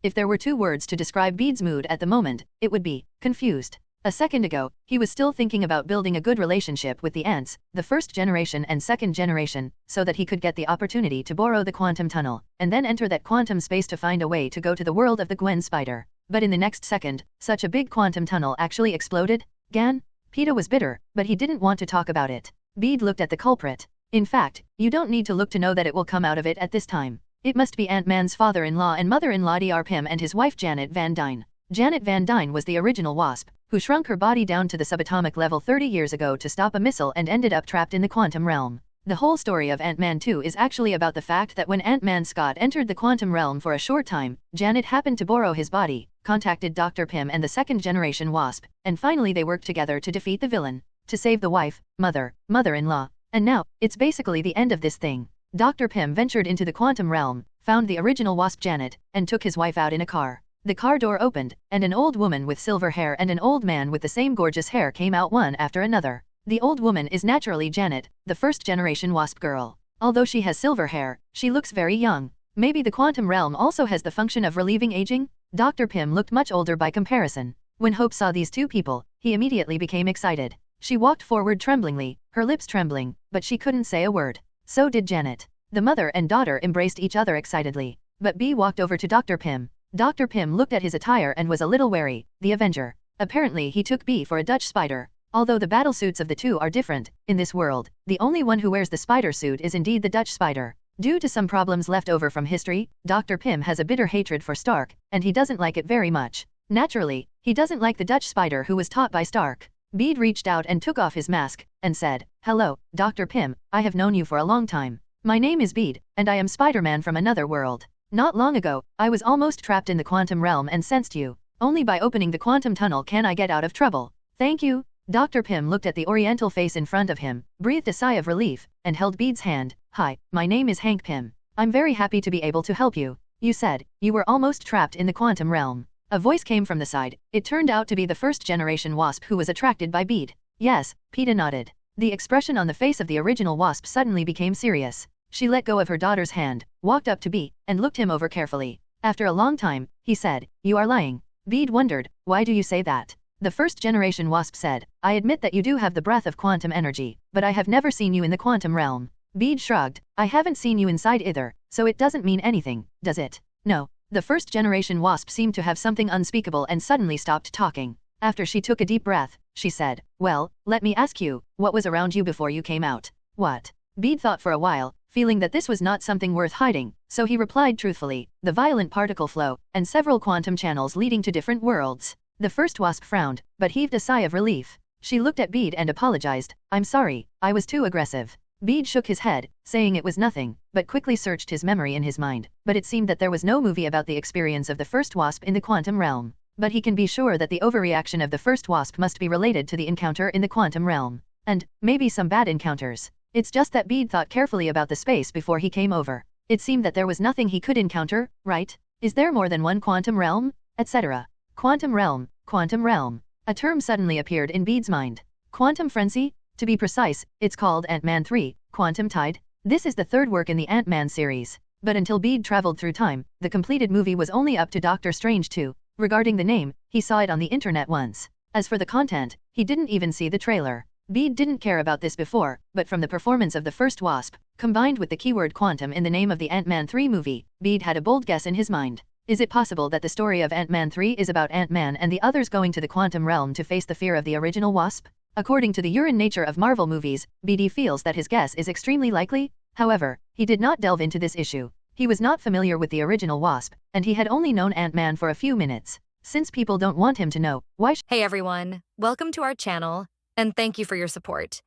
If there were two words to describe Bede's mood at the moment, it would be confused. A second ago, he was still thinking about building a good relationship with the ants, the first generation and second generation, so that he could get the opportunity to borrow the quantum tunnel, and then enter that quantum space to find a way to go to the world of the Gwen spider. But in the next second, such a big quantum tunnel actually exploded. Gan? Pedro was bitter, but he didn't want to talk about it. Bede looked at the culprit. In fact, you don't need to look to know that it will come out of it at this time. It must be Ant-Man's father-in-law and mother-in-law Dr. Pym and his wife Janet Van Dyne. Janet Van Dyne was the original Wasp, who shrunk her body down to the subatomic level 30 years ago to stop a missile and ended up trapped in the quantum realm. The whole story of Ant-Man 2 is actually about the fact that when Ant-Man Scott entered the quantum realm for a short time, Janet happened to borrow his body, contacted Dr. Pym and the second-generation Wasp, and finally they worked together to defeat the villain, to save the wife, mother-in-law. And now, it's basically the end of this thing. Dr. Pym ventured into the quantum realm, found the original Wasp Janet, and took his wife out in a car. The car door opened, and an old woman with silver hair and an old man with the same gorgeous hair came out one after another. The old woman is naturally Janet, the first-generation Wasp girl. Although she has silver hair, she looks very young. Maybe the quantum realm also has the function of relieving aging? Dr. Pym looked much older by comparison. When Hope saw these two people, he immediately became excited. She walked forward tremblingly, her lips trembling, but she couldn't say a word. So did Janet. The mother and daughter embraced each other excitedly. But Bee walked over to Dr. Pym. Dr. Pym looked at his attire and was a little wary, the Avenger. Apparently he took Bee for a Dutch spider. Although the battle suits of the two are different, in this world, the only one who wears the spider suit is indeed the Dutch spider. Due to some problems left over from history, Dr. Pym has a bitter hatred for Stark, and he doesn't like it very much. Naturally, he doesn't like the Dutch spider who was taught by Stark. Bede reached out and took off his mask, and said, "Hello, Dr. Pym, I have known you for a long time. My name is Bede, and I am Spider-Man from another world. Not long ago, I was almost trapped in the quantum realm and sensed you. Only by opening the quantum tunnel can I get out of trouble. Thank you." Dr. Pym looked at the oriental face in front of him, breathed a sigh of relief, and held Bede's hand. "Hi, my name is Hank Pym. I'm very happy to be able to help you. You said you were almost trapped in the quantum realm." A voice came from the side. It turned out to be the first-generation Wasp who was attracted by Bede. "Yes," Peeta nodded. The expression on the face of the original Wasp suddenly became serious. She let go of her daughter's hand, walked up to Bede, and looked him over carefully. After a long time, he said, "You are lying." Bede wondered, "Why do you say that?" The first-generation Wasp said, "I admit that you do have the breath of quantum energy, but I have never seen you in the quantum realm." Bede shrugged, "I haven't seen you inside either, so it doesn't mean anything, does it?" "No." The first-generation Wasp seemed to have something unspeakable and suddenly stopped talking. After she took a deep breath, she said, "Well, let me ask you, what was around you before you came out?" "What?" Bede thought for a while, feeling that this was not something worth hiding, so he replied truthfully, "The violent particle flow, and several quantum channels leading to different worlds." The first Wasp frowned, but heaved a sigh of relief. She looked at Bede and apologized, "I'm sorry, I was too aggressive." Bede shook his head, saying it was nothing, but quickly searched his memory in his mind. But it seemed that there was no movie about the experience of the first Wasp in the quantum realm. But he can be sure that the overreaction of the first Wasp must be related to the encounter in the quantum realm. And, maybe some bad encounters. It's just that Bede thought carefully about the space before he came over. It seemed that there was nothing he could encounter, right? Is there more than one quantum realm? Etc. Quantum realm, quantum realm. A term suddenly appeared in Bede's mind. Quantum frenzy? To be precise, it's called Ant-Man 3, Quantum Tide. This is the third work in the Ant-Man series. But until Bede traveled through time, the completed movie was only up to Doctor Strange 2. Regarding the name, he saw it on the internet once. As for the content, he didn't even see the trailer. Bede didn't care about this before, but from the performance of the first Wasp, combined with the keyword quantum in the name of the Ant-Man 3 movie, Bede had a bold guess in his mind. Is it possible that the story of Ant-Man 3 is about Ant-Man and the others going to the quantum realm to face the fear of the original Wasp? According to the urine nature of Marvel movies, Bede feels that his guess is extremely likely. However, he did not delve into this issue. He was not familiar with the original Wasp, and he had only known Ant-Man for a few minutes. Since people don't want him to know, why Hey everyone, welcome to our channel, and thank you for your support.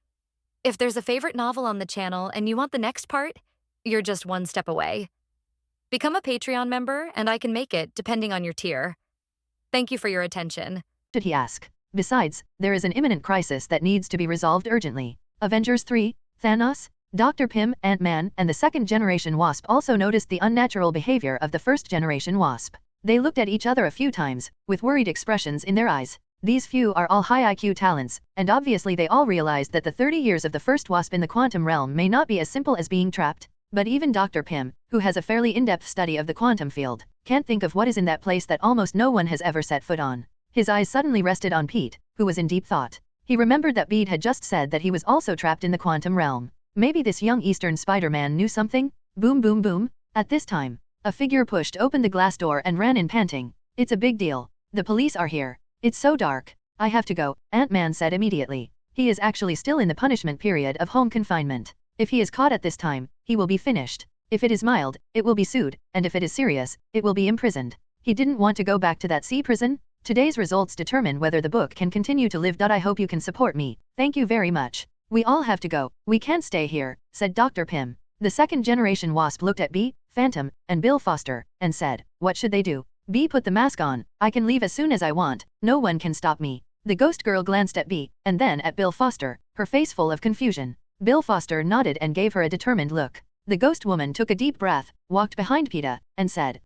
If there's a favorite novel on the channel and you want the next part, you're just one step away. Become a Patreon member and I can make it depending on your tier. Thank you for your attention. Should he ask? Besides, there is an imminent crisis that needs to be resolved urgently. Avengers 3, Thanos? Dr. Pym, Ant-Man, and the second-generation Wasp also noticed the unnatural behavior of the first-generation Wasp. They looked at each other a few times, with worried expressions in their eyes. These few are all high IQ talents, and obviously they all realized that the 30 years of the first Wasp in the quantum realm may not be as simple as being trapped. But even Dr. Pym, who has a fairly in-depth study of the quantum field, can't think of what is in that place that almost no one has ever set foot on. His eyes suddenly rested on Pete, who was in deep thought. He remembered that Bede had just said that he was also trapped in the quantum realm. Maybe this young Eastern Spider-Man knew something? Boom boom boom. At this time, a figure pushed open the glass door and ran in panting. It's a big deal. The police are here. It's so dark. I have to go, Ant-Man said immediately. He is actually still in the punishment period of home confinement. If he is caught at this time, he will be finished. If it is mild, it will be sued, and if it is serious, it will be imprisoned. He didn't want to go back to that sea prison. Today's results determine whether the book can continue to live. I hope you can support me. Thank you very much. We all have to go. We can't stay here, said Dr. Pym. The second generation wasp looked at Bee, Phantom, and Bill Foster, and said, what should they do? Bee put the mask on. I can leave as soon as I want. No one can stop me. The ghost girl glanced at Bee, and then at Bill Foster, her face full of confusion. Bill Foster nodded and gave her a determined look. The ghost woman took a deep breath, walked behind Peeta, and said,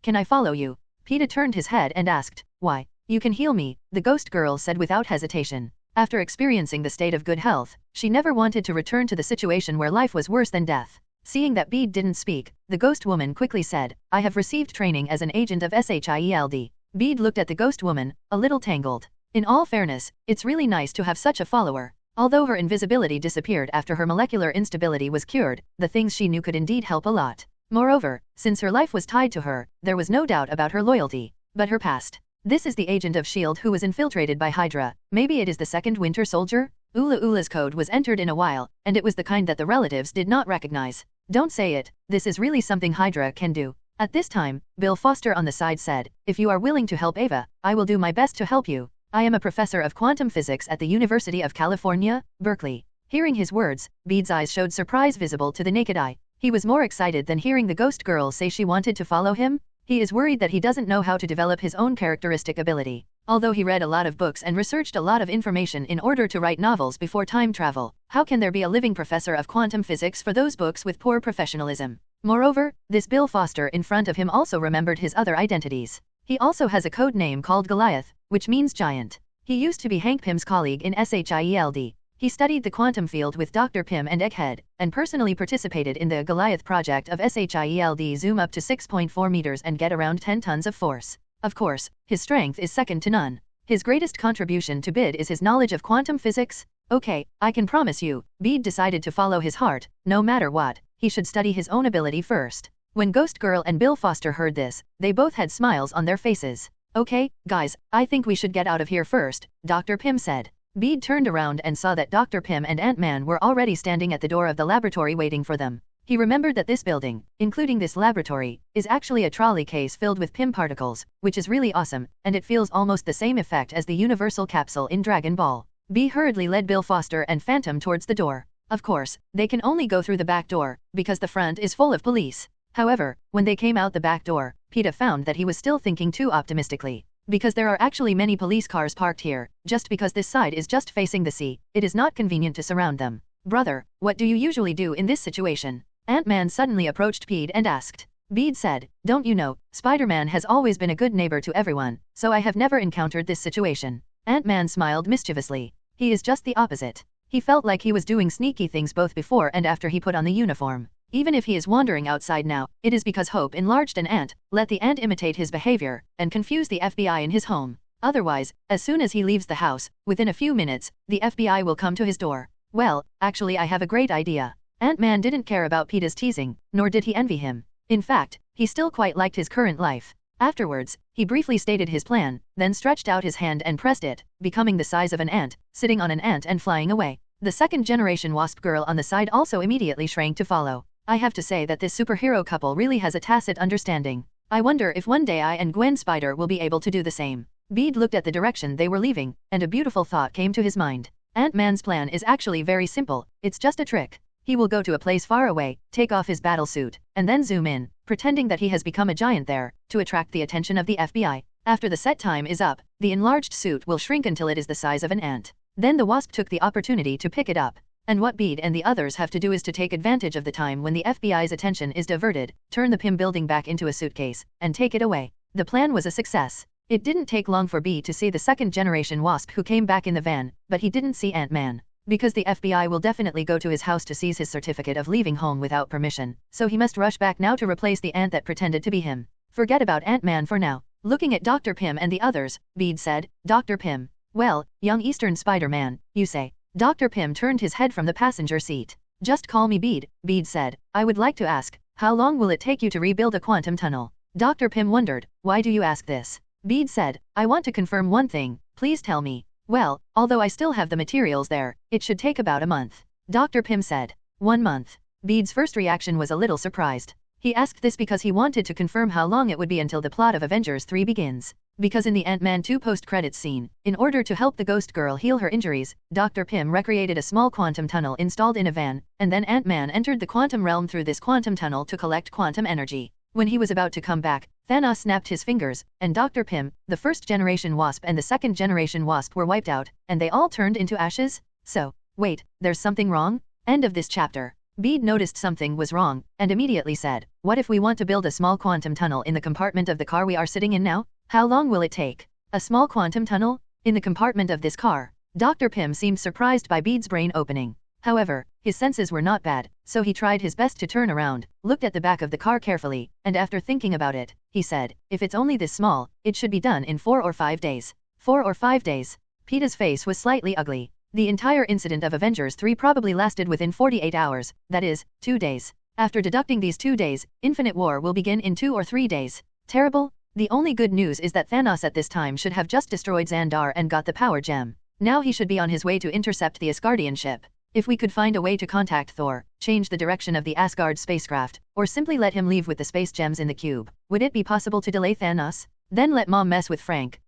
can I follow you? Peeta turned his head and asked, why? You can heal me, the ghost girl said without hesitation. After experiencing the state of good health, she never wanted to return to the situation where life was worse than death. Seeing that Bede didn't speak, the ghost woman quickly said, I have received training as an agent of SHIELD. Bede looked at the ghost woman, a little tangled. In all fairness, it's really nice to have such a follower. Although her invisibility disappeared after her molecular instability was cured, the things she knew could indeed help a lot. Moreover, since her life was tied to her, there was no doubt about her loyalty. But her past. This is the agent of S.H.I.E.L.D. who was infiltrated by Hydra. Maybe it is the second Winter Soldier? Ula's code was entered in a while, and it was the kind that the relatives did not recognize. Don't say it, this is really something Hydra can do. At this time, Bill Foster on the side said, if you are willing to help Ava, I will do my best to help you. I am a professor of quantum physics at the University of California, Berkeley. Hearing his words, Bede's eyes showed surprise visible to the naked eye. He was more excited than hearing the ghost girl say she wanted to follow him. He is worried that he doesn't know how to develop his own characteristic ability. Although he read a lot of books and researched a lot of information in order to write novels before time travel, how can there be a living professor of quantum physics for those books with poor professionalism? Moreover, this Bill Foster in front of him also remembered his other identities. He also has a code name called Goliath, which means giant. He used to be Hank Pym's colleague in SHIELD. He studied the quantum field with Dr. Pym and Egghead, and personally participated in the Goliath project of SHIELD. Zoom up to 6.4 meters and get around 10 tons of force. Of course, his strength is second to none. His greatest contribution to Bede is his knowledge of quantum physics. Okay, I can promise you, Bede decided to follow his heart. No matter what, he should study his own ability first. When Ghost Girl and Bill Foster heard this, they both had smiles on their faces. Okay, guys, I think we should get out of here first, Dr. Pym said. Bede turned around and saw that Dr. Pym and Ant-Man were already standing at the door of the laboratory waiting for them. He remembered that this building, including this laboratory, is actually a trolley case filled with Pym particles, which is really awesome, and it feels almost the same effect as the universal capsule in Dragon Ball. Bede hurriedly led Bill Foster and Phantom towards the door. Of course, they can only go through the back door, because the front is full of police. However, when they came out the back door, Peeta found that he was still thinking too optimistically. Because there are actually many police cars parked here, just because this side is just facing the sea, it is not convenient to surround them. Brother, what do you usually do in this situation? Ant-Man suddenly approached Bede and asked. Bede said, don't you know, Spider-Man has always been a good neighbor to everyone, so I have never encountered this situation. Ant-Man smiled mischievously. He is just the opposite. He felt like he was doing sneaky things both before and after he put on the uniform. Even if he is wandering outside now, it is because Hope enlarged an ant, let the ant imitate his behavior, and confuse the FBI in his home. Otherwise, as soon as he leaves the house, within a few minutes, the FBI will come to his door. Well, actually I have a great idea. Ant-Man didn't care about Peeta's teasing, nor did he envy him. In fact, he still quite liked his current life. Afterwards, he briefly stated his plan, then stretched out his hand and pressed it, becoming the size of an ant, sitting on an ant and flying away. The second-generation wasp girl on the side also immediately shrank to follow. I have to say that this superhero couple really has a tacit understanding. I wonder if one day I and Gwen Spider will be able to do the same. Bede looked at the direction they were leaving, and a beautiful thought came to his mind. Ant-Man's plan is actually very simple, it's just a trick. He will go to a place far away, take off his battle suit, and then zoom in, pretending that he has become a giant there, to attract the attention of the FBI. After the set time is up, the enlarged suit will shrink until it is the size of an ant. Then the wasp took the opportunity to pick it up. And what Bede and the others have to do is to take advantage of the time when the FBI's attention is diverted, turn the Pym building back into a suitcase, and take it away. The plan was a success. It didn't take long for Bede to see the second-generation wasp who came back in the van, but he didn't see Ant-Man. because the FBI will definitely go to his house to seize his certificate of leaving home without permission, so he must rush back now to replace the ant that pretended to be him. Forget about Ant-Man for now. Looking at Dr. Pym and the others, Bede said, Dr. Pym. Well, young Eastern Spider-Man, you say. Dr. Pym turned his head from the passenger seat. Just call me Bede, Bede said. I would like to ask, how long will it take you to rebuild a quantum tunnel? Dr. Pym wondered, why do you ask this? Bede said, I want to confirm one thing, please tell me. Well, although I still have the materials there, it should take about a month. Dr. Pym said. 1 month. Bede's first reaction was a little surprised. He asked this because he wanted to confirm how long it would be until the plot of Avengers 3 begins. Because in the Ant-Man 2 post-credits scene, in order to help the Ghost Girl heal her injuries, Dr. Pym recreated a small quantum tunnel installed in a van, and then Ant-Man entered the quantum realm through this quantum tunnel to collect quantum energy. When he was about to come back, Thanos snapped his fingers, and Dr. Pym, the first-generation Wasp and the second-generation Wasp were wiped out, and they all turned into ashes? So, wait, there's something wrong? End of this chapter. Bede noticed something was wrong, and immediately said, what if we want to build a small quantum tunnel in the compartment of the car we are sitting in now? How long will it take? A small quantum tunnel? In the compartment of this car? Dr. Pym seemed surprised by Bede's brain opening. However, his senses were not bad, so he tried his best to turn around, looked at the back of the car carefully, and after thinking about it, he said, if it's only this small, it should be done in 4 or 5 days. 4 or 5 days? Peter's face was slightly ugly. The entire incident of Avengers 3 probably lasted within 48 hours, that is, 2 days. After deducting these 2 days, Infinite War will begin in 2 or 3 days. Terrible? The only good news is that Thanos at this time should have just destroyed Xandar and got the power gem. Now he should be on his way to intercept the Asgardian ship. If we could find a way to contact Thor, change the direction of the Asgard spacecraft, or simply let him leave with the space gems in the cube, would it be possible to delay Thanos? Then let Mom mess with Frank,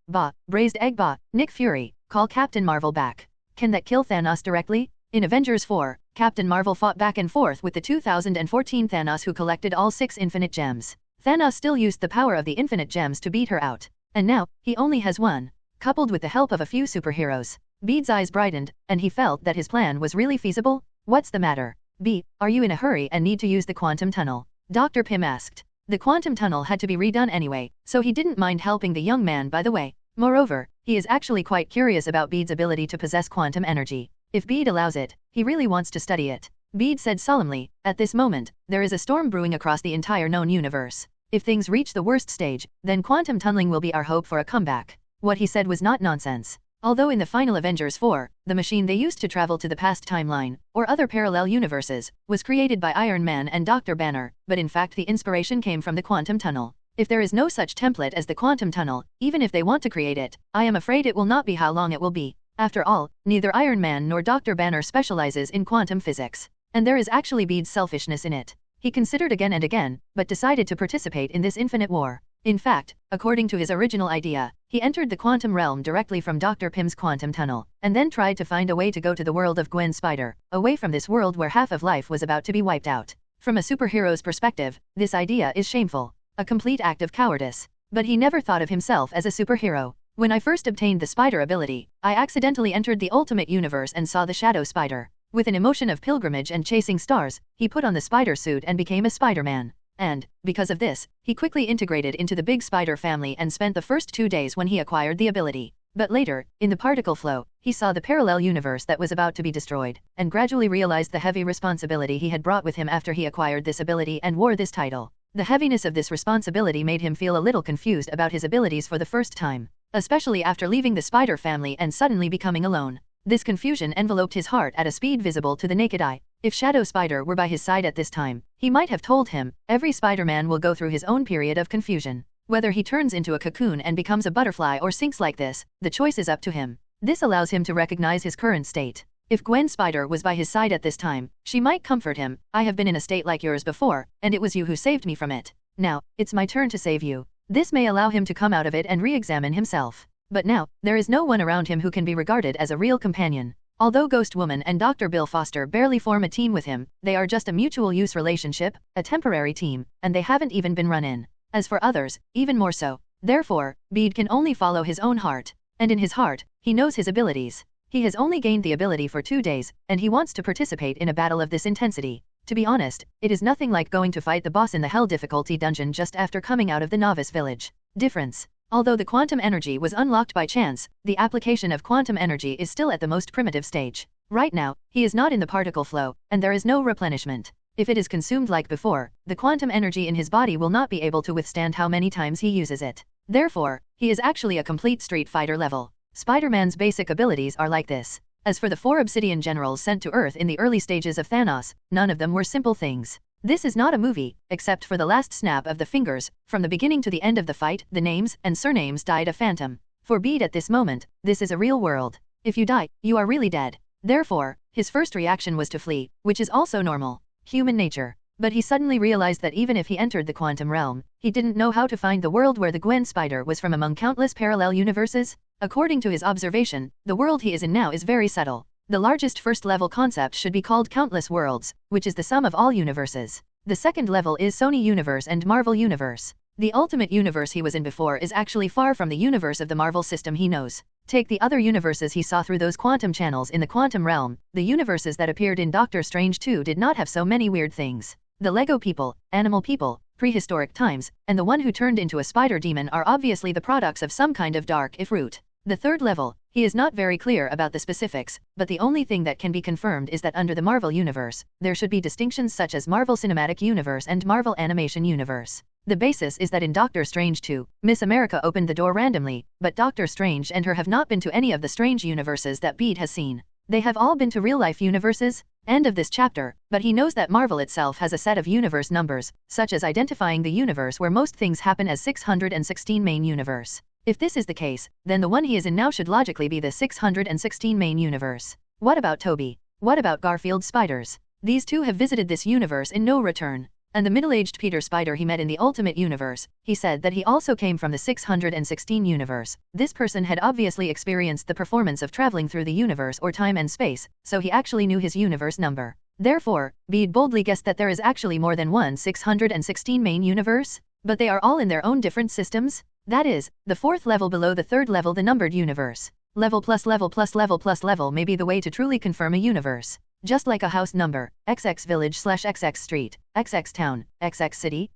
Braised Egg Nick Fury, call Captain Marvel back. Can that kill Thanos directly? In Avengers 4, Captain Marvel fought back and forth with the 2014 Thanos who collected all 6 infinite gems. Thanos still used the power of the infinite gems to beat her out. And now, he only has 1. Coupled with the help of a few superheroes. Bede's eyes brightened, and he felt that his plan was really feasible. What's the matter? B, are you in a hurry and need to use the quantum tunnel? Dr. Pym asked. The quantum tunnel had to be redone anyway, so he didn't mind helping the young man by the way. Moreover, he is actually quite curious about Bede's ability to possess quantum energy. If Bede allows it, he really wants to study it. Bede said solemnly, at this moment, there is a storm brewing across the entire known universe. If things reach the worst stage, then quantum tunneling will be our hope for a comeback. What he said was not nonsense. Although in the final Avengers 4, the machine they used to travel to the past timeline, or other parallel universes, was created by Iron Man and Dr. Banner, but in fact the inspiration came from the quantum tunnel. If there is no such template as the quantum tunnel, even if they want to create it, I am afraid it will not be how long it will be. After all, neither Iron Man nor Dr. Banner specializes in quantum physics. And there is actually Bede's selfishness in it. He considered again and again, but decided to participate in this infinite war. In fact, according to his original idea, he entered the quantum realm directly from Dr. Pym's quantum tunnel, and then tried to find a way to go to the world of Gwen Spider, away from this world where half of life was about to be wiped out. From a superhero's perspective, this idea is shameful, a complete act of cowardice. But he never thought of himself as a superhero. When I first obtained the spider ability, I accidentally entered the ultimate universe and saw the shadow spider. With an emotion of pilgrimage and chasing stars, he put on the spider suit and became a Spider-Man. And, because of this, he quickly integrated into the big spider family and spent the first 2 days when he acquired the ability. But later, in the particle flow, he saw the parallel universe that was about to be destroyed, and gradually realized the heavy responsibility he had brought with him after he acquired this ability and wore this title. The heaviness of this responsibility made him feel a little confused about his abilities for the first time, especially after leaving the spider family and suddenly becoming alone. This confusion enveloped his heart at a speed visible to the naked eye. If Shadow Spider were by his side at this time, he might have told him, every Spider-Man will go through his own period of confusion. Whether he turns into a cocoon and becomes a butterfly or sinks like this, the choice is up to him. This allows him to recognize his current state. If Gwen Spider was by his side at this time, she might comfort him, I have been in a state like yours before, and it was you who saved me from it. Now, it's my turn to save you. This may allow him to come out of it and re-examine himself. But now, there is no one around him who can be regarded as a real companion. Although Ghost Woman and Dr. Bill Foster barely form a team with him, they are just a mutual use relationship, a temporary team, and they haven't even been run in. As for others, even more so. Therefore, Bede can only follow his own heart. And in his heart, he knows his abilities. He has only gained the ability for 2 days, and he wants to participate in a battle of this intensity. To be honest, it is nothing like going to fight the boss in the Hell difficulty dungeon just after coming out of the novice village. Difference. Although the quantum energy was unlocked by chance, the application of quantum energy is still at the most primitive stage. Right now, he is not in the particle flow, and there is no replenishment. If it is consumed like before, the quantum energy in his body will not be able to withstand how many times he uses it. Therefore, he is actually a complete Street Fighter level. Spider-Man's basic abilities are like this. As for the 4 Obsidian generals sent to Earth in the early stages of Thanos, none of them were simple things. This is not a movie, except for the last snap of the fingers. From the beginning to the end of the fight, the names and surnames died a phantom. For Bede at this moment, this is a real world. If you die, you are really dead. Therefore, his first reaction was to flee, which is also normal. Human nature. But he suddenly realized that even if he entered the quantum realm, he didn't know how to find the world where the Gwen spider was from among countless parallel universes. According to his observation, the world he is in now is very subtle. The largest first-level concept should be called countless worlds, which is the sum of all universes. The second level is Sony Universe and Marvel Universe. The ultimate universe he was in before is actually far from the universe of the Marvel system he knows. Take the other universes he saw through those quantum channels in the quantum realm. The universes that appeared in Doctor Strange 2 did not have so many weird things. The Lego people, animal people, prehistoric times, and the one who turned into a spider demon are obviously the products of some kind of dark if root. The third level, he is not very clear about the specifics, but the only thing that can be confirmed is that under the Marvel Universe, there should be distinctions such as Marvel Cinematic Universe and Marvel Animation Universe. The basis is that in Doctor Strange 2, Miss America opened the door randomly, but Doctor Strange and her have not been to any of the strange universes that Bede has seen. They have all been to real-life universes. End of this chapter, but he knows that Marvel itself has a set of universe numbers, such as identifying the universe where most things happen as 616 main universe. If this is the case, then the one he is in now should logically be the 616 main universe. What about Toby? What about Garfield's spiders? These two have visited this universe in no return. And the middle-aged Peter Spider he met in the Ultimate Universe, he said that he also came from the 616 universe. This person had obviously experienced the performance of traveling through the universe or time and space, so he actually knew his universe number. Therefore, Bede boldly guessed that there is actually more than one 616 main universe, but they are all in their own different systems. That is, the fourth level below the third level, the numbered universe. Level plus level plus level plus level may be the way to truly confirm a universe. Just like a house number, XX village / XX street, XX town, XX city,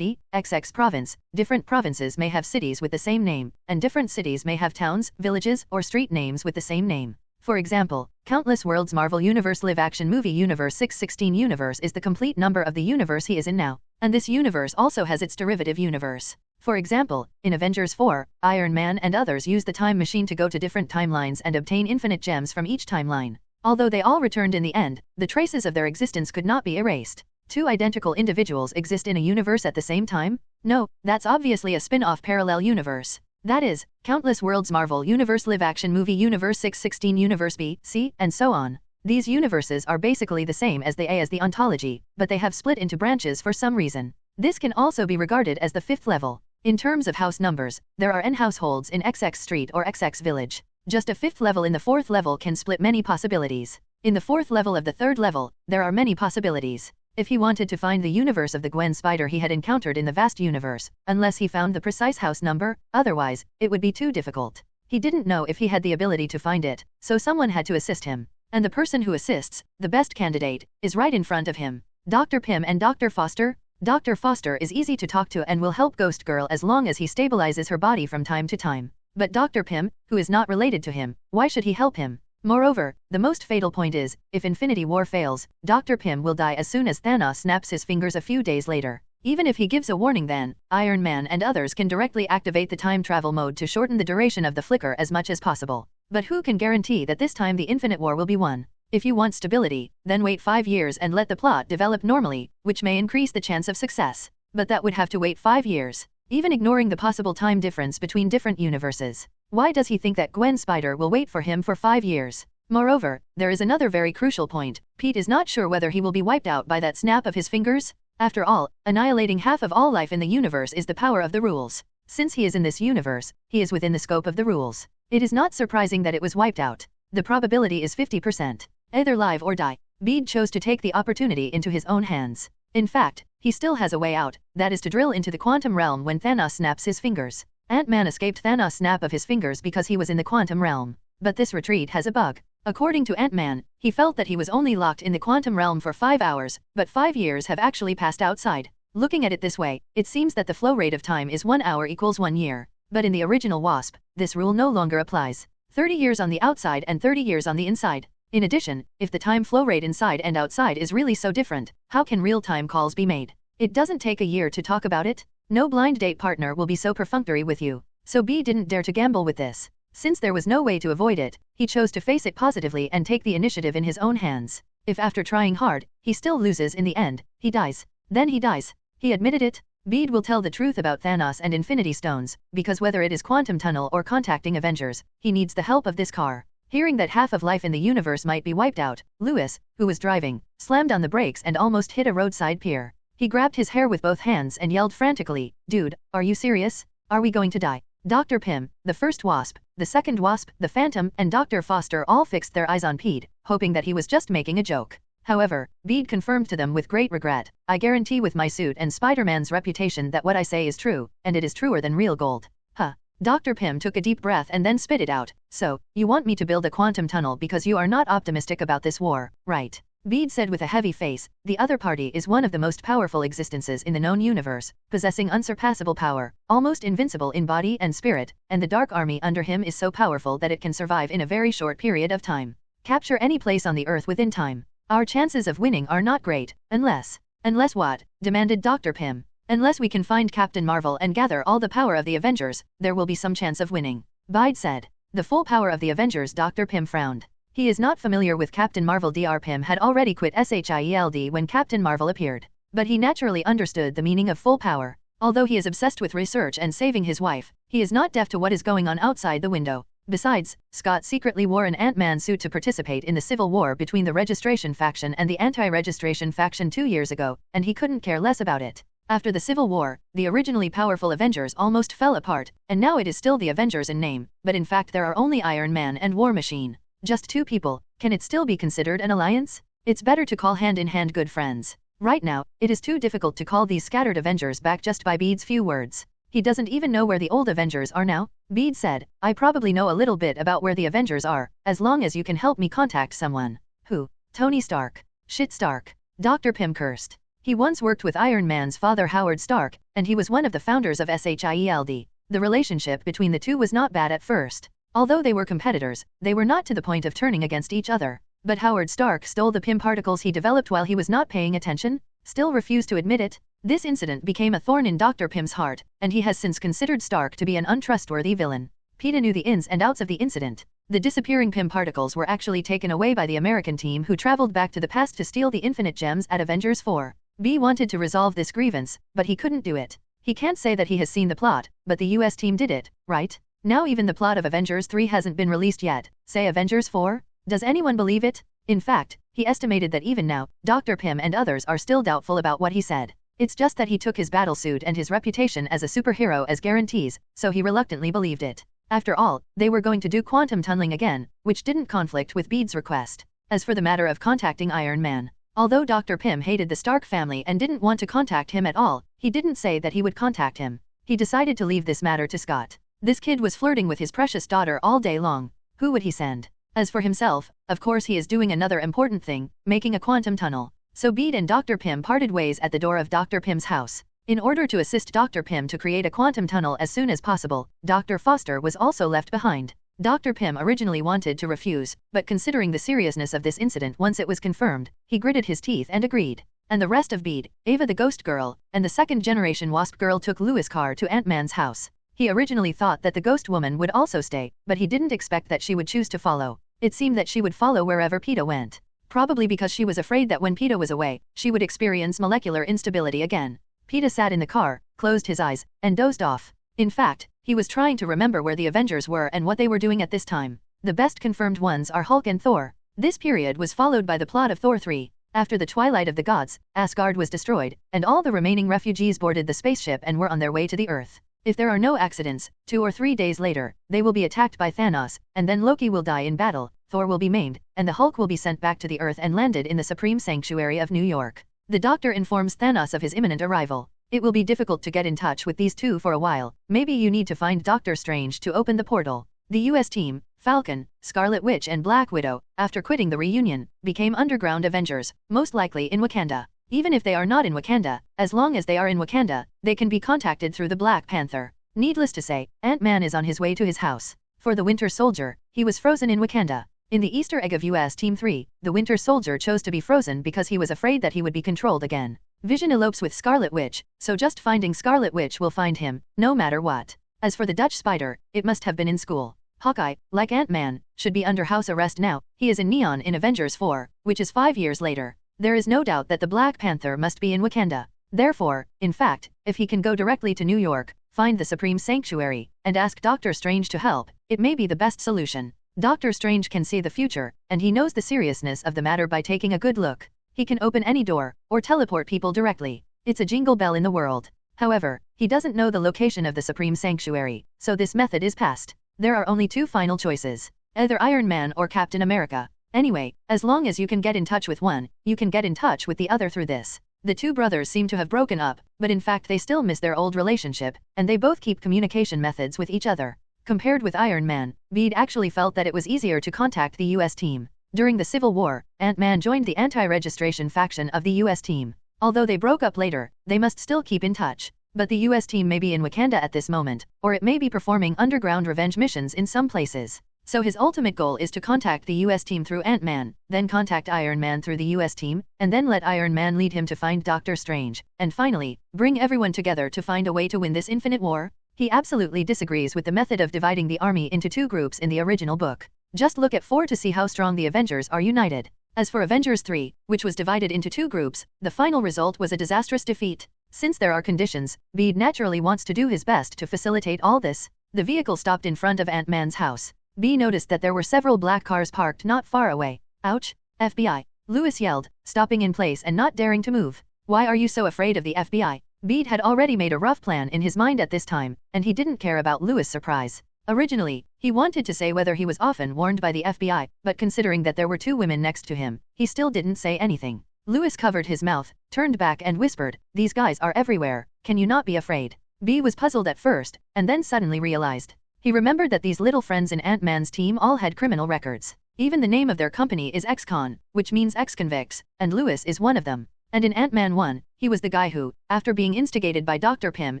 XX province, different provinces may have cities with the same name, and different cities may have towns, villages, or street names with the same name. For example, Countless Worlds Marvel Universe Live Action Movie Universe 616 Universe is the complete number of the universe he is in now, and this universe also has its derivative universe. For example, in Avengers 4, Iron Man and others use the time machine to go to different timelines and obtain infinite gems from each timeline. Although they all returned in the end, the traces of their existence could not be erased. Two identical individuals exist in a universe at the same time? No, that's obviously a spin-off parallel universe. That is, Countless Worlds Marvel Universe Live Action Movie Universe 616 Universe B, C, and so on. These universes are basically the same as the ontology, but they have split into branches for some reason. This can also be regarded as the fifth level. In terms of house numbers, there are n households in XX street or XX village. Just a fifth level in the fourth level can split many possibilities. In the fourth level of the third level, there are many possibilities. If he wanted to find the universe of the Gwen spider he had encountered in the vast universe, unless he found the precise house number, otherwise, it would be too difficult. He didn't know if he had the ability to find it, so someone had to assist him. And the person who assists, the best candidate, is right in front of him. Dr. Pym and Dr. Foster? Dr. Foster is easy to talk to and will help Ghost Girl as long as he stabilizes her body from time to time. But Dr. Pym, who is not related to him, why should he help him? Moreover, the most fatal point is, if Infinity War fails, Dr. Pym will die as soon as Thanos snaps his fingers a few days later. Even if he gives a warning then, Iron Man and others can directly activate the time travel mode to shorten the duration of the flicker as much as possible. But who can guarantee that this time the Infinite War will be won? If you want stability, then wait 5 years and let the plot develop normally, which may increase the chance of success. But that would have to wait 5 years, even ignoring the possible time difference between different universes. Why does he think that Gwen Spider will wait for him for 5 years? Moreover, there is another very crucial point. Pete is not sure whether he will be wiped out by that snap of his fingers. After all, annihilating half of all life in the universe is the power of the rules. Since he is in this universe, he is within the scope of the rules. It is not surprising that it was wiped out. The probability is 50%. Either live or die. Bede chose to take the opportunity into his own hands. In fact, he still has a way out, that is to drill into the quantum realm when Thanos snaps his fingers. Ant-Man escaped Thanos' snap of his fingers because he was in the quantum realm. But this retreat has a bug. According to Ant-Man, he felt that he was only locked in the quantum realm for 5 hours, but 5 years have actually passed outside. Looking at it this way, it seems that the flow rate of time is 1 hour equals 1 year. But in the original Wasp, this rule no longer applies. 30 years on the outside and 30 years on the inside. In addition, if the time flow rate inside and outside is really so different, how can real-time calls be made? It doesn't take a year to talk about it. No blind date partner will be so perfunctory with you. So B didn't dare to gamble with this. Since there was no way to avoid it, he chose to face it positively and take the initiative in his own hands. If after trying hard, he still loses in the end, he dies. Then he dies. He admitted it. Bede will tell the truth about Thanos and Infinity Stones, because whether it is Quantum Tunnel or contacting Avengers, he needs the help of this car. Hearing that half of life in the universe might be wiped out, Lewis, who was driving, slammed on the brakes and almost hit a roadside pier. He grabbed his hair with both hands and yelled frantically, "Dude, are you serious? Are we going to die?" Dr. Pym, the first Wasp, the second Wasp, the Phantom, and Dr. Foster all fixed their eyes on Pete, hoping that he was just making a joke. However, Bede confirmed to them with great regret, "I guarantee with my suit and Spider-Man's reputation that what I say is true, and it is truer than real gold." Huh. Dr. Pym took a deep breath and then spit it out. "So, you want me to build a quantum tunnel because you are not optimistic about this war, right?" Bede said with a heavy face, "The other party is one of the most powerful existences in the known universe, possessing unsurpassable power, almost invincible in body and spirit, and the Dark Army under him is so powerful that it can survive in a very short period of time. Capture any place on the Earth within time. Our chances of winning are not great, unless..." "Unless what?" demanded Dr. Pym. "Unless we can find Captain Marvel and gather all the power of the Avengers, there will be some chance of winning," Bede said. "The full power of the Avengers." Dr. Pym frowned. He is not familiar with Captain Marvel. Dr. Pym had already quit SHIELD when Captain Marvel appeared. But he naturally understood the meaning of full power. Although he is obsessed with research and saving his wife, he is not deaf to what is going on outside the window. Besides, Scott secretly wore an Ant-Man suit to participate in the civil war between the registration faction and the anti-registration faction 2 years ago, and he couldn't care less about it. After the Civil War, the originally powerful Avengers almost fell apart, and now it is still the Avengers in name, but in fact there are only Iron Man and War Machine. Just 2 people. Can it still be considered an alliance? It's better to call hand-in-hand good friends. Right now, it is too difficult to call these scattered Avengers back just by Bede's few words. He doesn't even know where the old Avengers are now. Bede said, "I probably know a little bit about where the Avengers are, as long as you can help me contact someone." "Who?" "Tony Stark." "Shit, Stark." Dr. Pym cursed. He once worked with Iron Man's father Howard Stark, and he was one of the founders of SHIELD. The relationship between the two was not bad at first. Although they were competitors, they were not to the point of turning against each other. But Howard Stark stole the Pym particles he developed while he was not paying attention, still refused to admit it. This incident became a thorn in Dr. Pym's heart, and he has since considered Stark to be an untrustworthy villain. Peter knew the ins and outs of the incident. The disappearing Pym particles were actually taken away by the American team who traveled back to the past to steal the Infinite Gems at Avengers 4. B wanted to resolve this grievance, but he couldn't do it. He can't say that he has seen the plot, but the US team did it, right? Now even the plot of Avengers 3 hasn't been released yet, say Avengers 4? Does anyone believe it? In fact, he estimated that even now, Dr. Pym and others are still doubtful about what he said. It's just that he took his battlesuit and his reputation as a superhero as guarantees, so he reluctantly believed it. After all, they were going to do quantum tunneling again, which didn't conflict with Bede's request. As for the matter of contacting Iron Man, although Dr. Pym hated the Stark family and didn't want to contact him at all, he didn't say that he would contact him. He decided to leave this matter to Scott. This kid was flirting with his precious daughter all day long. Who would he send? As for himself, of course he is doing another important thing, making a quantum tunnel. So Bede and Dr. Pym parted ways at the door of Dr. Pym's house. In order to assist Dr. Pym to create a quantum tunnel as soon as possible, Dr. Foster was also left behind. Dr. Pym originally wanted to refuse, but considering the seriousness of this incident once it was confirmed, he gritted his teeth and agreed. And the rest of Bede, Ava the Ghost Girl, and the second-generation Wasp Girl took Lewis' car to Ant-Man's house. He originally thought that the Ghost Woman would also stay, but he didn't expect that she would choose to follow. It seemed that she would follow wherever Peter went. Probably because she was afraid that when Peter was away, she would experience molecular instability again. Peter sat in the car, closed his eyes, and dozed off. In fact, he was trying to remember where the Avengers were and what they were doing at this time. The best confirmed ones are Hulk and Thor. This period was followed by the plot of Thor 3. After the Twilight of the Gods, Asgard was destroyed, and all the remaining refugees boarded the spaceship and were on their way to the Earth. If there are no accidents, 2 or 3 days later, they will be attacked by Thanos, and then Loki will die in battle, Thor will be maimed, and the Hulk will be sent back to the Earth and landed in the Supreme Sanctuary of New York. The Doctor informs Thanos of his imminent arrival. It will be difficult to get in touch with these two for a while. Maybe you need to find Doctor Strange to open the portal. The US team, Falcon, Scarlet Witch and Black Widow, after quitting the reunion, became underground Avengers, most likely in Wakanda. Even if they are not in Wakanda, as long as they are in Wakanda, they can be contacted through the Black Panther. Needless to say, Ant-Man is on his way to his house. For the Winter Soldier, he was frozen in Wakanda. In the Easter egg of US Team 3, the Winter Soldier chose to be frozen because he was afraid that he would be controlled again. Vision elopes with Scarlet Witch, so just finding Scarlet Witch will find him, no matter what. As for the Dutch Spider, it must have been in school. Hawkeye, like Ant-Man, should be under house arrest now. He is in Neon in Avengers 4, which is 5 years later. There is no doubt that the Black Panther must be in Wakanda. Therefore, in fact, if he can go directly to New York, find the Supreme Sanctuary, and ask Doctor Strange to help, it may be the best solution. Doctor Strange can see the future, and he knows the seriousness of the matter by taking a good look. He can open any door, or teleport people directly. It's a jingle bell in the world. However, he doesn't know the location of the Supreme Sanctuary, so this method is passed. There are only 2 final choices. Either Iron Man or Captain America. Anyway, as long as you can get in touch with one, you can get in touch with the other through this. The 2 brothers seem to have broken up, but in fact they still miss their old relationship, and they both keep communication methods with each other. Compared with Iron Man, Bede actually felt that it was easier to contact the US team. During the Civil War, Ant-Man joined the anti-registration faction of the US team. Although they broke up later, they must still keep in touch. But the US team may be in Wakanda at this moment, or it may be performing underground revenge missions in some places. So his ultimate goal is to contact the US team through Ant-Man, then contact Iron Man through the US team, and then let Iron Man lead him to find Doctor Strange, and finally, bring everyone together to find a way to win this infinite war. He absolutely disagrees with the method of dividing the army into 2 groups in the original book. Just look at 4 to see how strong the Avengers are united. As for Avengers 3, which was divided into 2 groups, the final result was a disastrous defeat. Since there are conditions, Bede naturally wants to do his best to facilitate all this. The vehicle stopped in front of Ant-Man's house. Bede noticed that there were several black cars parked not far away. Ouch! FBI! Lewis yelled, stopping in place and not daring to move. Why are you so afraid of the FBI? Bede had already made a rough plan in his mind at this time, and he didn't care about Lewis' surprise. Originally, he wanted to say whether he was often warned by the FBI, but considering that there were 2 women next to him, he still didn't say anything. Lewis covered his mouth, turned back and whispered, "These guys are everywhere, can you not be afraid?" Bede was puzzled at first, and then suddenly realized. He remembered that these little friends in Ant-Man's team all had criminal records. Even the name of their company is ex-con, which means ex-convicts, and Lewis is one of them. And in Ant-Man 1, he was the guy who, after being instigated by Dr. Pym,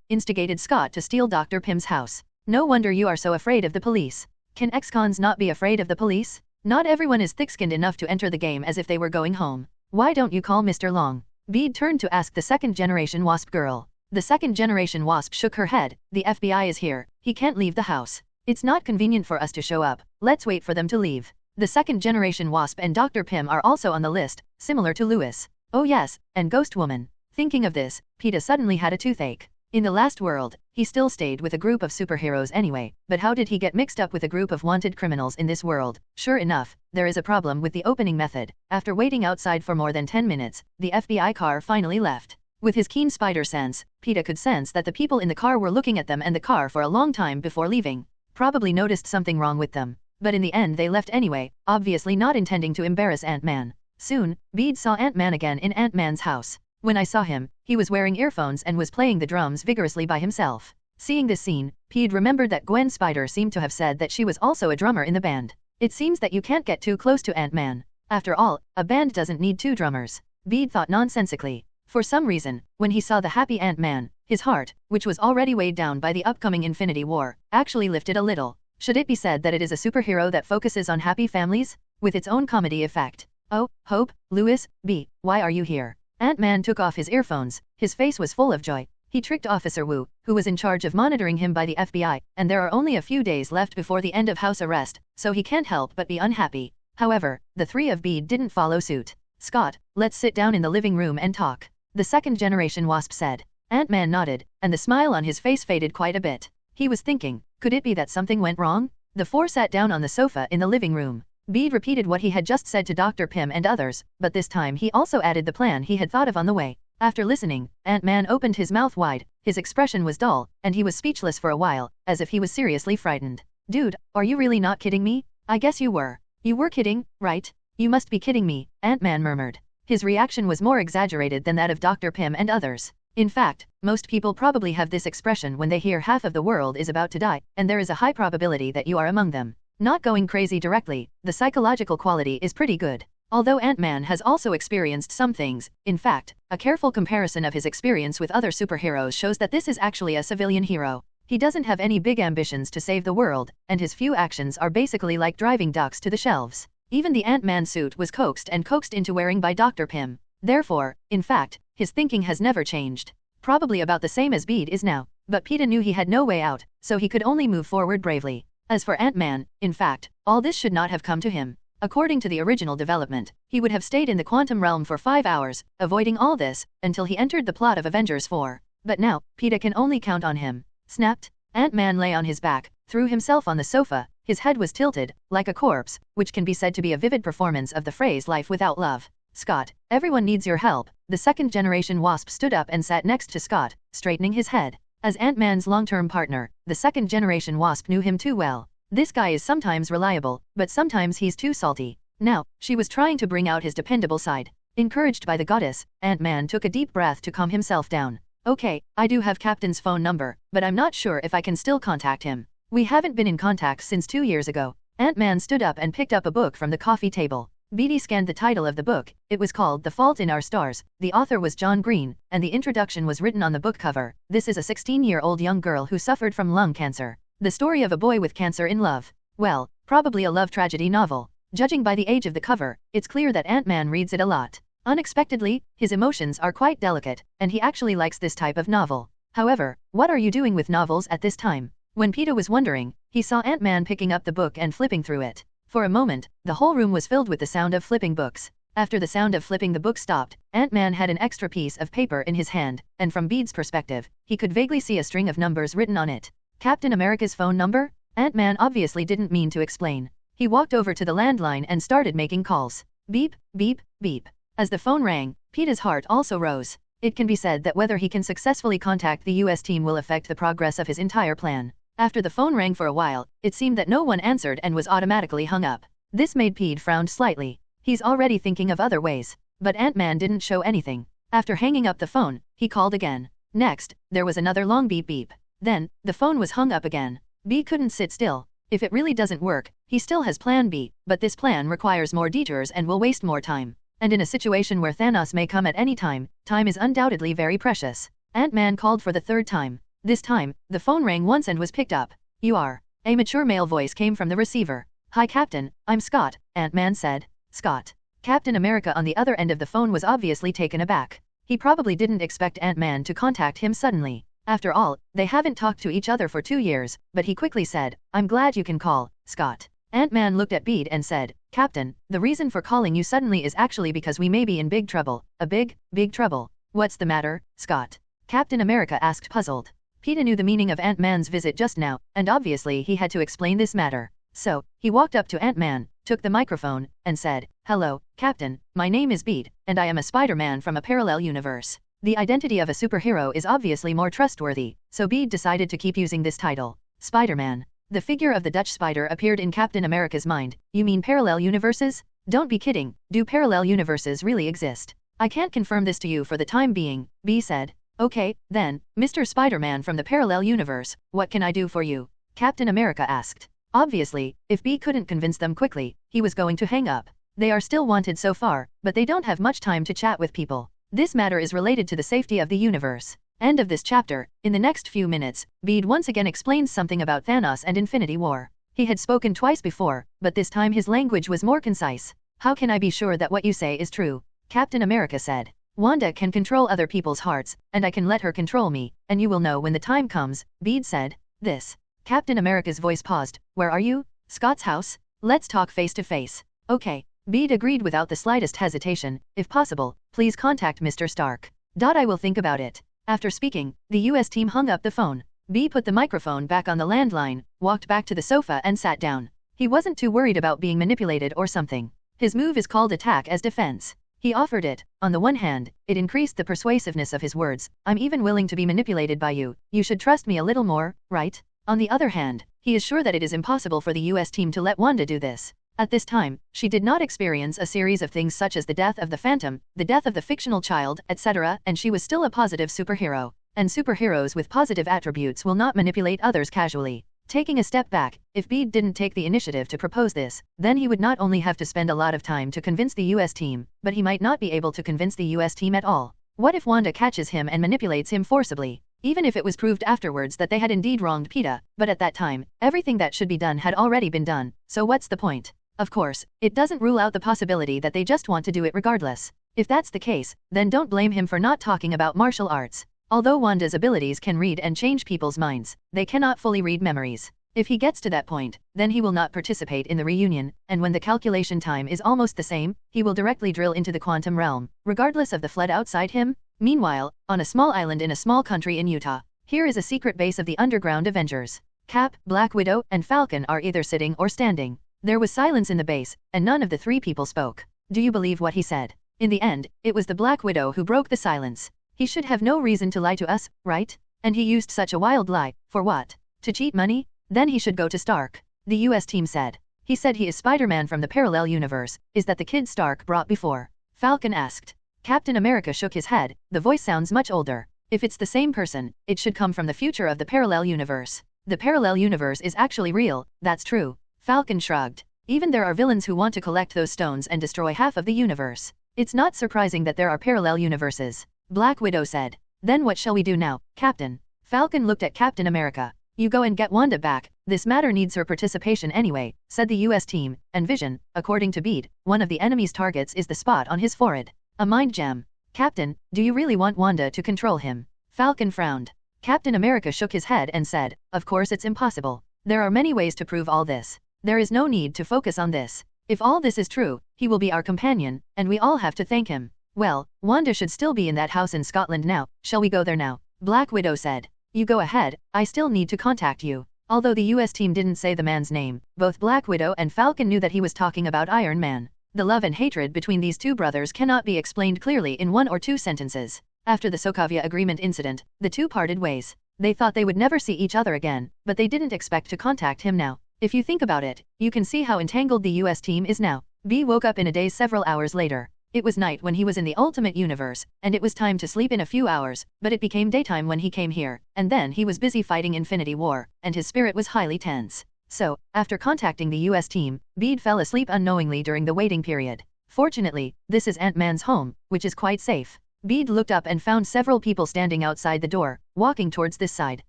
instigated Scott to steal Dr. Pym's house. No wonder you are so afraid of the police. Can ex-cons not be afraid of the police? Not everyone is thick-skinned enough to enter the game as if they were going home. Why don't you call Mr. Long? Bede turned to ask the second-generation Wasp girl. The second-generation Wasp shook her head. The FBI is here. He can't leave the house. It's not convenient for us to show up. Let's wait for them to leave. The second-generation Wasp and Dr. Pym are also on the list, similar to Lewis. Oh yes, and Ghost Woman. Thinking of this, Peter suddenly had a toothache. In the last world, he still stayed with a group of superheroes anyway, but how did he get mixed up with a group of wanted criminals in this world? Sure enough, there is a problem with the opening method. After waiting outside for more than 10 minutes, the FBI car finally left. With his keen spider sense, Peter could sense that the people in the car were looking at them and the car for a long time before leaving. Probably noticed something wrong with them. But in the end they left anyway, obviously not intending to embarrass Ant-Man. Soon, Bede saw Ant-Man again in Ant-Man's house. When I saw him, he was wearing earphones and was playing the drums vigorously by himself. Seeing this scene, Pete remembered that Gwen Spider seemed to have said that she was also a drummer in the band. It seems that you can't get too close to Ant-Man. After all, a band doesn't need 2 drummers. Bede thought nonsensically. For some reason, when he saw the happy Ant-Man, his heart, which was already weighed down by the upcoming Infinity War, actually lifted a little. Should it be said that it is a superhero that focuses on happy families? With its own comedy effect. Oh, Hope, Lewis, B, why are you here? Ant-Man took off his earphones. His face was full of joy. He tricked Officer Wu, who was in charge of monitoring him by the FBI, and there are only a few days left before the end of house arrest, so he can't help but be unhappy. However, the 3 of Bede didn't follow suit. Scott, let's sit down in the living room and talk. The second-generation Wasp said. Ant-Man nodded, and the smile on his face faded quite a bit. He was thinking, could it be that something went wrong? The 4 sat down on the sofa in the living room. Bede repeated what he had just said to Dr. Pym and others, but this time he also added the plan he had thought of on the way. After listening, Ant-Man opened his mouth wide, his expression was dull, and he was speechless for a while, as if he was seriously frightened. Dude, are you really not kidding me? I guess you were. You were kidding, right? You must be kidding me, Ant-Man murmured. His reaction was more exaggerated than that of Dr. Pym and others. In fact, most people probably have this expression when they hear half of the world is about to die, and there is a high probability that you are among them. Not going crazy directly, the psychological quality is pretty good. Although Ant-Man has also experienced some things, in fact, a careful comparison of his experience with other superheroes shows that this is actually a civilian hero. He doesn't have any big ambitions to save the world, and his few actions are basically like driving ducks to the shelves. Even the Ant-Man suit was coaxed into wearing by Dr. Pym. Therefore, in fact, his thinking has never changed. Probably about the same as Bede is now, but Peter knew he had no way out, so he could only move forward bravely. As for Ant-Man, in fact, all this should not have come to him. According to the original development, he would have stayed in the quantum realm for 5 hours, avoiding all this, until he entered the plot of Avengers 4. But now, Peter can only count on him. Snapped. Ant-Man lay on his back, threw himself on the sofa, his head was tilted, like a corpse, which can be said to be a vivid performance of the phrase life without love. Scott, everyone needs your help. The second-generation Wasp stood up and sat next to Scott, straightening his head. As Ant-Man's long-term partner, the second-generation Wasp knew him too well. This guy is sometimes reliable, but sometimes he's too salty. Now, she was trying to bring out his dependable side. Encouraged by the goddess, Ant-Man took a deep breath to calm himself down. Okay, I do have Captain's phone number, but I'm not sure if I can still contact him. We haven't been in contact since 2 years ago. Ant-Man stood up and picked up a book from the coffee table. Bede scanned the title of the book. It was called The Fault in Our Stars. The author was John Green, and the introduction was written on the book cover. This is a 16-year-old young girl who suffered from lung cancer. The story of a boy with cancer in love. Well, probably a love tragedy novel. Judging by the age of the cover, it's clear that Ant-Man reads it a lot. Unexpectedly, his emotions are quite delicate, and he actually likes this type of novel. However, what are you doing with novels at this time? When Peter was wondering, he saw Ant-Man picking up the book and flipping through it. For a moment, the whole room was filled with the sound of flipping books. After the sound of flipping the book stopped, Ant-Man had an extra piece of paper in his hand, and from Bede's perspective, he could vaguely see a string of numbers written on it. Captain America's phone number? Ant-Man obviously didn't mean to explain. He walked over to the landline and started making calls. Beep, beep, beep. As the phone rang, Peter's heart also rose. It can be said that whether he can successfully contact the US team will affect the progress of his entire plan. After the phone rang for a while, it seemed that no one answered and was automatically hung up. This made Pete frown slightly. He's already thinking of other ways. But Ant-Man didn't show anything. After hanging up the phone, he called again. Next, there was another long beep beep. Then, the phone was hung up again. B couldn't sit still. If it really doesn't work, he still has plan B, but this plan requires more detours and will waste more time. And in a situation where Thanos may come at any time, time is undoubtedly very precious. Ant-Man called for the third time. This time, the phone rang once and was picked up. You are. A mature male voice came from the receiver. Hi Captain, I'm Scott, Ant-Man said. Scott. Captain America on the other end of the phone was obviously taken aback. He probably didn't expect Ant-Man to contact him suddenly. After all, they haven't talked to each other for 2 years, but he quickly said, I'm glad you can call, Scott. Ant-Man looked at Bede and said, Captain, the reason for calling you suddenly is actually because we may be in big trouble. A big trouble. What's the matter, Scott? Captain America asked puzzled. Peter knew the meaning of Ant-Man's visit just now, and obviously he had to explain this matter. So, he walked up to Ant-Man, took the microphone, and said, Hello, Captain, my name is Bede, and I am a Spider-Man from a parallel universe. The identity of a superhero is obviously more trustworthy, so Bede decided to keep using this title. Spider-Man. The figure of the Dutch spider appeared in Captain America's mind. You mean parallel universes? Don't be kidding, do parallel universes really exist? I can't confirm this to you for the time being, B said. Okay, then, Mr. Spider-Man from the parallel universe, what can I do for you? Captain America asked. Obviously, if B couldn't convince them quickly, he was going to hang up. They are still wanted so far, but they don't have much time to chat with people. This matter is related to the safety of the universe. End of this chapter. In the next few minutes, Bede once again explains something about Thanos and Infinity War. He had spoken twice before, but this time his language was more concise. How can I be sure that what you say is true? Captain America said. Wanda can control other people's hearts, and I can let her control me, and you will know when the time comes, Bede said. This. Captain America's voice paused. Where are you? Scott's house? Let's talk face to face. Okay. Bede agreed without the slightest hesitation. If possible, please contact Mr. Stark. I will think about it. After speaking, the US team hung up the phone. B put the microphone back on the landline, walked back to the sofa and sat down. He wasn't too worried about being manipulated or something. His move is called attack as defense. He offered it. On the one hand, it increased the persuasiveness of his words. I'm even willing to be manipulated by you. You should trust me a little more, right? On the other hand, he is sure that it is impossible for the US team to let Wanda do this. At this time, she did not experience a series of things such as the death of the Phantom, the death of the fictional child, etc., and she was still a positive superhero. And superheroes with positive attributes will not manipulate others casually. Taking a step back, if Bede didn't take the initiative to propose this, then he would not only have to spend a lot of time to convince the US team, but he might not be able to convince the US team at all. What if Wanda catches him and manipulates him forcibly? Even if it was proved afterwards that they had indeed wronged Peter, but at that time, everything that should be done had already been done, so what's the point? Of course, it doesn't rule out the possibility that they just want to do it regardless. If that's the case, then don't blame him for not talking about martial arts. Although Wanda's abilities can read and change people's minds, they cannot fully read memories. If he gets to that point, then he will not participate in the reunion, and when the calculation time is almost the same, he will directly drill into the quantum realm, regardless of the flood outside him. Meanwhile, on a small island in a small country in Utah, here is a secret base of the underground Avengers. Cap, Black Widow, and Falcon are either sitting or standing. There was silence in the base, and none of the three people spoke. Do you believe what he said? In the end, it was the Black Widow who broke the silence. He should have no reason to lie to us, right? And he used such a wild lie, for what? To cheat money? Then he should go to Stark. The US team said. He said he is Spider-Man from the parallel universe. Is that the kid Stark brought before? Falcon asked. Captain America shook his head. The voice sounds much older. If it's the same person, it should come from the future of the parallel universe. The parallel universe is actually real, that's true. Falcon shrugged. Even there are villains who want to collect those stones and destroy half of the universe. It's not surprising that there are parallel universes. Black Widow said. Then what shall we do now, Captain? Falcon looked at Captain America. You go and get Wanda back. This matter needs her participation anyway, said the US team, and Vision, according to Bede, one of the enemy's targets is the spot on his forehead. A mind gem. Captain, do you really want Wanda to control him? Falcon frowned. Captain America shook his head and said, of course it's impossible. There are many ways to prove all this. There is no need to focus on this. If all this is true, he will be our companion, and we all have to thank him. Well, Wanda should still be in that house in Scotland now. Shall we go there now? Black Widow said. You go ahead, I still need to contact you. Although the US team didn't say the man's name, both Black Widow and Falcon knew that he was talking about Iron Man. The love and hatred between these two brothers cannot be explained clearly in one or two sentences. After the Sokovia Agreement incident, the two parted ways. They thought they would never see each other again, but they didn't expect to contact him now. If you think about it, you can see how entangled the US team is now. B woke up in a daze several hours later. It was night when he was in the Ultimate Universe, and it was time to sleep in a few hours, but it became daytime when he came here, and then he was busy fighting Infinity War, and his spirit was highly tense. So, after contacting the US team, Bede fell asleep unknowingly during the waiting period. Fortunately, this is Ant-Man's home, which is quite safe. Bede looked up and found several people standing outside the door, walking towards this side.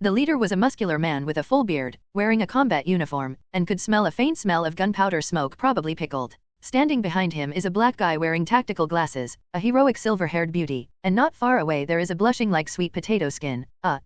The leader was a muscular man with a full beard, wearing a combat uniform, and could smell a faint smell of gunpowder smoke, probably pickled. Standing behind him is a black guy wearing tactical glasses, a heroic silver-haired beauty, and not far away there is a blushing like sweet potato skin.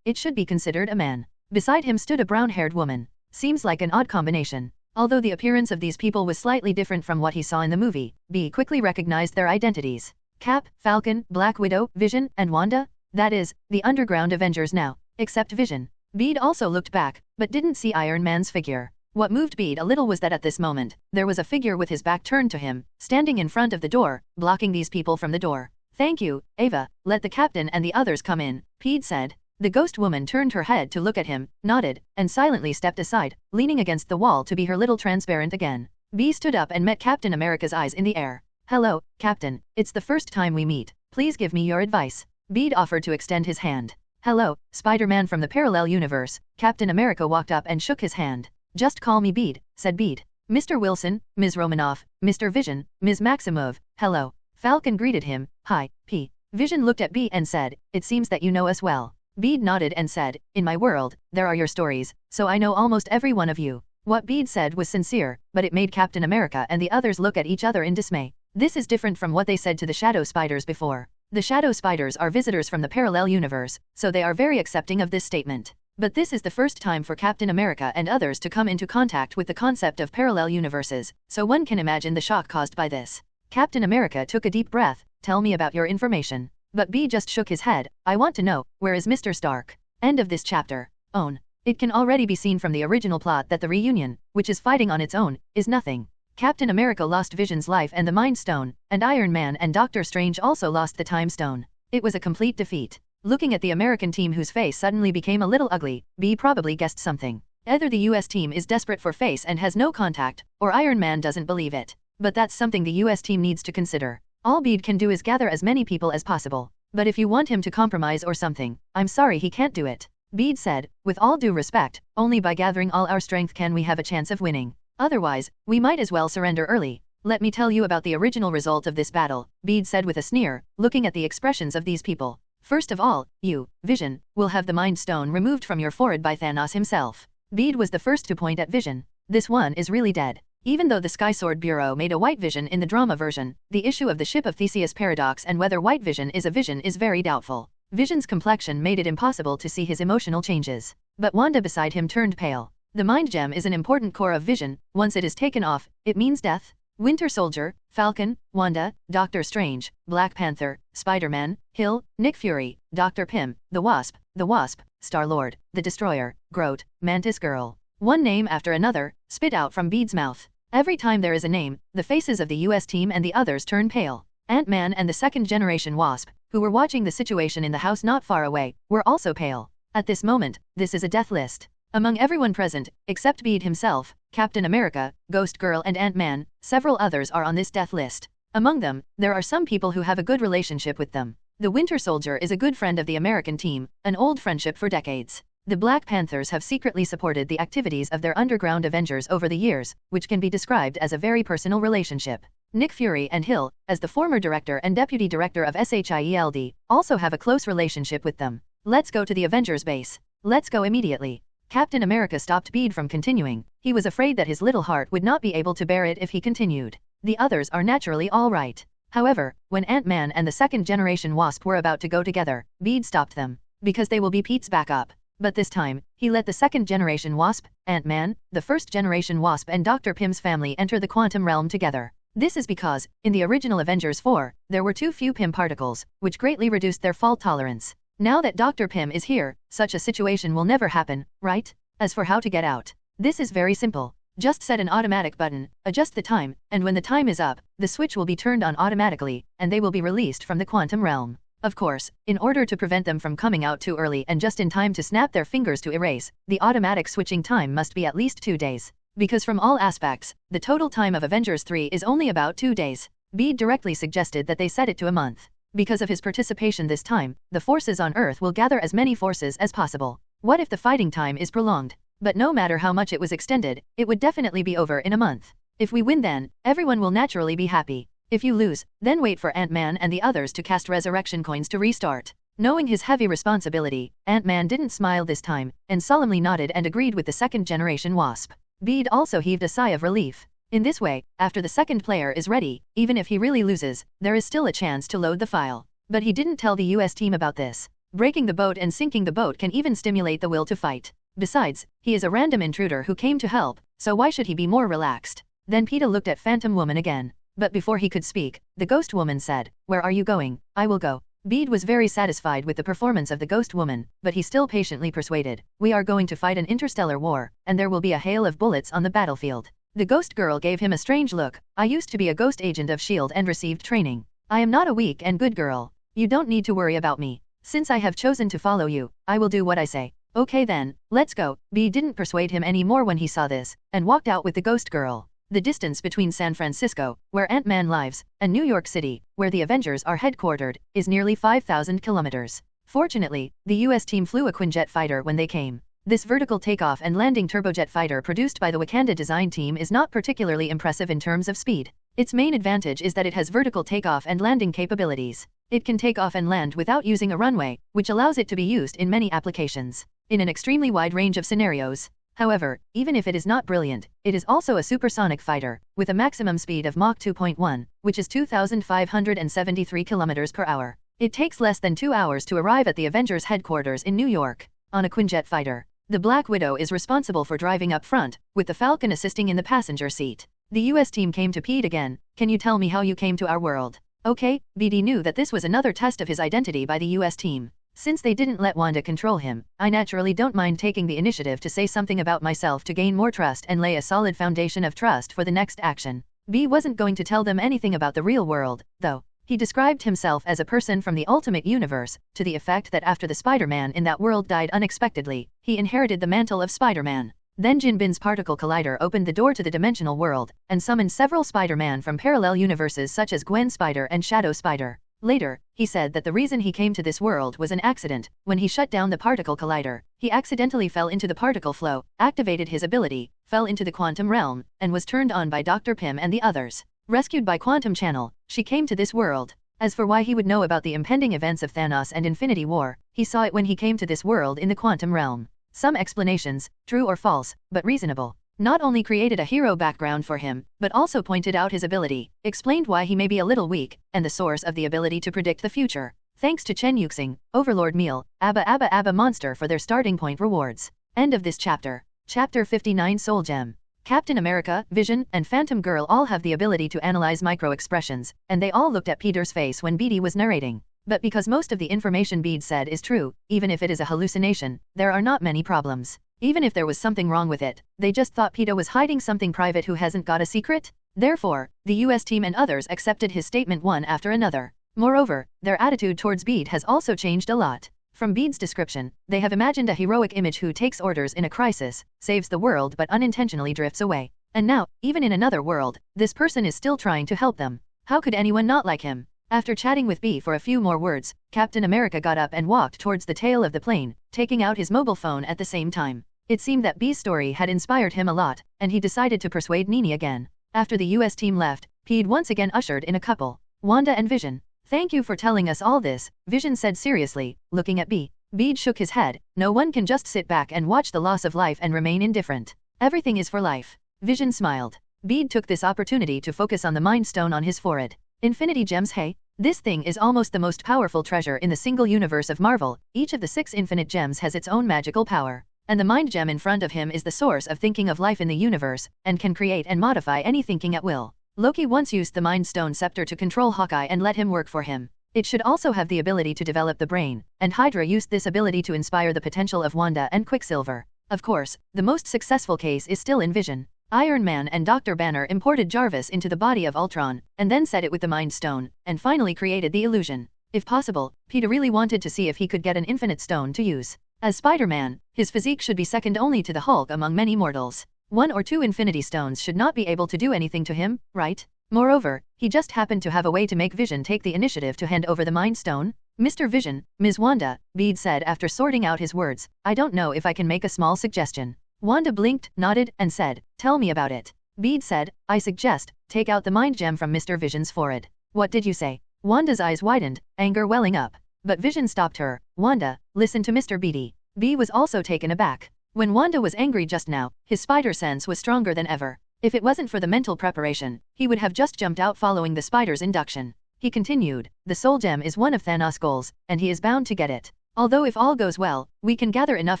It should be considered a man. Beside him stood a brown-haired woman. Seems like an odd combination. Although the appearance of these people was slightly different from what he saw in the movie, B quickly recognized their identities. Cap, Falcon, Black Widow, Vision, and Wanda? That is, the underground Avengers now, except Vision. Bede also looked back, but didn't see Iron Man's figure. What moved Bede a little was that at this moment, there was a figure with his back turned to him, standing in front of the door, blocking these people from the door. Thank you, Ava, let the captain and the others come in, Bede said. The ghost woman turned her head to look at him, nodded, and silently stepped aside, leaning against the wall to be her little transparent again. Bede stood up and met Captain America's eyes in the air. Hello, Captain, it's the first time we meet, please give me your advice. Bede offered to extend his hand. Hello, Spider-Man from the parallel universe. Captain America walked up and shook his hand. Just call me Bede, said Bede. Mr. Wilson, Ms. Romanoff, Mr. Vision, Ms. Maximov, hello. Falcon greeted him. Hi, P. Vision looked at B and said, it seems that you know us well. Bede nodded and said, in my world, there are your stories, so I know almost every one of you. What Bede said was sincere, but it made Captain America and the others look at each other in dismay. This is different from what they said to the Shadow Spiders before. The Shadow Spiders are visitors from the parallel universe, so they are very accepting of this statement. But this is the first time for Captain America and others to come into contact with the concept of parallel universes, so one can imagine the shock caused by this. Captain America took a deep breath. Tell me about your information. But B just shook his head. I want to know, where is Mr. Stark? End of this chapter. Own. It can already be seen from the original plot that the reunion, which is fighting on its own, is nothing. Captain America lost Vision's life and the Mind Stone, and Iron Man and Doctor Strange also lost the Time Stone. It was a complete defeat. Looking at the American team whose face suddenly became a little ugly, B probably guessed something. Either the US team is desperate for face and has no contact, or Iron Man doesn't believe it. But that's something the US team needs to consider. All Bede can do is gather as many people as possible. But if you want him to compromise or something, I'm sorry he can't do it. Bede said, with all due respect, only by gathering all our strength can we have a chance of winning. Otherwise, we might as well surrender early. Let me tell you about the original result of this battle, Bede said with a sneer, looking at the expressions of these people. First of all, you, Vision, will have the Mind Stone removed from your forehead by Thanos himself. Bede was the first to point at Vision. This one is really dead. Even though the Skysword Bureau made a White Vision in the drama version, the issue of the ship of Theseus paradox and whether White Vision is very doubtful. Vision's complexion made it impossible to see his emotional changes. But Wanda beside him turned pale. The mind gem is an important core of Vision. Once it is taken off, it means death. Winter Soldier, Falcon, Wanda, Doctor Strange, Black Panther, Spider-Man, Hill, Nick Fury, Dr. Pym, the Wasp, Star-Lord, the Destroyer, Groot, Mantis Girl. One name after another, spit out from Bede's mouth. Every time there is a name, the faces of the US team and the others turn pale. Ant-Man and the second-generation Wasp, who were watching the situation in the house not far away, were also pale. At this moment, this is a death list. Among everyone present, except Bede himself, Captain America, Ghost Girl and Ant-Man, several others are on this death list. Among them, there are some people who have a good relationship with them. The Winter Soldier is a good friend of the American team, an old friendship for decades. The Black Panthers have secretly supported the activities of their underground Avengers over the years, which can be described as a very personal relationship. Nick Fury and Hill, as the former director and deputy director of SHIELD, also have a close relationship with them. Let's go to the Avengers base. Let's go immediately. Captain America stopped Bede from continuing. He was afraid that his little heart would not be able to bear it if he continued. The others are naturally all right. However, when Ant-Man and the second-generation Wasp were about to go together, Bede stopped them. Because they will be Pete's backup. But this time, he let the second-generation Wasp, Ant-Man, the first-generation Wasp and Dr. Pym's family enter the quantum realm together. This is because, in the original Avengers 4, there were too few Pym particles, which greatly reduced their fault tolerance. Now that Dr. Pym is here, such a situation will never happen, right? As for how to get out, this is very simple. Just set an automatic button, adjust the time, and when the time is up, the switch will be turned on automatically, and they will be released from the quantum realm. Of course, in order to prevent them from coming out too early and just in time to snap their fingers to erase, the automatic switching time must be at least 2 days. Because from all aspects, the total time of Avengers 3 is only about 2 days. Bede directly suggested that they set it to a month. Because of his participation this time, the forces on Earth will gather as many forces as possible. What if the fighting time is prolonged? But no matter how much it was extended, it would definitely be over in a month. If we win then, everyone will naturally be happy. If you lose, then wait for Ant-Man and the others to cast resurrection coins to restart. Knowing his heavy responsibility, Ant-Man didn't smile this time, and solemnly nodded and agreed with the second-generation Wasp. Bede also heaved a sigh of relief. In this way, after the second player is ready, even if he really loses, there is still a chance to load the file. But he didn't tell the US team about this. Breaking the boat and sinking the boat can even stimulate the will to fight. Besides, he is a random intruder who came to help, so why should he be more relaxed? Then Peter looked at Phantom Woman again. But before he could speak, the Ghost Woman said, "Where are you going?" "I will go." Bede was very satisfied with the performance of the Ghost Woman, but he still patiently persuaded, "We are going to fight an interstellar war, and there will be a hail of bullets on the battlefield." The Ghost Girl gave him a strange look. "I used to be a ghost agent of S.H.I.E.L.D. and received training. I am not a weak and good girl. You don't need to worry about me. Since I have chosen to follow you, I will do what I say." "Okay then, let's go." Bede didn't persuade him any more when he saw this, and walked out with the Ghost Girl. The distance between San Francisco, where Ant-Man lives, and New York City, where the Avengers are headquartered, is nearly 5,000 kilometers. Fortunately, the US team flew a Quinjet fighter when they came. This vertical takeoff and landing turbojet fighter produced by the Wakanda design team is not particularly impressive in terms of speed. Its main advantage is that it has vertical takeoff and landing capabilities. It can take off and land without using a runway, which allows it to be used in many applications, in an extremely wide range of scenarios. However, even if it is not brilliant, it is also a supersonic fighter, with a maximum speed of Mach 2.1, which is 2,573 km per hour. It takes less than 2 hours to arrive at the Avengers headquarters in New York, on a Quinjet fighter. The Black Widow is responsible for driving up front, with the Falcon assisting in the passenger seat. The US team came to Pete again. "Can you tell me how you came to our world?" Okay, BD knew that this was another test of his identity by the US team. Since they didn't let Wanda control him, I naturally don't mind taking the initiative to say something about myself to gain more trust and lay a solid foundation of trust for the next action. B wasn't going to tell them anything about the real world, though. He described himself as a person from the Ultimate Universe, to the effect that after the Spider-Man in that world died unexpectedly, he inherited the mantle of Spider-Man. Then Jin Bin's particle collider opened the door to the dimensional world, and summoned several Spider-Man from parallel universes such as Gwen Spider and Shadow Spider. Later, he said that the reason he came to this world was an accident. When he shut down the particle collider, he accidentally fell into the particle flow, activated his ability, fell into the quantum realm, and was turned on by Dr. Pym and the others. Rescued by Quantum Channel, she came to this world. As for why he would know about the impending events of Thanos and Infinity War, he saw it when he came to this world in the quantum realm. Some explanations, true or false, but reasonable. not only created a hero background for him, but also pointed out his ability, explained why he may be a little weak, and the source of the ability to predict the future. Thanks to Chen Yuxing, Overlord Meal, Abba Monster for their starting point rewards. End of this chapter. Chapter 59 Soul Gem. Captain America, Vision, and Phantom Girl all have the ability to analyze micro-expressions, and they all looked at Peter's face when Beatty was narrating. But because most of the information Bede said is true, even if it is a hallucination, there are not many problems. Even if there was something wrong with it, they just thought Peter was hiding something private who hasn't got a secret? Therefore, the US team and others accepted his statement one after another. Moreover, their attitude towards Bede has also changed a lot. From Bede's description, they have imagined a heroic image who takes orders in a crisis, saves the world but unintentionally drifts away. And now, even in another world, this person is still trying to help them. How could anyone not like him? After chatting with B for a few more words, Captain America got up and walked towards the tail of the plane, taking out his mobile phone at the same time. It seemed that B's story had inspired him a lot, and he decided to persuade Nini again. After the US team left, Pete once again ushered in a couple, Wanda and Vision. Thank you for telling us all this, Vision said seriously, looking at B. Bede shook his head. No one can just sit back and watch the loss of life and remain indifferent. Everything is for life. Vision smiled. Bede took this opportunity to focus on the Mind Stone on his forehead. Infinity Gems. Hey, this thing is almost the most powerful treasure in the single universe of Marvel. Each of the 6 infinite gems has its own magical power. And the Mind Gem in front of him is the source of thinking of life in the universe, and can create and modify any thinking at will. Loki once used the Mind Stone scepter to control Hawkeye and let him work for him. It should also have the ability to develop the brain, and Hydra used this ability to inspire the potential of Wanda and Quicksilver. Of course, the most successful case is still in Vision. Iron Man and Dr. Banner imported Jarvis into the body of Ultron, and then set it with the Mind Stone, and finally created the illusion. If possible, Peter really wanted to see if he could get an infinite stone to use. As Spider-Man, his physique should be second only to the Hulk among many mortals. 1 or 2 Infinity Stones should not be able to do anything to him, right? Moreover, he just happened to have a way to make Vision take the initiative to hand over the Mind Stone. Mr. Vision, Ms. Wanda, Bede said after sorting out his words, I don't know if I can make a small suggestion. Wanda blinked, nodded, and said, tell me about it. Bede said, I suggest, take out the Mind Gem from Mr. Vision's forehead. What did you say? Wanda's eyes widened, anger welling up. But Vision stopped her. Wanda, listen to Mr. Beatty. B was also taken aback. When Wanda was angry just now, his spider sense was stronger than ever. If it wasn't for the mental preparation, he would have just jumped out following the spider's induction. He continued, the Soul Gem is one of Thanos' goals, and he is bound to get it. Although if all goes well, we can gather enough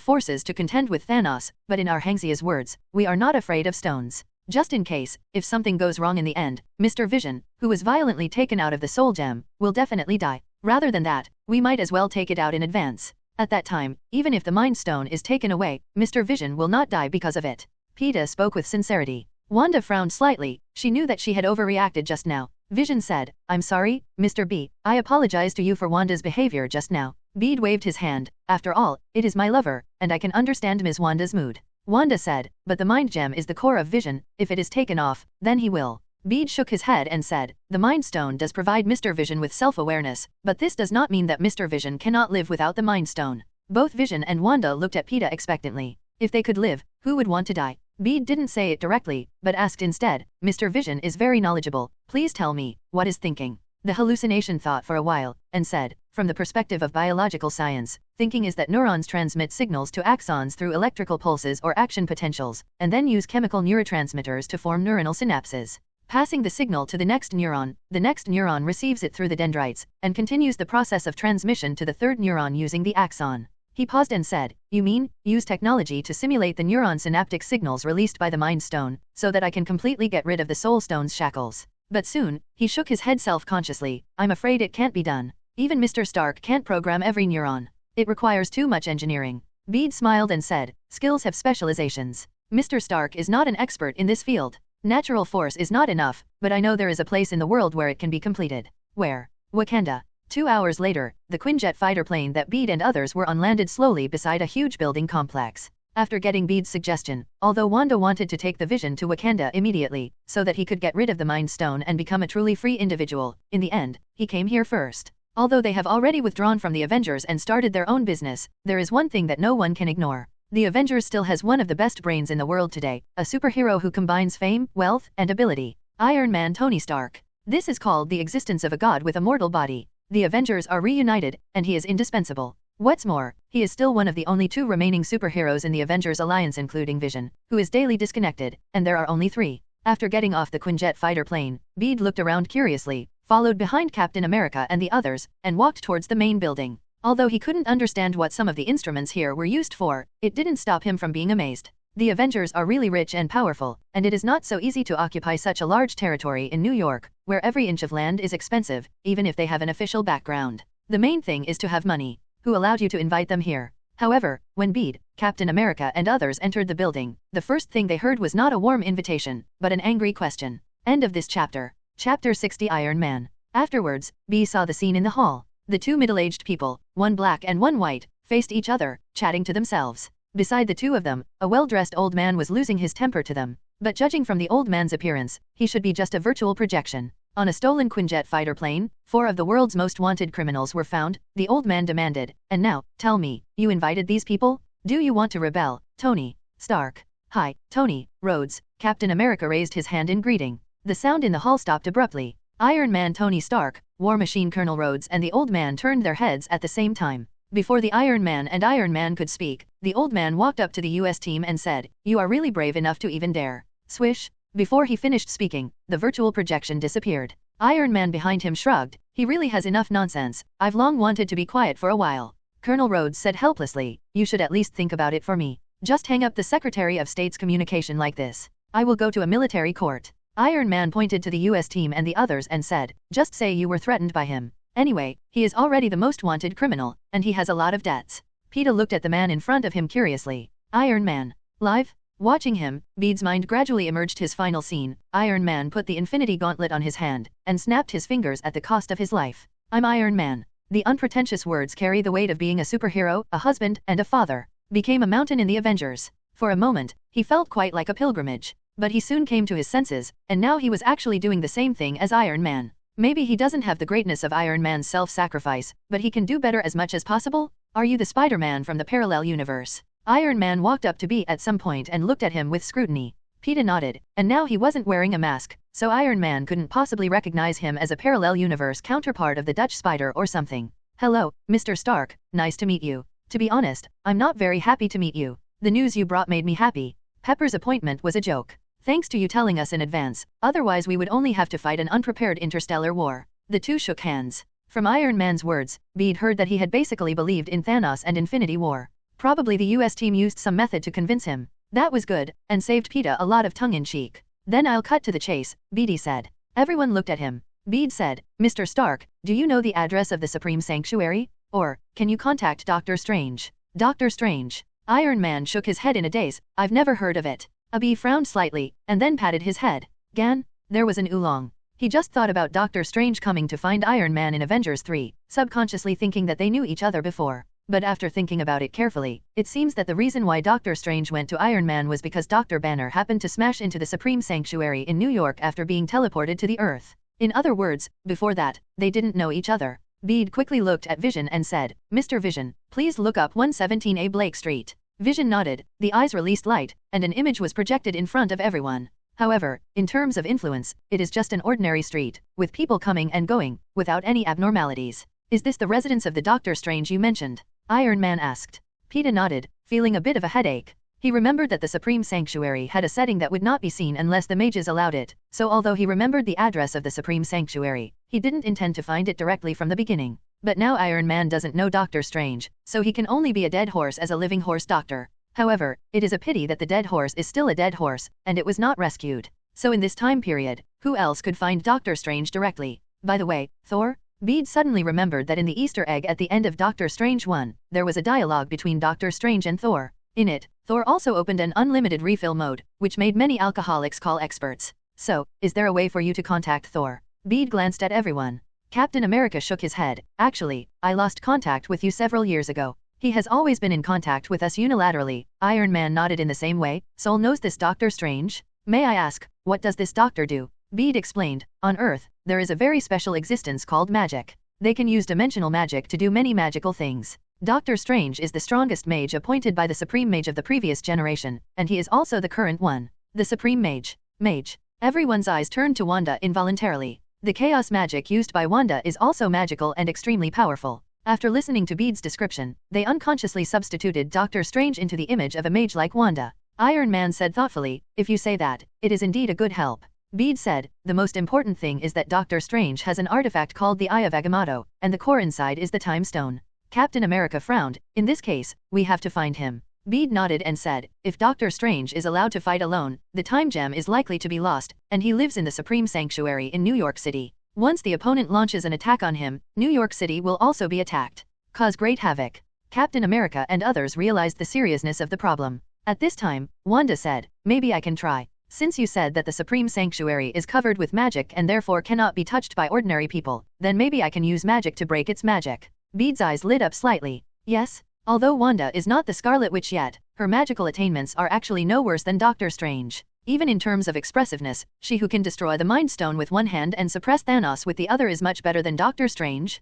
forces to contend with Thanos, but in our Hangxia's words, we are not afraid of stones. Just in case, if something goes wrong in the end, Mr. Vision, who was violently taken out of the Soul Gem, will definitely die. Rather than that, we might as well take it out in advance. At that time, even if the Mind Stone is taken away, Mr. Vision will not die because of it. Peeta spoke with sincerity. Wanda frowned slightly. She knew that she had overreacted just now. Vision said, I'm sorry, Mr. B. I apologize to you for Wanda's behavior just now. Bede waved his hand. After all, it is my lover, and I can understand Ms. Wanda's mood. Wanda said, but the Mind Gem is the core of Vision. If it is taken off, then he will. Bede shook his head and said, the Mind Stone does provide Mr. Vision with self-awareness, but this does not mean that Mr. Vision cannot live without the Mind Stone. Both Vision and Wanda looked at Peeta expectantly. If they could live, who would want to die? Bede didn't say it directly, but asked instead, Mr. Vision is very knowledgeable, please tell me, what is thinking? The hallucination thought for a while, and said, from the perspective of biological science, thinking is that neurons transmit signals to axons through electrical pulses or action potentials, and then use chemical neurotransmitters to form neuronal synapses. Passing the signal to the next neuron receives it through the dendrites, and continues the process of transmission to the third neuron using the axon. He paused and said, you mean, use technology to simulate the neuron synaptic signals released by the Mind Stone, so that I can completely get rid of the Soul Stone's shackles. But soon, he shook his head self-consciously, I'm afraid it can't be done. Even Mr. Stark can't program every neuron. It requires too much engineering. Bede smiled and said, skills have specializations. Mr. Stark is not an expert in this field. Natural force is not enough, but I know there is a place in the world where it can be completed. Where? Wakanda. 2 hours later, the Quinjet fighter plane that Bede and others were on landed slowly beside a huge building complex. After getting Bede's suggestion, although Wanda wanted to take the Vision to Wakanda immediately, so that he could get rid of the Mind Stone and become a truly free individual, in the end, he came here first. Although they have already withdrawn from the Avengers and started their own business, there is one thing that no one can ignore. The Avengers still has one of the best brains in the world today, a superhero who combines fame, wealth, and ability. Iron Man Tony Stark. This is called the existence of a god with a mortal body. The Avengers are reunited, and he is indispensable. What's more, he is still one of the only 2 remaining superheroes in the Avengers Alliance including Vision, who is daily disconnected, and there are only 3. After getting off the Quinjet fighter plane, Bede looked around curiously, followed behind Captain America and the others, and walked towards the main building. Although he couldn't understand what some of the instruments here were used for, it didn't stop him from being amazed. The Avengers are really rich and powerful, and it is not so easy to occupy such a large territory in New York, where every inch of land is expensive, even if they have an official background. The main thing is to have money. Who allowed you to invite them here? However, when Bede, Captain America and others entered the building, the first thing they heard was not a warm invitation, but an angry question. End of this chapter. Chapter 60 Iron Man. Afterwards, Bede saw the scene in the hall. The 2 middle-aged people, one black and one white, faced each other, chatting to themselves. Beside the 2 of them, a well-dressed old man was losing his temper to them. But judging from the old man's appearance, he should be just a virtual projection. On a stolen Quinjet fighter plane, 4 of the world's most wanted criminals were found, the old man demanded. And now, tell me, you invited these people? Do you want to rebel, Tony Stark? Hi, Tony Rhodes. Captain America raised his hand in greeting. The sound in the hall stopped abruptly. Iron Man Tony Stark, War Machine Colonel Rhodes and the old man turned their heads at the same time. Before the Iron Man could speak, the old man walked up to the US team and said, "You are really brave enough to even dare." Swish. Before he finished speaking, the virtual projection disappeared. Iron Man behind him shrugged. He really has enough nonsense. I've long wanted to be quiet for a while. Colonel Rhodes said helplessly, "You should at least think about it for me. Just hang up the Secretary of State's communication like this. I will go to a military court." Iron Man pointed to the US team and the others and said, "Just say you were threatened by him. Anyway, he is already the most wanted criminal, and he has a lot of debts." Peter looked at the man in front of him curiously. Iron Man. Live? Watching him, Bede's mind gradually emerged his final scene. Iron Man put the Infinity Gauntlet on his hand, and snapped his fingers at the cost of his life. "I'm Iron Man." The unpretentious words carry the weight of being a superhero, a husband, and a father. Became a mountain in the Avengers. For a moment, he felt quite like a pilgrimage. But he soon came to his senses, and now he was actually doing the same thing as Iron Man. Maybe he doesn't have the greatness of Iron Man's self-sacrifice, but he can do better as much as possible? Are you the Spider-Man from the parallel universe? Iron Man walked up to Pete at some point and looked at him with scrutiny. Peter nodded, and now he wasn't wearing a mask, so Iron Man couldn't possibly recognize him as a parallel universe counterpart of the Dutch Spider or something. "Hello, Mr. Stark, nice to meet you. To be honest, I'm not very happy to meet you. The news you brought made me happy. Pepper's appointment was a joke. Thanks to you telling us in advance, otherwise we would only have to fight an unprepared interstellar war." The 2 shook hands. From Iron Man's words, Bede heard that he had basically believed in Thanos and Infinity War. Probably the US team used some method to convince him. That was good, and saved Peter a lot of tongue-in-cheek. "Then I'll cut to the chase," Bede said. Everyone looked at him. Bede said, "Mr. Stark, do you know the address of the Supreme Sanctuary? Or, can you contact Doctor Strange?" Doctor Strange. Iron Man shook his head in a daze. "I've never heard of it." Bede frowned slightly, and then patted his head. "Gan?" There was an oolong. He just thought about Doctor Strange coming to find Iron Man in Avengers 3, subconsciously thinking that they knew each other before. But after thinking about it carefully, it seems that the reason why Doctor Strange went to Iron Man was because Dr. Banner happened to smash into the Supreme Sanctuary in New York after being teleported to the Earth. In other words, before that, they didn't know each other. Bede quickly looked at Vision and said, "Mr. Vision, please look up 117A Blake Street." Vision nodded, the eyes released light, and an image was projected in front of everyone. However, in terms of influence, it is just an ordinary street, with people coming and going, without any abnormalities. "Is this the residence of the Doctor Strange you mentioned?" Iron Man asked. Peter nodded, feeling a bit of a headache. He remembered that the Supreme Sanctuary had a setting that would not be seen unless the mages allowed it, so although he remembered the address of the Supreme Sanctuary, he didn't intend to find it directly from the beginning. But now Iron Man doesn't know Doctor Strange, so he can only be a dead horse as a living horse doctor. However, it is a pity that the dead horse is still a dead horse, and it was not rescued. So in this time period, who else could find Doctor Strange directly? By the way, Thor? Bede suddenly remembered that in the Easter egg at the end of Doctor Strange 1, there was a dialogue between Doctor Strange and Thor. In it, Thor also opened an unlimited refill mode, which made many alcoholics call experts. "So, is there a way for you to contact Thor?" Bede glanced at everyone. Captain America shook his head. "Actually, I lost contact with you several years ago. He has always been in contact with us unilaterally." Iron Man nodded in the same way. "Soul knows this Doctor Strange? May I ask, what does this doctor do?" Bede explained, "On Earth, there is a very special existence called magic. They can use dimensional magic to do many magical things. Doctor Strange is the strongest mage appointed by the Supreme Mage of the previous generation, and he is also the current one. The Supreme Mage. Mage." Everyone's eyes turned to Wanda involuntarily. The chaos magic used by Wanda is also magical and extremely powerful. After listening to Bede's description, they unconsciously substituted Doctor Strange into the image of a mage like Wanda. Iron Man said thoughtfully, "If you say that, it is indeed a good help." Bede said, "The most important thing is that Doctor Strange has an artifact called the Eye of Agamotto, and the core inside is the Time Stone." Captain America frowned. "In this case, we have to find him." Bede nodded and said, "If Doctor Strange is allowed to fight alone, the Time Gem is likely to be lost, and he lives in the Supreme Sanctuary in New York City. Once the opponent launches an attack on him, New York City will also be attacked. Cause great havoc." Captain America and others realized the seriousness of the problem. At this time, Wanda said, "Maybe I can try. Since you said that the Supreme Sanctuary is covered with magic and therefore cannot be touched by ordinary people, then maybe I can use magic to break its magic." Bede's eyes lit up slightly. Yes, although Wanda is not the Scarlet Witch yet, her magical attainments are actually no worse than Doctor Strange. Even in terms of expressiveness, she who can destroy the Mind Stone with one hand and suppress Thanos with the other is much better than Doctor Strange.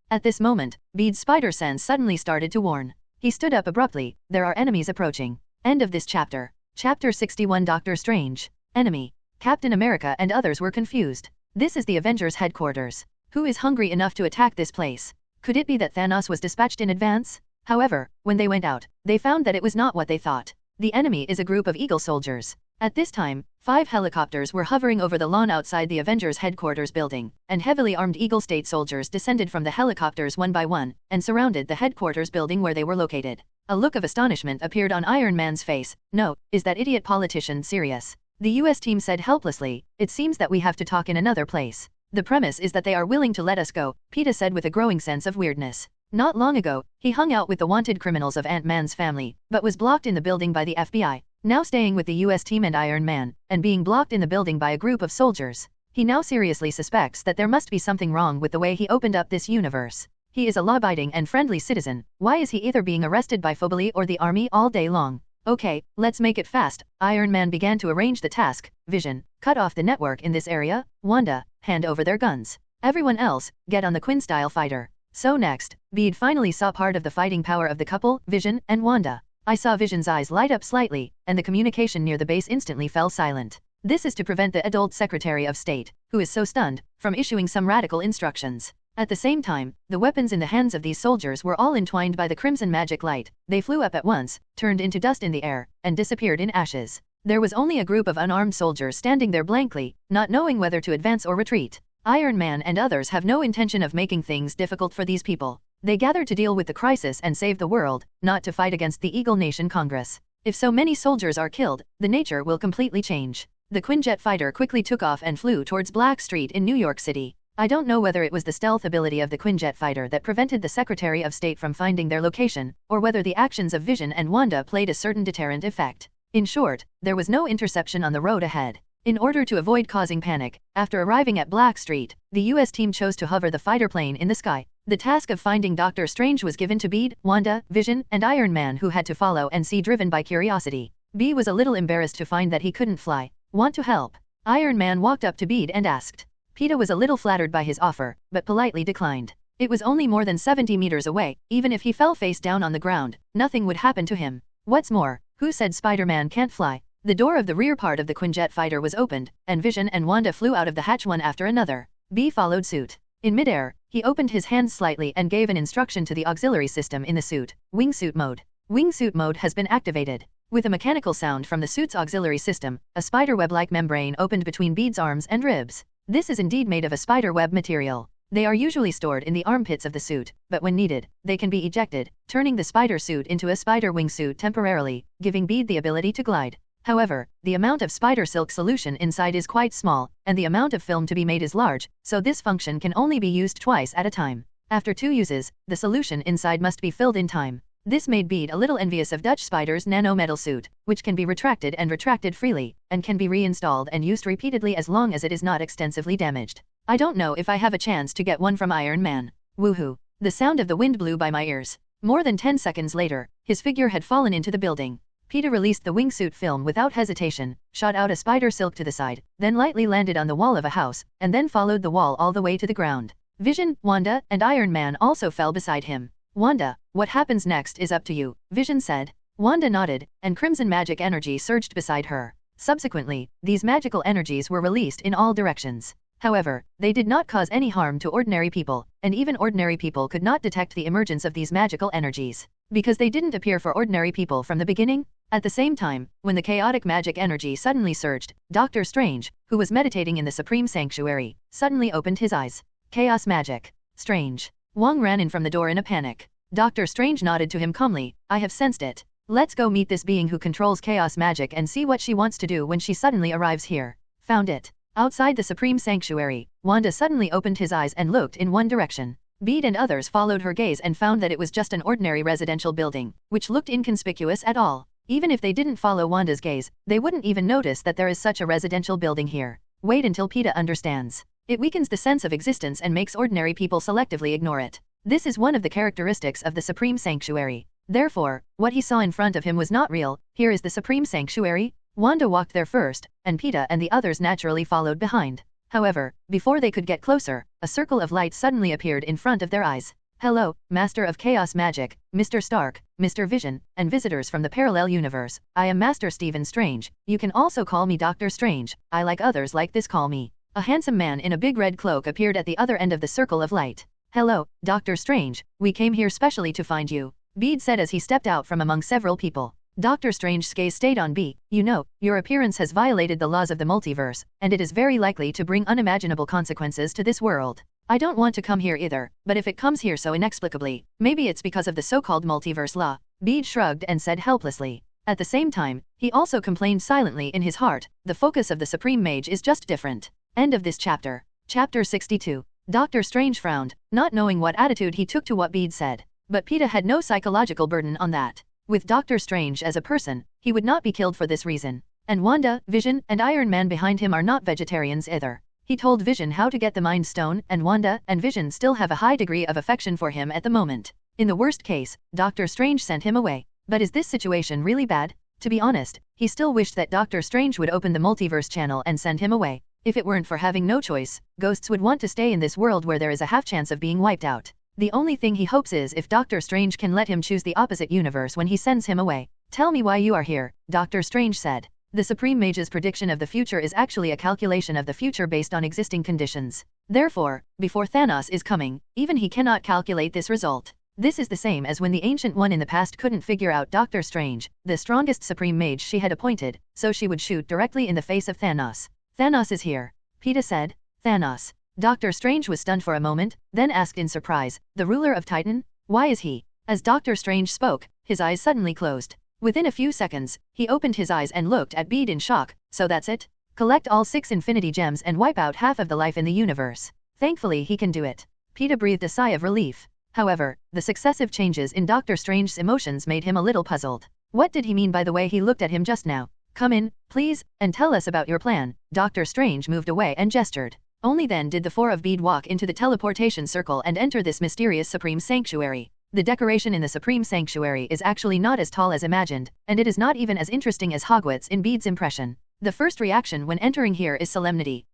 At this moment, Bede's spider sense suddenly started to warn. He stood up abruptly. "There are enemies approaching." End of this chapter. Chapter 61. Doctor Strange. Enemy. Captain America and others were confused. This is the Avengers headquarters. Who is hungry enough to attack this place? Could it be that Thanos was dispatched in advance? However, when they went out, they found that it was not what they thought. The enemy is a group of Eagle soldiers. At this time, 5 helicopters were hovering over the lawn outside the Avengers headquarters building, and heavily armed Eagle State soldiers descended from the helicopters one by one, and surrounded the headquarters building where they were located. A look of astonishment appeared on Iron Man's face. "No, is that idiot politician serious?" The US team said helplessly, "It seems that we have to talk in another place. The premise is that they are willing to let us go," Peter said with a growing sense of weirdness. Not long ago, he hung out with the wanted criminals of Ant-Man's family, but was blocked in the building by the FBI. Now staying with the US team and Iron Man, and being blocked in the building by a group of soldiers. He now seriously suspects that there must be something wrong with the way he opened up this universe. He is a law-abiding and friendly citizen. Why is he either being arrested by Phobali or the army all day long? Okay, let's make it fast. Iron Man began to arrange the task. Vision, cut off the network in this area. Wanda, hand over their guns. Everyone else, get on the Quinn-style fighter. So next, Bede finally saw part of the fighting power of the couple, Vision and Wanda. I saw Vision's eyes light up slightly, and the communication near the base instantly fell silent. This is to prevent the adult Secretary of State, who is so stunned, from issuing some radical instructions. At the same time, the weapons in the hands of these soldiers were all entwined by the crimson magic light. They flew up at once, turned into dust in the air, and disappeared in ashes. There was only a group of unarmed soldiers standing there blankly, not knowing whether to advance or retreat. Iron Man and others have no intention of making things difficult for these people. They gathered to deal with the crisis and save the world, not to fight against the Eagle Nation Congress. If so many soldiers are killed, the nature will completely change. The Quinjet fighter quickly took off and flew towards Black Street in New York City. I don't know whether it was the stealth ability of the Quinjet fighter that prevented the Secretary of State from finding their location, or whether the actions of Vision and Wanda played a certain deterrent effect. In short, there was no interception on the road ahead. In order to avoid causing panic, after arriving at Black Street, the US team chose to hover the fighter plane in the sky. The task of finding Doctor Strange was given to Bede, Wanda, Vision, and Iron Man, who had to follow and see, driven by curiosity. Bede was a little embarrassed to find that he couldn't fly. "Want to help?" Iron Man walked up to Bede and asked. Peter was a little flattered by his offer, but politely declined. It was only more than 70 meters away. Even if he fell face down on the ground, nothing would happen to him. What's more, who said Spider-Man can't fly? The door of the rear part of the Quinjet fighter was opened, and Vision and Wanda flew out of the hatch one after another. Bede followed suit. In midair, he opened his hands slightly and gave an instruction to the auxiliary system in the suit. Wingsuit mode. Wingsuit mode has been activated. With a mechanical sound from the suit's auxiliary system, a spiderweb-like membrane opened between Bede's arms and ribs. This is indeed made of a spiderweb material. They are usually stored in the armpits of the suit, but when needed, they can be ejected, turning the spider suit into a spider wingsuit temporarily, giving Bede the ability to glide. However, the amount of spider silk solution inside is quite small, and the amount of film to be made is large, so this function can only be used twice at a time. After 2 uses, the solution inside must be filled in time. This made Bede a little envious of Dutch Spider's nano-metal suit, which can be retracted and retracted freely, and can be reinstalled and used repeatedly as long as it is not extensively damaged. I don't know if I have a chance to get one from Iron Man. Woohoo! The sound of the wind blew by my ears. More than 10 seconds later, his figure had fallen into the building. Peter released the wingsuit film without hesitation, shot out a spider silk to the side, then lightly landed on the wall of a house, and then followed the wall all the way to the ground. Vision, Wanda, and Iron Man also fell beside him. "Wanda, what happens next is up to you," Vision said. Wanda nodded, and crimson magic energy surged beside her. Subsequently, these magical energies were released in all directions. However, they did not cause any harm to ordinary people, and even ordinary people could not detect the emergence of these magical energies, because they didn't appear for ordinary people from the beginning. At the same time, when the chaotic magic energy suddenly surged, Dr. Strange, who was meditating in the Supreme Sanctuary, suddenly opened his eyes. Chaos magic. Strange. Wong ran in from the door in a panic. Dr. Strange nodded to him calmly. I have sensed it. Let's go meet this being who controls chaos magic and see what she wants to do when she suddenly arrives here. Found it. Outside the Supreme Sanctuary, Wanda suddenly opened his eyes and looked in one direction. Bede and others followed her gaze and found that it was just an ordinary residential building, which looked inconspicuous at all. Even if they didn't follow Wanda's gaze, they wouldn't even notice that there is such a residential building here. Wait until PETA understands. It weakens the sense of existence and makes ordinary people selectively ignore it. This is one of the characteristics of the Supreme Sanctuary. Therefore, what he saw in front of him was not real. Here is the Supreme Sanctuary. Wanda walked there first, and PETA and the others naturally followed behind. However, before they could get closer, a circle of light suddenly appeared in front of their eyes. Hello, Master of Chaos Magic, Mr. Stark, Mr. Vision, and visitors from the parallel universe. I am Master Stephen Strange. You can also call me Dr. Strange. I like others like this call me. A handsome man in a big red cloak appeared at the other end of the circle of light. Hello, Dr. Strange. We came here specially to find you, Bede said as he stepped out from among several people. Dr. Strange's gaze stayed on B. You know, your appearance has violated the laws of the multiverse, and it is very likely to bring unimaginable consequences to this world. I don't want to come here either, but if it comes here so inexplicably, maybe it's because of the so-called multiverse law. Bede shrugged and said helplessly. At the same time, he also complained silently in his heart, the focus of the Supreme Mage is just different. End of this chapter. Chapter 62. Dr. Strange frowned, not knowing what attitude he took to what Bede said. But PETA had no psychological burden on that. With Dr. Strange as a person, he would not be killed for this reason. And Wanda, Vision, and Iron Man behind him are not vegetarians either. He told Vision how to get the Mind Stone, and Wanda and Vision still have a high degree of affection for him at the moment. In the worst case, Dr. Strange sent him away. But is this situation really bad? To be honest, he still wished that Dr. Strange would open the multiverse channel and send him away. If it weren't for having no choice, ghosts would want to stay in this world where there is a half chance of being wiped out. The only thing he hopes is if Dr. Strange can let him choose the opposite universe when he sends him away. Tell me why you are here, Dr. Strange said. The Supreme Mage's prediction of the future is actually a calculation of the future based on existing conditions. Therefore, before Thanos is coming, even he cannot calculate this result. This is the same as when the Ancient One in the past couldn't figure out Dr. Strange, the strongest Supreme Mage she had appointed, so she would shoot directly in the face of Thanos. Thanos is here, PETA said. Thanos. Dr. Strange was stunned for a moment, then asked in surprise, the ruler of Titan? Why is he? As Dr. Strange spoke, his eyes suddenly closed. Within a few seconds, he opened his eyes and looked at Bede in shock. So that's it? Collect all 6 infinity gems and wipe out half of the life in the universe. Thankfully he can do it. PETA breathed a sigh of relief. However, the successive changes in Dr. Strange's emotions made him a little puzzled. What did he mean by the way he looked at him just now? Come in, please, and tell us about your plan. Dr. Strange moved away and gestured. Only then did the 4 of Bede walk into the teleportation circle and enter this mysterious Supreme Sanctuary. The decoration in the Supreme Sanctuary is actually not as tall as imagined, and it is not even as interesting as Hogwarts in Bede's impression. The first reaction when entering here is solemnity,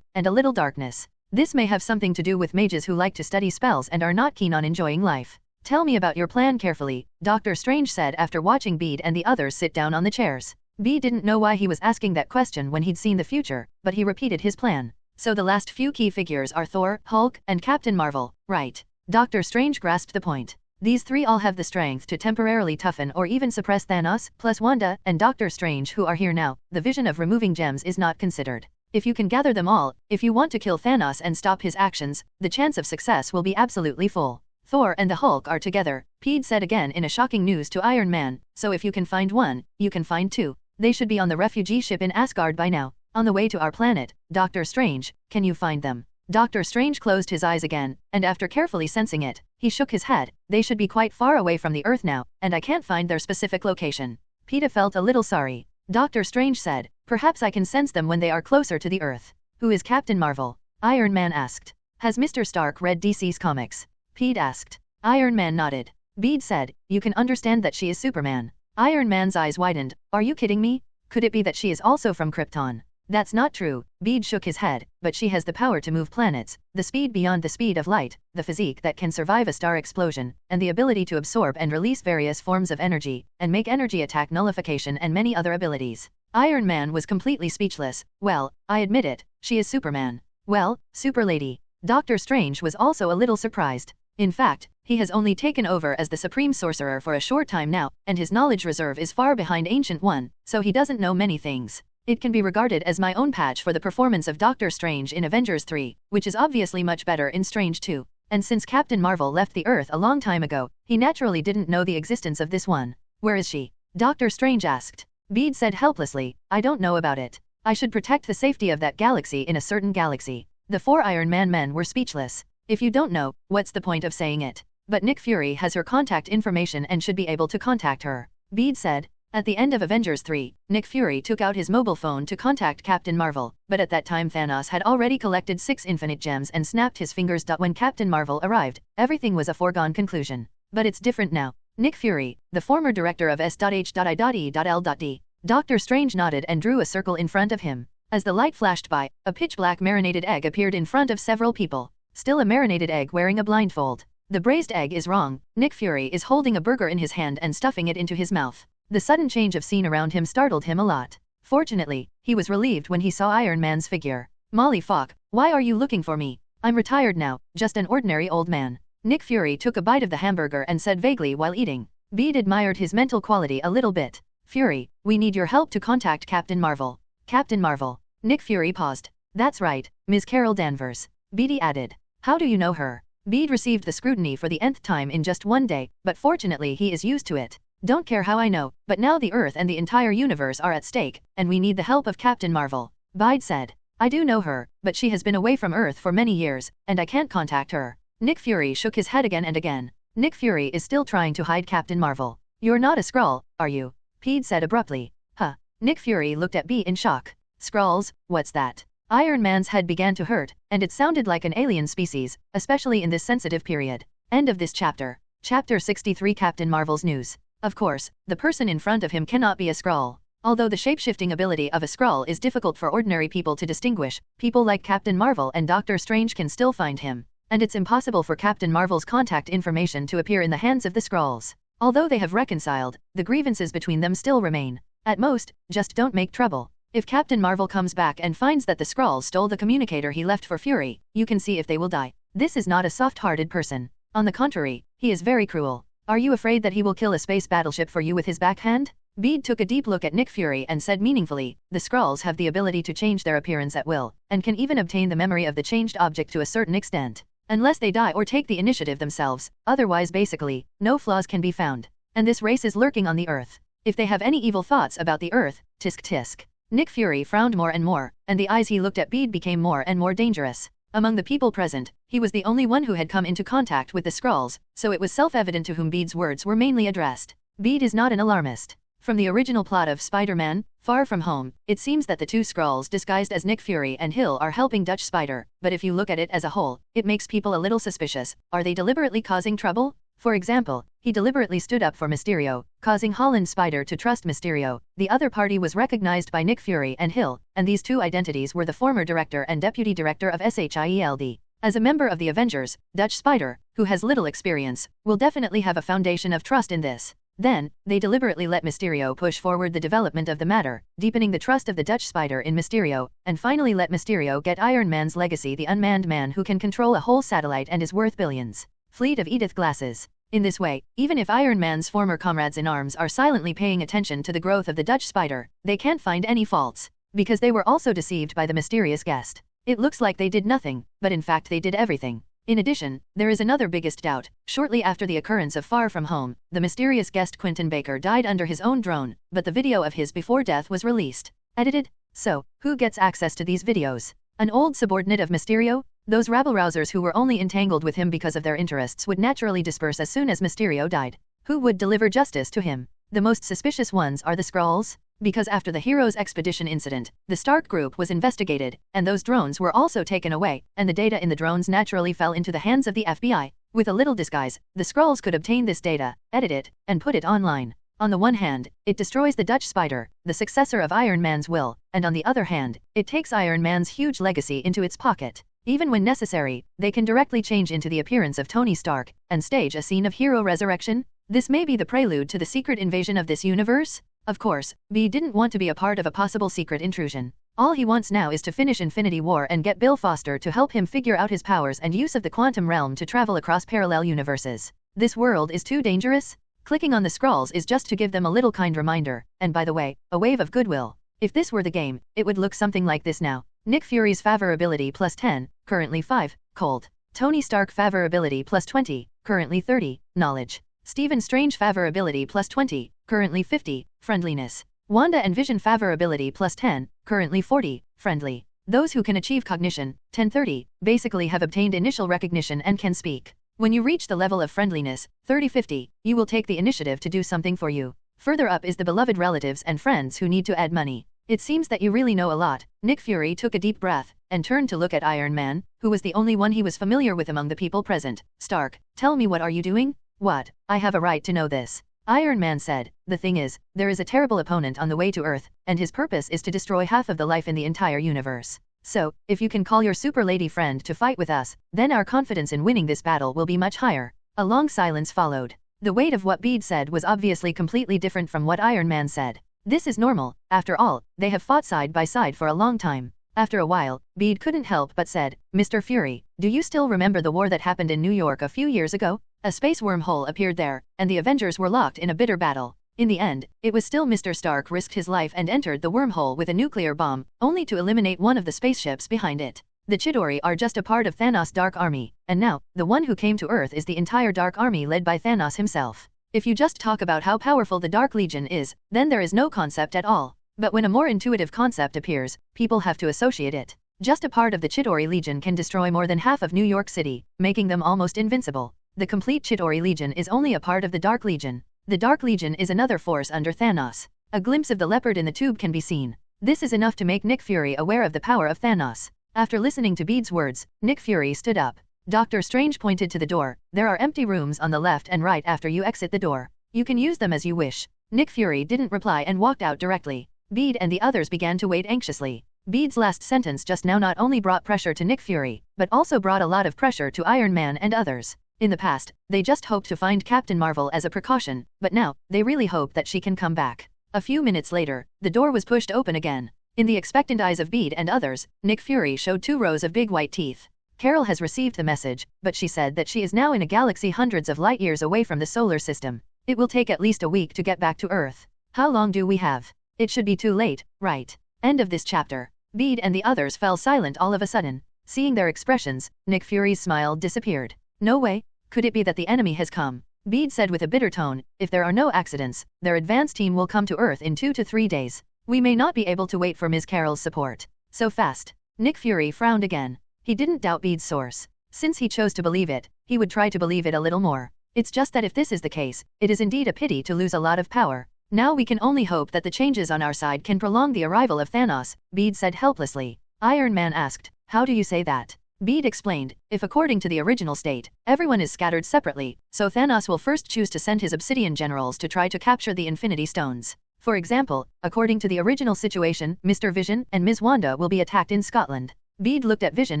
and a little darkness. This may have something to do with mages who like to study spells and are not keen on enjoying life. Tell me about your plan carefully, Dr. Strange said after watching Bede and the others sit down on the chairs. Bede didn't know why he was asking that question when he'd seen the future, but he repeated his plan. So the last few key figures are Thor, Hulk, and Captain Marvel, right? Dr. Strange grasped the point. These 3 all have the strength to temporarily toughen or even suppress Thanos, plus Wanda and Dr. Strange who are here now. The vision of removing gems is not considered. If you can gather them all, if you want to kill Thanos and stop his actions, the chance of success will be absolutely full. Thor and the Hulk are together, Pete said again in a shocking news to Iron Man, so if you can find 1, you can find 2. They should be on the refugee ship in Asgard by now. On the way to our planet, Dr. Strange, can you find them? Dr. Strange closed his eyes again, and after carefully sensing it, he shook his head. They should be quite far away from the Earth now, and I can't find their specific location. PETA felt a little sorry. Dr. Strange said, perhaps I can sense them when they are closer to the Earth. Who is Captain Marvel? Iron Man asked. Has Mr. Stark read DC's comics? Pete asked. Iron Man nodded. Bede said, you can understand that she is Superman. Iron Man's eyes widened. Are you kidding me? Could it be that she is also from Krypton? That's not true, Bede shook his head, but she has the power to move planets, the speed beyond the speed of light, the physique that can survive a star explosion, and the ability to absorb and release various forms of energy, and make energy attack nullification and many other abilities. Iron Man was completely speechless. Well, I admit it, she is Superman. Well, Super Lady. Doctor Strange was also a little surprised. In fact, he has only taken over as the Supreme Sorcerer for a short time now, and his knowledge reserve is far behind Ancient One, so he doesn't know many things. It can be regarded as my own patch for the performance of Doctor Strange in Avengers 3, which is obviously much better in Strange 2. And since Captain Marvel left the Earth a long time ago, he naturally didn't know the existence of this one. Where is she? Doctor Strange asked. Bede said helplessly, I don't know about it. I should protect the safety of that galaxy in a certain galaxy. The 4 Iron Man men were speechless. If you don't know, what's the point of saying it? But Nick Fury has her contact information and should be able to contact her. Bede said. At the end of Avengers 3, Nick Fury took out his mobile phone to contact Captain Marvel, but at that time Thanos had already collected 6 infinite gems and snapped his fingers. When Captain Marvel arrived, everything was a foregone conclusion. But it's different now. Nick Fury, the former director of S.H.I.E.L.D. Doctor Strange nodded and drew a circle in front of him. As the light flashed by, a pitch-black marinated egg appeared in front of several people. Still a marinated egg wearing a blindfold. The braised egg is wrong. Nick Fury is holding a burger in his hand and stuffing it into his mouth. The sudden change of scene around him startled him a lot. Fortunately, he was relieved when he saw Iron Man's figure. Molly Falk, why are you looking for me? I'm retired now, just an ordinary old man. Nick Fury took a bite of the hamburger and said vaguely while eating. Bede admired his mental quality a little bit. Fury, we need your help to contact Captain Marvel. Captain Marvel. Nick Fury paused. That's right, Ms. Carol Danvers. Bede added. How do you know her? Bede received the scrutiny for the nth time in just one day, but fortunately he is used to it. Don't care how I know, but now the Earth and the entire universe are at stake, and we need the help of Captain Marvel. Bede said. I do know her, but she has been away from Earth for many years, and I can't contact her. Nick Fury shook his head again and again. Nick Fury is still trying to hide Captain Marvel. You're not a Skrull, are you? Bede said abruptly. Huh. Nick Fury looked at Bede in shock. Skrulls, what's that? Iron Man's head began to hurt, and it sounded like an alien species, especially in this sensitive period. End of this chapter. Chapter 63 Captain Marvel's news. Of course, the person in front of him cannot be a Skrull. Although the shape-shifting ability of a Skrull is difficult for ordinary people to distinguish, people like Captain Marvel and Doctor Strange can still find him. And it's impossible for Captain Marvel's contact information to appear in the hands of the Skrulls. Although they have reconciled, the grievances between them still remain. At most, just don't make trouble. If Captain Marvel comes back and finds that the Skrulls stole the communicator he left for Fury, you can see if they will die. This is not a soft-hearted person. On the contrary, he is very cruel. Are you afraid that he will kill a space battleship for you with his backhand? Bede took a deep look at Nick Fury and said meaningfully, the Skrulls have the ability to change their appearance at will, and can even obtain the memory of the changed object to a certain extent. Unless they die or take the initiative themselves, otherwise basically, no flaws can be found. And this race is lurking on the Earth. If they have any evil thoughts about the Earth, tisk tisk. Nick Fury frowned more and more, and the eyes he looked at Bede became more and more dangerous. Among the people present, he was the only one who had come into contact with the Skrulls, so it was self-evident to whom Bede's words were mainly addressed. Bede is not an alarmist. From the original plot of Spider-Man, Far From Home, it seems that the 2 Skrulls disguised as Nick Fury and Hill are helping Dutch Spider, but if you look at it as a whole, it makes people a little suspicious. Are they deliberately causing trouble? For example, he deliberately stood up for Mysterio, causing Holland Spider to trust Mysterio. The other party was recognized by Nick Fury and Hill, and these 2 identities were the former director and deputy director of SHIELD. As a member of the Avengers, Dutch Spider, who has little experience, will definitely have a foundation of trust in this. Then, they deliberately let Mysterio push forward the development of the matter, deepening the trust of the Dutch Spider in Mysterio, and finally let Mysterio get Iron Man's legacy, the unmanned man who can control a whole satellite and is worth billions. Fleet of Edith Glasses. In this way, even if Iron Man's former comrades in arms are silently paying attention to the growth of the Dutch Spider, they can't find any faults. Because they were also deceived by the mysterious guest. It looks like they did nothing, but in fact they did everything. In addition, there is another biggest doubt. Shortly after the occurrence of Far From Home, the mysterious guest Quentin Baker died under his own drone, but the video of his before death was released. Edited? So, who gets access to these videos? An old subordinate of Mysterio? Those rabble-rousers who were only entangled with him because of their interests would naturally disperse as soon as Mysterio died. Who would deliver justice to him? The most suspicious ones are the Skrulls. Because after the Heroes Expedition incident, the Stark Group was investigated, and those drones were also taken away, and the data in the drones naturally fell into the hands of the FBI. With a little disguise, the Skrulls could obtain this data, edit it, and put it online. On the one hand, it destroys the Dutch Spider, the successor of Iron Man's will, and on the other hand, it takes Iron Man's huge legacy into its pocket. Even when necessary, they can directly change into the appearance of Tony Stark, and stage a scene of hero resurrection. This may be the prelude to the secret invasion of this universe? Of course, Bede didn't want to be a part of a possible secret intrusion. All he wants now is to finish Infinity War and get Bill Foster to help him figure out his powers and use of the quantum realm to travel across parallel universes. This world is too dangerous? Clicking on the scrolls is just to give them a little kind reminder, and by the way, a wave of goodwill. If this were the game, it would look something like this now. Nick Fury's favorability plus 10, currently 5, cold. Tony Stark favorability plus 20, currently 30, knowledge. Stephen Strange favorability plus 20, currently 50, friendliness. Wanda and Vision favorability plus 10, currently 40, friendly. Those who can achieve cognition, 1030, basically have obtained initial recognition and can speak. When you reach the level of friendliness, 3050, you will take the initiative to do something for you. Further up is the beloved relatives and friends who need to add money. It seems that you really know a lot. Nick Fury took a deep breath and turned to look at Iron Man, who was the only one he was familiar with among the people present. Stark, tell me, what are you doing? What? I have a right to know this. Iron Man said, the thing is, there is a terrible opponent on the way to Earth, and his purpose is to destroy half of the life in the entire universe. So, if you can call your super lady friend to fight with us, then our confidence in winning this battle will be much higher. A long silence followed. The weight of what Bede said was obviously completely different from what Iron Man said. This is normal, after all, they have fought side by side for a long time. After a while, Bede couldn't help but said, Mr. Fury, do you still remember the war that happened in New York a few years ago? A space wormhole appeared there, and the Avengers were locked in a bitter battle. In the end, it was still Mr. Stark risked his life and entered the wormhole with a nuclear bomb, only to eliminate one of the spaceships behind it. The Chitauri are just a part of Thanos' Dark Army, and now, the one who came to Earth is the entire Dark Army led by Thanos himself. If you just talk about how powerful the Dark Legion is, then there is no concept at all. But when a more intuitive concept appears, people have to associate it. Just a part of the Chitauri Legion can destroy more than half of New York City, making them almost invincible. The complete Chitauri Legion is only a part of the Dark Legion. The Dark Legion is another force under Thanos. A glimpse of the leopard in the tube can be seen. This is enough to make Nick Fury aware of the power of Thanos. After listening to Bede's words, Nick Fury stood up. Doctor Strange pointed to the door. There are empty rooms on the left and right after you exit the door. You can use them as you wish. Nick Fury didn't reply and walked out directly. Bede and the others began to wait anxiously. Bede's last sentence just now not only brought pressure to Nick Fury, but also brought a lot of pressure to Iron Man and others. In the past, they just hoped to find Captain Marvel as a precaution, but now, they really hope that she can come back. A few minutes later, the door was pushed open again. In the expectant eyes of Bede and others, Nick Fury showed 2 rows of big white teeth. Carol has received the message, but she said that she is now in a galaxy hundreds of light years away from the solar system. It will take at least a week to get back to Earth. How long do we have? It should be too late, right? End of this chapter. Bede and the others fell silent all of a sudden. Seeing their expressions, Nick Fury's smile disappeared. No way. Could it be that the enemy has come? Bede said with a bitter tone, if there are no accidents, their advance team will come to Earth in 2 to 3 days. We may not be able to wait for Ms. Carol's support so fast. Nick Fury frowned again. He didn't doubt Bede's source. Since he chose to believe it, he would try to believe it a little more. It's just that if this is the case, it is indeed a pity to lose a lot of power. Now we can only hope that the changes on our side can prolong the arrival of Thanos, Bede said helplessly. Iron Man asked, how do you say that? Bede explained, if according to the original state, everyone is scattered separately, so Thanos will first choose to send his Obsidian generals to try to capture the Infinity Stones. For example, according to the original situation, Mr. Vision and Ms. Wanda will be attacked in Scotland. Bede looked at Vision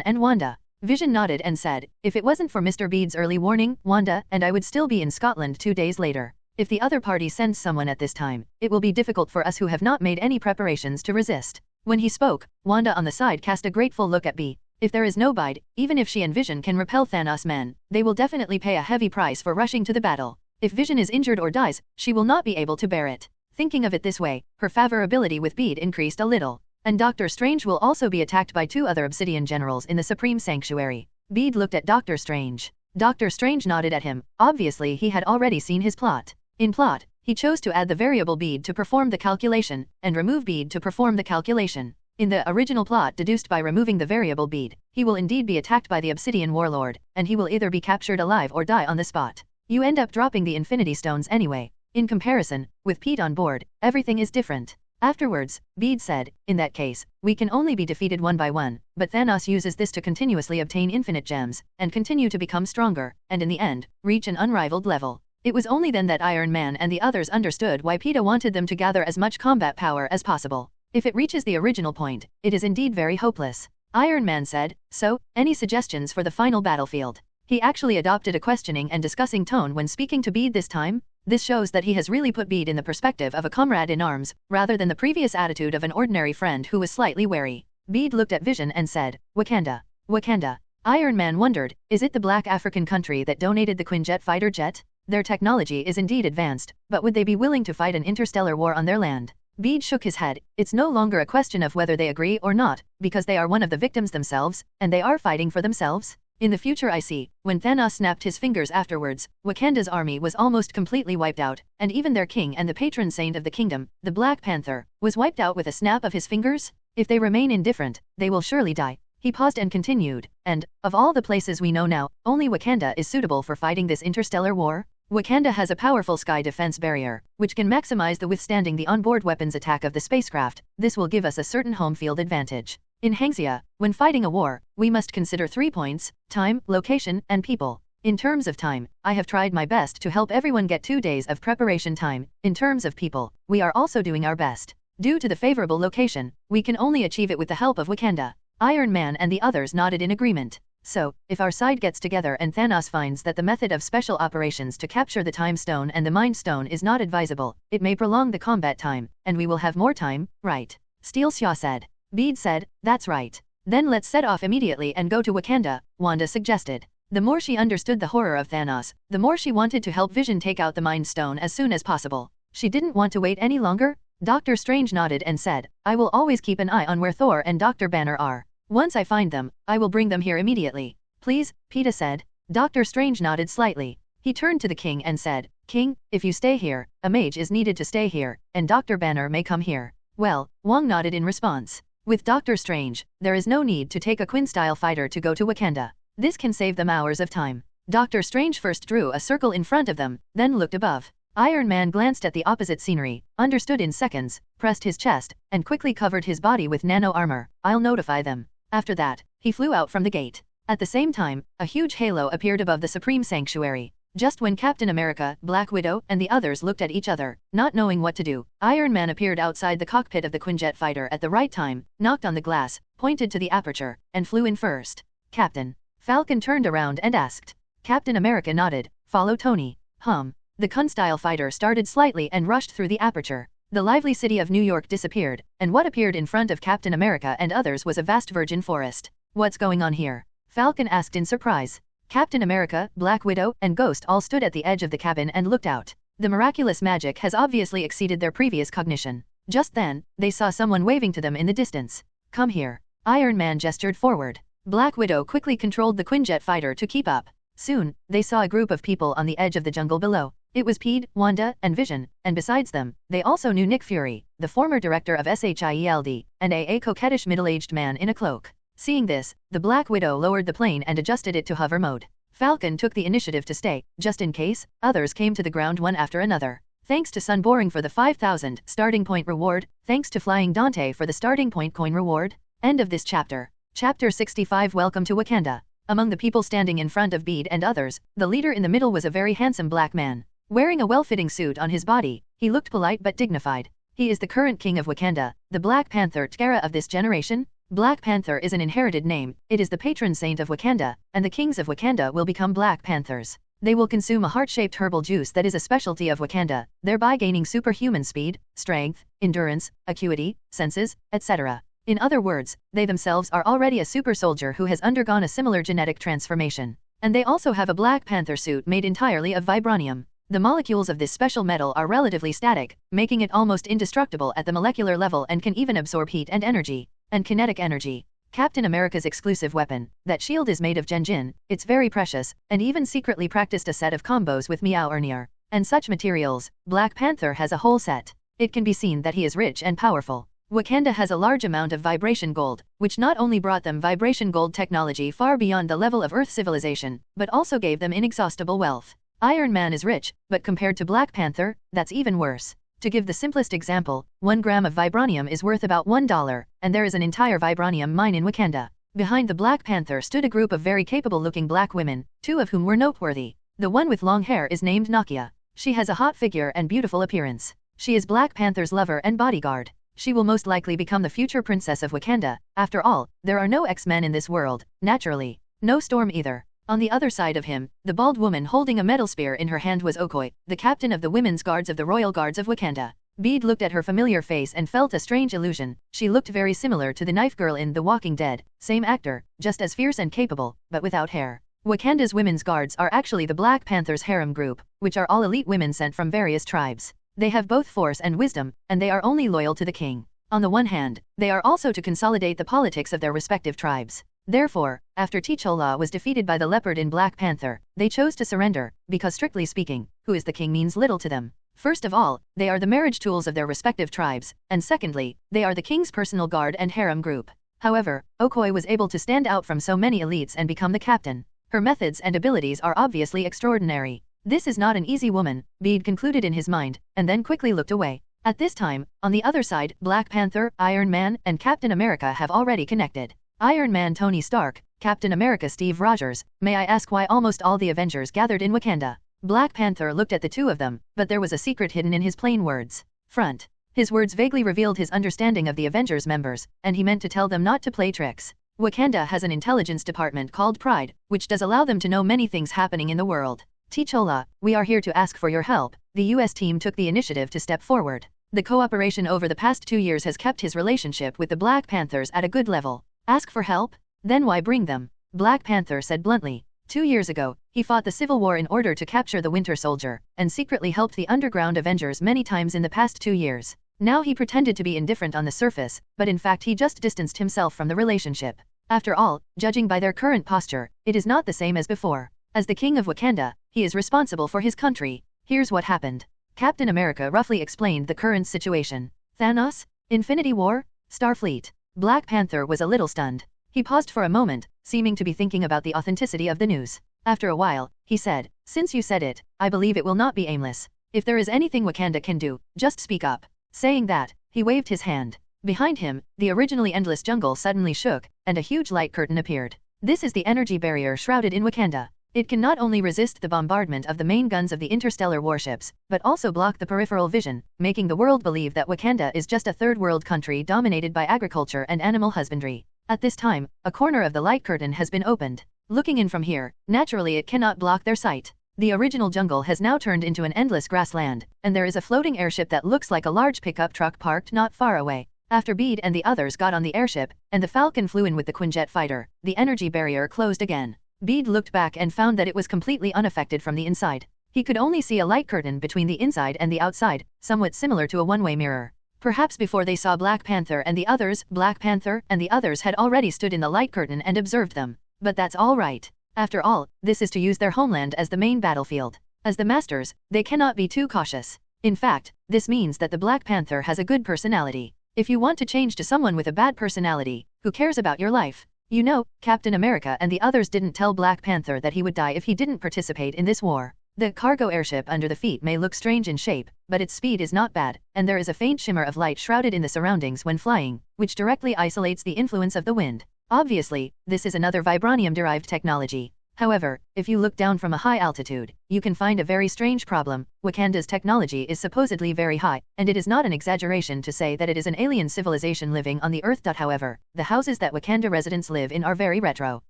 and Wanda. Vision nodded and said, if it wasn't for Mr. Bede's early warning, Wanda and I would still be in Scotland 2 days later. If the other party sends someone at this time, it will be difficult for us who have not made any preparations to resist. When he spoke, Wanda on the side cast a grateful look at Bede. If there is no Bede, even if she and Vision can repel Thanos' men, they will definitely pay a heavy price for rushing to the battle. If Vision is injured or dies, she will not be able to bear it. Thinking of it this way, her favorability with Bede increased a little. And Doctor Strange will also be attacked by 2 other Obsidian generals in the Supreme Sanctuary. Bede looked at Doctor Strange. Doctor Strange nodded at him. Obviously he had already seen his plot. In plot, he chose to add the variable Bede to perform the calculation, and remove Bede to perform the calculation. In the original plot deduced by removing the variable Bede, he will indeed be attacked by the Obsidian Warlord, and he will either be captured alive or die on the spot. You end up dropping the Infinity Stones anyway. In comparison, with Pete on board, everything is different. Afterwards, Bede said, in that case, we can only be defeated one by one, but Thanos uses this to continuously obtain infinite gems, and continue to become stronger, and in the end, reach an unrivaled level. It was only then that Iron Man and the others understood why Peter wanted them to gather as much combat power as possible. If it reaches the original point, it is indeed very hopeless. Iron Man said, so, any suggestions for the final battlefield? He actually adopted a questioning and discussing tone when speaking to Bede this time. This shows that he has really put Bede in the perspective of a comrade in arms, rather than the previous attitude of an ordinary friend who was slightly wary. Bede looked at Vision and said, Wakanda. Wakanda. Iron Man wondered, is it the black African country that donated the Quinjet fighter jet? Their technology is indeed advanced, but would they be willing to fight an interstellar war on their land? Bede shook his head. It's no longer a question of whether they agree or not, because they are one of the victims themselves, and they are fighting for themselves. In the future I see, when Thanos snapped his fingers afterwards, Wakanda's army was almost completely wiped out, and even their king and the patron saint of the kingdom, the Black Panther, was wiped out with a snap of his fingers? If they remain indifferent, they will surely die. He paused and continued, and, of all the places we know now, only Wakanda is suitable for fighting this interstellar war. Wakanda has a powerful sky defense barrier, which can maximize the withstanding the onboard weapons attack of the spacecraft. This will give us a certain home field advantage. In Hangzhou, when fighting a war, we must consider 3 points: time, location, and people. In terms of time, I have tried my best to help everyone get 2 days of preparation time. In terms of people, we are also doing our best. Due to the favorable location, we can only achieve it with the help of Wakanda. Iron Man and the others nodded in agreement. So, if our side gets together and Thanos finds that the method of special operations to capture the Time Stone and the Mind Stone is not advisable, it may prolong the combat time, and we will have more time, right? Steel Xia said. Bede said, that's right. Then let's set off immediately and go to Wakanda, Wanda suggested. The more she understood the horror of Thanos, the more she wanted to help Vision take out the Mind Stone as soon as possible. She didn't want to wait any longer. Doctor Strange nodded and said, I will always keep an eye on where Thor and Dr. Banner are. Once I find them, I will bring them here immediately. Please, Peeta said. Dr. Strange nodded slightly. He turned to the king and said, King, if you stay here, a mage is needed to stay here, and Dr. Banner may come here. Well, Wong nodded in response. With Doctor Strange, there is no need to take a Quinn-style fighter to go to Wakanda. This can save them hours of time. Doctor Strange first drew a circle in front of them, then looked above. Iron Man glanced at the opposite scenery, understood in seconds, pressed his chest, and quickly covered his body with nano armor. I'll notify them. After that, he flew out from the gate. At the same time, a huge halo appeared above the Supreme Sanctuary. Just when Captain America, Black Widow, and the others looked at each other, not knowing what to do, Iron Man appeared outside the cockpit of the Quinjet fighter at the right time, knocked on the glass, pointed to the aperture, and flew in first. Captain. Falcon turned around and asked. Captain America nodded. Follow Tony. The Kun-style fighter started slightly and rushed through the aperture. The lively city of New York disappeared, and what appeared in front of Captain America and others was a vast virgin forest. What's going on here? Falcon asked in surprise. Captain America, Black Widow, and Ghost all stood at the edge of the cabin and looked out. The miraculous magic has obviously exceeded their previous cognition. Just then, they saw someone waving to them in the distance. Come here. Iron Man gestured forward. Black Widow quickly controlled the Quinjet fighter to keep up. Soon, they saw a group of people on the edge of the jungle below. It was Pete, Wanda, and Vision, and besides them, they also knew Nick Fury, the former director of SHIELD, and a coquettish middle-aged man in a cloak. Seeing this, the Black Widow lowered the plane and adjusted it to hover mode. Falcon took the initiative to stay, just in case. Others came to the ground one after another. Thanks to Sun Boring for the 5,000 starting point reward, thanks to Flying Dante for the starting point coin reward. End of this chapter. Chapter 65. Welcome to Wakanda. Among the people standing in front of Bede and others, the leader in the middle was a very handsome black man. Wearing a well-fitting suit on his body, he looked polite but dignified. He is the current king of Wakanda, the Black Panther T'Challa of this generation. Black Panther is an inherited name, it is the patron saint of Wakanda, and the kings of Wakanda will become Black Panthers. They will consume a heart-shaped herbal juice that is a specialty of Wakanda, thereby gaining superhuman speed, strength, endurance, acuity, senses, etc. In other words, they themselves are already a super soldier who has undergone a similar genetic transformation. And they also have a Black Panther suit made entirely of vibranium. The molecules of this special metal are relatively static, making it almost indestructible at the molecular level and can even absorb heat and energy. And kinetic energy. Captain America's exclusive weapon, that shield is made of Genjin, it's very precious, and even secretly practiced a set of combos with Mjolnir. And such materials, Black Panther has a whole set. It can be seen that he is rich and powerful. Wakanda has a large amount of vibration gold, which not only brought them vibration gold technology far beyond the level of Earth civilization, but also gave them inexhaustible wealth. Iron Man is rich, but compared to Black Panther, that's even worse. To give the simplest example, 1 gram of vibranium is worth about $1, and there is an entire vibranium mine in Wakanda. Behind the Black Panther stood a group of very capable-looking black women, 2 of whom were noteworthy. The one with long hair is named Nakia. She has a hot figure and beautiful appearance. She is Black Panther's lover and bodyguard. She will most likely become the future princess of Wakanda. After all, there are no X-Men in this world, naturally. No Storm either. On the other side of him, the bald woman holding a metal spear in her hand was Okoye, the captain of the women's guards of the Royal Guards of Wakanda. Bede looked at her familiar face and felt a strange illusion. She looked very similar to the knife girl in The Walking Dead, same actor, just as fierce and capable, but without hair. Wakanda's women's guards are actually the Black Panther's harem group, which are all elite women sent from various tribes. They have both force and wisdom, and they are only loyal to the king. On the one hand, they are also to consolidate the politics of their respective tribes. Therefore, after T'Challa was defeated by the leopard in Black Panther, they chose to surrender, because strictly speaking, who is the king means little to them. First of all, they are the marriage tools of their respective tribes, and secondly, they are the king's personal guard and harem group. However, Okoye was able to stand out from so many elites and become the captain. Her methods and abilities are obviously extraordinary. This is not an easy woman, Bede concluded in his mind, and then quickly looked away. At this time, on the other side, Black Panther, Iron Man, and Captain America have already connected. Iron Man Tony Stark, Captain America Steve Rogers, may I ask why almost all the Avengers gathered in Wakanda? Black Panther looked at the two of them, but there was a secret hidden in his plain words. Front. His words vaguely revealed his understanding of the Avengers members, and he meant to tell them not to play tricks. Wakanda has an intelligence department called Pride, which does allow them to know many things happening in the world. T'Challa, we are here to ask for your help. The US team took the initiative to step forward. The cooperation over the past 2 years has kept his relationship with the Black Panthers at a good level. Ask for help? Then why bring them? Black Panther said bluntly. 2 years ago, he fought the Civil War in order to capture the Winter Soldier, and secretly helped the Underground Avengers many times in the past 2 years. Now he pretended to be indifferent on the surface, but in fact he just distanced himself from the relationship. After all, judging by their current posture, it is not the same as before. As the king of Wakanda, he is responsible for his country. Here's what happened. Captain America roughly explained the current situation. Thanos? Infinity War? Starfleet? Black Panther was a little stunned. He paused for a moment, seeming to be thinking about the authenticity of the news. After a while, he said, since you said it, I believe it will not be aimless. If there is anything Wakanda can do, just speak up. Saying that, he waved his hand. Behind him, the originally endless jungle suddenly shook, and a huge light curtain appeared. This is the energy barrier shrouded in Wakanda. It can not only resist the bombardment of the main guns of the interstellar warships, but also block the peripheral vision, making the world believe that Wakanda is just a third-world country dominated by agriculture and animal husbandry. At this time, a corner of the light curtain has been opened. Looking in from here, naturally it cannot block their sight. The original jungle has now turned into an endless grassland, and there is a floating airship that looks like a large pickup truck parked not far away. After Bede and the others got on the airship, and the Falcon flew in with the Quinjet fighter, the energy barrier closed again. Bede looked back and found that it was completely unaffected from the inside. He could only see a light curtain between the inside and the outside, somewhat similar to a one-way mirror. Perhaps before they saw Black Panther and the others, Black Panther and the others had already stood in the light curtain and observed them. But that's all right. After all, this is to use their homeland as the main battlefield. As the masters, they cannot be too cautious. In fact, this means that the Black Panther has a good personality. If you want to change to someone with a bad personality, who cares about your life? You know, Captain America and the others didn't tell Black Panther that he would die if he didn't participate in this war. The cargo airship under the feet may look strange in shape, but its speed is not bad, and there is a faint shimmer of light shrouded in the surroundings when flying, which directly isolates the influence of the wind. Obviously, this is another vibranium-derived technology. However, if you look down from a high altitude, you can find a very strange problem. Wakanda's technology is supposedly very high, and it is not an exaggeration to say that it is an alien civilization living on the Earth. However, the houses that Wakanda residents live in are very retro.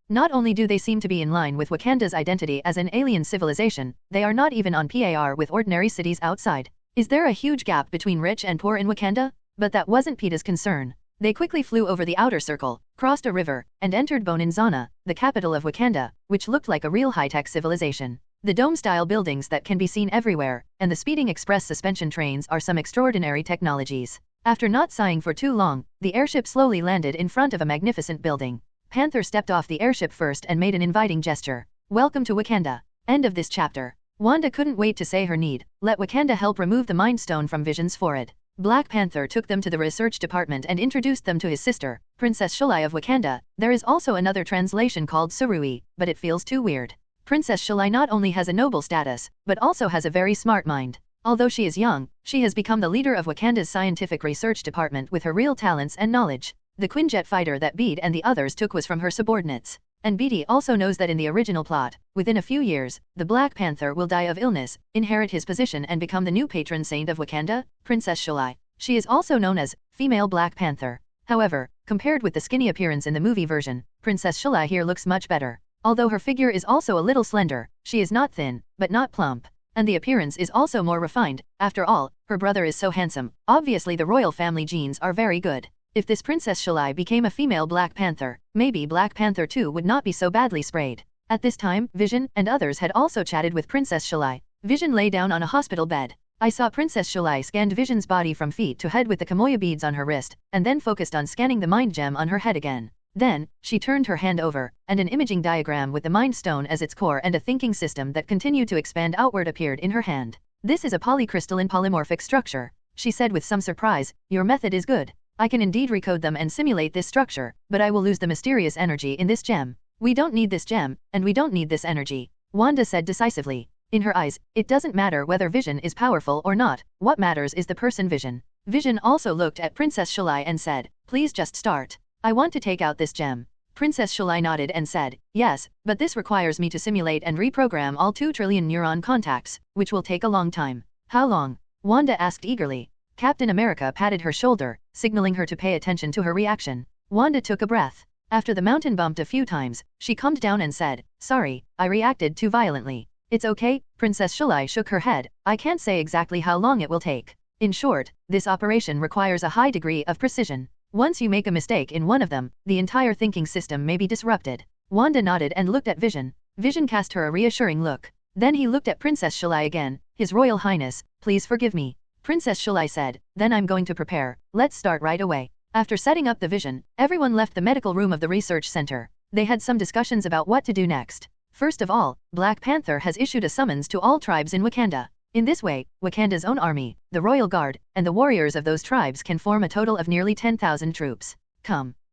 Not only do they seem to be in line with Wakanda's identity as an alien civilization, they are not even on par with ordinary cities outside. Is there a huge gap between rich and poor in Wakanda? But that wasn't Peeta's concern. They quickly flew over the outer circle, crossed a river, and entered Bonanzana, the capital of Wakanda, which looked like a real high-tech civilization. The dome-style buildings that can be seen everywhere, and the speeding express suspension trains are some extraordinary technologies. After not sighing for too long, the airship slowly landed in front of a magnificent building. Panther stepped off the airship first and made an inviting gesture. Welcome to Wakanda. End of this chapter. Wanda couldn't wait to say her need. Let Wakanda help remove the Mind Stone from Vision's forehead. Black Panther took them to the research department and introduced them to his sister, Princess Shulai of Wakanda. There is also another translation called Surui, but it feels too weird. Princess Shulai not only has a noble status, but also has a very smart mind. Although she is young, she has become the leader of Wakanda's scientific research department with her real talents and knowledge. The Quinjet fighter that Bede and the others took was from her subordinates. And Bede also knows that in the original plot, within a few years, the Black Panther will die of illness, inherit his position and become the new patron saint of Wakanda, Princess Shulai. She is also known as female Black Panther. However, compared with the skinny appearance in the movie version, Princess Shulai here looks much better. Although her figure is also a little slender, she is not thin, but not plump. And the appearance is also more refined. After all, her brother is so handsome. Obviously the royal family genes are very good. If this Princess Shalai became a female Black Panther, maybe Black Panther too would not be so badly sprayed. At this time, Vision and others had also chatted with Princess Shalai. Vision lay down on a hospital bed. I saw Princess Shalai scanned Vision's body from feet to head with the Kamoya beads on her wrist, and then focused on scanning the mind gem on her head again. Then, she turned her hand over, and an imaging diagram with the Mind Stone as its core and a thinking system that continued to expand outward appeared in her hand. This is a polycrystalline polymorphic structure, she said with some surprise. Your method is good. I can indeed recode them and simulate this structure, but I will lose the mysterious energy in this gem. We don't need this gem, and we don't need this energy, Wanda said decisively. In her eyes, it doesn't matter whether Vision is powerful or not, what matters is the person Vision. Vision also looked at Princess Shalai and said, please just start. I want to take out this gem. Princess Shalai nodded and said, yes, but this requires me to simulate and reprogram all 2 trillion neuron contacts, which will take a long time. How long? Wanda asked eagerly. Captain America patted her shoulder, signaling her to pay attention to her reaction. Wanda took a breath. After the mountain bumped a few times, she calmed down and said, sorry, I reacted too violently. It's okay, Princess Shalai shook her head, I can't say exactly how long it will take. In short, this operation requires a high degree of precision. Once you make a mistake in one of them, the entire thinking system may be disrupted. Wanda nodded and looked at Vision. Vision cast her a reassuring look. Then he looked at Princess Shalai again. His Royal Highness, please forgive me. Princess Shalai said, then I'm going to prepare. Let's start right away. After setting up the Vision, everyone left the medical room of the research center. They had some discussions about what to do next. First of all, Black Panther has issued a summons to all tribes in Wakanda. In this way, Wakanda's own army, the Royal Guard, and the warriors of those tribes can form a total of nearly 10,000 troops.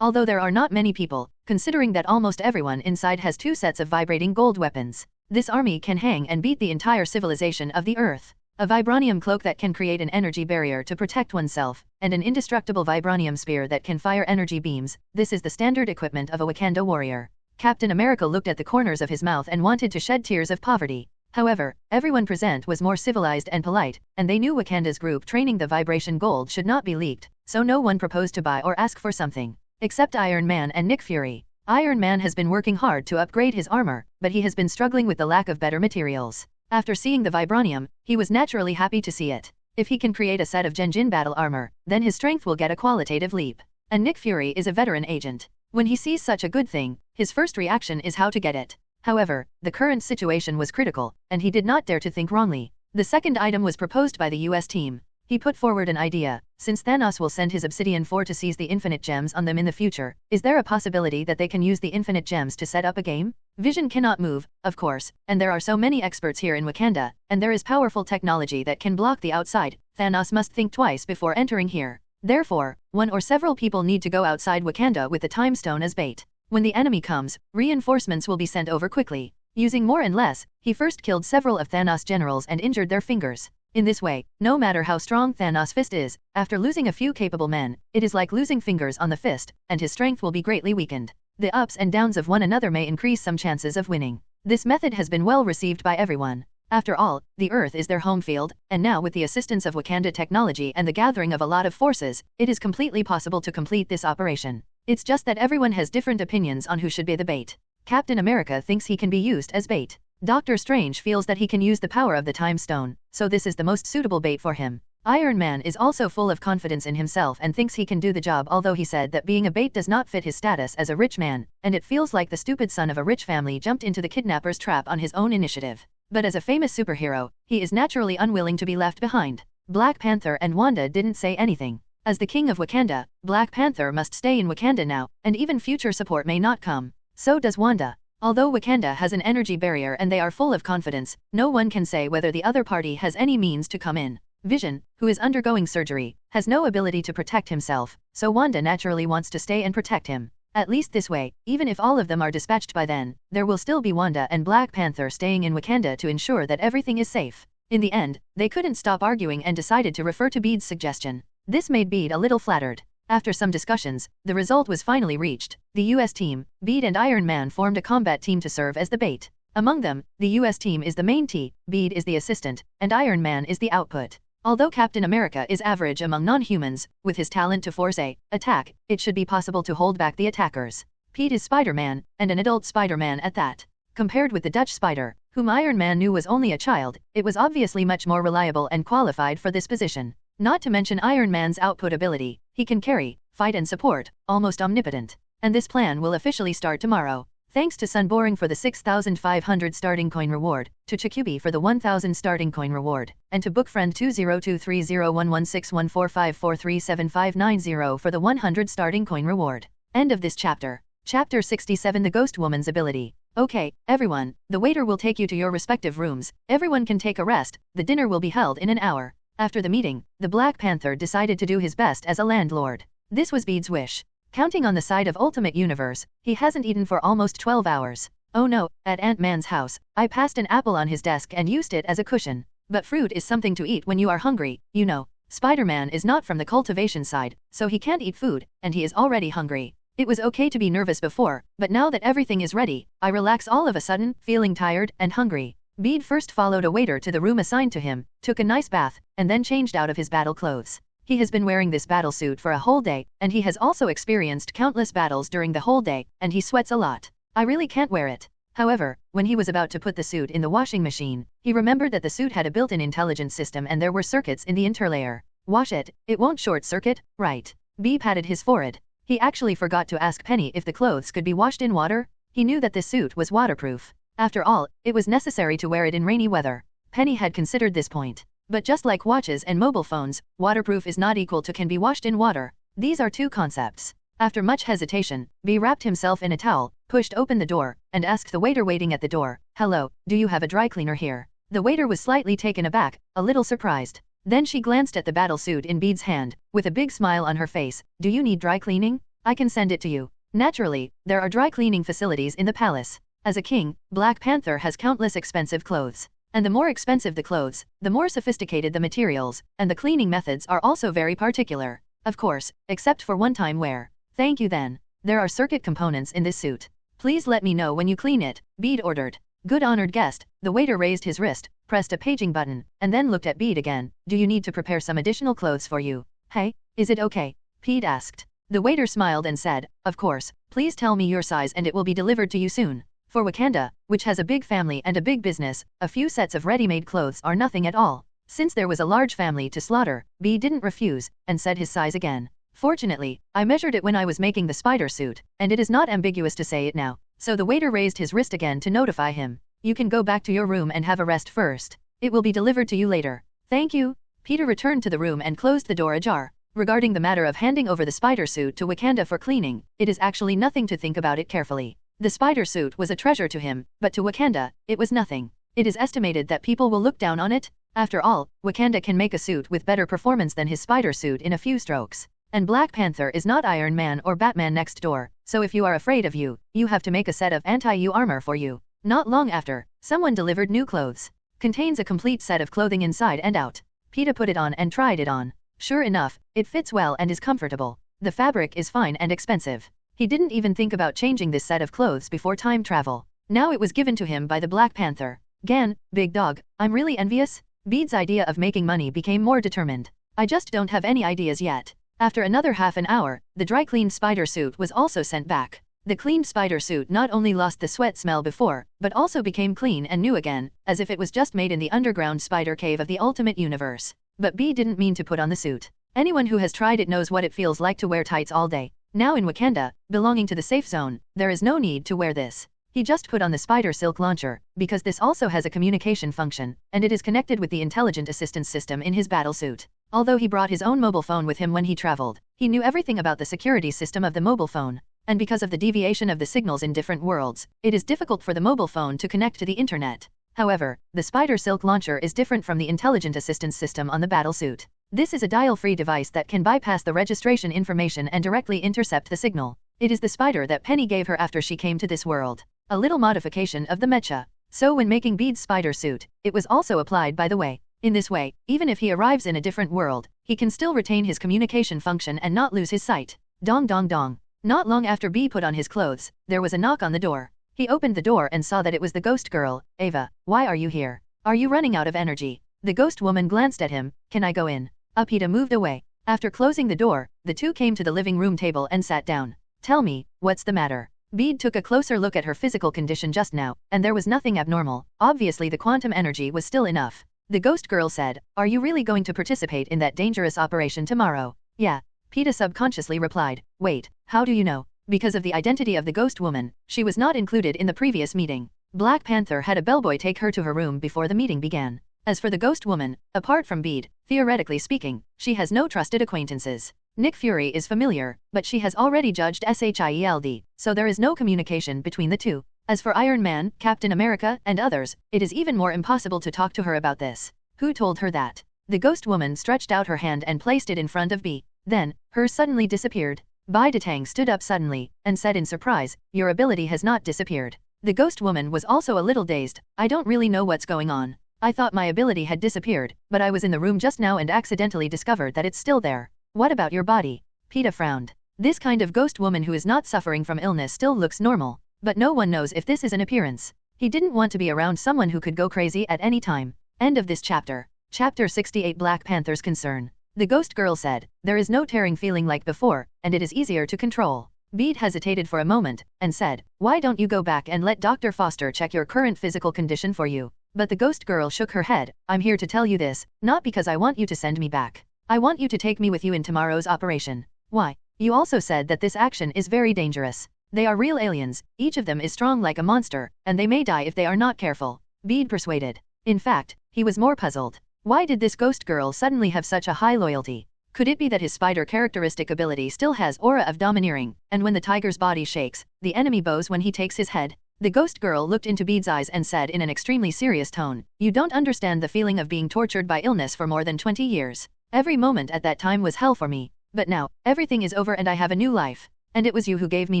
Although there are not many people, considering that almost everyone inside has 2 sets of vibrating gold weapons, this army can hang and beat the entire civilization of the earth. A vibranium cloak that can create an energy barrier to protect oneself, and an indestructible vibranium spear that can fire energy beams, this is the standard equipment of a Wakanda warrior. Captain America looked at the corners of his mouth and wanted to shed tears of poverty. However, everyone present was more civilized and polite, and they knew Wakanda's group training the vibration gold should not be leaked, so no one proposed to buy or ask for something. Except Iron Man and Nick Fury. Iron Man has been working hard to upgrade his armor, but he has been struggling with the lack of better materials. After seeing the vibranium, he was naturally happy to see it. If he can create a set of Genjin battle armor, then his strength will get a qualitative leap. And Nick Fury is a veteran agent. When he sees such a good thing, his first reaction is how to get it. However, the current situation was critical, and he did not dare to think wrongly. The second item was proposed by the US team. He put forward an idea. Since Thanos will send his Obsidian 4 to seize the infinite gems on them in the future, is there a possibility that they can use the infinite gems to set up a game? Vision cannot move, of course, and there are so many experts here in Wakanda, and there is powerful technology that can block the outside. Thanos must think twice before entering here. Therefore, one or several people need to go outside Wakanda with the time stone as bait. When the enemy comes, reinforcements will be sent over quickly. Using more and less, he first killed several of Thanos' generals and injured their fingers. In this way, no matter how strong Thanos' fist is, after losing a few capable men, it is like losing fingers on the fist, and his strength will be greatly weakened. The ups and downs of one another may increase some chances of winning. This method has been well received by everyone. After all, the Earth is their home field, and now with the assistance of Wakanda technology and the gathering of a lot of forces, it is completely possible to complete this operation. It's just that everyone has different opinions on who should be the bait. Captain America thinks he can be used as bait. Doctor Strange feels that he can use the power of the Time Stone, so this is the most suitable bait for him. Iron Man is also full of confidence in himself and thinks he can do the job, although he said that being a bait does not fit his status as a rich man, and it feels like the stupid son of a rich family jumped into the kidnapper's trap on his own initiative. But as a famous superhero, he is naturally unwilling to be left behind. Black Panther and Wanda didn't say anything. As the king of Wakanda, Black Panther must stay in Wakanda now, and even future support may not come. So does Wanda. Although Wakanda has an energy barrier and they are full of confidence, no one can say whether the other party has any means to come in. Vision, who is undergoing surgery, has no ability to protect himself, so Wanda naturally wants to stay and protect him. At least this way, even if all of them are dispatched by then, there will still be Wanda and Black Panther staying in Wakanda to ensure that everything is safe. In the end, they couldn't stop arguing and decided to refer to Bede's suggestion. This made Bede a little flattered. After some discussions, the result was finally reached. The US team, Bede and Iron Man formed a combat team to serve as the bait. Among them, the US team is the main T, Bede is the assistant, and Iron Man is the output. Although Captain America is average among non-humans, with his talent to force a attack, it should be possible to hold back the attackers. Pete is Spider-Man, and an adult Spider-Man at that. Compared with the Dutch Spider, whom Iron Man knew was only a child, it was obviously much more reliable and qualified for this position. Not to mention Iron Man's output ability, he can carry, fight and support, almost omnipotent. And this plan will officially start tomorrow. Thanks to Sunboring for the 6,500 starting coin reward, to Chikubi for the 1,000 starting coin reward, and to Bookfriend 202301161454375590 for the 100 starting coin reward. End of this chapter. Chapter 67 The Ghost Woman's Ability. Okay, everyone, the waiter will take you to your respective rooms, everyone can take a rest, the dinner will be held in an hour. After the meeting, the Black Panther decided to do his best as a landlord. This was Bede's wish. Counting on the side of Ultimate Universe, he hasn't eaten for almost 12 hours. Oh no, at Ant-Man's house, I passed an apple on his desk and used it as a cushion. But fruit is something to eat when you are hungry, you know. Spider-Man is not from the cultivation side, so he can't eat food, and he is already hungry. It was okay to be nervous before, but now that everything is ready, I relax all of a sudden, feeling tired and hungry. Bede first followed a waiter to the room assigned to him, took a nice bath, and then changed out of his battle clothes. He has been wearing this battle suit for a whole day, and he has also experienced countless battles during the whole day, and he sweats a lot. I really can't wear it. However, when he was about to put the suit in the washing machine, he remembered that the suit had a built-in intelligence system and there were circuits in the interlayer. Wash it, it won't short circuit, right? Bede patted his forehead. He actually forgot to ask Penny if the clothes could be washed in water. He knew that this suit was waterproof. After all, it was necessary to wear it in rainy weather. Penny had considered this point. But just like watches and mobile phones, waterproof is not equal to can be washed in water. These are two concepts. After much hesitation, Bede wrapped himself in a towel, pushed open the door, and asked the waiter waiting at the door, "Hello, do you have a dry cleaner here?" The waiter was slightly taken aback, a little surprised. Then she glanced at the battle suit in Bede's hand, with a big smile on her face. "Do you need dry cleaning? I can send it to you." Naturally, there are dry cleaning facilities in the palace. As a king, Black Panther has countless expensive clothes. And the more expensive the clothes, the more sophisticated the materials, and the cleaning methods are also very particular. Of course, except for one-time wear. "Thank you then. There are circuit components in this suit. Please let me know when you clean it," Bede ordered. "Good honored guest." The waiter raised his wrist, pressed a paging button, and then looked at Bede again. "Do you need to prepare some additional clothes for you?" "Hey, is it okay?" Bede asked. The waiter smiled and said, "Of course, please tell me your size and it will be delivered to you soon." For Wakanda, which has a big family and a big business, a few sets of ready-made clothes are nothing at all. Since there was a large family to slaughter, Bede didn't refuse, and said his size again. "Fortunately, I measured it when I was making the spider suit, and it is not ambiguous to say it now." So the waiter raised his wrist again to notify him. "You can go back to your room and have a rest first. It will be delivered to you later." "Thank you." Peter returned to the room and closed the door ajar. Regarding the matter of handing over the spider suit to Wakanda for cleaning, it is actually nothing to think about it carefully. The spider suit was a treasure to him, but to Wakanda, it was nothing. It is estimated that people will look down on it. After all, Wakanda can make a suit with better performance than his spider suit in a few strokes. And Black Panther is not Iron Man or Batman next door, so if you are afraid of you, you have to make a set of anti-U armor for you. Not long after, someone delivered new clothes. Contains a complete set of clothing inside and out. Peter put it on and tried it on. Sure enough, it fits well and is comfortable. The fabric is fine and expensive. He didn't even think about changing this set of clothes before time travel. Now it was given to him by the Black Panther. "Gan, big dog, I'm really envious." Bede's idea of making money became more determined. "I just don't have any ideas yet." After another half an hour, the dry-cleaned spider suit was also sent back. The cleaned spider suit not only lost the sweat smell before, but also became clean and new again, as if it was just made in the underground spider cave of the Ultimate Universe. But Bede didn't mean to put on the suit. Anyone who has tried it knows what it feels like to wear tights all day. Now in Wakanda, belonging to the safe zone, there is no need to wear this. He just put on the spider silk launcher, because this also has a communication function, and it is connected with the intelligent assistance system in his battle suit. Although he brought his own mobile phone with him when he traveled, he knew everything about the security system of the mobile phone. And because of the deviation of the signals in different worlds, it is difficult for the mobile phone to connect to the internet. However, the spider silk launcher is different from the intelligent assistance system on the battle suit. This is a dial-free device that can bypass the registration information and directly intercept the signal. It is the spider that Penny gave her after she came to this world. A little modification of the mecha. So when making Bede's spider suit, it was also applied by the way. In this way, even if he arrives in a different world, he can still retain his communication function and not lose his sight. Dong dong dong. Not long after Bede put on his clothes, there was a knock on the door. He opened the door and saw that it was the ghost girl. "Ava, why are you here? Are you running out of energy?" The ghost woman glanced at him. "Can I go in?" Peter moved away. After closing the door, the two came to the living room table and sat down. "Tell me, what's the matter?" Bede took a closer look at her physical condition just now, and there was nothing abnormal. Obviously the quantum energy was still enough. The ghost girl said, "Are you really going to participate in that dangerous operation tomorrow?" "Yeah," Peeta subconsciously replied. "Wait, how do you know?" Because of the identity of the ghost woman, she was not included in the previous meeting. Black Panther had a bellboy take her to her room before the meeting began. As for the ghost woman, apart from Bede, theoretically speaking, she has no trusted acquaintances. Nick Fury is familiar, but she has already judged Shield, so there is no communication between the two. As for Iron Man, Captain America, and others, it is even more impossible to talk to her about this. Who told her that? The ghost woman stretched out her hand and placed it in front of Bede. Then, hers suddenly disappeared. Bai Datang stood up suddenly, and said in surprise, "Your ability has not disappeared." The ghost woman was also a little dazed. "I don't really know what's going on. I thought my ability had disappeared, but I was in the room just now and accidentally discovered that it's still there." "What about your body?" Peeta frowned. This kind of ghost woman who is not suffering from illness still looks normal, but no one knows if this is an appearance. He didn't want to be around someone who could go crazy at any time. End of this chapter. Chapter 68 Black Panther's Concern. The ghost girl said, "There is no tearing feeling like before, and it is easier to control." Bede hesitated for a moment, and said, "Why don't you go back and let Dr. Foster check your current physical condition for you?" But the ghost girl shook her head. "I'm here to tell you this, not because I want you to send me back. I want you to take me with you in tomorrow's operation." "Why? You also said that this action is very dangerous. They are real aliens, each of them is strong like a monster, and they may die if they are not careful," Bede persuaded. In fact, he was more puzzled. Why did this ghost girl suddenly have such a high loyalty? Could it be that his spider characteristic ability still has aura of domineering, and when the tiger's body shakes, the enemy bows when he takes his head? The ghost girl looked into Bede's eyes and said in an extremely serious tone, "You don't understand the feeling of being tortured by illness for more than 20 years. Every moment at that time was hell for me. But now, everything is over and I have a new life. And it was you who gave me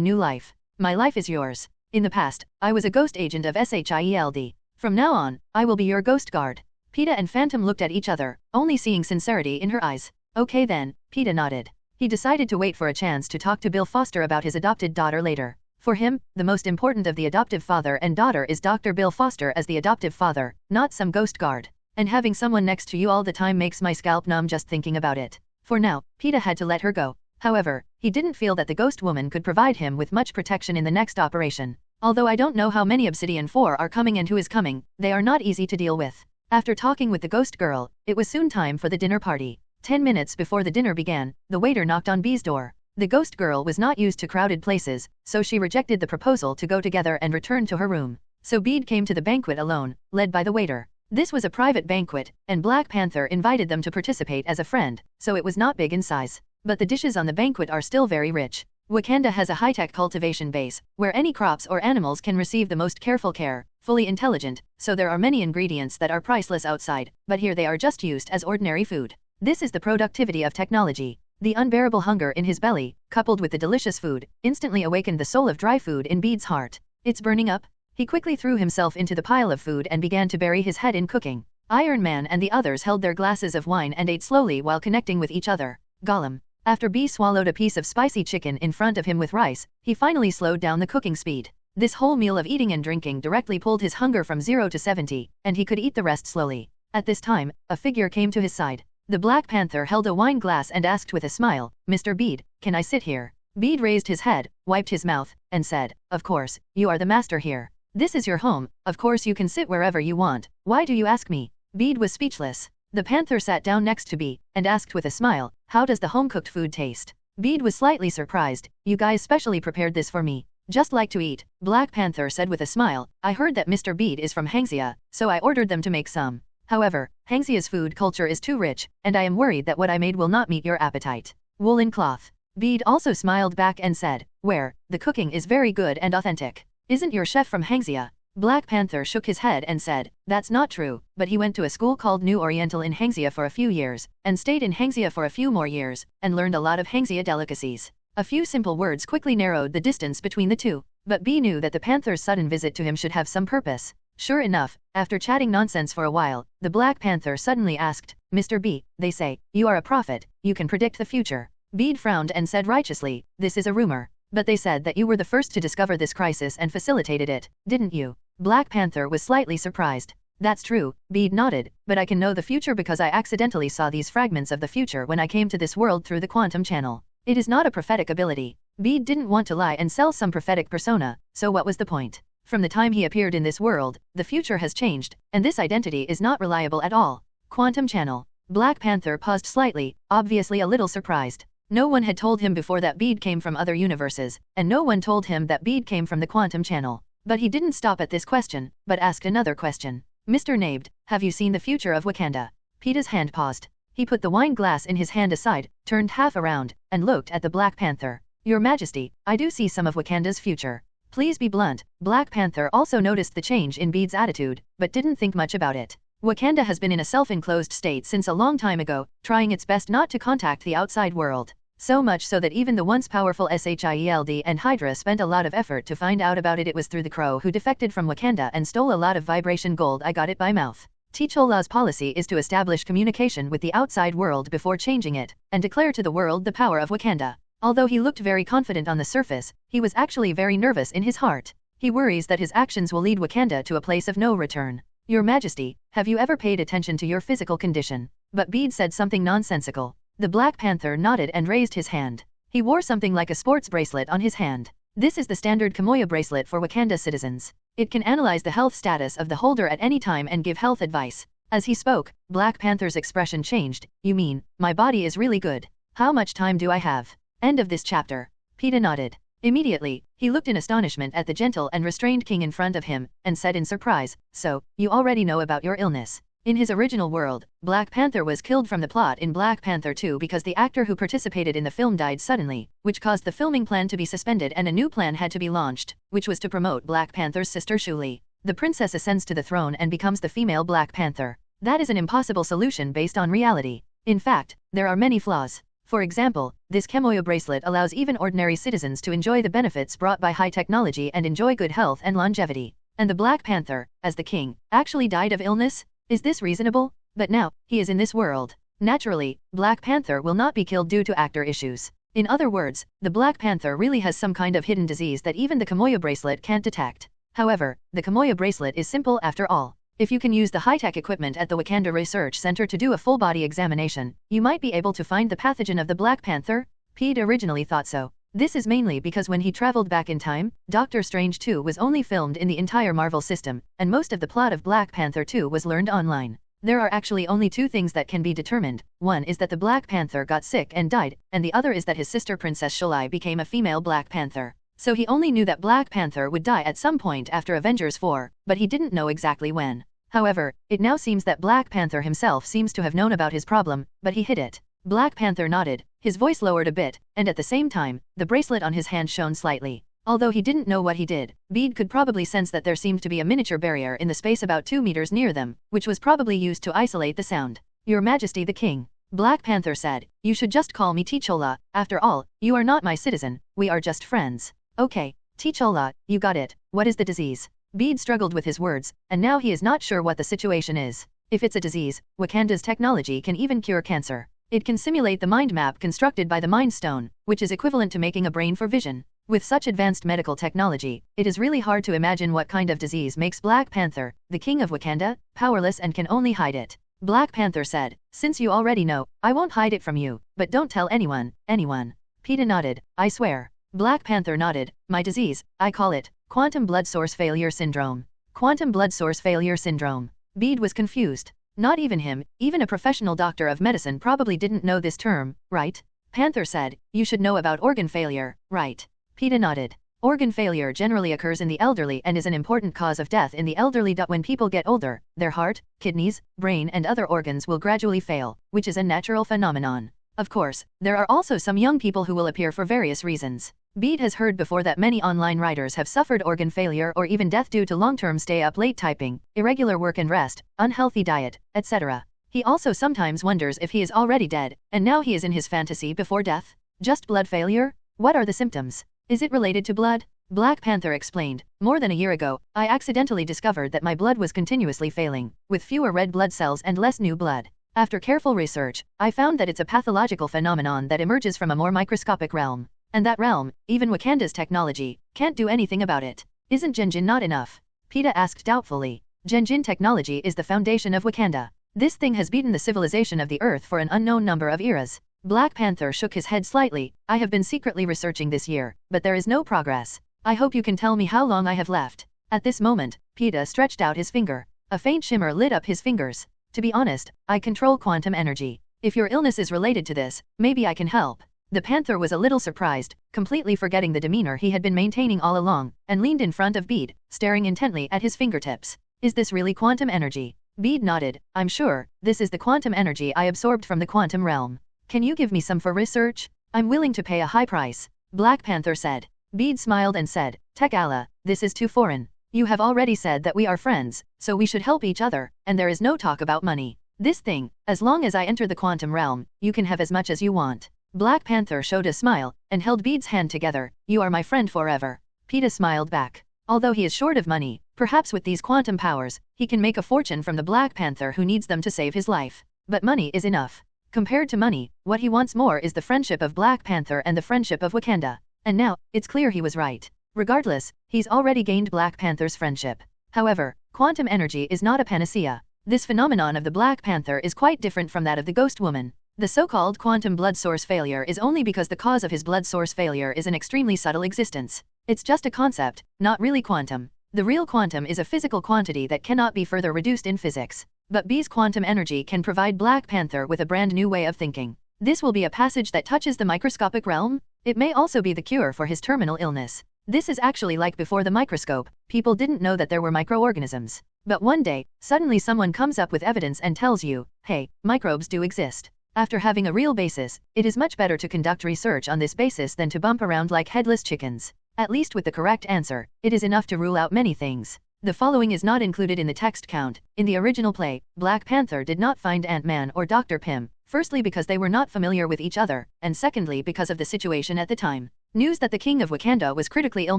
new life. My life is yours. In the past, I was a ghost agent of Shield. From now on, I will be your ghost guard." Peeta and Phantom looked at each other, only seeing sincerity in her eyes. "Okay then," Peeta nodded. He decided to wait for a chance to talk to Bill Foster about his adopted daughter later. For him, the most important of the adoptive father and daughter is Dr. Bill Foster as the adoptive father, not some ghost guard. And having someone next to you all the time makes my scalp numb just thinking about it. For now, Peeta had to let her go. However, he didn't feel that the ghost woman could provide him with much protection in the next operation. Although I don't know how many Obsidian 4 are coming and who is coming, they are not easy to deal with. After talking with the ghost girl, it was soon time for the dinner party. 10 minutes before the dinner began, the waiter knocked on Bede's door. The ghost girl was not used to crowded places, so she rejected the proposal to go together and returned to her room. So Bede came to the banquet alone, led by the waiter. This was a private banquet, and Black Panther invited them to participate as a friend, so it was not big in size. But the dishes on the banquet are still very rich. Wakanda has a high-tech cultivation base, where any crops or animals can receive the most careful care, fully intelligent, so there are many ingredients that are priceless outside, but here they are just used as ordinary food. This is the productivity of technology. The unbearable hunger in his belly, coupled with the delicious food, instantly awakened the soul of dry food in Bede's heart. "It's burning up?" He quickly threw himself into the pile of food and began to bury his head in cooking. Iron Man and the others held their glasses of wine and ate slowly while connecting with each other. Gollum. After B swallowed a piece of spicy chicken in front of him with rice, he finally slowed down the cooking speed. This whole meal of eating and drinking directly pulled his hunger from 0 to 70, and he could eat the rest slowly. At this time, a figure came to his side. The Black Panther held a wine glass and asked with a smile, "Mr. Bede, can I sit here?" Bede raised his head, wiped his mouth, and said, "Of course, you are the master here. This is your home, of course you can sit wherever you want. Why do you ask me?" Bede was speechless. The panther sat down next to Bede, and asked with a smile, "How does the home-cooked food taste?" Bede was slightly surprised. "You guys specially prepared this for me. Just like to eat," Black Panther said with a smile. "I heard that Mr. Bede is from Hangzhou, so I ordered them to make some. However, Hangzhou's food culture is too rich, and I am worried that what I made will not meet your appetite." Woolen cloth. Bede also smiled back and said, "Where, the cooking is very good and authentic. Isn't your chef from Hangzhou?" Black Panther shook his head and said, "That's not true, but he went to a school called New Oriental in Hangzhou for a few years, and stayed in Hangzhou for a few more years, and learned a lot of Hangzhou delicacies." A few simple words quickly narrowed the distance between the two, but B knew that the panther's sudden visit to him should have some purpose. Sure enough, after chatting nonsense for a while, the Black Panther suddenly asked, "Mr. B, they say, you are a prophet, you can predict the future." Bede frowned and said righteously, "This is a rumor. But they said that you were the first to discover this crisis and facilitated it, didn't you?" Black Panther was slightly surprised. "That's true," Bede nodded, "but I can know the future because I accidentally saw these fragments of the future when I came to this world through the quantum channel. It is not a prophetic ability. Bede didn't want to lie and sell some prophetic persona, so what was the point? From the time he appeared in this world, the future has changed, and this identity is not reliable at all. Quantum Channel. Black Panther paused slightly, obviously a little surprised. No one had told him before that Bede came from other universes, and no one told him that Bede came from the Quantum Channel. But he didn't stop at this question, but asked another question. Mr. Nabed, have you seen the future of Wakanda? Peter's hand paused. He put the wine glass in his hand aside, turned half around, and looked at the Black Panther. Your Majesty, I do see some of Wakanda's future. Please be blunt. Black Panther also noticed the change in Bede's attitude, but didn't think much about it. Wakanda has been in a self-enclosed state since a long time ago, trying its best not to contact the outside world. So much so that even the once powerful SHIELD and Hydra spent a lot of effort to find out about it. It was through the Crow who defected from Wakanda and stole a lot of vibration gold. I got it by mouth. T'Cholla's policy is to establish communication with the outside world before changing it, and declare to the world the power of Wakanda. Although he looked very confident on the surface, he was actually very nervous in his heart. He worries that his actions will lead Wakanda to a place of no return. Your Majesty, have you ever paid attention to your physical condition? But Bede said something nonsensical. The Black Panther nodded and raised his hand. He wore something like a sports bracelet on his hand. This is the standard Kimoya bracelet for Wakanda citizens. It can analyze the health status of the holder at any time and give health advice. As he spoke, Black Panther's expression changed. You mean, my body is really good. How much time do I have? End of this chapter. Peter nodded. Immediately, he looked in astonishment at the gentle and restrained king in front of him, and said in surprise, so, you already know about your illness. In his original world, Black Panther was killed from the plot in Black Panther 2 because the actor who participated in the film died suddenly, which caused the filming plan to be suspended and a new plan had to be launched, which was to promote Black Panther's sister Shuli. The princess ascends to the throne and becomes the female Black Panther. That is an impossible solution based on reality. In fact, there are many flaws. For example, this Kimoya bracelet allows even ordinary citizens to enjoy the benefits brought by high technology and enjoy good health and longevity. And the Black Panther, as the king, actually died of illness? Is this reasonable? But now, he is in this world. Naturally, Black Panther will not be killed due to actor issues. In other words, the Black Panther really has some kind of hidden disease that even the Kimoya bracelet can't detect. However, the Kimoya bracelet is simple after all. If you can use the high-tech equipment at the Wakanda Research Center to do a full-body examination, you might be able to find the pathogen of the Black Panther. Pete originally thought so. This is mainly because when he traveled back in time, Doctor Strange 2 was only filmed in the entire Marvel system, and most of the plot of Black Panther 2 was learned online. There are actually only two things that can be determined. One is that the Black Panther got sick and died, and the other is that his sister Princess Shuli became a female Black Panther. So he only knew that Black Panther would die at some point after Avengers 4, but he didn't know exactly when. However, it now seems that Black Panther himself seems to have known about his problem, but he hid it. Black Panther nodded, his voice lowered a bit, and at the same time, the bracelet on his hand shone slightly. Although he didn't know what he did, Bede could probably sense that there seemed to be a miniature barrier in the space about 2 meters near them, which was probably used to isolate the sound. Your Majesty the King. Black Panther said, you should just call me T'Cholla. After all, you are not my citizen, we are just friends. Okay, T'Cholla, you got it. What is the disease? Bede struggled with his words, and now he is not sure what the situation is. If it's a disease, Wakanda's technology can even cure cancer. It can simulate the mind map constructed by the Mind Stone, which is equivalent to making a brain for vision. With such advanced medical technology, it is really hard to imagine what kind of disease makes Black Panther, the king of Wakanda, powerless and can only hide it. Black Panther said, since you already know, I won't hide it from you, but don't tell anyone. Peter nodded, I swear. Black Panther nodded, my disease, I call it, Quantum Blood Source Failure Syndrome. Quantum Blood Source Failure Syndrome. Bede was confused. Not even him, even a professional doctor of medicine probably didn't know this term, right? Panther said, you should know about organ failure, right? Peter nodded. Organ failure generally occurs in the elderly and is an important cause of death in the elderly. When people get older, their heart, kidneys, brain and other organs will gradually fail, which is a natural phenomenon. Of course, there are also some young people who will appear for various reasons. Bede has heard before that many online writers have suffered organ failure or even death due to long-term stay-up late typing, irregular work and rest, unhealthy diet, etc. He also sometimes wonders if he is already dead, and now he is in his fantasy before death. Just blood failure? What are the symptoms? Is it related to blood? Black Panther explained, more than a year ago, I accidentally discovered that my blood was continuously failing, with fewer red blood cells and less new blood. After careful research, I found that it's a pathological phenomenon that emerges from a more microscopic realm. And that realm, even Wakanda's technology, can't do anything about it. Isn't Genjin not enough? Peter asked doubtfully. Genjin technology is the foundation of Wakanda. This thing has beaten the civilization of the Earth for an unknown number of eras. Black Panther shook his head slightly. I have been secretly researching this year, but there is no progress. I hope you can tell me how long I have left. At this moment, Pedro stretched out his finger. A faint shimmer lit up his fingers. To be honest, I control quantum energy. If your illness is related to this, maybe I can help. The panther was a little surprised, completely forgetting the demeanor he had been maintaining all along, and leaned in front of Bede, staring intently at his fingertips. Is this really quantum energy? Bede nodded. I'm sure, this is the quantum energy I absorbed from the quantum realm. Can you give me some for research? I'm willing to pay a high price. Black Panther said. Bede smiled and said, Tek Allah, this is too foreign. You have already said that we are friends, so we should help each other, and there is no talk about money. This thing, as long as I enter the quantum realm, you can have as much as you want. Black Panther showed a smile, and held Bede's hand together. You are my friend forever. Pedro smiled back. Although he is short of money, perhaps with these quantum powers, he can make a fortune from the Black Panther who needs them to save his life. But money is enough. Compared to money, what he wants more is the friendship of Black Panther and the friendship of Wakanda. And now, it's clear he was right. Regardless, he's already gained Black Panther's friendship. However, quantum energy is not a panacea. This phenomenon of the Black Panther is quite different from that of the Ghost Woman. The so-called quantum blood source failure is only because the cause of his blood source failure is an extremely subtle existence. It's just a concept, not really quantum. The real quantum is a physical quantity that cannot be further reduced in physics. But B's quantum energy can provide Black Panther with a brand new way of thinking. This will be a passage that touches the microscopic realm. It may also be the cure for his terminal illness. This is actually like before the microscope, people didn't know that there were microorganisms. But one day, suddenly someone comes up with evidence and tells you, hey, microbes do exist. After having a real basis, it is much better to conduct research on this basis than to bump around like headless chickens. At least with the correct answer, it is enough to rule out many things. The following is not included in the text count. In the original play, Black Panther did not find Ant-Man or Dr. Pym, firstly because they were not familiar with each other, and secondly because of the situation at the time. News that the King of Wakanda was critically ill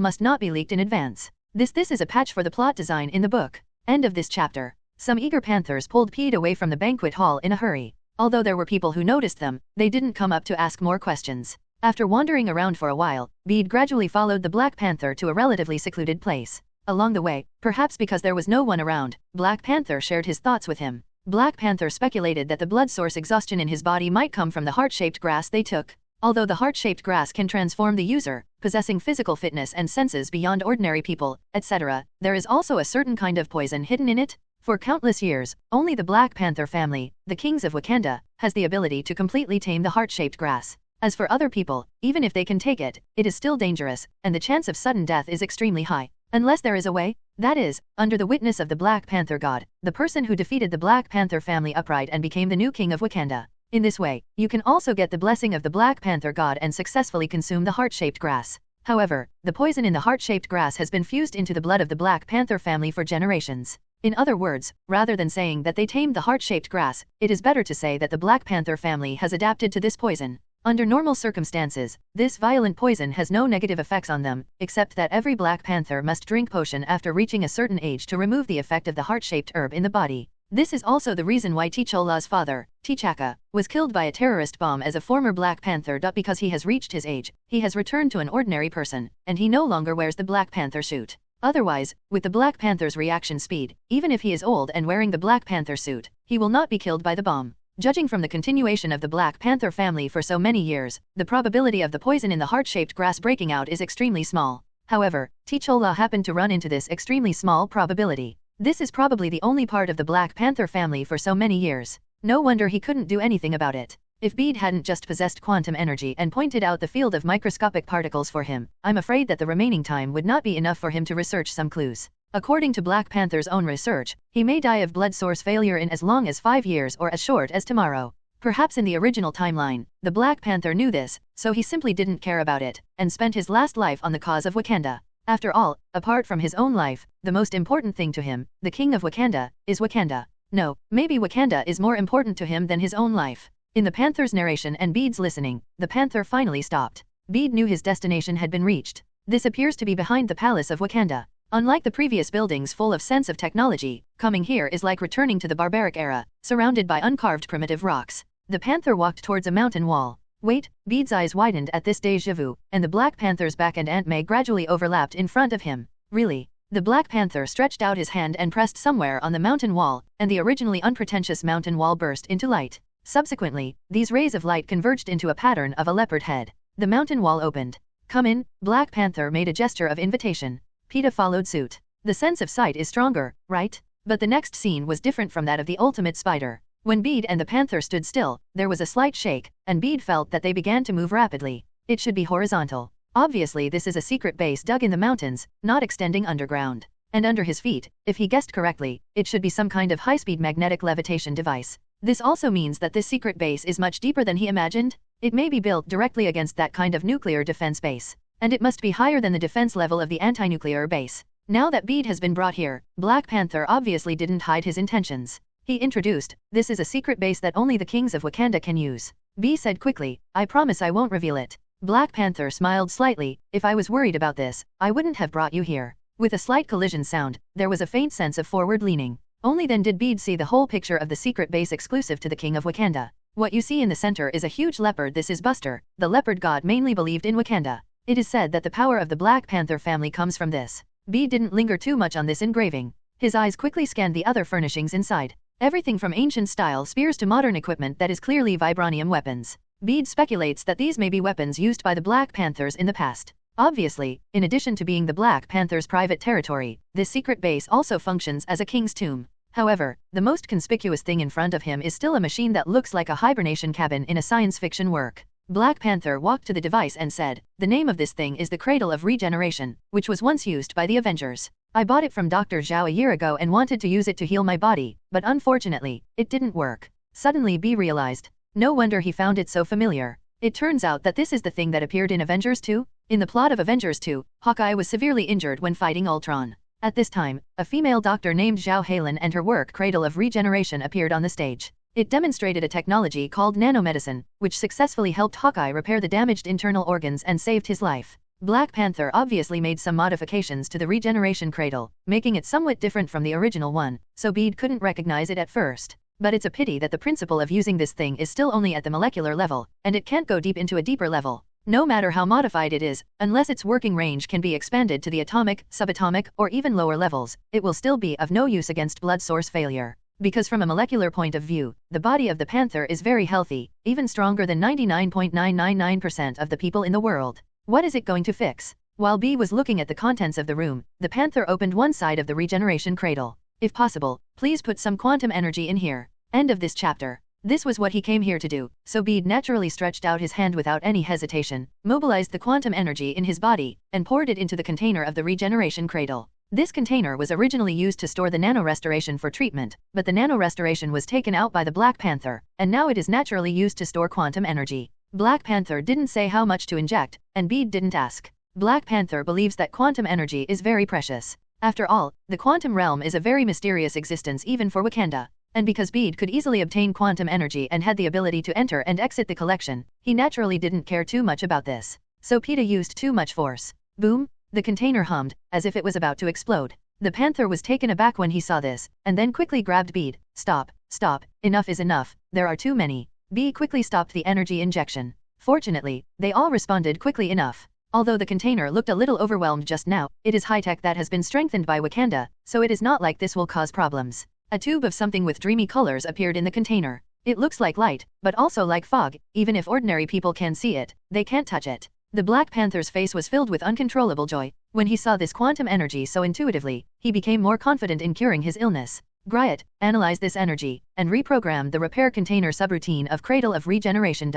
must not be leaked in advance. This is a patch for the plot design in the book. End of this chapter. Some eager panthers pulled Pete away from the banquet hall in a hurry. Although there were people who noticed them, they didn't come up to ask more questions. After wandering around for a while, Bede gradually followed the Black Panther to a relatively secluded place. Along the way, perhaps because there was no one around, Black Panther shared his thoughts with him. Black Panther speculated that the blood source exhaustion in his body might come from the heart-shaped grass they took. Although the heart-shaped grass can transform the user, possessing physical fitness and senses beyond ordinary people, etc., there is also a certain kind of poison hidden in it. For countless years, only the Black Panther family, the kings of Wakanda, has the ability to completely tame the heart-shaped grass. As for other people, even if they can take it, it is still dangerous, and the chance of sudden death is extremely high. Unless there is a way, that is, under the witness of the Black Panther god, the person who defeated the Black Panther family upright and became the new king of Wakanda. In this way, you can also get the blessing of the Black Panther god and successfully consume the heart-shaped grass. However, the poison in the heart-shaped grass has been fused into the blood of the Black Panther family for generations. In other words, rather than saying that they tamed the heart-shaped grass, it is better to say that the Black Panther family has adapted to this poison. Under normal circumstances, this violent poison has no negative effects on them, except that every Black Panther must drink potion after reaching a certain age to remove the effect of the heart-shaped herb in the body. This is also the reason why T'Cholla's father, T'Chaka, was killed by a terrorist bomb as a former Black Panther. Because he has reached his age, he has returned to an ordinary person, and he no longer wears the Black Panther suit. Otherwise, with the Black Panther's reaction speed, even if he is old and wearing the Black Panther suit, he will not be killed by the bomb. Judging from the continuation of the Black Panther family for so many years, the probability of the poison in the heart-shaped grass breaking out is extremely small. However, T'Cholla happened to run into this extremely small probability. This is probably the only part of the Black Panther family for so many years. No wonder he couldn't do anything about it. If Bede hadn't just possessed quantum energy and pointed out the field of microscopic particles for him, I'm afraid that the remaining time would not be enough for him to research some clues. According to Black Panther's own research, he may die of blood source failure in as long as 5 years or as short as tomorrow. Perhaps in the original timeline, the Black Panther knew this, so he simply didn't care about it, and spent his last life on the cause of Wakanda. After all, apart from his own life, the most important thing to him, the king of Wakanda, is Wakanda. No, maybe Wakanda is more important to him than his own life. In the Panther's narration and Bede's listening, the Panther finally stopped. Bede knew his destination had been reached. This appears to be behind the palace of Wakanda. Unlike the previous buildings full of sense of technology, coming here is like returning to the barbaric era, surrounded by uncarved primitive rocks. The Panther walked towards a mountain wall. Wait, Bede's eyes widened at this déjà vu, and the Black Panther's back and Aunt May gradually overlapped in front of him. Really? The Black Panther stretched out his hand and pressed somewhere on the mountain wall, and the originally unpretentious mountain wall burst into light. Subsequently, these rays of light converged into a pattern of a leopard head. The mountain wall opened. "Come in," Black Panther made a gesture of invitation. Peter followed suit. The sense of sight is stronger, right? But the next scene was different from that of the ultimate spider. When Bede and the panther stood still, there was a slight shake, and Bede felt that they began to move rapidly. It should be horizontal. Obviously this is a secret base dug in the mountains, not extending underground. And under his feet, if he guessed correctly, it should be some kind of high-speed magnetic levitation device. This also means that this secret base is much deeper than he imagined. It may be built directly against that kind of nuclear defense base. And it must be higher than the defense level of the anti-nuclear base. Now that Bede has been brought here, Black Panther obviously didn't hide his intentions. He introduced, "This is a secret base that only the kings of Wakanda can use." Bede said quickly, "I promise I won't reveal it." Black Panther smiled slightly, "If I was worried about this, I wouldn't have brought you here." With a slight collision sound, there was a faint sense of forward leaning. Only then did Bede see the whole picture of the secret base exclusive to the king of Wakanda. What you see in the center is a huge leopard. This is Buster, the leopard god mainly believed in Wakanda. It is said that the power of the Black Panther family comes from this. Bede didn't linger too much on this engraving. His eyes quickly scanned the other furnishings inside. Everything from ancient-style spears to modern equipment that is clearly vibranium weapons. Bede speculates that these may be weapons used by the Black Panthers in the past. Obviously, in addition to being the Black Panthers' private territory, this secret base also functions as a king's tomb. However, the most conspicuous thing in front of him is still a machine that looks like a hibernation cabin in a science fiction work. Black Panther walked to the device and said, "The name of this thing is the Cradle of Regeneration, which was once used by the Avengers. I bought it from Dr. Zhao a year ago and wanted to use it to heal my body, but unfortunately, it didn't work." Suddenly B realized. No wonder he found it so familiar. It turns out that this is the thing that appeared in Avengers 2. In the plot of Avengers 2, Hawkeye was severely injured when fighting Ultron. At this time, a female doctor named Zhao Halen and her work Cradle of Regeneration appeared on the stage. It demonstrated a technology called nanomedicine, which successfully helped Hawkeye repair the damaged internal organs and saved his life. Black Panther obviously made some modifications to the regeneration cradle, making it somewhat different from the original one, so Bede couldn't recognize it at first. But it's a pity that the principle of using this thing is still only at the molecular level, and it can't go deep into a deeper level. No matter how modified it is, unless its working range can be expanded to the atomic, subatomic, or even lower levels, it will still be of no use against blood source failure. Because from a molecular point of view, the body of the panther is very healthy, even stronger than 99.999% of the people in the world. What is it going to fix? While B was looking at the contents of the room, the panther opened one side of the regeneration cradle. "If possible, please put some quantum energy in here." End of this chapter. This was what he came here to do, so Bede naturally stretched out his hand without any hesitation, mobilized the quantum energy in his body, and poured it into the container of the regeneration cradle. This container was originally used to store the nano-restoration for treatment, but the nano-restoration was taken out by the Black Panther, and now it is naturally used to store quantum energy. Black Panther didn't say how much to inject, and Bede didn't ask. Black Panther believes that quantum energy is very precious. After all, the quantum realm is a very mysterious existence even for Wakanda. And because Bede could easily obtain quantum energy and had the ability to enter and exit the collection, he naturally didn't care too much about this. So Peter used too much force. Boom! The container hummed, as if it was about to explode. The panther was taken aback when he saw this, and then quickly grabbed Bede. "Stop, stop, enough is enough, there are too many." Bede quickly stopped the energy injection. Fortunately, they all responded quickly enough. Although the container looked a little overwhelmed just now, it is high-tech that has been strengthened by Wakanda, so it is not like this will cause problems. A tube of something with dreamy colors appeared in the container. It looks like light, but also like fog. Even if ordinary people can see it, they can't touch it. The Black Panther's face was filled with uncontrollable joy. When he saw this quantum energy so intuitively, he became more confident in curing his illness. Griot, analyze this energy, and reprogram the repair container subroutine of Cradle of Regeneration.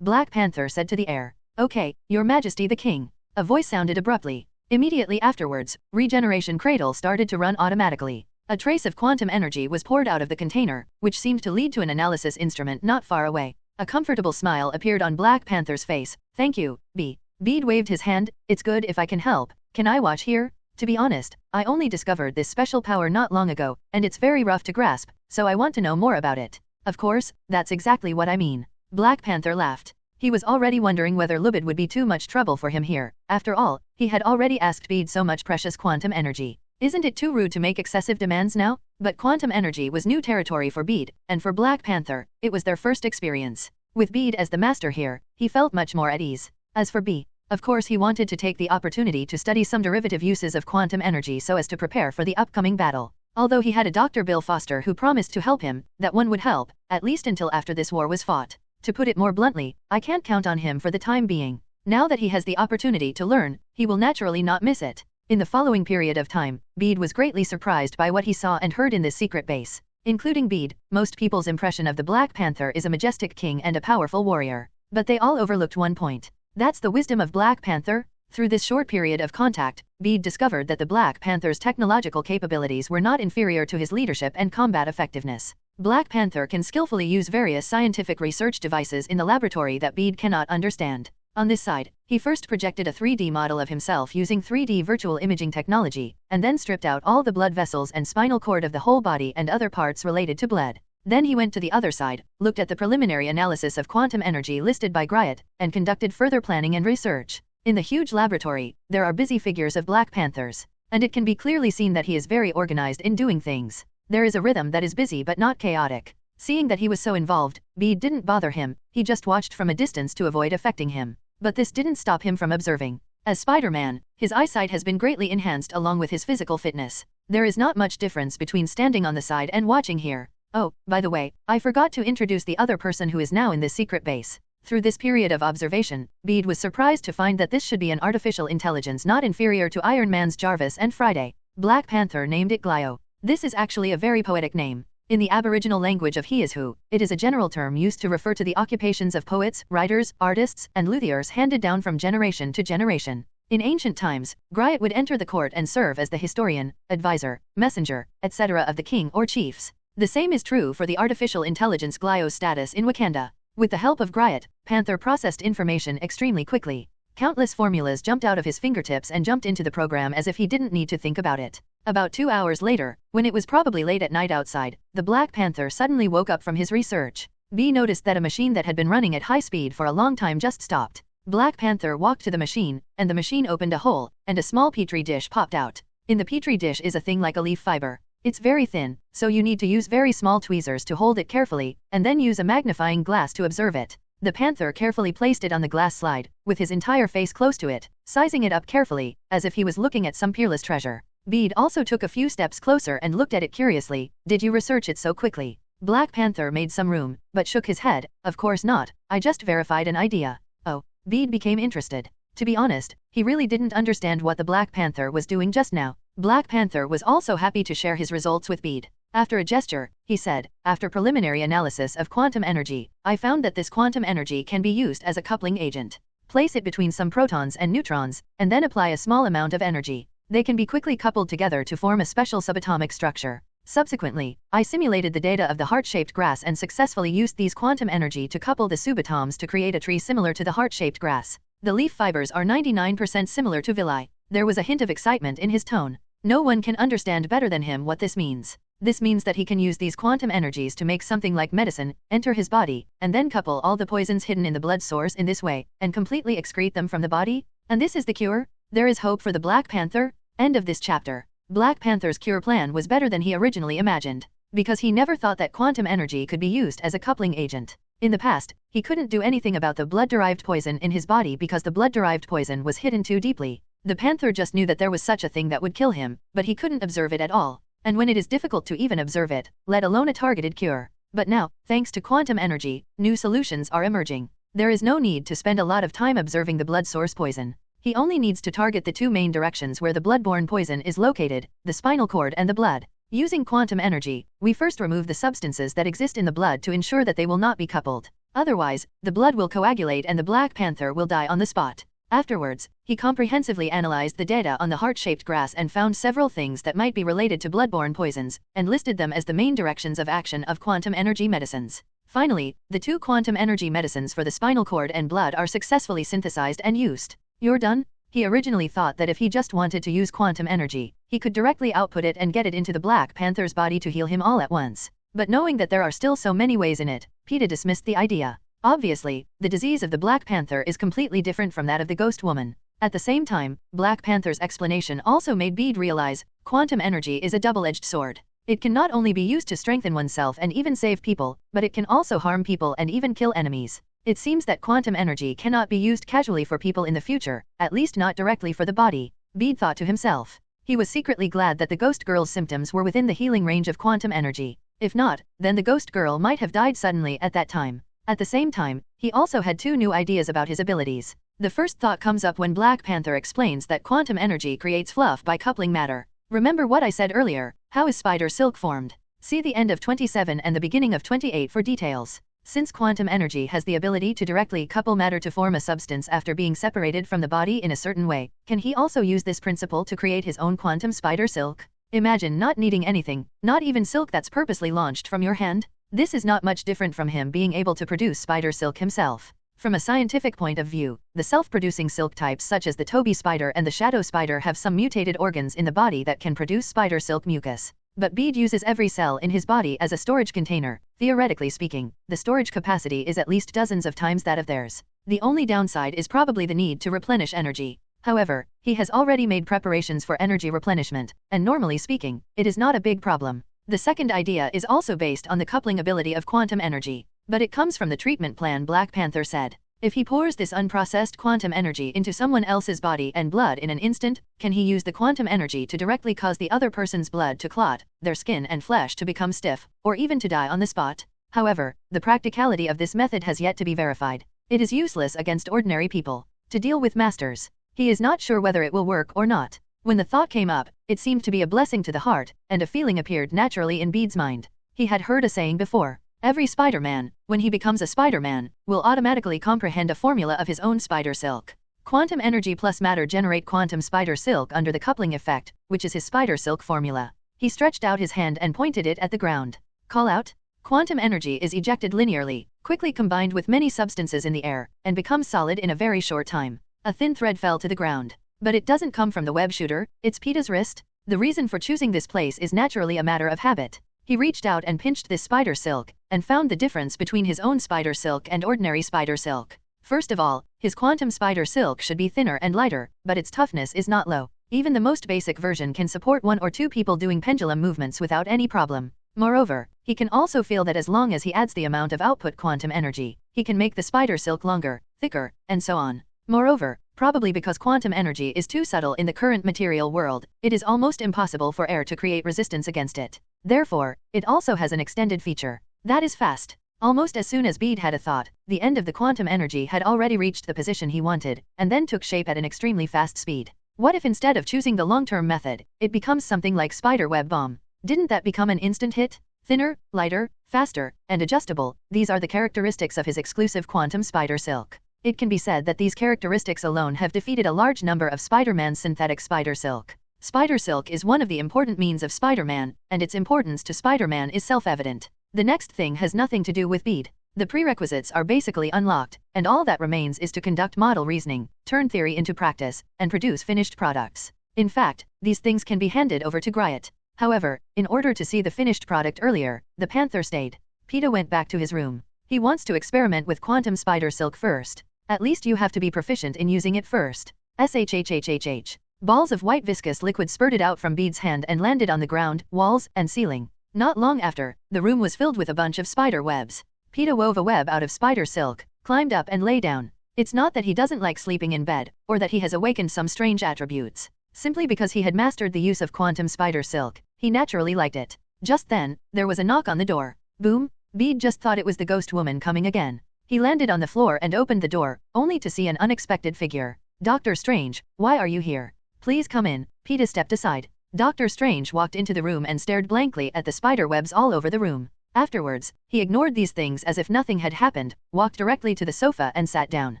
Black Panther said to the air. "Okay, Your Majesty the King." A voice sounded abruptly. Immediately afterwards, Regeneration Cradle started to run automatically. A trace of quantum energy was poured out of the container, which seemed to lead to an analysis instrument not far away. A comfortable smile appeared on Black Panther's face. "Thank you, B." Bede waved his hand. "It's good if I can help. Can I watch here?" To be honest, I only discovered this special power not long ago, and it's very rough to grasp, so I want to know more about it. Of course, that's exactly what I mean. Black Panther laughed. He was already wondering whether Lubid would be too much trouble for him here. After all, he had already asked Bede so much precious quantum energy. Isn't it too rude to make excessive demands now? But quantum energy was new territory for Bede, and for Black Panther, it was their first experience. With Bede as the master here, he felt much more at ease. As for B, of course he wanted to take the opportunity to study some derivative uses of quantum energy so as to prepare for the upcoming battle. Although he had a Dr. Bill Foster who promised to help him, that one would help, at least until after this war was fought. To put it more bluntly, I can't count on him for the time being. Now that he has the opportunity to learn, he will naturally not miss it. In the following period of time, Bede was greatly surprised by what he saw and heard in this secret base. Including Bede, most people's impression of the Black Panther is a majestic king and a powerful warrior. But they all overlooked one point. That's the wisdom of Black Panther. Through this short period of contact, Bede discovered that the Black Panther's technological capabilities were not inferior to his leadership and combat effectiveness. Black Panther can skillfully use various scientific research devices in the laboratory that Bede cannot understand. On this side, he first projected a 3D model of himself using 3D virtual imaging technology, and then stripped out all the blood vessels and spinal cord of the whole body and other parts related to blood. Then he went to the other side, looked at the preliminary analysis of quantum energy listed by Griot, and conducted further planning and research. In the huge laboratory, there are busy figures of Black Panthers, and it can be clearly seen that he is very organized in doing things. There is a rhythm that is busy but not chaotic. Seeing that he was so involved, Bede didn't bother him, he just watched from a distance to avoid affecting him. But this didn't stop him from observing. As Spider-Man, his eyesight has been greatly enhanced along with his physical fitness. There is not much difference between standing on the side and watching here. Oh, by the way, I forgot to introduce the other person who is now in this secret base. Through this period of observation, Bede was surprised to find that this should be an artificial intelligence not inferior to Iron Man's Jarvis and Friday. Black Panther named it Glio. This is actually a very poetic name. In the Aboriginal language of He Is Who, it is a general term used to refer to the occupations of poets, writers, artists, and luthiers handed down from generation to generation. In ancient times, Griot would enter the court and serve as the historian, advisor, messenger, etc. of the king or chiefs. The same is true for the artificial intelligence Glio's status in Wakanda. With the help of Griot, Panther processed information extremely quickly. Countless formulas jumped out of his fingertips and jumped into the program as if he didn't need to think about it. About 2 hours later, when it was probably late at night outside, the Black Panther suddenly woke up from his research. B noticed that a machine that had been running at high speed for a long time just stopped. Black Panther walked to the machine, and the machine opened a hole, and a small petri dish popped out. In the petri dish is a thing like a leaf fiber. It's very thin, so you need to use very small tweezers to hold it carefully, and then use a magnifying glass to observe it. The Panther carefully placed it on the glass slide, with his entire face close to it, sizing it up carefully, as if he was looking at some peerless treasure. Bede also took a few steps closer and looked at it curiously. Did you research it so quickly? Black Panther made some room, but shook his head. Of course not, I just verified an idea. Oh, Bede became interested. To be honest, he really didn't understand what the Black Panther was doing just now. Black Panther was also happy to share his results with Bede. After a gesture, he said, after preliminary analysis of quantum energy, I found that this quantum energy can be used as a coupling agent. Place it between some protons and neutrons, and then apply a small amount of energy. They can be quickly coupled together to form a special subatomic structure. Subsequently, I simulated the data of the heart-shaped grass and successfully used these quantum energy to couple the subatoms to create a tree similar to the heart-shaped grass. The leaf fibers are 99% similar to villi. There was a hint of excitement in his tone. No one can understand better than him what this means. This means that he can use these quantum energies to make something like medicine, enter his body, and then couple all the poisons hidden in the blood source in this way, and completely excrete them from the body? And this is the cure? There is hope for the Black Panther? End of this chapter. Black Panther's cure plan was better than he originally imagined, because he never thought that quantum energy could be used as a coupling agent. In the past, he couldn't do anything about the blood-derived poison in his body because the blood-derived poison was hidden too deeply. The Panther just knew that there was such a thing that would kill him, but he couldn't observe it at all. And when it is difficult to even observe it, let alone a targeted cure. But now, thanks to quantum energy, new solutions are emerging. There is no need to spend a lot of time observing the blood source poison. He only needs to target the two main directions where the blood-borne poison is located, the spinal cord and the blood. Using quantum energy, we first remove the substances that exist in the blood to ensure that they will not be coupled. Otherwise, the blood will coagulate and the Black Panther will die on the spot. Afterwards, he comprehensively analyzed the data on the heart-shaped grass and found several things that might be related to blood-borne poisons, and listed them as the main directions of action of quantum energy medicines. Finally, the two quantum energy medicines for the spinal cord and blood are successfully synthesized and used. You're done? He originally thought that if he just wanted to use quantum energy, he could directly output it and get it into the Black Panther's body to heal him all at once. But knowing that there are still so many ways in it, Peter dismissed the idea. Obviously, the disease of the Black Panther is completely different from that of the Ghost Woman. At the same time, Black Panther's explanation also made Bede realize, quantum energy is a double-edged sword. It can not only be used to strengthen oneself and even save people, but it can also harm people and even kill enemies. It seems that quantum energy cannot be used casually for people in the future, at least not directly for the body. Bede thought to himself. He was secretly glad that the ghost girl's symptoms were within the healing range of quantum energy. If not, then the ghost girl might have died suddenly at that time. At the same time, he also had two new ideas about his abilities. The first thought comes up when Black Panther explains that quantum energy creates fluff by coupling matter. Remember what I said earlier, how is spider silk formed? See the end of 27 and the beginning of 28 for details. Since quantum energy has the ability to directly couple matter to form a substance after being separated from the body in a certain way, can he also use this principle to create his own quantum spider silk? Imagine not needing anything, not even silk that's purposely launched from your hand. This is not much different from him being able to produce spider silk himself. From a scientific point of view, the self-producing silk types such as the Toby spider and the shadow spider have some mutated organs in the body that can produce spider silk mucus. But Bede uses every cell in his body as a storage container. Theoretically speaking, the storage capacity is at least dozens of times that of theirs. The only downside is probably the need to replenish energy. However, he has already made preparations for energy replenishment, and normally speaking, it is not a big problem. The second idea is also based on the coupling ability of quantum energy, but it comes from the treatment plan Black Panther said. If he pours this unprocessed quantum energy into someone else's body and blood in an instant, can he use the quantum energy to directly cause the other person's blood to clot, their skin and flesh to become stiff, or even to die on the spot? However, the practicality of this method has yet to be verified. It is useless against ordinary people. To deal with masters, he is not sure whether it will work or not. When the thought came up, it seemed to be a blessing to the heart, and a feeling appeared naturally in Bede's mind. He had heard a saying before. Every Spider-Man, when he becomes a Spider-Man, will automatically comprehend a formula of his own spider silk. Quantum energy plus matter generate quantum spider silk under the coupling effect, which is his spider silk formula. He stretched out his hand and pointed it at the ground. Call out. Quantum energy is ejected linearly, quickly combined with many substances in the air, and becomes solid in a very short time. A thin thread fell to the ground. But it doesn't come from the web shooter, it's Peter's wrist. The reason for choosing this place is naturally a matter of habit. He reached out and pinched this spider silk, and found the difference between his own spider silk and ordinary spider silk. First of all, his quantum spider silk should be thinner and lighter, but its toughness is not low. Even the most basic version can support 1 or 2 people doing pendulum movements without any problem. Moreover, he can also feel that as long as he adds the amount of output quantum energy, he can make the spider silk longer, thicker, and so on. Moreover, probably because quantum energy is too subtle in the current material world, it is almost impossible for air to create resistance against it. Therefore, it also has an extended feature. That is fast. Almost as soon as Bede had a thought, the end of the quantum energy had already reached the position he wanted, and then took shape at an extremely fast speed. What if instead of choosing the long-term method, it becomes something like spider web bomb? Didn't that become an instant hit? Thinner, lighter, faster, and adjustable, these are the characteristics of his exclusive quantum spider silk. It can be said that these characteristics alone have defeated a large number of Spider-Man's synthetic spider silk. Spider silk is one of the important means of Spider-Man, and its importance to Spider-Man is self-evident. The next thing has nothing to do with Bede. The prerequisites are basically unlocked, and all that remains is to conduct model reasoning, turn theory into practice, and produce finished products. In fact, these things can be handed over to Griot. However, in order to see the finished product earlier, the Panther stayed. Peter went back to his room. He wants to experiment with quantum spider silk first. At least you have to be proficient in using it first. SHHHHH. Balls of white viscous liquid spurted out from Bede's hand and landed on the ground, walls, and ceiling. Not long after, the room was filled with a bunch of spider webs. Peter wove a web out of spider silk, climbed up and lay down. It's not that he doesn't like sleeping in bed, or that he has awakened some strange attributes. Simply because he had mastered the use of quantum spider silk, he naturally liked it. Just then, there was a knock on the door. Boom! Bede just thought it was the ghost woman coming again. He landed on the floor and opened the door, only to see an unexpected figure. Doctor Strange, why are you here? Please come in. Peter stepped aside. Doctor Strange walked into the room and stared blankly at the spider webs all over the room. Afterwards, he ignored these things as if nothing had happened, walked directly to the sofa and sat down.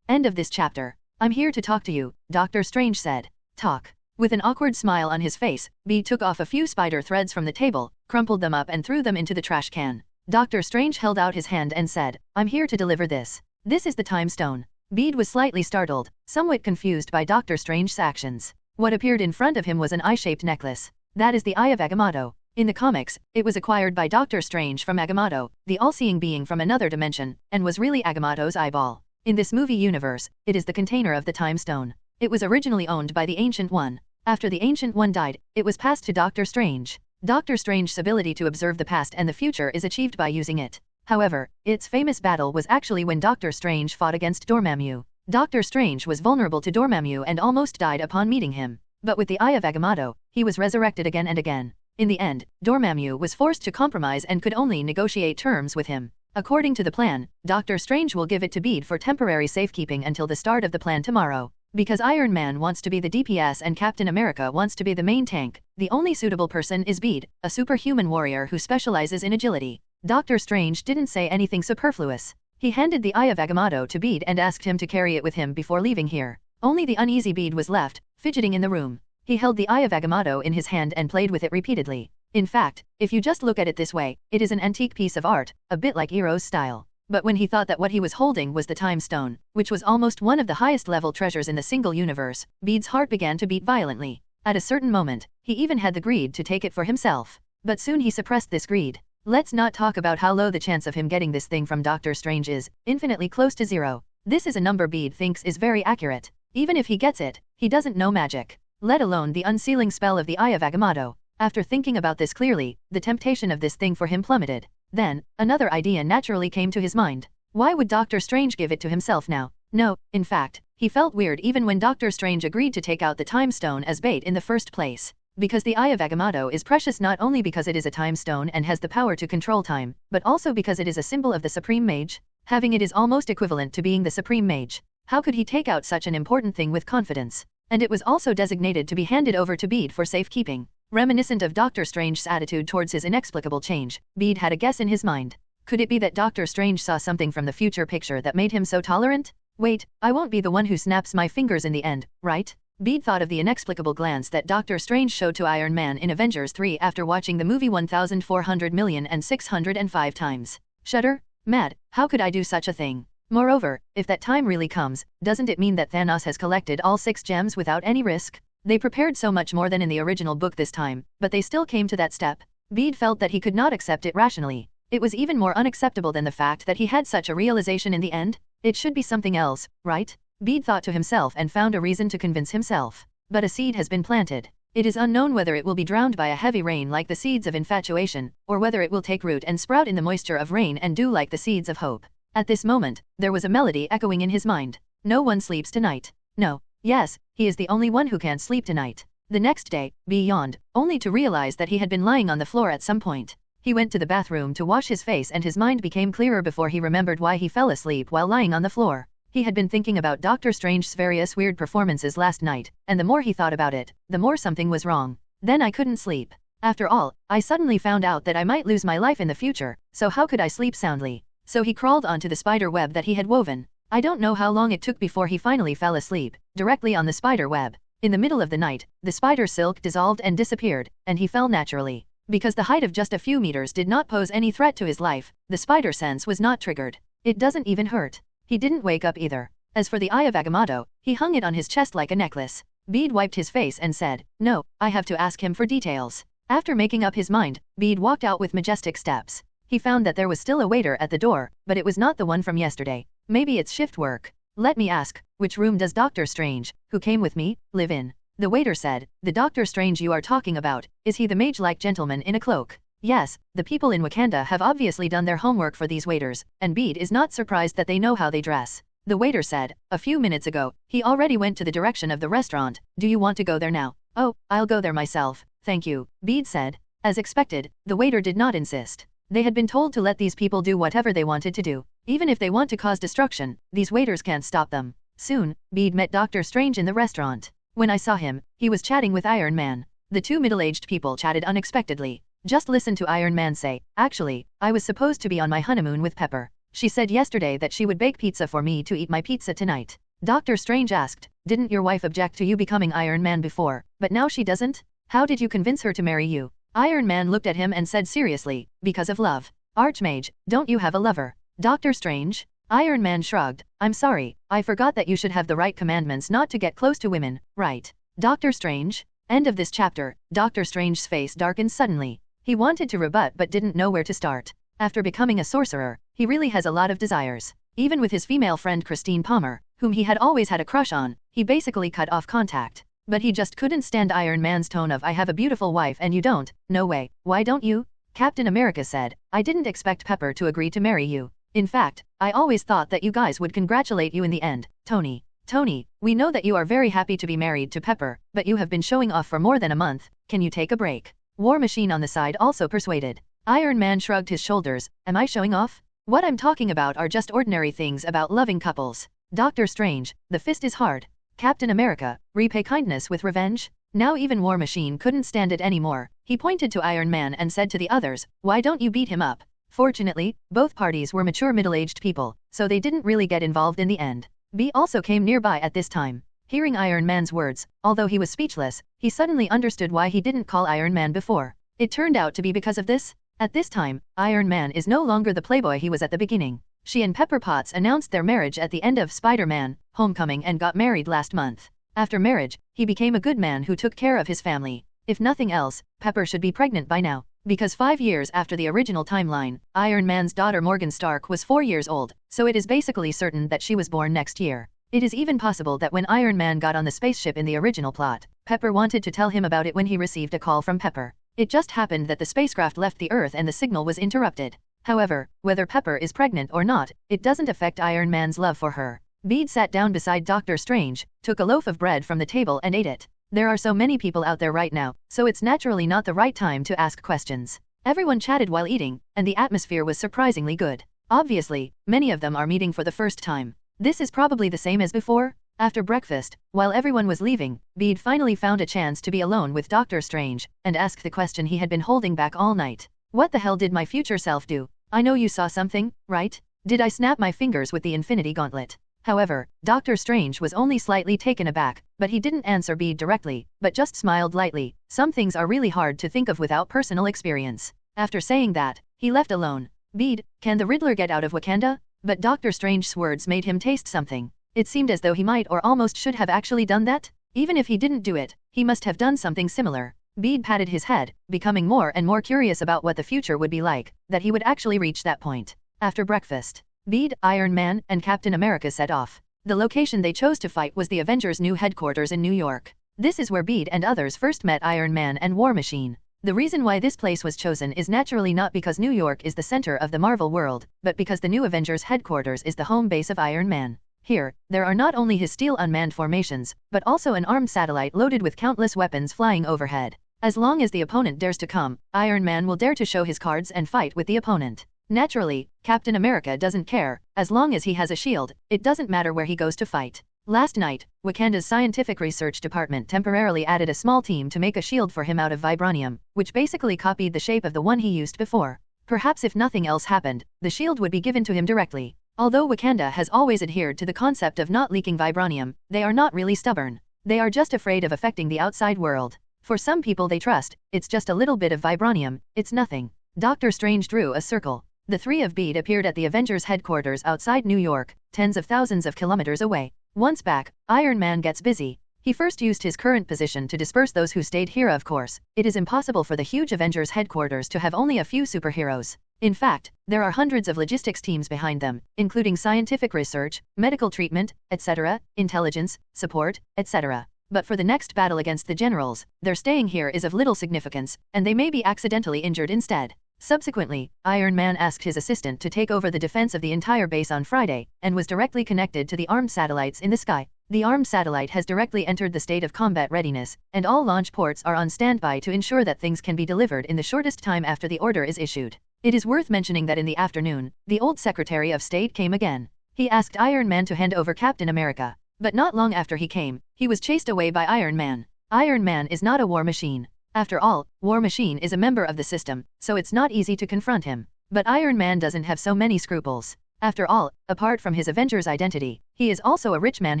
End of this chapter. I'm here to talk to you, Doctor Strange said. Talk. With an awkward smile on his face, Bede took off a few spider threads from the table, crumpled them up and threw them into the trash can. Doctor Strange held out his hand and said, I'm here to deliver this. This is the time stone. Bede was slightly startled, somewhat confused by Doctor Strange's actions. What appeared in front of him was an eye-shaped necklace. That is the Eye of Agamotto. In the comics, it was acquired by Doctor Strange from Agamotto, the all-seeing being from another dimension, and was really Agamotto's eyeball. In this movie universe, it is the container of the Time Stone. It was originally owned by the Ancient One. After the Ancient One died, it was passed to Doctor Strange. Doctor Strange's ability to observe the past and the future is achieved by using it. However, its famous battle was actually when Doctor Strange fought against Dormammu. Doctor Strange was vulnerable to Dormammu and almost died upon meeting him. But with the Eye of Agamotto, he was resurrected again and again. In the end, Dormammu was forced to compromise and could only negotiate terms with him. According to the plan, Doctor Strange will give it to Bede for temporary safekeeping until the start of the plan tomorrow. Because Iron Man wants to be the DPS and Captain America wants to be the main tank, the only suitable person is Bede, a superhuman warrior who specializes in agility. Doctor Strange didn't say anything superfluous. He handed the Eye of Agamotto to Bede and asked him to carry it with him before leaving here. Only the uneasy Bede was left, fidgeting in the room. He held the Eye of Agamotto in his hand and played with it repeatedly. In fact, if you just look at it this way, it is an antique piece of art, a bit like Ero's style. But when he thought that what he was holding was the Time Stone, which was almost one of the highest level treasures in the single universe, Bede's heart began to beat violently. At a certain moment, he even had the greed to take it for himself. But soon he suppressed this greed. Let's not talk about how low the chance of him getting this thing from Doctor Strange is, infinitely close to 0. This is a number Bede thinks is very accurate. Even if he gets it, he doesn't know magic, let alone the unsealing spell of the Eye of Agamotto. After thinking about this clearly, the temptation of this thing for him plummeted. Then, another idea naturally came to his mind. Why would Doctor Strange give it to himself now? No, in fact, he felt weird even when Doctor Strange agreed to take out the Time Stone as bait in the first place. Because the Eye of Agamotto is precious not only because it is a time stone and has the power to control time, but also because it is a symbol of the Supreme Mage. Having it is almost equivalent to being the Supreme Mage. How could he take out such an important thing with confidence? And it was also designated to be handed over to Bede for safekeeping. Reminiscent of Doctor Strange's attitude towards his inexplicable change, Bede had a guess in his mind. Could it be that Doctor Strange saw something from the future picture that made him so tolerant? Wait, I won't be the one who snaps my fingers in the end, right? Bede thought of the inexplicable glance that Doctor Strange showed to Iron Man in Avengers 3 after watching the movie 1,400,605 times. Shudder? Mad, how could I do such a thing? Moreover, if that time really comes, doesn't it mean that Thanos has collected all 6 gems without any risk? They prepared so much more than in the original book this time, but they still came to that step. Bede felt that he could not accept it rationally. It was even more unacceptable than the fact that he had such a realization in the end. It should be something else, right? Bede thought to himself and found a reason to convince himself. But a seed has been planted. It is unknown whether it will be drowned by a heavy rain like the seeds of infatuation, or whether it will take root and sprout in the moisture of rain and dew like the seeds of hope. At this moment, there was a melody echoing in his mind. No one sleeps tonight. No. Yes, he is the only one who can't sleep tonight. The next day, Bede yawned, only to realize that he had been lying on the floor at some point. He went to the bathroom to wash his face and his mind became clearer before he remembered why he fell asleep while lying on the floor. He had been thinking about Doctor Strange's various weird performances last night, and the more he thought about it, the more something was wrong. Then I couldn't sleep. After all, I suddenly found out that I might lose my life in the future, so how could I sleep soundly? So he crawled onto the spider web that he had woven. I don't know how long it took before he finally fell asleep, directly on the spider web. In the middle of the night, the spider silk dissolved and disappeared, and he fell naturally. Because the height of just a few meters did not pose any threat to his life, the spider sense was not triggered. It doesn't even hurt. He didn't wake up either. As for the Eye of Agamotto, he hung it on his chest like a necklace. Bede wiped his face and said, "No, I have to ask him for details." After making up his mind, Bede walked out with majestic steps. He found that there was still a waiter at the door, but it was not the one from yesterday. Maybe it's shift work. Let me ask, which room does Doctor Strange, who came with me, live in? The waiter said, "The Doctor Strange you are talking about, is he the mage-like gentleman in a cloak?" Yes, the people in Wakanda have obviously done their homework for these waiters, and Bede is not surprised that they know how they dress. The waiter said, "A few minutes ago, he already went to the direction of the restaurant. Do you want to go there now?" "Oh, I'll go there myself, thank you," Bede said. As expected, the waiter did not insist. They had been told to let these people do whatever they wanted to do. Even if they want to cause destruction, these waiters can't stop them. Soon, Bede met Doctor Strange in the restaurant. When I saw him, he was chatting with Iron Man. The two middle-aged people chatted unexpectedly. Just listen to Iron Man say, "Actually, I was supposed to be on my honeymoon with Pepper. She said yesterday that she would bake pizza for me to eat my pizza tonight." Doctor Strange asked, "Didn't your wife object to you becoming Iron Man before, but now she doesn't? How did you convince her to marry you?" Iron Man looked at him and said seriously, "Because of love." "Archmage, don't you have a lover?" Doctor Strange? Iron Man shrugged, "I'm sorry, I forgot that you should have the right commandments not to get close to women, right?" Doctor Strange? End of this chapter. Doctor Strange's face darkened suddenly. He wanted to rebut but didn't know where to start. After becoming a sorcerer, he really has a lot of desires. Even with his female friend Christine Palmer, whom he had always had a crush on, he basically cut off contact. But he just couldn't stand Iron Man's tone of "I have a beautiful wife and you don't, no way, why don't you?" Captain America said, "I didn't expect Pepper to agree to marry you. In fact, I always thought that you guys would congratulate you in the end, Tony." Tony, we know that you are very happy to be married to Pepper, but you have been showing off for more than a month, can you take a break? War Machine on the side also persuaded. Iron Man shrugged his shoulders, am I showing off? What I'm talking about are just ordinary things about loving couples. Doctor Strange, the fist is hard. Captain America, repay kindness with revenge? Now even War Machine couldn't stand it anymore. He pointed to Iron Man and said to the others, why don't you beat him up? Fortunately, both parties were mature middle-aged people, so they didn't really get involved in the end. B also came nearby at this time. Hearing Iron Man's words, although he was speechless, he suddenly understood why he didn't call Iron Man before. It turned out to be because of this. At this time, Iron Man is no longer the playboy he was at the beginning. She and Pepper Potts announced their marriage at the end of Spider-Man: Homecoming and got married last month. After marriage, he became a good man who took care of his family. If nothing else, Pepper should be pregnant by now. Because 5 years after the original timeline, Iron Man's daughter Morgan Stark was 4 years old, so it is basically certain that she was born next year. It is even possible that when Iron Man got on the spaceship in the original plot, Pepper wanted to tell him about it when he received a call from Pepper. It just happened that the spacecraft left the Earth and the signal was interrupted. However, whether Pepper is pregnant or not, it doesn't affect Iron Man's love for her. Bede sat down beside Doctor Strange, took a loaf of bread from the table and ate it. There are so many people out there right now, so it's naturally not the right time to ask questions. Everyone chatted while eating, and the atmosphere was surprisingly good. Obviously, many of them are meeting for the first time. This is probably the same as before. After breakfast, while everyone was leaving, Bede finally found a chance to be alone with Doctor Strange, and asked the question he had been holding back all night. What the hell did my future self do? I know you saw something, right? Did I snap my fingers with the Infinity Gauntlet? However, Doctor Strange was only slightly taken aback, but he didn't answer Bede directly, but just smiled lightly. Some things are really hard to think of without personal experience. After saying that, he left alone. Bede, can the Riddler get out of Wakanda? But Doctor Strange's words made him taste something. It seemed as though he might or almost should have actually done that. Even if he didn't do it, he must have done something similar. Bede patted his head, becoming more and more curious about what the future would be like, that he would actually reach that point. After breakfast, Bede, Iron Man, and Captain America set off. The location they chose to fight was the Avengers' new headquarters in New York. This is where Bede and others first met Iron Man and War Machine. The reason why this place was chosen is naturally not because New York is the center of the Marvel world, but because the new Avengers headquarters is the home base of Iron Man. Here, there are not only his steel unmanned formations, but also an armed satellite loaded with countless weapons flying overhead. As long as the opponent dares to come, Iron Man will dare to show his cards and fight with the opponent. Naturally, Captain America doesn't care. As long as he has a shield, it doesn't matter where he goes to fight. Last night, Wakanda's scientific research department temporarily added a small team to make a shield for him out of vibranium, which basically copied the shape of the one he used before. Perhaps if nothing else happened, the shield would be given to him directly. Although Wakanda has always adhered to the concept of not leaking vibranium, they are not really stubborn. They are just afraid of affecting the outside world. For some people they trust, it's just a little bit of vibranium, it's nothing. Doctor Strange drew a circle. The three of Bede appeared at the Avengers headquarters outside New York, tens of thousands of kilometers away. Once back, Iron Man gets busy. He first used his current position to disperse those who stayed here. Of course, it is impossible for the huge Avengers headquarters to have only a few superheroes. In fact, there are hundreds of logistics teams behind them, including scientific research, medical treatment, etc., intelligence, support, etc. But for the next battle against the generals, their staying here is of little significance, and they may be accidentally injured instead. Subsequently, Iron Man asked his assistant to take over the defense of the entire base on Friday, and was directly connected to the armed satellites in the sky. The armed satellite has directly entered the state of combat readiness, and all launch ports are on standby to ensure that things can be delivered in the shortest time after the order is issued. It is worth mentioning that in the afternoon, the old Secretary of State came again. He asked Iron Man to hand over Captain America. But not long after he came, he was chased away by Iron Man. Iron Man is not a war machine. After all, War Machine is a member of the system, so it's not easy to confront him. But Iron Man doesn't have so many scruples. After all, apart from his Avengers identity, he is also a rich man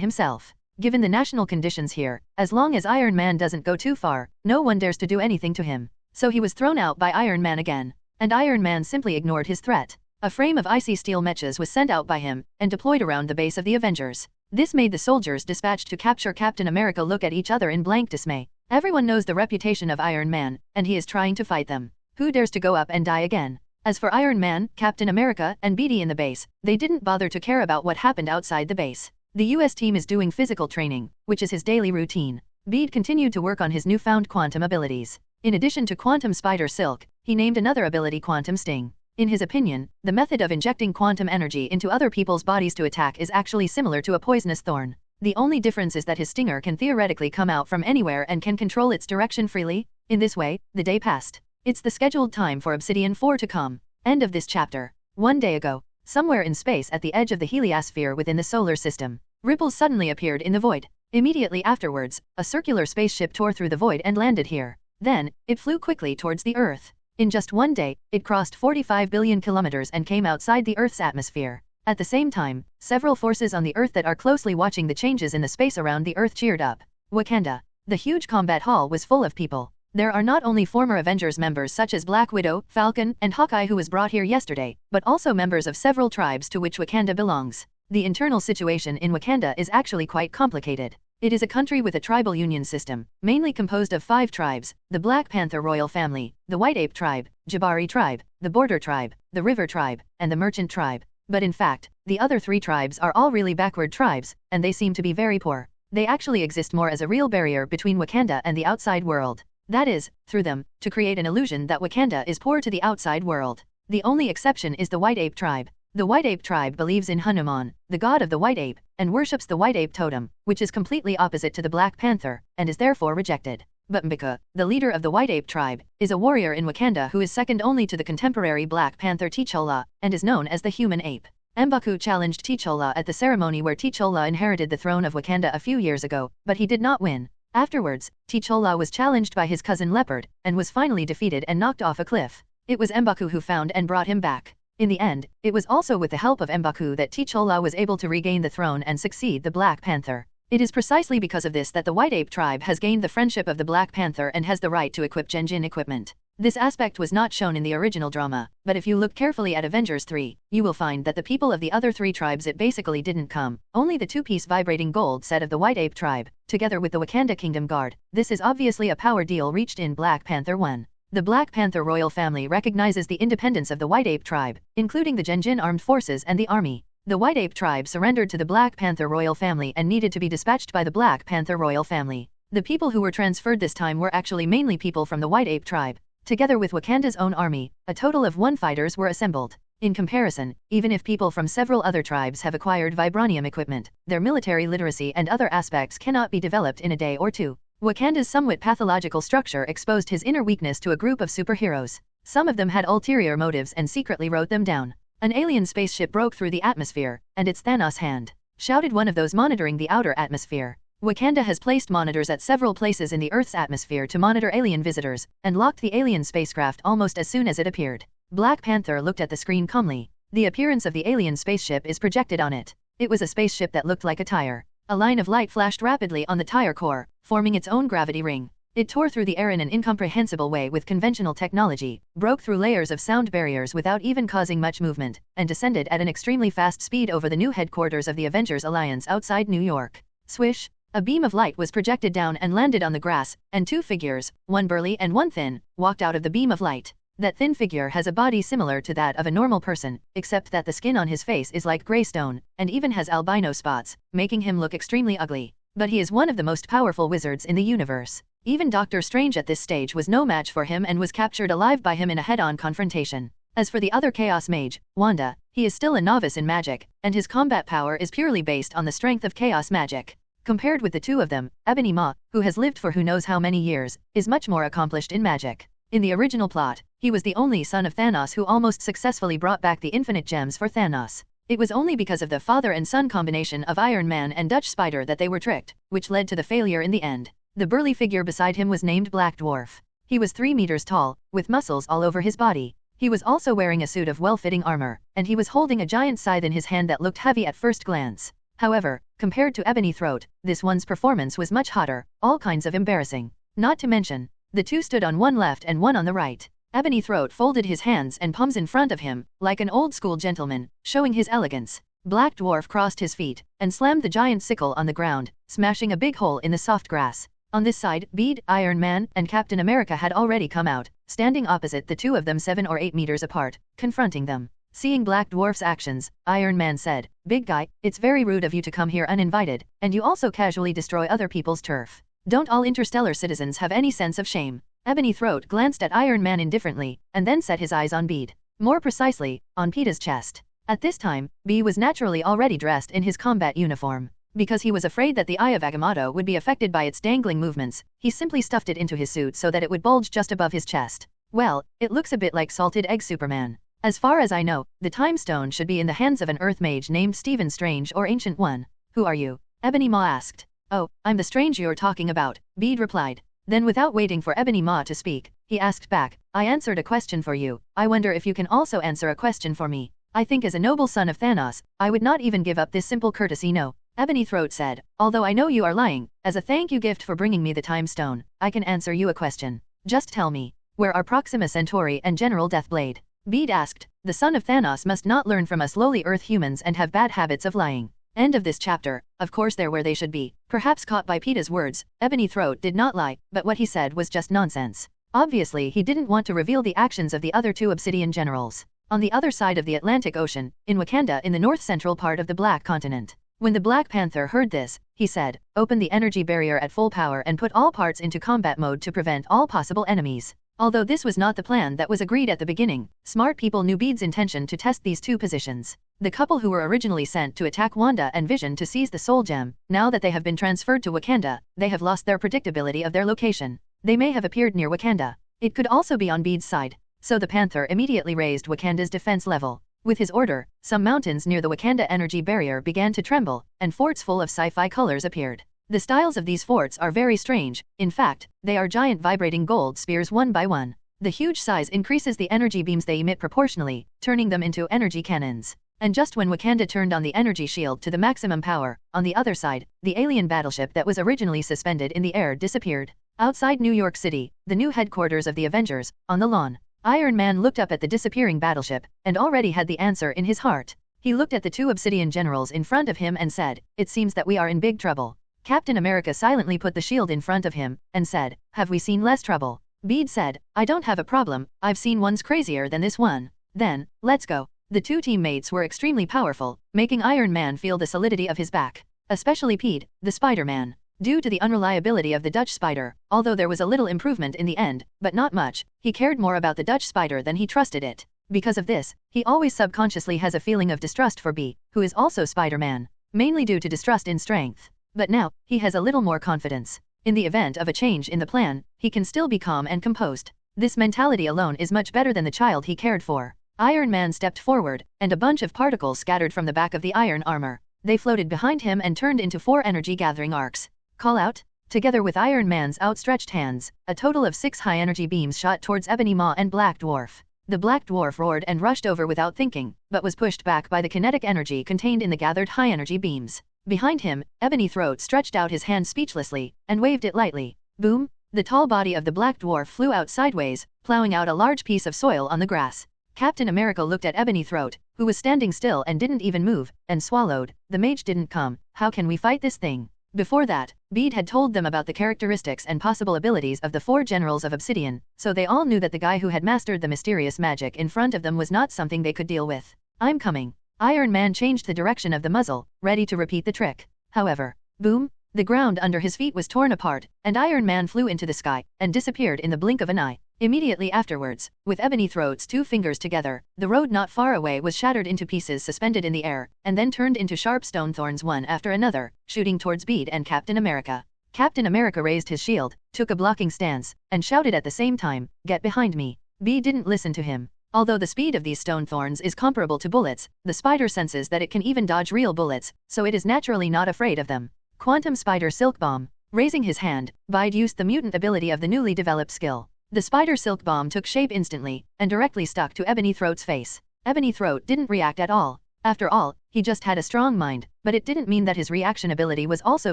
himself. Given the national conditions here, as long as Iron Man doesn't go too far, no one dares to do anything to him. So he was thrown out by Iron Man again. And Iron Man simply ignored his threat. A frame of icy steel mechas was sent out by him, and deployed around the base of the Avengers. This made the soldiers dispatched to capture Captain America look at each other in blank dismay. Everyone knows the reputation of Iron Man, and he is trying to fight them. Who dares to go up and die again? As for Iron Man, Captain America, and Bede in the base, they didn't bother to care about what happened outside the base. The US team is doing physical training, which is his daily routine. Bede continued to work on his newfound quantum abilities. In addition to Quantum Spider Silk, he named another ability Quantum Sting. In his opinion, the method of injecting quantum energy into other people's bodies to attack is actually similar to a poisonous thorn. The only difference is that his stinger can theoretically come out from anywhere and can control its direction freely. In this way, the day passed. It's the scheduled time for Obsidian 4 to come. End of this chapter. One day ago, somewhere in space at the edge of the heliosphere within the solar system, ripples suddenly appeared in the void. Immediately afterwards, a circular spaceship tore through the void and landed here. Then, it flew quickly towards the Earth. In just one day, it crossed 45 billion kilometers and came outside the Earth's atmosphere. At the same time, several forces on the Earth that are closely watching the changes in the space around the Earth cheered up. Wakanda. The huge combat hall was full of people. There are not only former Avengers members such as Black Widow, Falcon, and Hawkeye who was brought here yesterday, but also members of several tribes to which Wakanda belongs. The internal situation in Wakanda is actually quite complicated. It is a country with a tribal union system, mainly composed of 5 tribes: the Black Panther royal family, the White Ape tribe, Jabari tribe, the Border tribe, the River tribe, and the Merchant tribe. But in fact, the other 3 tribes are all really backward tribes, and they seem to be very poor. They actually exist more as a real barrier between Wakanda and the outside world. That is, through them, to create an illusion that Wakanda is poor to the outside world. The only exception is the White Ape tribe. The White Ape tribe believes in Hanuman, the god of the White Ape, and worships the White Ape totem, which is completely opposite to the Black Panther, and is therefore rejected. But M'Baka, the leader of the White Ape tribe, is a warrior in Wakanda who is second only to the contemporary Black Panther T'Challa, and is known as the Human Ape. M'Baku challenged T'Challa at the ceremony where T'Challa inherited the throne of Wakanda a few years ago, but he did not win. Afterwards, T'Challa was challenged by his cousin Leopard, and was finally defeated and knocked off a cliff. It was M'Baku who found and brought him back. In the end, it was also with the help of M'Baku that T'Challa was able to regain the throne and succeed the Black Panther. It is precisely because of this that the White Ape tribe has gained the friendship of the Black Panther and has the right to equip Genjin equipment. This aspect was not shown in the original drama, but if you look carefully at Avengers 3, you will find that the people of the other 3 tribes it basically didn't come, only the 2-piece vibrating gold set of the White Ape tribe, together with the Wakanda Kingdom Guard. This is obviously a power deal reached in Black Panther 1. The Black Panther royal family recognizes the independence of the White Ape tribe, including the Genjin armed forces and the army. The White Ape tribe surrendered to the Black Panther royal family and needed to be dispatched by the Black Panther royal family. The people who were transferred this time were actually mainly people from the White Ape tribe. Together with Wakanda's own army, a total of 1 fighters were assembled. In comparison, even if people from several other tribes have acquired vibranium equipment, their military literacy and other aspects cannot be developed in a day or 2. Wakanda's somewhat pathological structure exposed his inner weakness to a group of superheroes. Some of them had ulterior motives and secretly wrote them down. An alien spaceship broke through the atmosphere, and it's Thanos' hand, shouted one of those monitoring the outer atmosphere. Wakanda has placed monitors at several places in the Earth's atmosphere to monitor alien visitors, and locked the alien spacecraft almost as soon as it appeared. Black Panther looked at the screen calmly. The appearance of the alien spaceship is projected on it. It was a spaceship that looked like a tire. A line of light flashed rapidly on the tire core, forming its own gravity ring. It tore through the air in an incomprehensible way with conventional technology, broke through layers of sound barriers without even causing much movement, and descended at an extremely fast speed over the new headquarters of the Avengers Alliance outside New York. Swish! A beam of light was projected down and landed on the grass, and 2 figures, one burly and one thin, walked out of the beam of light. That thin figure has a body similar to that of a normal person, except that the skin on his face is like gray stone, and even has albino spots, making him look extremely ugly. But he is one of the most powerful wizards in the universe. Even Doctor Strange at this stage was no match for him and was captured alive by him in a head-on confrontation. As for the other Chaos Mage, Wanda, he is still a novice in magic, and his combat power is purely based on the strength of chaos magic. Compared with the 2 of them, Ebony Maw, who has lived for who knows how many years, is much more accomplished in magic. In the original plot, he was the only son of Thanos who almost successfully brought back the infinite gems for Thanos. It was only because of the father and son combination of Iron Man and Dutch Spider that they were tricked, which led to the failure in the end. The burly figure beside him was named Black Dwarf. He was 3 meters tall, with muscles all over his body. He was also wearing a suit of well-fitting armor, and he was holding a giant scythe in his hand that looked heavy at first glance. However, compared to Ebony Throat, this one's performance was much hotter, all kinds of embarrassing. Not to mention, the 2 stood on one left and one on the right. Ebony Throat folded his hands and palms in front of him, like an old-school gentleman, showing his elegance. Black Dwarf crossed his feet, and slammed the giant sickle on the ground, smashing a big hole in the soft grass. On this side, Bede, Iron Man, and Captain America had already come out, standing opposite the 2 of them 7 or 8 meters apart, confronting them. Seeing Black Dwarf's actions, Iron Man said, "Big guy, it's very rude of you to come here uninvited, and you also casually destroy other people's turf. Don't all interstellar citizens have any sense of shame?" Ebony Throat glanced at Iron Man indifferently, and then set his eyes on Bede. More precisely, on Peeta's chest. At this time, B was naturally already dressed in his combat uniform. Because he was afraid that the eye of Agamotto would be affected by its dangling movements, he simply stuffed it into his suit so that it would bulge just above his chest. Well, it looks a bit like salted egg Superman. As far as I know, the time stone should be in the hands of an earth mage named Stephen Strange or Ancient One. Who are you? Ebony Maw asked. Oh, I'm the Strange you're talking about, Bede replied. Then without waiting for Ebony Maw to speak, he asked back, I answered a question for you, I wonder if you can also answer a question for me. I think as a noble son of Thanos, I would not even give up this simple courtesy no. Ebony Throat said, although I know you are lying, as a thank you gift for bringing me the time stone, I can answer you a question. Just tell me, where are Proxima Centauri and General Deathblade? Bede asked, the son of Thanos must not learn from us lowly earth humans and have bad habits of lying. End of this chapter. Of course they're where they should be. Perhaps caught by Peeta's words, Ebony Throat did not lie, but what he said was just nonsense. Obviously he didn't want to reveal the actions of the other two Obsidian generals. On the other side of the Atlantic Ocean, in Wakanda in the north-central part of the Black Continent. When the Black Panther heard this, he said, open the energy barrier at full power and put all parts into combat mode to prevent all possible enemies. Although this was not the plan that was agreed at the beginning, smart people knew Bede's intention to test these two positions. The couple who were originally sent to attack Wanda and Vision to seize the Soul Gem, now that they have been transferred to Wakanda, they have lost their predictability of their location. They may have appeared near Wakanda. It could also be on Bede's side. So the Panther immediately raised Wakanda's defense level. With his order, some mountains near the Wakanda energy barrier began to tremble, and forts full of sci-fi colors appeared. The styles of these forts are very strange, in fact, they are giant vibrating gold spheres one by one. The huge size increases the energy beams they emit proportionally, turning them into energy cannons. And just when Wakanda turned on the energy shield to the maximum power, on the other side, the alien battleship that was originally suspended in the air disappeared. Outside New York City, the new headquarters of the Avengers, on the lawn, Iron Man looked up at the disappearing battleship, and already had the answer in his heart. He looked at the two Obsidian generals in front of him and said, it seems that we are in big trouble. Captain America silently put the shield in front of him, and said, have we seen less trouble? Bede said, I don't have a problem, I've seen ones crazier than this one. Then, let's go. The two teammates were extremely powerful, making Iron Man feel the solidity of his back. Especially Pete, the Spider-Man. Due to the unreliability of the Dutch spider, although there was a little improvement in the end, but not much, he cared more about the Dutch spider than he trusted it. Because of this, he always subconsciously has a feeling of distrust for B, who is also Spider-Man, mainly due to distrust in strength. But now, he has a little more confidence. In the event of a change in the plan, he can still be calm and composed. This mentality alone is much better than the child he cared for. Iron Man stepped forward, and a bunch of particles scattered from the back of the iron armor. They floated behind him and turned into 4 energy-gathering arcs. Call out? Together with Iron Man's outstretched hands, a total of 6 high-energy beams shot towards Ebony Maw and Black Dwarf. The Black Dwarf roared and rushed over without thinking, but was pushed back by the kinetic energy contained in the gathered high-energy beams. Behind him, Ebony Throat stretched out his hand speechlessly, and waved it lightly. Boom! The tall body of the Black Dwarf flew out sideways, plowing out a large piece of soil on the grass. Captain America looked at Ebony Throat, who was standing still and didn't even move, and swallowed. The mage didn't come. How can we fight this thing? Before that, Bede had told them about the characteristics and possible abilities of the 4 generals of Obsidian, so they all knew that the guy who had mastered the mysterious magic in front of them was not something they could deal with. I'm coming. Iron Man changed the direction of the muzzle, ready to repeat the trick. However, boom! The ground under his feet was torn apart, and Iron Man flew into the sky, and disappeared in the blink of an eye. Immediately afterwards, with Ebony Throat's 2 fingers together, the road not far away was shattered into pieces suspended in the air, and then turned into sharp stone thorns one after another, shooting towards Bede and Captain America. Captain America raised his shield, took a blocking stance, and shouted at the same time, "Get behind me." Bede didn't listen to him. Although the speed of these stone thorns is comparable to bullets, the spider senses that it can even dodge real bullets, so it is naturally not afraid of them. Quantum Spider Silk Bomb. Raising his hand, Bede used the mutant ability of the newly developed skill. The Spider Silk Bomb took shape instantly, and directly stuck to Ebony Throat's face. Ebony Throat didn't react at all. After all, he just had a strong mind, but it didn't mean that his reaction ability was also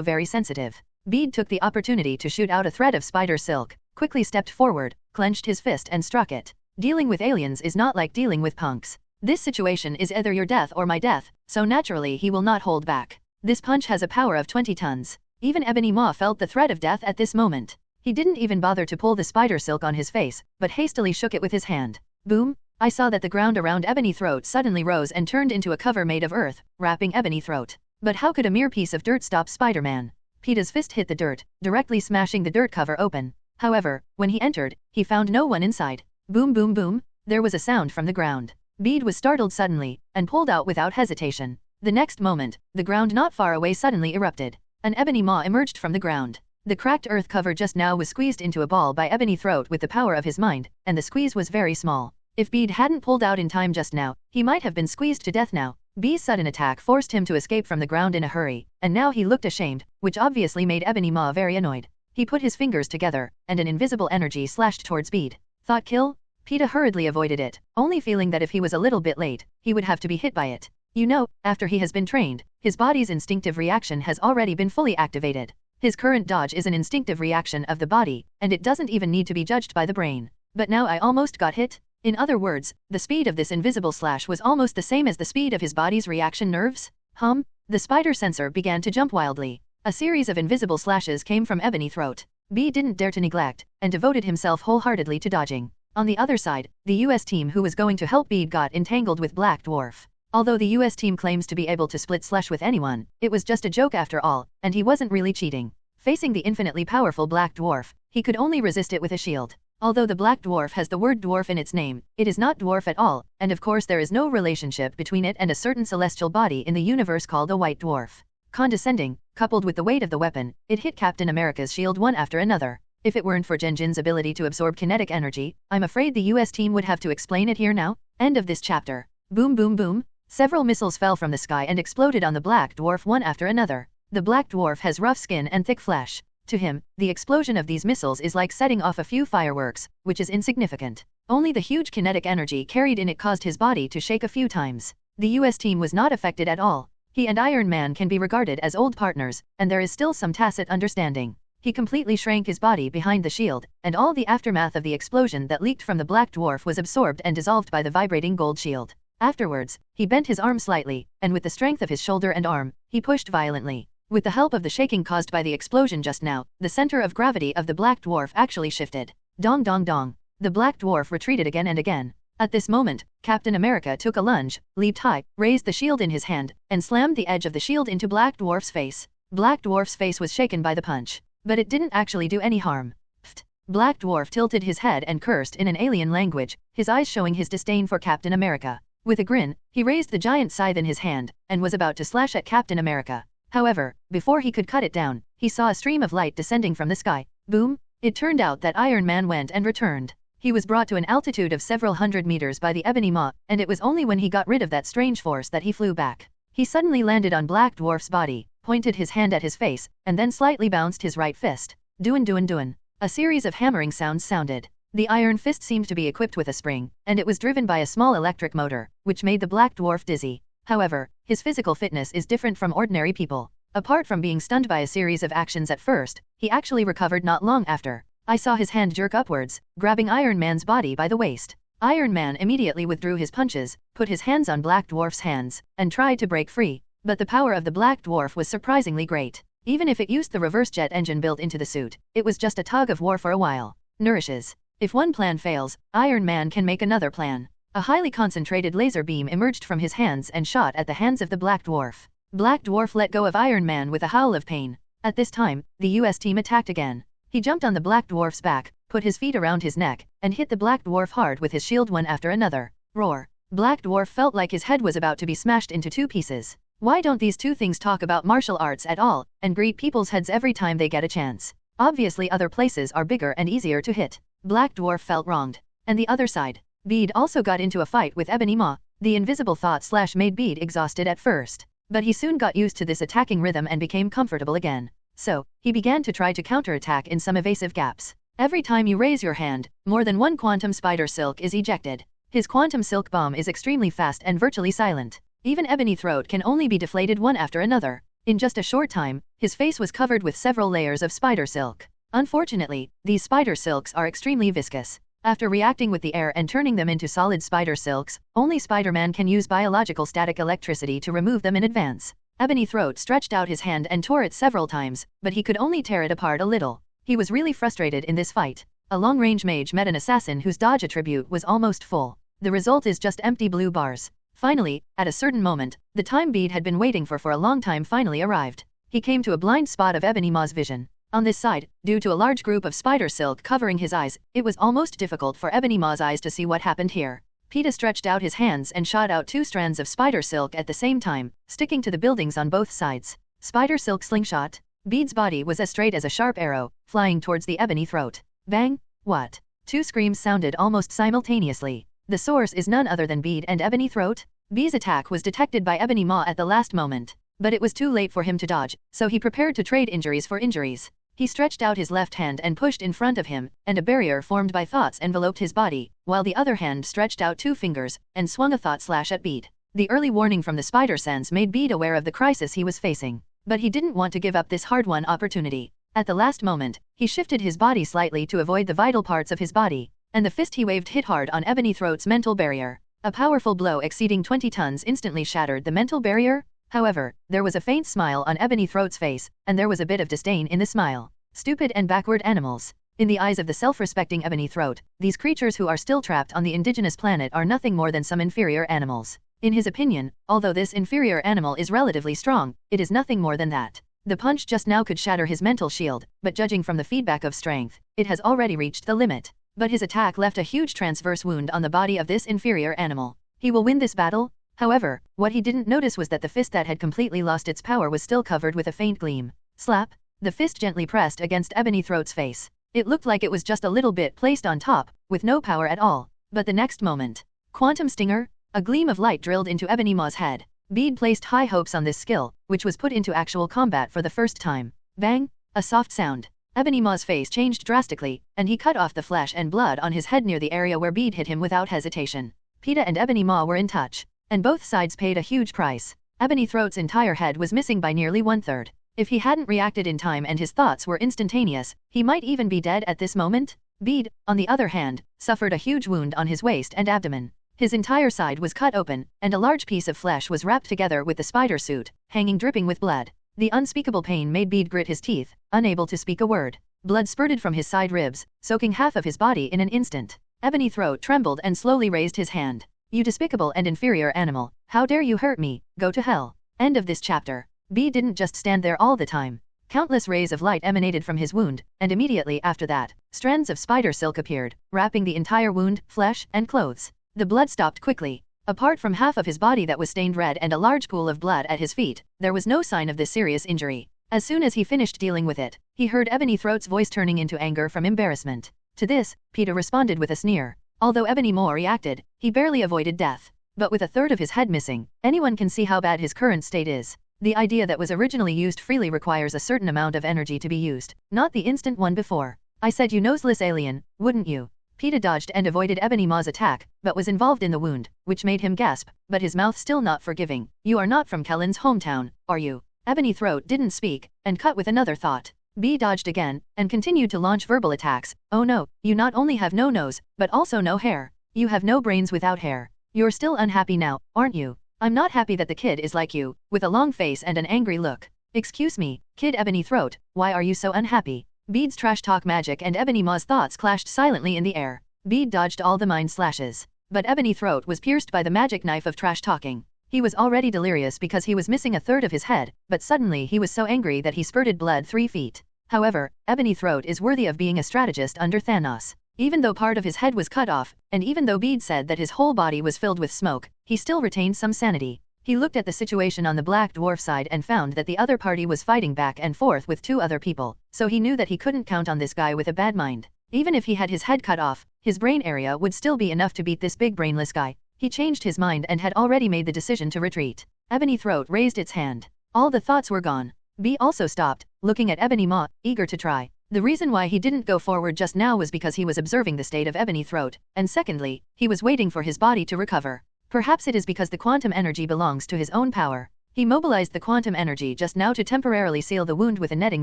very sensitive. Bede took the opportunity to shoot out a thread of spider silk, quickly stepped forward, clenched his fist and struck it. Dealing with aliens is not like dealing with punks. This situation is either your death or my death, so naturally he will not hold back. This punch has a power of 20 tons. Even Ebony Maw felt the threat of death at this moment. He didn't even bother to pull the spider silk on his face, but hastily shook it with his hand. Boom! I saw that the ground around Ebony Throat suddenly rose and turned into a cover made of earth, wrapping Ebony Throat. But how could a mere piece of dirt stop Spider-Man? Peeta's fist hit the dirt, directly smashing the dirt cover open. However, when he entered, he found no one inside. Boom boom boom, there was a sound from the ground. Bede was startled suddenly, and pulled out without hesitation. The next moment, the ground not far away suddenly erupted. An ebony maw emerged from the ground. The cracked earth cover just now was squeezed into a ball by Ebony Throat with the power of his mind, and the squeeze was very small. If Bede hadn't pulled out in time just now, he might have been squeezed to death now. Bede's sudden attack forced him to escape from the ground in a hurry, and now he looked ashamed, which obviously made Ebony Maw very annoyed. He put his fingers together, and an invisible energy slashed towards Bede. Thought kill? Peeta hurriedly avoided it, only feeling that if he was a little bit late, he would have to be hit by it. You know, after he has been trained, his body's instinctive reaction has already been fully activated. His current dodge is an instinctive reaction of the body, and it doesn't even need to be judged by the brain. But now I almost got hit? In other words, the speed of this invisible slash was almost the same as the speed of his body's reaction nerves? The spider sensor began to jump wildly. A series of invisible slashes came from Ebony Throat. Bede didn't dare to neglect, and devoted himself wholeheartedly to dodging. On the other side, the US team who was going to help Bede got entangled with Black Dwarf. Although the US team claims to be able to split slash with anyone, it was just a joke after all, and he wasn't really cheating. Facing the infinitely powerful Black Dwarf, he could only resist it with a shield. Although the Black Dwarf has the word dwarf in its name, it is not dwarf at all, and of course there is no relationship between it and a certain celestial body in the universe called a White Dwarf. Condescending, coupled with the weight of the weapon, it hit Captain America's shield one after another. If it weren't for Jinjin's ability to absorb kinetic energy, I'm afraid the US team would have to explain it here now. End of this chapter. Boom boom boom. Several missiles fell from the sky and exploded on the Black Dwarf one after another. The Black Dwarf has rough skin and thick flesh. To him, the explosion of these missiles is like setting off a few fireworks, which is insignificant. Only the huge kinetic energy carried in it caused his body to shake a few times. The US team was not affected at all. He and Iron Man can be regarded as old partners, and there is still some tacit understanding. He completely shrank his body behind the shield, and all the aftermath of the explosion that leaked from the Black Dwarf was absorbed and dissolved by the vibrating gold shield. Afterwards, he bent his arm slightly, and with the strength of his shoulder and arm, he pushed violently. With the help of the shaking caused by the explosion just now, the center of gravity of the Black Dwarf actually shifted. Dong dong dong. The Black Dwarf retreated again and again. At this moment, Captain America took a lunge, leaped high, raised the shield in his hand, and slammed the edge of the shield into Black Dwarf's face. Black Dwarf's face was shaken by the punch, but it didn't actually do any harm. Pfft. Black Dwarf tilted his head and cursed in an alien language, his eyes showing his disdain for Captain America. With a grin, he raised the giant scythe in his hand, and was about to slash at Captain America. However, before he could cut it down, he saw a stream of light descending from the sky. Boom! It turned out that Iron Man went and returned. He was brought to an altitude of several hundred meters by the Ebony Maw, and it was only when he got rid of that strange force that he flew back. He suddenly landed on Black Dwarf's body, pointed his hand at his face, and then slightly bounced his right fist. Doin doin doin. A series of hammering sounds sounded. The iron fist seemed to be equipped with a spring, and it was driven by a small electric motor, which made the Black Dwarf dizzy. However, his physical fitness is different from ordinary people. Apart from being stunned by a series of actions at first, he actually recovered not long after. I saw his hand jerk upwards, grabbing Iron Man's body by the waist. Iron Man immediately withdrew his punches, put his hands on Black Dwarf's hands, and tried to break free. But the power of the Black Dwarf was surprisingly great. Even if it used the reverse jet engine built into the suit, it was just a tug of war for a while. Nourishes. If one plan fails, Iron Man can make another plan. A highly concentrated laser beam emerged from his hands and shot at the hands of the Black Dwarf. Black Dwarf let go of Iron Man with a howl of pain. At this time, the US team attacked again. He jumped on the Black Dwarf's back, put his feet around his neck, and hit the Black Dwarf hard with his shield one after another. Roar. Black Dwarf felt like his head was about to be smashed into two pieces. Why don't these two things talk about martial arts at all, and greet people's heads every time they get a chance? Obviously other places are bigger and easier to hit. Black Dwarf felt wronged. And the other side. Bede also got into a fight with Ebony Maw. The invisible thought slash made Bede exhausted at first. But he soon got used to this attacking rhythm and became comfortable again. So, he began to try to counterattack in some evasive gaps. Every time you raise your hand, more than one quantum spider silk is ejected. His quantum silk bomb is extremely fast and virtually silent. Even Ebony Throat can only be deflated one after another. In just a short time, his face was covered with several layers of spider silk. Unfortunately, these spider silks are extremely viscous. After reacting with the air and turning them into solid spider silks, only Spider-Man can use biological static electricity to remove them in advance. Ebony Throat stretched out his hand and tore it several times, but he could only tear it apart a little. He was really frustrated in this fight. A long-range mage met an assassin whose dodge attribute was almost full. The result is just empty blue bars. Finally, at a certain moment, the time Bede had been waiting for a long time finally arrived. He came to a blind spot of Ebony Maw's vision. On this side, due to a large group of spider silk covering his eyes, it was almost difficult for Ebony Maw's eyes to see what happened here. Pedro stretched out his hands and shot out 2 strands of spider silk at the same time, sticking to the buildings on both sides. Spider silk slingshot. Bede's body was as straight as a sharp arrow, flying towards the ebony throat. Bang! What? 2 screams sounded almost simultaneously. The source is none other than Bede and Ebony Throat. Bede's attack was detected by Ebony Maw at the last moment, but it was too late for him to dodge, so he prepared to trade injuries for injuries. He stretched out his left hand and pushed in front of him, and a barrier formed by thoughts enveloped his body, while the other hand stretched out 2 fingers, and swung a thought slash at Bede. The early warning from the spider sense made Bede aware of the crisis he was facing, but he didn't want to give up this hard-won opportunity. At the last moment, he shifted his body slightly to avoid the vital parts of his body, and the fist he waved hit hard on Ebony Throat's mental barrier. A powerful blow exceeding 20 tons instantly shattered the mental barrier. However, there was a faint smile on Ebony Throat's face, and there was a bit of disdain in the smile. Stupid and backward animals. In the eyes of the self-respecting Ebony Throat, these creatures who are still trapped on the indigenous planet are nothing more than some inferior animals. In his opinion, although this inferior animal is relatively strong, it is nothing more than that. The punch just now could shatter his mental shield, but judging from the feedback of strength, it has already reached the limit. But his attack left a huge transverse wound on the body of this inferior animal. He will win this battle? However, what he didn't notice was that the fist that had completely lost its power was still covered with a faint gleam. Slap! The fist gently pressed against Ebony Throat's face. It looked like it was just a little bit placed on top, with no power at all. But the next moment, Quantum Stinger? A gleam of light drilled into Ebony Maw's head. Bede placed high hopes on this skill, which was put into actual combat for the first time. Bang! A soft sound. Ebony Maw's face changed drastically, and he cut off the flesh and blood on his head near the area where Bede hit him without hesitation. Pedro and Ebony Maw were in touch, and both sides paid a huge price. Ebony Throat's entire head was missing by nearly 1/3. If he hadn't reacted in time and his thoughts were instantaneous, he might even be dead at this moment. Bede, on the other hand, suffered a huge wound on his waist and abdomen. His entire side was cut open, and a large piece of flesh was wrapped together with the spider suit, hanging dripping with blood. The unspeakable pain made Bede grit his teeth, unable to speak a word. Blood spurted from his side ribs, soaking half of his body in an instant. Ebony Throat trembled and slowly raised his hand. You despicable and inferior animal, how dare you hurt me, go to hell. End of this chapter. Bede didn't just stand there all the time. Countless rays of light emanated from his wound, and immediately after that, strands of spider silk appeared, wrapping the entire wound, flesh, and clothes. The blood stopped quickly. Apart from half of his body that was stained red and a large pool of blood at his feet, there was no sign of this serious injury. As soon as he finished dealing with it, he heard Ebony Throat's voice turning into anger from embarrassment. To this, Pedro responded with a sneer. Although Ebony Maw reacted, he barely avoided death. But with 1/3 of his head missing, anyone can see how bad his current state is. The idea that was originally used freely requires a certain amount of energy to be used, not the instant one before. I said you noseless alien, wouldn't you? Pedro dodged and avoided Ebony Maw's attack, but was involved in the wound, which made him gasp, but his mouth still not forgiving. You are not from Kellen's hometown, are you? Ebony Throat didn't speak, and cut with another thought. B dodged again, and continued to launch verbal attacks. Oh no, you not only have no nose, but also no hair. You have no brains without hair. You're still unhappy now, aren't you? I'm not happy that the kid is like you, with a long face and an angry look. Excuse me, Kid Ebony Throat, why are you so unhappy? Bede's trash talk magic and Ebony Maw's thoughts clashed silently in the air. Bede dodged all the mind slashes, but Ebony Throat was pierced by the magic knife of trash talking. He was already delirious because he was missing 1/3 of his head, but suddenly he was so angry that he spurted blood 3 feet. However, Ebony Throat is worthy of being a strategist under Thanos. Even though part of his head was cut off, and even though Bede said that his whole body was filled with smoke, he still retained some sanity. He looked at the situation on the Black Dwarf side and found that the other party was fighting back and forth with 2 other people, so he knew that he couldn't count on this guy with a bad mind. Even if he had his head cut off, his brain area would still be enough to beat this big brainless guy. He changed his mind and had already made the decision to retreat. Ebony Throat raised its hand. All the thoughts were gone. B also stopped, looking at Ebony Maw, eager to try. The reason why he didn't go forward just now was because he was observing the state of Ebony Throat, and secondly, he was waiting for his body to recover. Perhaps it is because the quantum energy belongs to his own power. He mobilized the quantum energy just now to temporarily seal the wound with a netting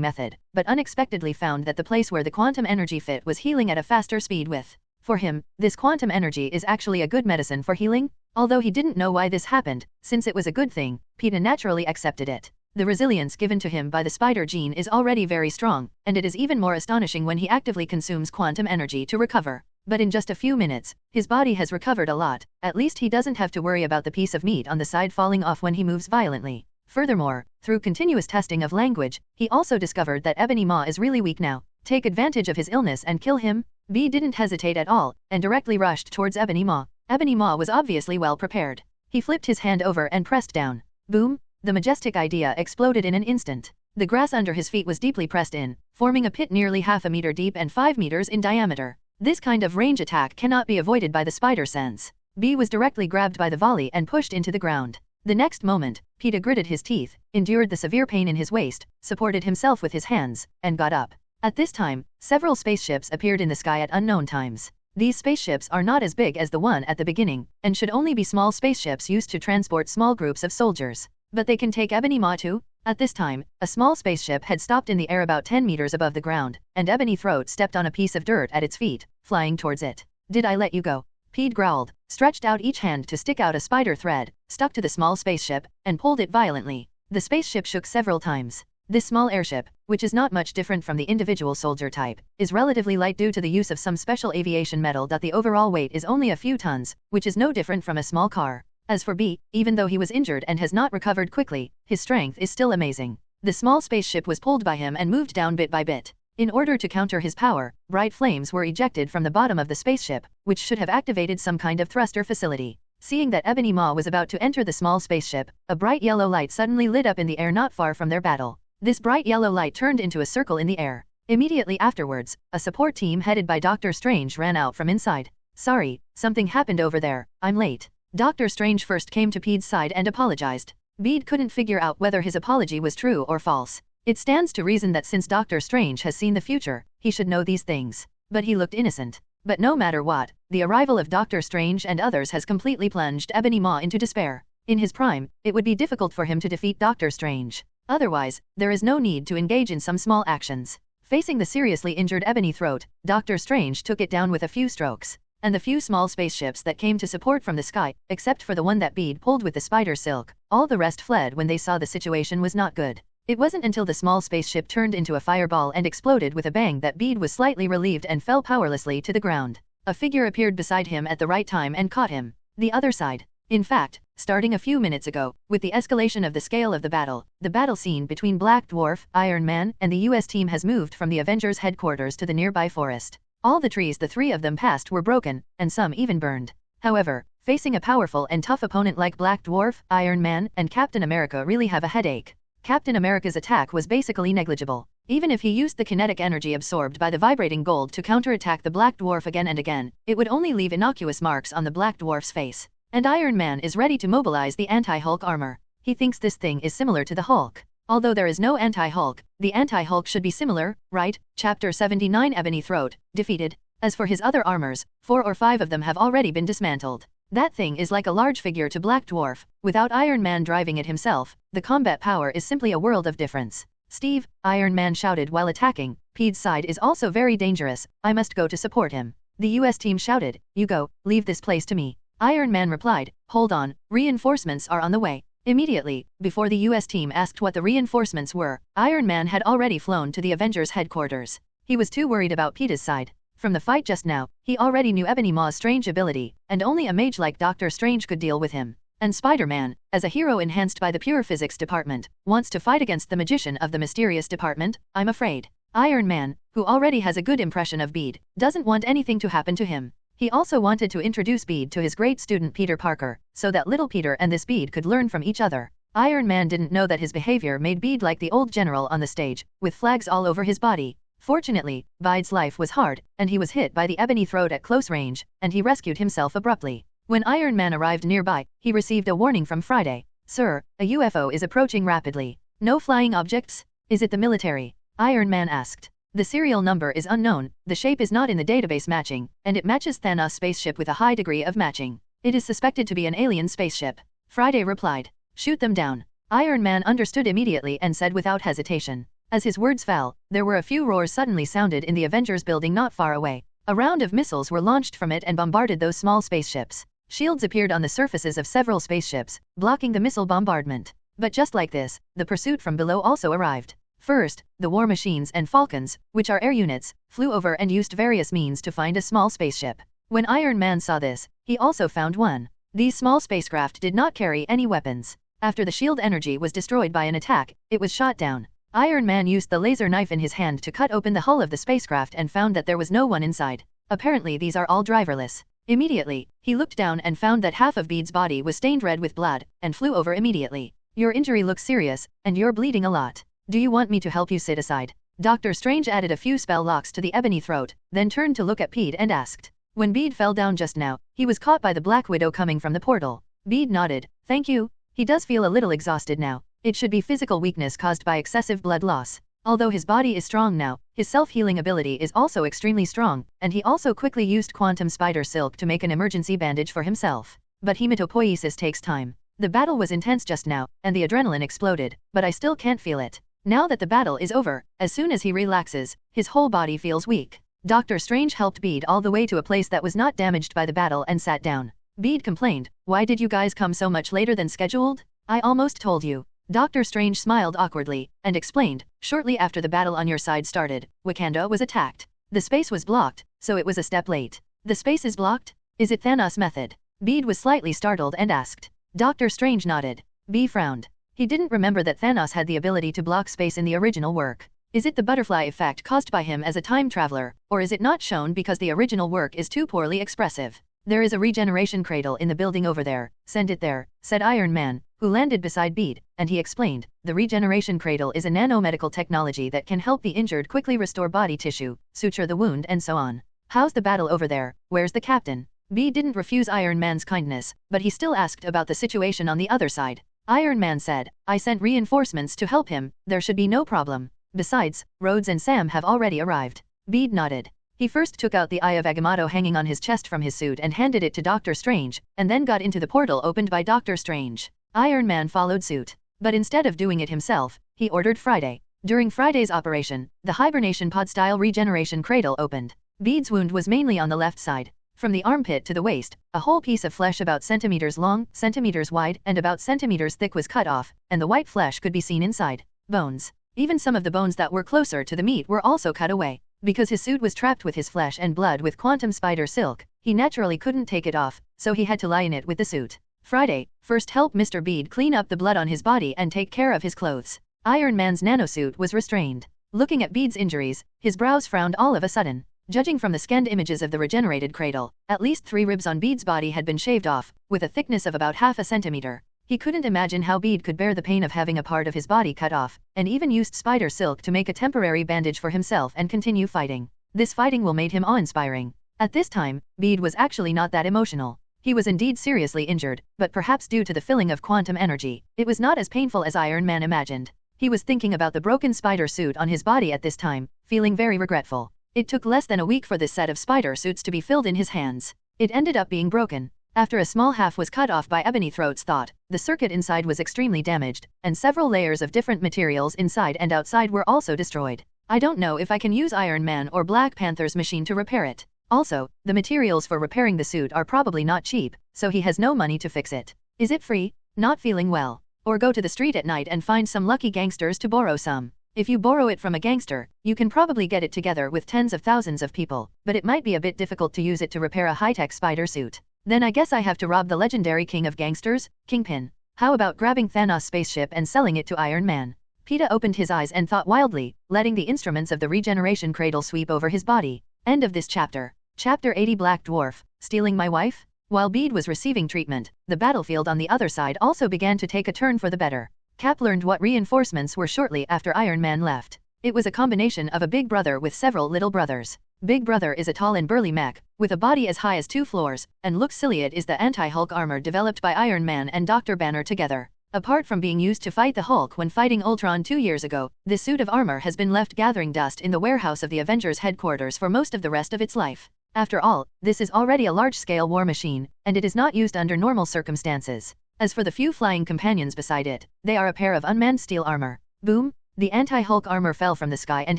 method, but unexpectedly found that the place where the quantum energy fit was healing at a faster speed with. For him, this quantum energy is actually a good medicine for healing. Although he didn't know why this happened, since it was a good thing, Pedro naturally accepted it. The resilience given to him by the spider gene is already very strong, and it is even more astonishing when he actively consumes quantum energy to recover. But in just a few minutes, his body has recovered a lot. At least he doesn't have to worry about the piece of meat on the side falling off when he moves violently. Furthermore, through continuous testing of language, he also discovered that Ebony Maw is really weak now. Take advantage of his illness and kill him? B didn't hesitate at all, and directly rushed towards Ebony Maw. Ebony Maw was obviously well prepared. He flipped his hand over and pressed down. Boom! The majestic idea exploded in an instant. The grass under his feet was deeply pressed in, forming a pit nearly half a meter deep and 5 meters in diameter. This kind of range attack cannot be avoided by the spider sense. B was directly grabbed by the volley and pushed into the ground. The next moment, Peter gritted his teeth, endured the severe pain in his waist, supported himself with his hands, and got up. At this time, several spaceships appeared in the sky at unknown times. These spaceships are not as big as the one at the beginning, and should only be small spaceships used to transport small groups of soldiers. But they can take Ebony Maw too? At this time, a small spaceship had stopped in the air about 10 meters above the ground, and Ebony Throat stepped on a piece of dirt at its feet, flying towards it. Did I let you go? Pete growled, stretched out each hand to stick out a spider thread, stuck to the small spaceship, and pulled it violently. The spaceship shook several times. This small airship, which is not much different from the individual soldier type, is relatively light due to the use of some special aviation metal. The overall weight is only a few tons, which is no different from a small car. As for B, even though he was injured and has not recovered quickly, his strength is still amazing. The small spaceship was pulled by him and moved down bit by bit. In order to counter his power, bright flames were ejected from the bottom of the spaceship, which should have activated some kind of thruster facility. Seeing that Ebony Maw was about to enter the small spaceship, a bright yellow light suddenly lit up in the air not far from their battle. This bright yellow light turned into a circle in the air. Immediately afterwards, a support team headed by Dr. Strange ran out from inside. Sorry, something happened over there, I'm late. Dr. Strange first came to Pete's side and apologized. Bede couldn't figure out whether his apology was true or false. It stands to reason that since Dr. Strange has seen the future, he should know these things. But he looked innocent. But no matter what, the arrival of Dr. Strange and others has completely plunged Ebony Maw into despair. In his prime, it would be difficult for him to defeat Dr. Strange. Otherwise, there is no need to engage in some small actions. Facing the seriously injured Ebony Throat, Dr. Strange took it down with a few strokes. And the few small spaceships that came to support from the sky, except for the one that Bede pulled with the spider silk, all the rest fled when they saw the situation was not good. It wasn't until the small spaceship turned into a fireball and exploded with a bang that Bede was slightly relieved and fell powerlessly to the ground. A figure appeared beside him at the right time and caught him. The other side. In fact, starting a few minutes ago, with the escalation of the scale of the battle scene between Black Dwarf, Iron Man, and the US team has moved from the Avengers headquarters to the nearby forest. All the trees the three of them passed were broken, and some even burned. However, facing a powerful and tough opponent like Black Dwarf, Iron Man, and Captain America really have a headache. Captain America's attack was basically negligible. Even if he used the kinetic energy absorbed by the vibrating gold to counterattack the Black Dwarf again and again, it would only leave innocuous marks on the Black Dwarf's face. And Iron Man is ready to mobilize the anti-Hulk armor. He thinks this thing is similar to the Hulk. Although there is no anti-Hulk, the anti-Hulk should be similar, right? Chapter 79 Ebony Throat, defeated. As for his other armors, 4 or 5 of them have already been dismantled. That thing is like a large figure to Black Dwarf. Without Iron Man driving it himself, the combat power is simply a world of difference. Steve, Iron Man shouted while attacking, Pete's side is also very dangerous, I must go to support him. The US team shouted, you go, leave this place to me. Iron Man replied, hold on, reinforcements are on the way. Immediately, before the US team asked what the reinforcements were, Iron Man had already flown to the Avengers headquarters. He was too worried about Peter's side. From the fight just now, he already knew Ebony Maw's strange ability, and only a mage like Dr. Strange could deal with him. And Spider-Man, as a hero enhanced by the pure physics department, wants to fight against the magician of the mysterious department, I'm afraid. Iron Man, who already has a good impression of Bede, doesn't want anything to happen to him. He also wanted to introduce Bede to his great student Peter Parker, so that little Peter and this Bede could learn from each other. Iron Man didn't know that his behavior made Bede like the old general on the stage, with flags all over his body. Fortunately, Bede's life was hard, and he was hit by the Ebony Throat at close range, and he rescued himself abruptly. When Iron Man arrived nearby, he received a warning from Friday. Sir, a UFO is approaching rapidly. No flying objects? Is it the military? Iron Man asked. The serial number is unknown, the shape is not in the database matching, and it matches Thanos' spaceship with a high degree of matching. It is suspected to be an alien spaceship. Friday replied. Shoot them down. Iron Man understood immediately and said without hesitation. As his words fell, there were a few roars suddenly sounded in the Avengers building not far away. A round of missiles were launched from it and bombarded those small spaceships. Shields appeared on the surfaces of several spaceships, blocking the missile bombardment. But just like this, the pursuit from below also arrived. First, the war machines and Falcons, which are air units, flew over and used various means to find a small spaceship. When Iron Man saw this, he also found one. These small spacecraft did not carry any weapons. After the shield energy was destroyed by an attack, it was shot down. Iron Man used the laser knife in his hand to cut open the hull of the spacecraft and found that there was no one inside. Apparently these are all driverless. Immediately, he looked down and found that half of Bede's body was stained red with blood, and flew over immediately. Your injury looks serious, and you're bleeding a lot. Do you want me to help you sit aside? Doctor Strange added a few spell locks to the ebony throat, then turned to look at Bede and asked. When Bede fell down just now, he was caught by the Black Widow coming from the portal. Bede nodded. Thank you. He does feel a little exhausted now. It should be physical weakness caused by excessive blood loss. Although his body is strong now, his self-healing ability is also extremely strong, and he also quickly used quantum spider silk to make an emergency bandage for himself. But hematopoiesis takes time. The battle was intense just now, and the adrenaline exploded, but I still can't feel it. Now that the battle is over, as soon as he relaxes, his whole body feels weak. Doctor Strange helped Bede all the way to a place that was not damaged by the battle and sat down. Bede complained, why did you guys come so much later than scheduled? I almost told you. Doctor Strange smiled awkwardly, and explained, shortly after the battle on your side started, Wakanda was attacked. The space was blocked, so it was a step late. The space is blocked? Is it Thanos' method? Bede was slightly startled and asked. Doctor Strange nodded. Bede frowned. He didn't remember that Thanos had the ability to block space in the original work. Is it the butterfly effect caused by him as a time traveler, or is it not shown because the original work is too poorly expressive? There is a regeneration cradle in the building over there, send it there, said Iron Man, who landed beside Bede, and he explained, the regeneration cradle is a nanomedical technology that can help the injured quickly restore body tissue, suture the wound and so on. How's the battle over there? Where's the captain? Bede didn't refuse Iron Man's kindness, but he still asked about the situation on the other side. Iron Man said, I sent reinforcements to help him, there should be no problem. Besides, Rhodes and Sam have already arrived. Bede nodded. He first took out the Eye of Agamotto hanging on his chest from his suit and handed it to Doctor Strange, and then got into the portal opened by Doctor Strange. Iron Man followed suit. But instead of doing it himself, he ordered Friday. During Friday's operation, the hibernation pod-style regeneration cradle opened. Bede's wound was mainly on the left side. From the armpit to the waist, a whole piece of flesh about centimeters long, centimeters wide, and about centimeters thick was cut off, and the white flesh could be seen inside. Bones. Even some of the bones that were closer to the meat were also cut away. Because his suit was trapped with his flesh and blood with quantum spider silk, he naturally couldn't take it off, so he had to lie in it with the suit. Friday, first help Mr. Bede clean up the blood on his body and take care of his clothes. Iron Man's nanosuit was restrained. Looking at Bede's injuries, his brows frowned all of a sudden. Judging from the scanned images of the regenerated cradle, at least 3 ribs on Bede's body had been shaved off, with a thickness of about half a centimeter. He couldn't imagine how Bede could bear the pain of having a part of his body cut off, and even used spider silk to make a temporary bandage for himself and continue fighting. This fighting will made him awe-inspiring. At this time, Bede was actually not that emotional. He was indeed seriously injured, but perhaps due to the filling of quantum energy, it was not as painful as Iron Man imagined. He was thinking about the broken spider suit on his body at this time, feeling very regretful. It took less than a week for this set of spider suits to be filled in his hands. It ended up being broken. After a small half was cut off by Ebony Throat's thought, the circuit inside was extremely damaged, and several layers of different materials inside and outside were also destroyed. I don't know if I can use Iron Man or Black Panther's machine to repair it. Also, the materials for repairing the suit are probably not cheap, so he has no money to fix it. Is it free? Not feeling well. Or go to the street at night and find some lucky gangsters to borrow some. If you borrow it from a gangster, you can probably get it together with tens of thousands of people, but it might be a bit difficult to use it to repair a high-tech spider suit. Then I guess I have to rob the legendary king of gangsters, Kingpin. How about grabbing Thanos' spaceship and selling it to Iron Man? Peter opened his eyes and thought wildly, letting the instruments of the regeneration cradle sweep over his body. End of this chapter. Chapter 80 Black Dwarf, Stealing My Wife? While Bede was receiving treatment, the battlefield on the other side also began to take a turn for the better. Cap learned what reinforcements were shortly after Iron Man left. It was a combination of a big brother with several little brothers. Big Brother is a tall and burly mech, with a body as high as 2 floors, and looks silly. It is the anti-Hulk armor developed by Iron Man and Dr. Banner together. Apart from being used to fight the Hulk when fighting Ultron 2 years ago, this suit of armor has been left gathering dust in the warehouse of the Avengers headquarters for most of the rest of its life. After all, this is already a large-scale war machine, and it is not used under normal circumstances. As for the few flying companions beside it, they are a pair of unmanned steel armor. Boom! The anti-Hulk armor fell from the sky and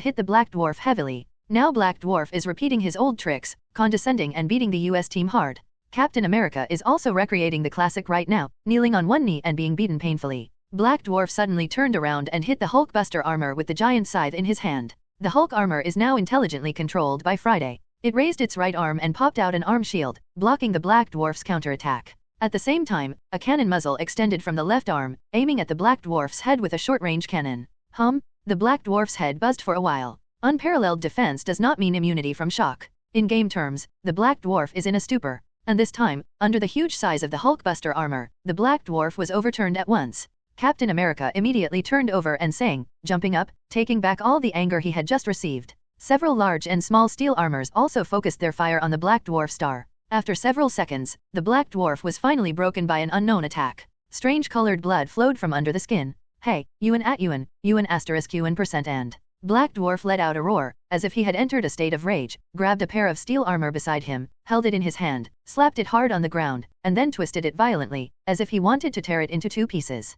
hit the Black Dwarf heavily. Now Black Dwarf is repeating his old tricks, condescending and beating the US team hard. Captain America is also recreating the classic right now, kneeling on one knee and being beaten painfully. Black Dwarf suddenly turned around and hit the Hulkbuster armor with the giant scythe in his hand. The Hulk armor is now intelligently controlled by Friday. It raised its right arm and popped out an arm shield, blocking the Black Dwarf's counterattack. At the same time, a cannon muzzle extended from the left arm, aiming at the Black Dwarf's head with a short-range cannon. The Black Dwarf's head buzzed for a while. Unparalleled defense does not mean immunity from shock. In game terms, the Black Dwarf is in a stupor. And this time, under the huge size of the Hulkbuster armor, the Black Dwarf was overturned at once. Captain America immediately turned over and sang, jumping up, taking back all the anger he had just received. Several large and small steel armors also focused their fire on the Black Dwarf star. After several seconds, the Black Dwarf was finally broken by an unknown attack. Strange colored blood flowed from under the skin. Hey, Ewan at Ewan, Ewan asterisk Ewan % and. Black Dwarf let out a roar, as if he had entered a state of rage, grabbed a pair of steel armor beside him, held it in his hand, slapped it hard on the ground, and then twisted it violently, as if he wanted to tear it into 2 pieces.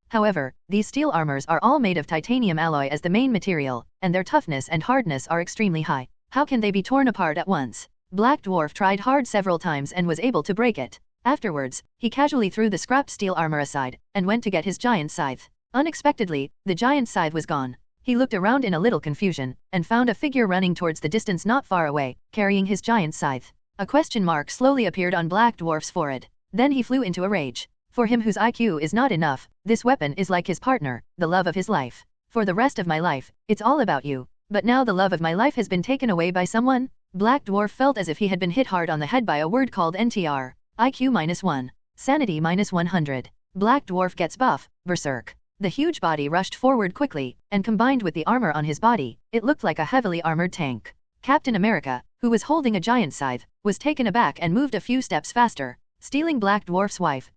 However, these steel armors are all made of titanium alloy as the main material, and their toughness and hardness are extremely high. How can they be torn apart at once? Black Dwarf tried hard several times and was able to break it. Afterwards, he casually threw the scrapped steel armor aside, and went to get his giant scythe. Unexpectedly, the giant scythe was gone. He looked around in a little confusion, and found a figure running towards the distance not far away, carrying his giant scythe. A question mark slowly appeared on Black Dwarf's forehead. Then he flew into a rage. For him whose IQ is not enough, this weapon is like his partner, the love of his life. For the rest of my life, it's all about you. But now the love of my life has been taken away by someone? Black Dwarf felt as if he had been hit hard on the head by a word called NTR. IQ -1. Sanity -100. Black Dwarf gets buff, berserk. The huge body rushed forward quickly, and combined with the armor on his body, it looked like a heavily armored tank. Captain America, who was holding a giant scythe, was taken aback and moved a few steps faster. Stealing Black Dwarf's wife,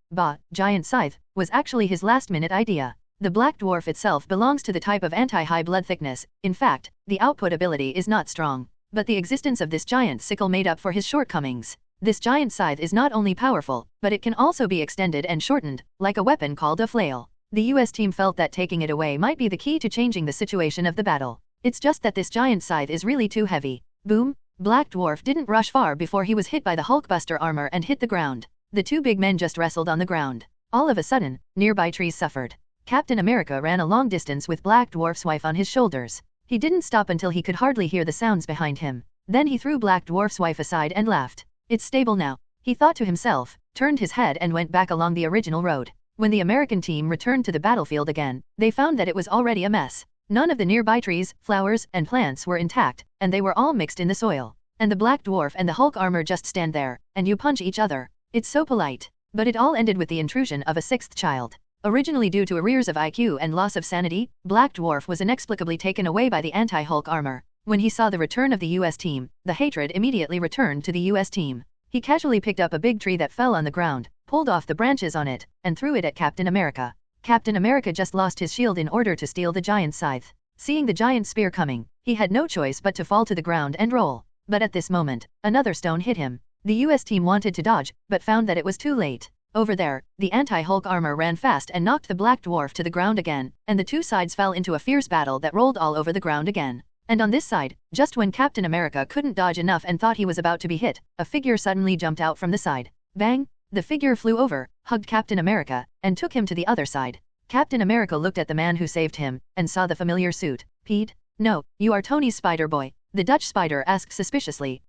giant scythe, was actually his last-minute idea. The Black Dwarf itself belongs to the type of anti-high blood thickness. In fact, the output ability is not strong. But the existence of this giant sickle made up for his shortcomings. This giant scythe is not only powerful, but it can also be extended and shortened, like a weapon called a flail. The US team felt that taking it away might be the key to changing the situation of the battle. It's just that this giant scythe is really too heavy. Boom! Black Dwarf didn't rush far before he was hit by the Hulkbuster armor and hit the ground. The 2 big men just wrestled on the ground. All of a sudden, nearby trees suffered. Captain America ran a long distance with Black Dwarf's wife on his shoulders. He didn't stop until he could hardly hear the sounds behind him. Then he threw Black Dwarf's wife aside and laughed. It's stable now, he thought to himself, turned his head and went back along the original road. When the American team returned to the battlefield again, they found that it was already a mess. None of the nearby trees, flowers, and plants were intact, and they were all mixed in the soil. And the Black Dwarf and the Hulk armor just stand there, and you punch each other. It's so polite. But it all ended with the intrusion of a 6th child. Originally due to arrears of IQ and loss of sanity, Black Dwarf was inexplicably taken away by the anti-Hulk armor. When he saw the return of the US team, the hatred immediately returned to the US team. He casually picked up a big tree that fell on the ground, pulled off the branches on it, and threw it at Captain America. Captain America just lost his shield in order to steal the giant scythe. Seeing the giant spear coming, he had no choice but to fall to the ground and roll. But at this moment, another stone hit him. The US team wanted to dodge, but found that it was too late. Over there, the anti-Hulk armor ran fast and knocked the Black Dwarf to the ground again, and the 2 sides fell into a fierce battle that rolled all over the ground again. And on this side, just when Captain America couldn't dodge enough and thought he was about to be hit, a figure suddenly jumped out from the side. Bang! The figure flew over, hugged Captain America, and took him to the other side. Captain America looked at the man who saved him, and saw the familiar suit. Pete? No, you are Tony's Spider-Boy. The Dutch Spider asked suspiciously.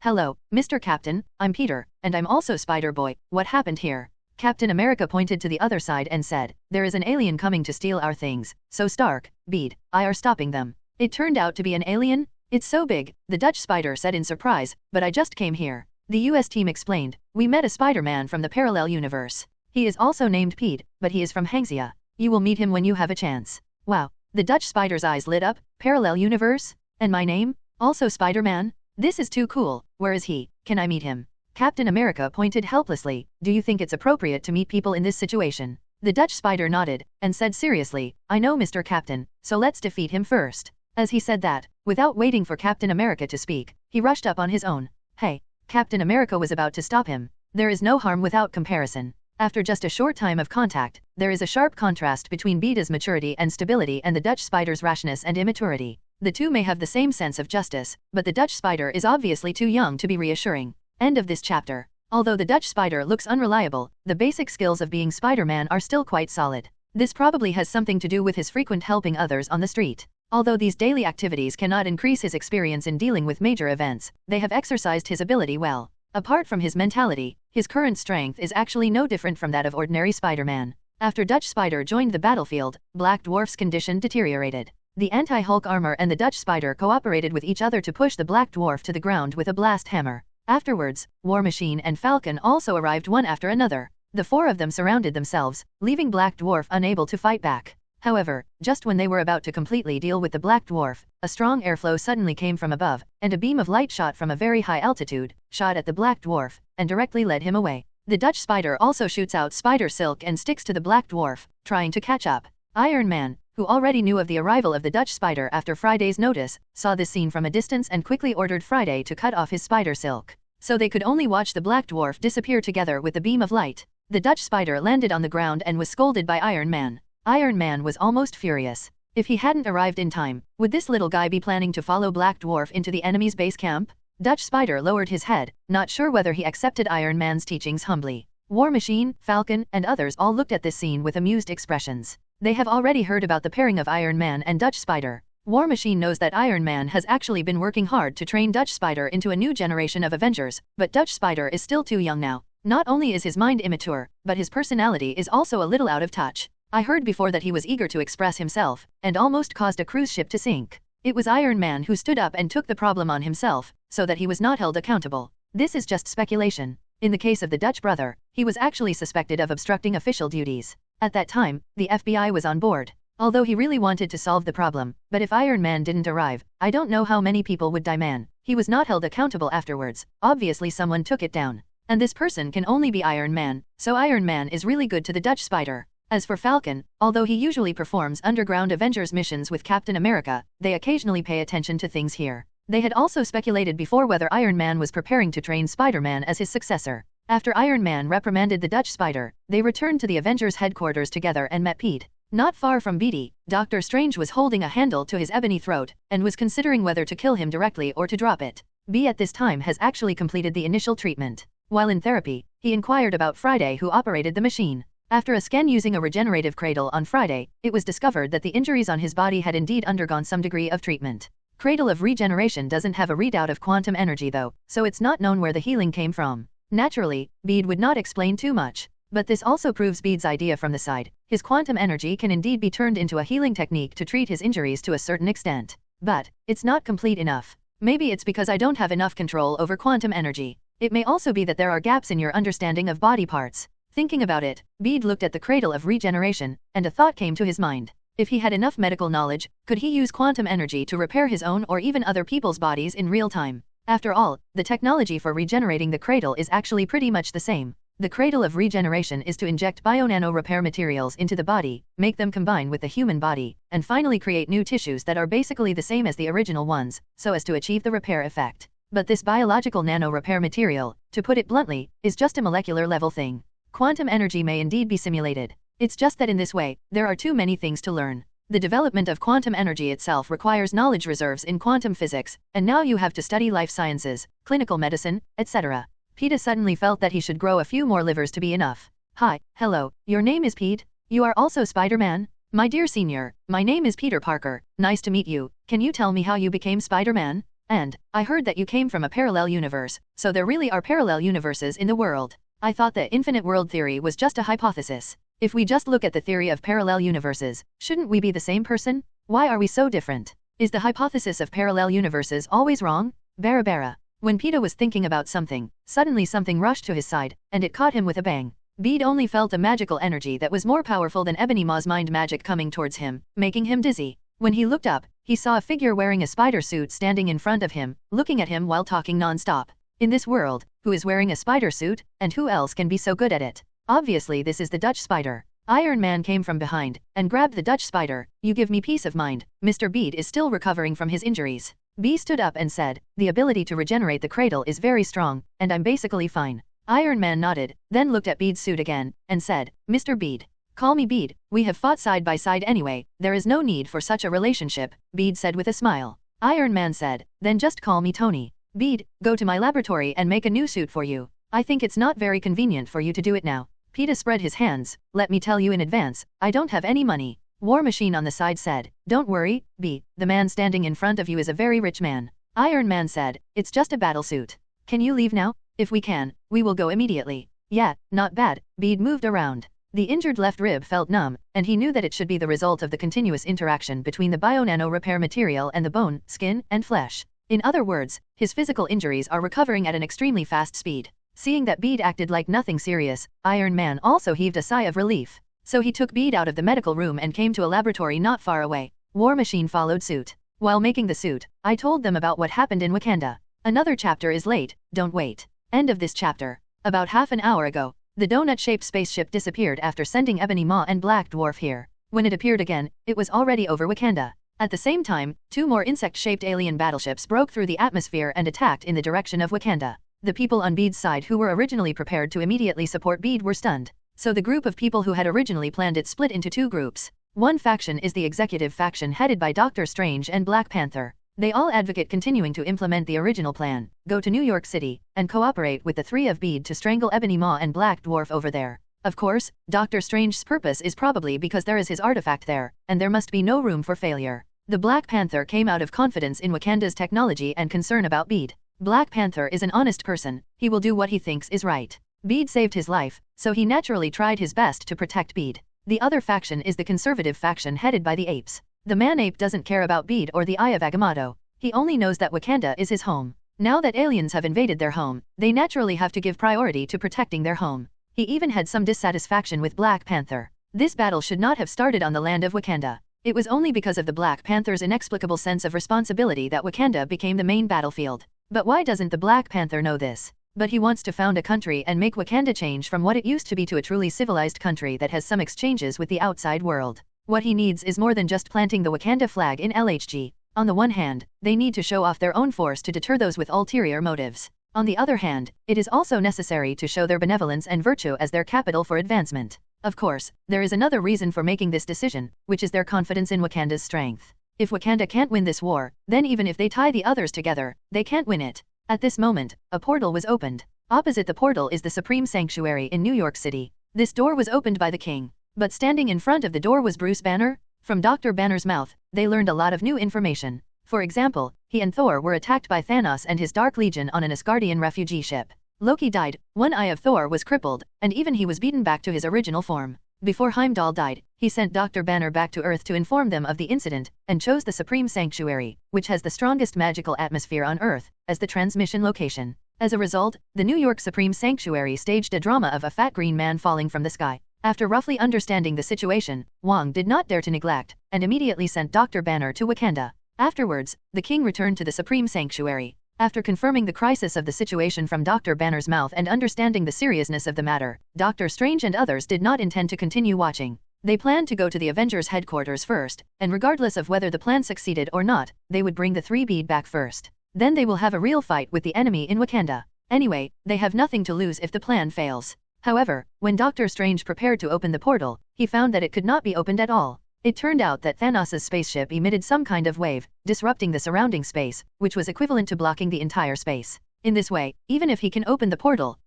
Hello, Mr. Captain, I'm Peter, and I'm also Spider-Boy. What happened here? Captain America pointed to the other side and said, there is an alien coming to steal our things, so Stark, Bede, I are stopping them. It turned out to be an alien? It's so big, the Dutch Spider said in surprise, but I just came here. The US team explained, we met a Spider-Man from the parallel universe. He is also named Pete, but he is from Hangzia. You will meet him when you have a chance. Wow, the Dutch Spider's eyes lit up, parallel universe? And my name? Also Spider-Man? This is too cool, where is he? Can I meet him? Captain America pointed helplessly, do you think it's appropriate to meet people in this situation? The Dutch Spider nodded, and said seriously, I know Mr. Captain, so let's defeat him first. As he said that, without waiting for Captain America to speak, he rushed up on his own. Hey! Captain America was about to stop him. There is no harm without comparison. After just a short time of contact, there is a sharp contrast between Beda's maturity and stability and the Dutch Spider's rashness and immaturity. The 2 may have the same sense of justice, but the Dutch Spider is obviously too young to be reassuring. End of this chapter. Although the Dutch Spider looks unreliable, the basic skills of being Spider-Man are still quite solid. This probably has something to do with his frequent helping others on the street. Although these daily activities cannot increase his experience in dealing with major events, they have exercised his ability well. Apart from his mentality, his current strength is actually no different from that of ordinary Spider-Man. After Dutch Spider joined the battlefield, Black Dwarf's condition deteriorated. The anti-Hulk armor and the Dutch Spider cooperated with each other to push the Black Dwarf to the ground with a blast hammer. Afterwards, War Machine and Falcon also arrived one after another. The four of them surrounded themselves, leaving Black Dwarf unable to fight back. However, just when they were about to completely deal with the Black Dwarf, a strong airflow suddenly came from above, and a beam of light shot from a very high altitude, shot at the Black Dwarf, and directly led him away. The Dutch Spider also shoots out spider silk and sticks to the Black Dwarf, trying to catch up. Iron Man, who already knew of the arrival of the Dutch Spider after Friday's notice, saw this scene from a distance and quickly ordered Friday to cut off his spider silk, so they could only watch the Black Dwarf disappear together with the beam of light. The Dutch Spider landed on the ground and was scolded by Iron Man. Iron Man was almost furious. If he hadn't arrived in time, would this little guy be planning to follow Black Dwarf into the enemy's base camp? Dutch Spider lowered his head, not sure whether he accepted Iron Man's teachings humbly. War Machine, Falcon, and others all looked at this scene with amused expressions. They have already heard about the pairing of Iron Man and Dutch Spider. War Machine knows that Iron Man has actually been working hard to train Dutch Spider into a new generation of Avengers, but Dutch Spider is still too young now. Not only is his mind immature, but his personality is also a little out of touch. I heard before that he was eager to express himself, and almost caused a cruise ship to sink. It was Iron Man who stood up and took the problem on himself, so that he was not held accountable. This is just speculation. In the case of the Dutch brother, he was actually suspected of obstructing official duties. At that time, the FBI was on board. Although he really wanted to solve the problem, but if Iron Man didn't arrive, I don't know how many people would die. Man, he was not held accountable afterwards. Obviously someone took it down. And this person can only be Iron Man, so Iron Man is really good to the Dutch Spider. As for Falcon, although he usually performs underground Avengers missions with Captain America, they occasionally pay attention to things here. They had also speculated before whether Iron Man was preparing to train Spider-Man as his successor. After Iron Man reprimanded the Dutch Spider, they returned to the Avengers headquarters together and met Pete. Not far from Beatty, Doctor Strange was holding a handle to his ebony throat, and was considering whether to kill him directly or to drop it. B at this time has actually completed the initial treatment. While in therapy, he inquired about Friday who operated the machine. After a scan using a regenerative cradle on Friday, it was discovered that the injuries on his body had indeed undergone some degree of treatment. Cradle of Regeneration doesn't have a readout of quantum energy though, so it's not known where the healing came from. Naturally, Bede would not explain too much. But this also proves Bede's idea from the side. His quantum energy can indeed be turned into a healing technique to treat his injuries to a certain extent. But, it's not complete enough. Maybe it's because I don't have enough control over quantum energy. It may also be that there are gaps in your understanding of body parts. Thinking about it, Bede looked at the Cradle of Regeneration, and a thought came to his mind. If he had enough medical knowledge, could he use quantum energy to repair his own or even other people's bodies in real time? After all, the technology for regenerating the cradle is actually pretty much the same. The Cradle of Regeneration is to inject bio-nano repair materials into the body, make them combine with the human body, and finally create new tissues that are basically the same as the original ones, so as to achieve the repair effect. But this biological nano repair material, to put it bluntly, is just a molecular level thing. Quantum energy may indeed be simulated. It's just that in this way, there are too many things to learn. The development of quantum energy itself requires knowledge reserves in quantum physics, and now you have to study life sciences, clinical medicine, etc. Pete suddenly felt that he should grow a few more livers to be enough. Hi, hello, your name is Pete? You are also Spider-Man? My dear senior, my name is Peter Parker, nice to meet you. Can you tell me how you became Spider-Man? And, I heard that you came from a parallel universe, so there really are parallel universes in the world. I thought the infinite world theory was just a hypothesis. If we just look at the theory of parallel universes, shouldn't we be the same person? Why are we so different? Is the hypothesis of parallel universes always wrong? Bara. When Peter was thinking about something, suddenly something rushed to his side, and it caught him with a bang. Bede only felt a magical energy that was more powerful than Ebony Maw's mind magic coming towards him, making him dizzy. When he looked up, he saw a figure wearing a spider suit standing in front of him, looking at him while talking non-stop. In this world, who is wearing a spider suit, and who else can be so good at it? Obviously this is the Dutch Spider. Iron Man came from behind, and grabbed the Dutch Spider. You give me peace of mind. Mr. Bede is still recovering from his injuries. B stood up and said, the ability to regenerate the cradle is very strong, and I'm basically fine. Iron Man nodded, then looked at Bede's suit again, and said, Mr. Bede. Call me Bede, we have fought side by side anyway, there is no need for such a relationship, Bede said with a smile. Iron Man said, then just call me Tony. Bede, go to my laboratory and make a new suit for you. I think it's not very convenient for you to do it now. Peter spread his hands, let me tell you in advance, I don't have any money. War Machine on the side said, don't worry, B, the man standing in front of you is a very rich man. Iron Man said, it's just a battle suit. Can you leave now? If we can, we will go immediately. Yeah, not bad. Bede moved around. The injured left rib felt numb, and he knew that it should be the result of the continuous interaction between the bio-nano repair material and the bone, skin, and flesh. In other words, his physical injuries are recovering at an extremely fast speed. Seeing that Bede acted like nothing serious, Iron Man also heaved a sigh of relief. So he took Bede out of the medical room and came to a laboratory not far away. War Machine followed suit. While making the suit, I told them about what happened in Wakanda. Another chapter is late, don't wait. End of this chapter. About half an hour ago, the donut-shaped spaceship disappeared after sending Ebony Maw and Black Dwarf here. When it appeared again, it was already over Wakanda. At the same time, 2 more insect-shaped alien battleships broke through the atmosphere and attacked in the direction of Wakanda. The people on Bede's side who were originally prepared to immediately support Bede were stunned. So the group of people who had originally planned it split into 2 groups. One faction is the executive faction headed by Doctor Strange and Black Panther. They all advocate continuing to implement the original plan, go to New York City, and cooperate with the 3 of Bede to strangle Ebony Maw and Black Dwarf over there. Of course, Doctor Strange's purpose is probably because there is his artifact there, and there must be no room for failure. The Black Panther came out of confidence in Wakanda's technology and concern about Bede. Black Panther is an honest person, he will do what he thinks is right. Bede saved his life, so he naturally tried his best to protect Bede. The other faction is the conservative faction headed by the apes. The man-ape doesn't care about Bede or the Eye of Agamotto. He only knows that Wakanda is his home. Now that aliens have invaded their home, they naturally have to give priority to protecting their home. He even had some dissatisfaction with Black Panther. This battle should not have started on the land of Wakanda. It was only because of the Black Panther's inexplicable sense of responsibility that Wakanda became the main battlefield. But why doesn't the Black Panther know this? But he wants to found a country and make Wakanda change from what it used to be to a truly civilized country that has some exchanges with the outside world. What he needs is more than just planting the Wakanda flag in LHG. On the one hand, they need to show off their own force to deter those with ulterior motives. On the other hand, it is also necessary to show their benevolence and virtue as their capital for advancement. Of course, there is another reason for making this decision, which is their confidence in Wakanda's strength. If Wakanda can't win this war, then even if they tie the others together, they can't win it. At this moment, a portal was opened. Opposite the portal is the Supreme Sanctuary in New York City. This door was opened by the king. But standing in front of the door was Bruce Banner. From Dr. Banner's mouth, they learned a lot of new information. For example, he and Thor were attacked by Thanos and his Dark Legion on an Asgardian refugee ship. Loki died, one eye of Thor was crippled, and even he was beaten back to his original form. Before Heimdall died, he sent Dr. Banner back to Earth to inform them of the incident, and chose the Supreme Sanctuary, which has the strongest magical atmosphere on Earth, as the transmission location. As a result, the New York Supreme Sanctuary staged a drama of a fat green man falling from the sky. After roughly understanding the situation, Wong did not dare to neglect, and immediately sent Dr. Banner to Wakanda. Afterwards, the king returned to the Supreme Sanctuary. After confirming the crisis of the situation from Dr. Banner's mouth and understanding the seriousness of the matter, Doctor Strange and others did not intend to continue watching. They planned to go to the Avengers headquarters first, and regardless of whether the plan succeeded or not, they would bring the 3 Bede back first. Then they will have a real fight with the enemy in Wakanda. Anyway, they have nothing to lose if the plan fails. However, when Doctor Strange prepared to open the portal, he found that it could not be opened at all. It turned out that Thanos' spaceship emitted some kind of wave, disrupting the surrounding space, which was equivalent to blocking the entire space. In this way, even if he can open the portal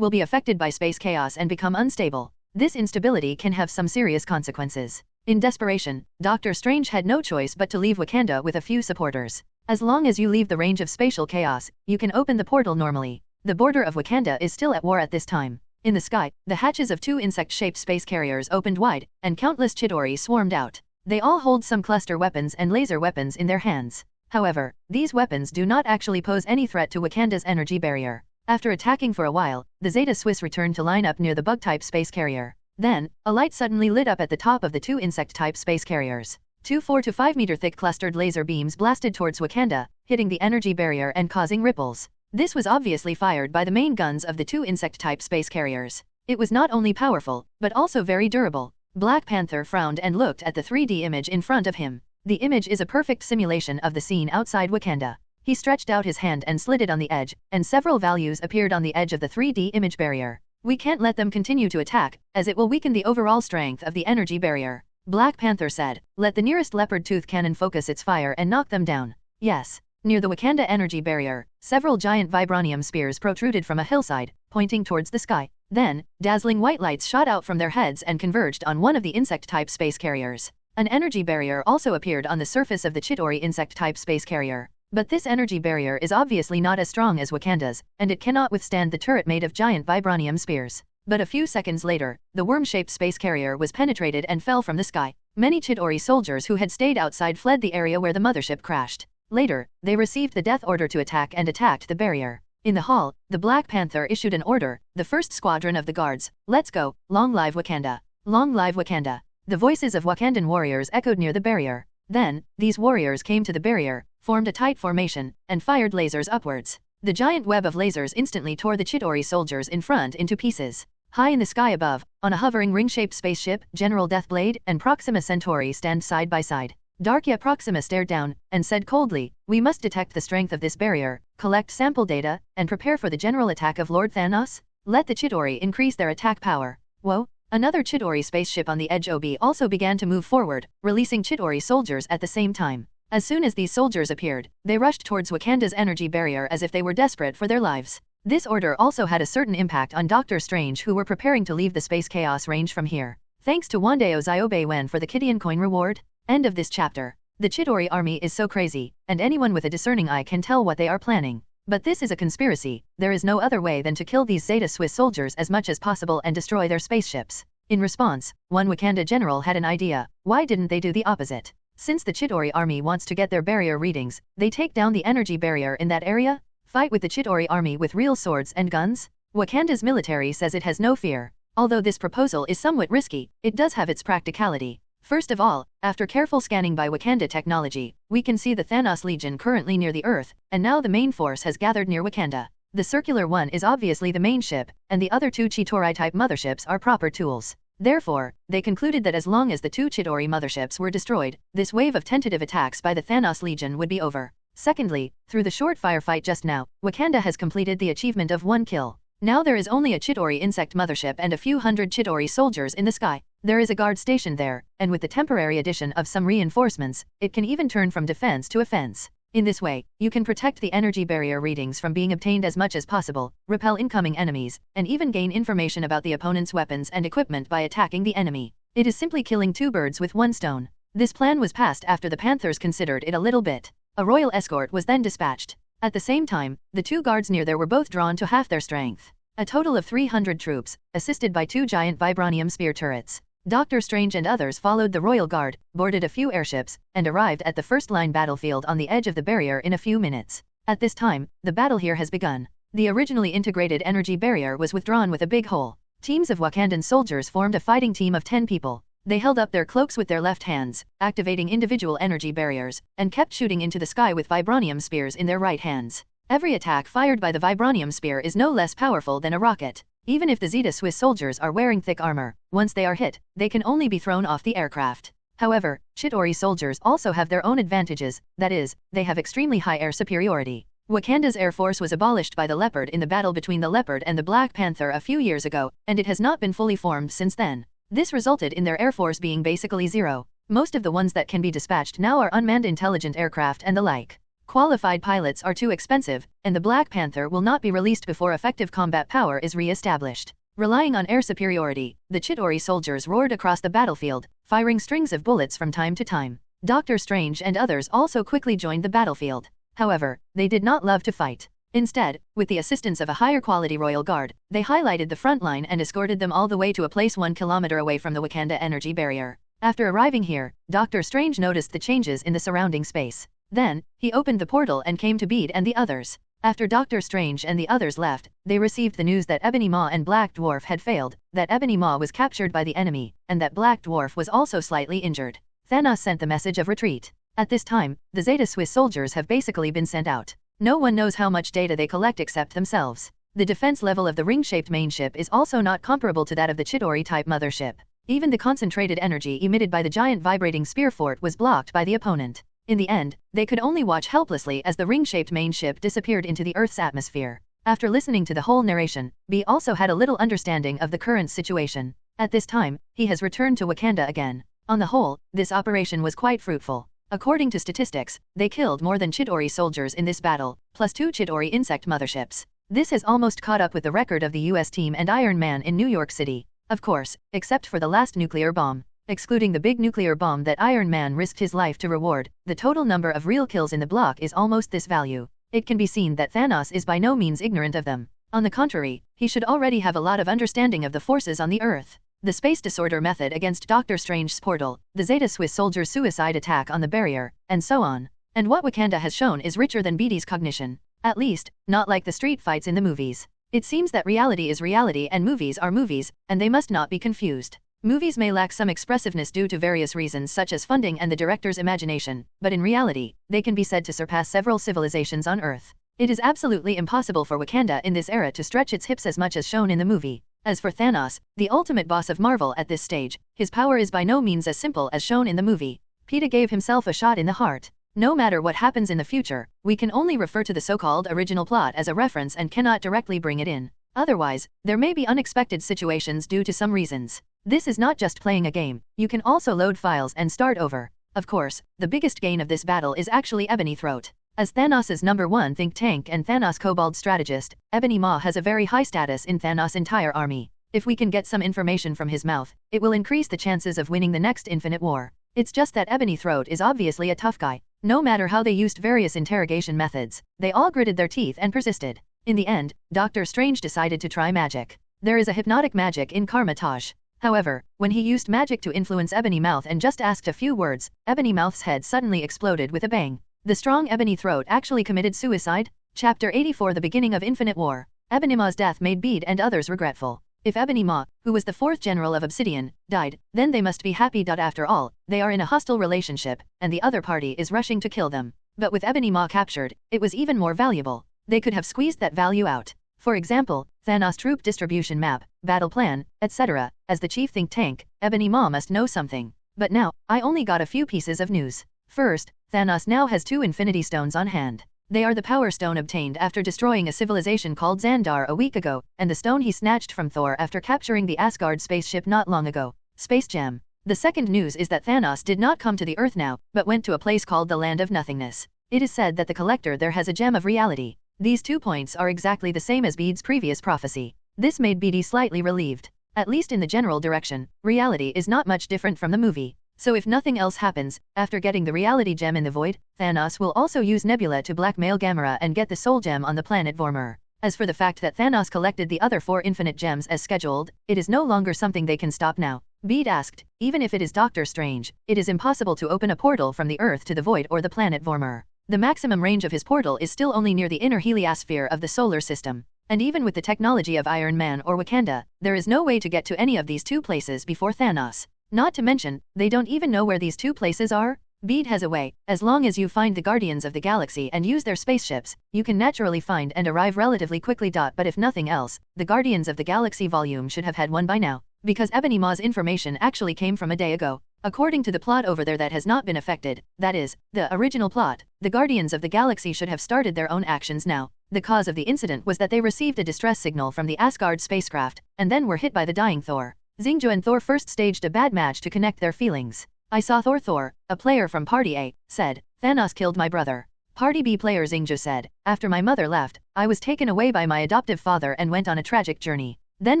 will be affected by space chaos and become unstable. This instability can have some serious consequences. In desperation, Doctor Strange had no choice but to leave Wakanda with a few supporters. As long as you leave the range of spatial chaos, you can open the portal normally. The border of Wakanda is still at war at this time. In the sky, the hatches of 2 insect-shaped space carriers opened wide, and countless Chitauri swarmed out. They all hold some cluster weapons and laser weapons in their hands. However, these weapons do not actually pose any threat to Wakanda's energy barrier. After attacking for a while, the Zeta Swiss returned to line up near the bug-type space carrier. Then, a light suddenly lit up at the top of the 2 insect-type space carriers. 2 4 to 5 meter thick clustered laser beams blasted towards Wakanda, hitting the energy barrier and causing ripples. This was obviously fired by the main guns of the 2 insect-type space carriers. It was not only powerful, but also very durable. Black Panther frowned and looked at the 3D image in front of him. The image is a perfect simulation of the scene outside Wakanda. He stretched out his hand and slid it on the edge, and several values appeared on the edge of the 3D image barrier. We can't let them continue to attack, as it will weaken the overall strength of the energy barrier. Black Panther said, let the nearest leopard tooth cannon focus its fire and knock them down. Yes. Near the Wakanda energy barrier, several giant vibranium spears protruded from a hillside, pointing towards the sky. Then, dazzling white lights shot out from their heads and converged on one of the insect-type space carriers. An energy barrier also appeared on the surface of the Chitauri insect-type space carrier. But this energy barrier is obviously not as strong as Wakanda's, and it cannot withstand the turret made of giant vibranium spears. But a few seconds later, the worm-shaped space carrier was penetrated and fell from the sky. Many Chitauri soldiers who had stayed outside fled the area where the mothership crashed. Later, they received the death order to attack and attacked the barrier. In the hall, the Black Panther issued an order, the first squadron of the guards, let's go, long live Wakanda. Long live Wakanda. The voices of Wakandan warriors echoed near the barrier. Then, these warriors came to the barrier, formed a tight formation, and fired lasers upwards. The giant web of lasers instantly tore the Chitauri soldiers in front into pieces. High in the sky above, on a hovering ring-shaped spaceship, General Deathblade and Proxima Centauri stand side by side. Darkia Proxima stared down, and said coldly, we must detect the strength of this barrier, collect sample data, and prepare for the general attack of Lord Thanos. Let the Chitauri increase their attack power. Whoa! Another Chitauri spaceship on the edge OB also began to move forward, releasing Chitauri soldiers at the same time. As soon as these soldiers appeared, they rushed towards Wakanda's energy barrier as if they were desperate for their lives. This order also had a certain impact on Doctor Strange, who were preparing to leave the space chaos range from here. Thanks to Wandeo Ziobe Wen for the Kidian coin reward. End of this chapter. The Chitauri army is so crazy, and anyone with a discerning eye can tell what they are planning. But this is a conspiracy. There is no other way than to kill these Zeta Swiss soldiers as much as possible and destroy their spaceships. In response, one Wakanda general had an idea. Why didn't they do the opposite? Since the Chitauri army wants to get their barrier readings, they take down the energy barrier in that area? Fight with the Chitauri army with real swords and guns? Wakanda's military says it has no fear. Although this proposal is somewhat risky, it does have its practicality. First of all, after careful scanning by Wakanda technology, we can see the Thanos Legion currently near the Earth, and now the main force has gathered near Wakanda. The circular one is obviously the main ship, and the other two Chitauri-type motherships are proper tools. Therefore, they concluded that as long as the two Chitauri motherships were destroyed, this wave of tentative attacks by the Thanos Legion would be over. Secondly, through the short firefight just now, Wakanda has completed the achievement of 1 kill. Now there is only a Chitauri insect mothership and a few hundred Chitauri soldiers in the sky. There is a guard stationed there, and with the temporary addition of some reinforcements, it can even turn from defense to offense. In this way, you can protect the energy barrier readings from being obtained as much as possible, repel incoming enemies, and even gain information about the opponent's weapons and equipment by attacking the enemy. It is simply killing 2 birds with 1 stone. This plan was passed after the Panthers considered it a little bit. A royal escort was then dispatched. At the same time, the 2 guards near there were both drawn to half their strength. A total of 300 troops, assisted by 2 giant vibranium spear turrets. Doctor Strange and others followed the royal guard, boarded a few airships, and arrived at the first-line battlefield on the edge of the barrier in a few minutes. At this time, the battle here has begun. The originally integrated energy barrier was withdrawn with a big hole. Teams of Wakandan soldiers formed a fighting team of 10 people. They held up their cloaks with their left hands, activating individual energy barriers, and kept shooting into the sky with vibranium spears in their right hands. Every attack fired by the vibranium spear is no less powerful than a rocket. Even if the Zeta Swiss soldiers are wearing thick armor, once they are hit, they can only be thrown off the aircraft. However, Chitauri soldiers also have their own advantages, that is, they have extremely high air superiority. Wakanda's air force was abolished by the Leopard in the battle between the Leopard and the Black Panther a few years ago, and it has not been fully formed since then. This resulted in their air force being basically zero. Most of the ones that can be dispatched now are unmanned intelligent aircraft and the like. Qualified pilots are too expensive, and the Black Panther will not be released before effective combat power is re-established. Relying on air superiority, the Chitauri soldiers roared across the battlefield, firing strings of bullets from time to time. Doctor Strange and others also quickly joined the battlefield. However, they did not love to fight. Instead, with the assistance of a higher quality royal guard, they highlighted the front line and escorted them all the way to a place 1 kilometer away from the Wakanda energy barrier. After arriving here, Doctor Strange noticed the changes in the surrounding space. Then, he opened the portal and came to Bede and the others. After Doctor Strange and the others left, they received the news that Ebony Maw and Black Dwarf had failed, that Ebony Maw was captured by the enemy, and that Black Dwarf was also slightly injured. Thanos sent the message of retreat. At this time, the Zeta Swiss soldiers have basically been sent out. No one knows how much data they collect except themselves. The defense level of the ring-shaped main ship is also not comparable to that of the Chitauri-type mothership. Even the concentrated energy emitted by the giant vibrating spear fort was blocked by the opponent. In the end, they could only watch helplessly as the ring-shaped main ship disappeared into the Earth's atmosphere. After listening to the whole narration, B also had a little understanding of the current situation. At this time, he has returned to Wakanda again. On the whole, this operation was quite fruitful. According to statistics, they killed more than Chitauri soldiers in this battle, plus 2 Chitauri insect motherships. This has almost caught up with the record of the US team and Iron Man in New York City. Of course, except for the last nuclear bomb. Excluding the big nuclear bomb that Iron Man risked his life to reward, the total number of real kills in the block is almost this value. It can be seen that Thanos is by no means ignorant of them. On the contrary, he should already have a lot of understanding of the forces on the Earth. The space disorder method against Doctor Strange's portal, the Zeta Swiss soldiers' suicide attack on the barrier, and so on. And what Wakanda has shown is richer than BD's cognition. At least, not like the street fights in the movies. It seems that reality is reality and movies are movies, and they must not be confused. Movies may lack some expressiveness due to various reasons such as funding and the director's imagination, but in reality, they can be said to surpass several civilizations on Earth. It is absolutely impossible for Wakanda in this era to stretch its hips as much as shown in the movie. As for Thanos, the ultimate boss of Marvel at this stage, his power is by no means as simple as shown in the movie. Peter gave himself a shot in the heart. No matter what happens in the future, we can only refer to the so-called original plot as a reference and cannot directly bring it in. Otherwise, there may be unexpected situations due to some reasons. This is not just playing a game, you can also load files and start over. Of course, the biggest gain of this battle is actually Ebony Throat. As Thanos' #1 think tank and Thanos Kobold strategist, Ebony Maw has a very high status in Thanos' entire army. If we can get some information from his mouth, it will increase the chances of winning the next Infinite War. It's just that Ebony Throat is obviously a tough guy. No matter how they used various interrogation methods, they all gritted their teeth and persisted. In the end, Doctor Strange decided to try magic. There is a hypnotic magic in Karmatage. However, when he used magic to influence Ebony Mouth and just asked a few words, Ebony Mouth's head suddenly exploded with a bang. The strong Ebony Throat actually committed suicide? Chapter 84 The beginning of Infinite War. Ebony Maw's death made Bede and others regretful. If Ebony Maw, who was the 4th general of Obsidian, died, then they must be happy. After all, they are in a hostile relationship, and the other party is rushing to kill them. But with Ebony Maw captured, it was even more valuable. They could have squeezed that value out. For example, Thanos troop distribution map, battle plan, etc. As the chief think tank, Ebony Maw must know something. But now, I only got a few pieces of news. First, Thanos now has 2 Infinity Stones on hand. They are the Power Stone obtained after destroying a civilization called Xandar a week ago, and the stone he snatched from Thor after capturing the Asgard spaceship not long ago. Space Gem. The second news is that Thanos did not come to the Earth now, but went to a place called the Land of Nothingness. It is said that the Collector there has a gem of reality. These 2 points are exactly the same as Bede's previous prophecy. This made Bede slightly relieved. At least in the general direction, reality is not much different from the movie. So if nothing else happens, after getting the reality gem in the void, Thanos will also use Nebula to blackmail Gamora and get the soul gem on the planet Vormir. As for the fact that Thanos collected the other 4 infinite gems as scheduled, it is no longer something they can stop now. Bede asked, even if it is Doctor Strange, it is impossible to open a portal from the Earth to the void or the planet Vormir. The maximum range of his portal is still only near the inner heliosphere of the solar system. And even with the technology of Iron Man or Wakanda, there is no way to get to any of these 2 places before Thanos. Not to mention, they don't even know where these 2 places are. Bede has a way. As long as you find the Guardians of the Galaxy and use their spaceships, you can naturally find and arrive relatively quickly. But if nothing else, the Guardians of the Galaxy volume should have had one by now, because Ebony Maw's information actually came from a day ago. According to the plot over there that has not been affected, that is, the original plot, the Guardians of the Galaxy should have started their own actions now. The cause of the incident was that they received a distress signal from the Asgard spacecraft, and then were hit by the dying Thor. Xingju and Thor first staged a bad match to connect their feelings. I saw Thor, a player from Party A, said, Thanos killed my brother. Party B player Xingju said, after my mother left, I was taken away by my adoptive father and went on a tragic journey. Then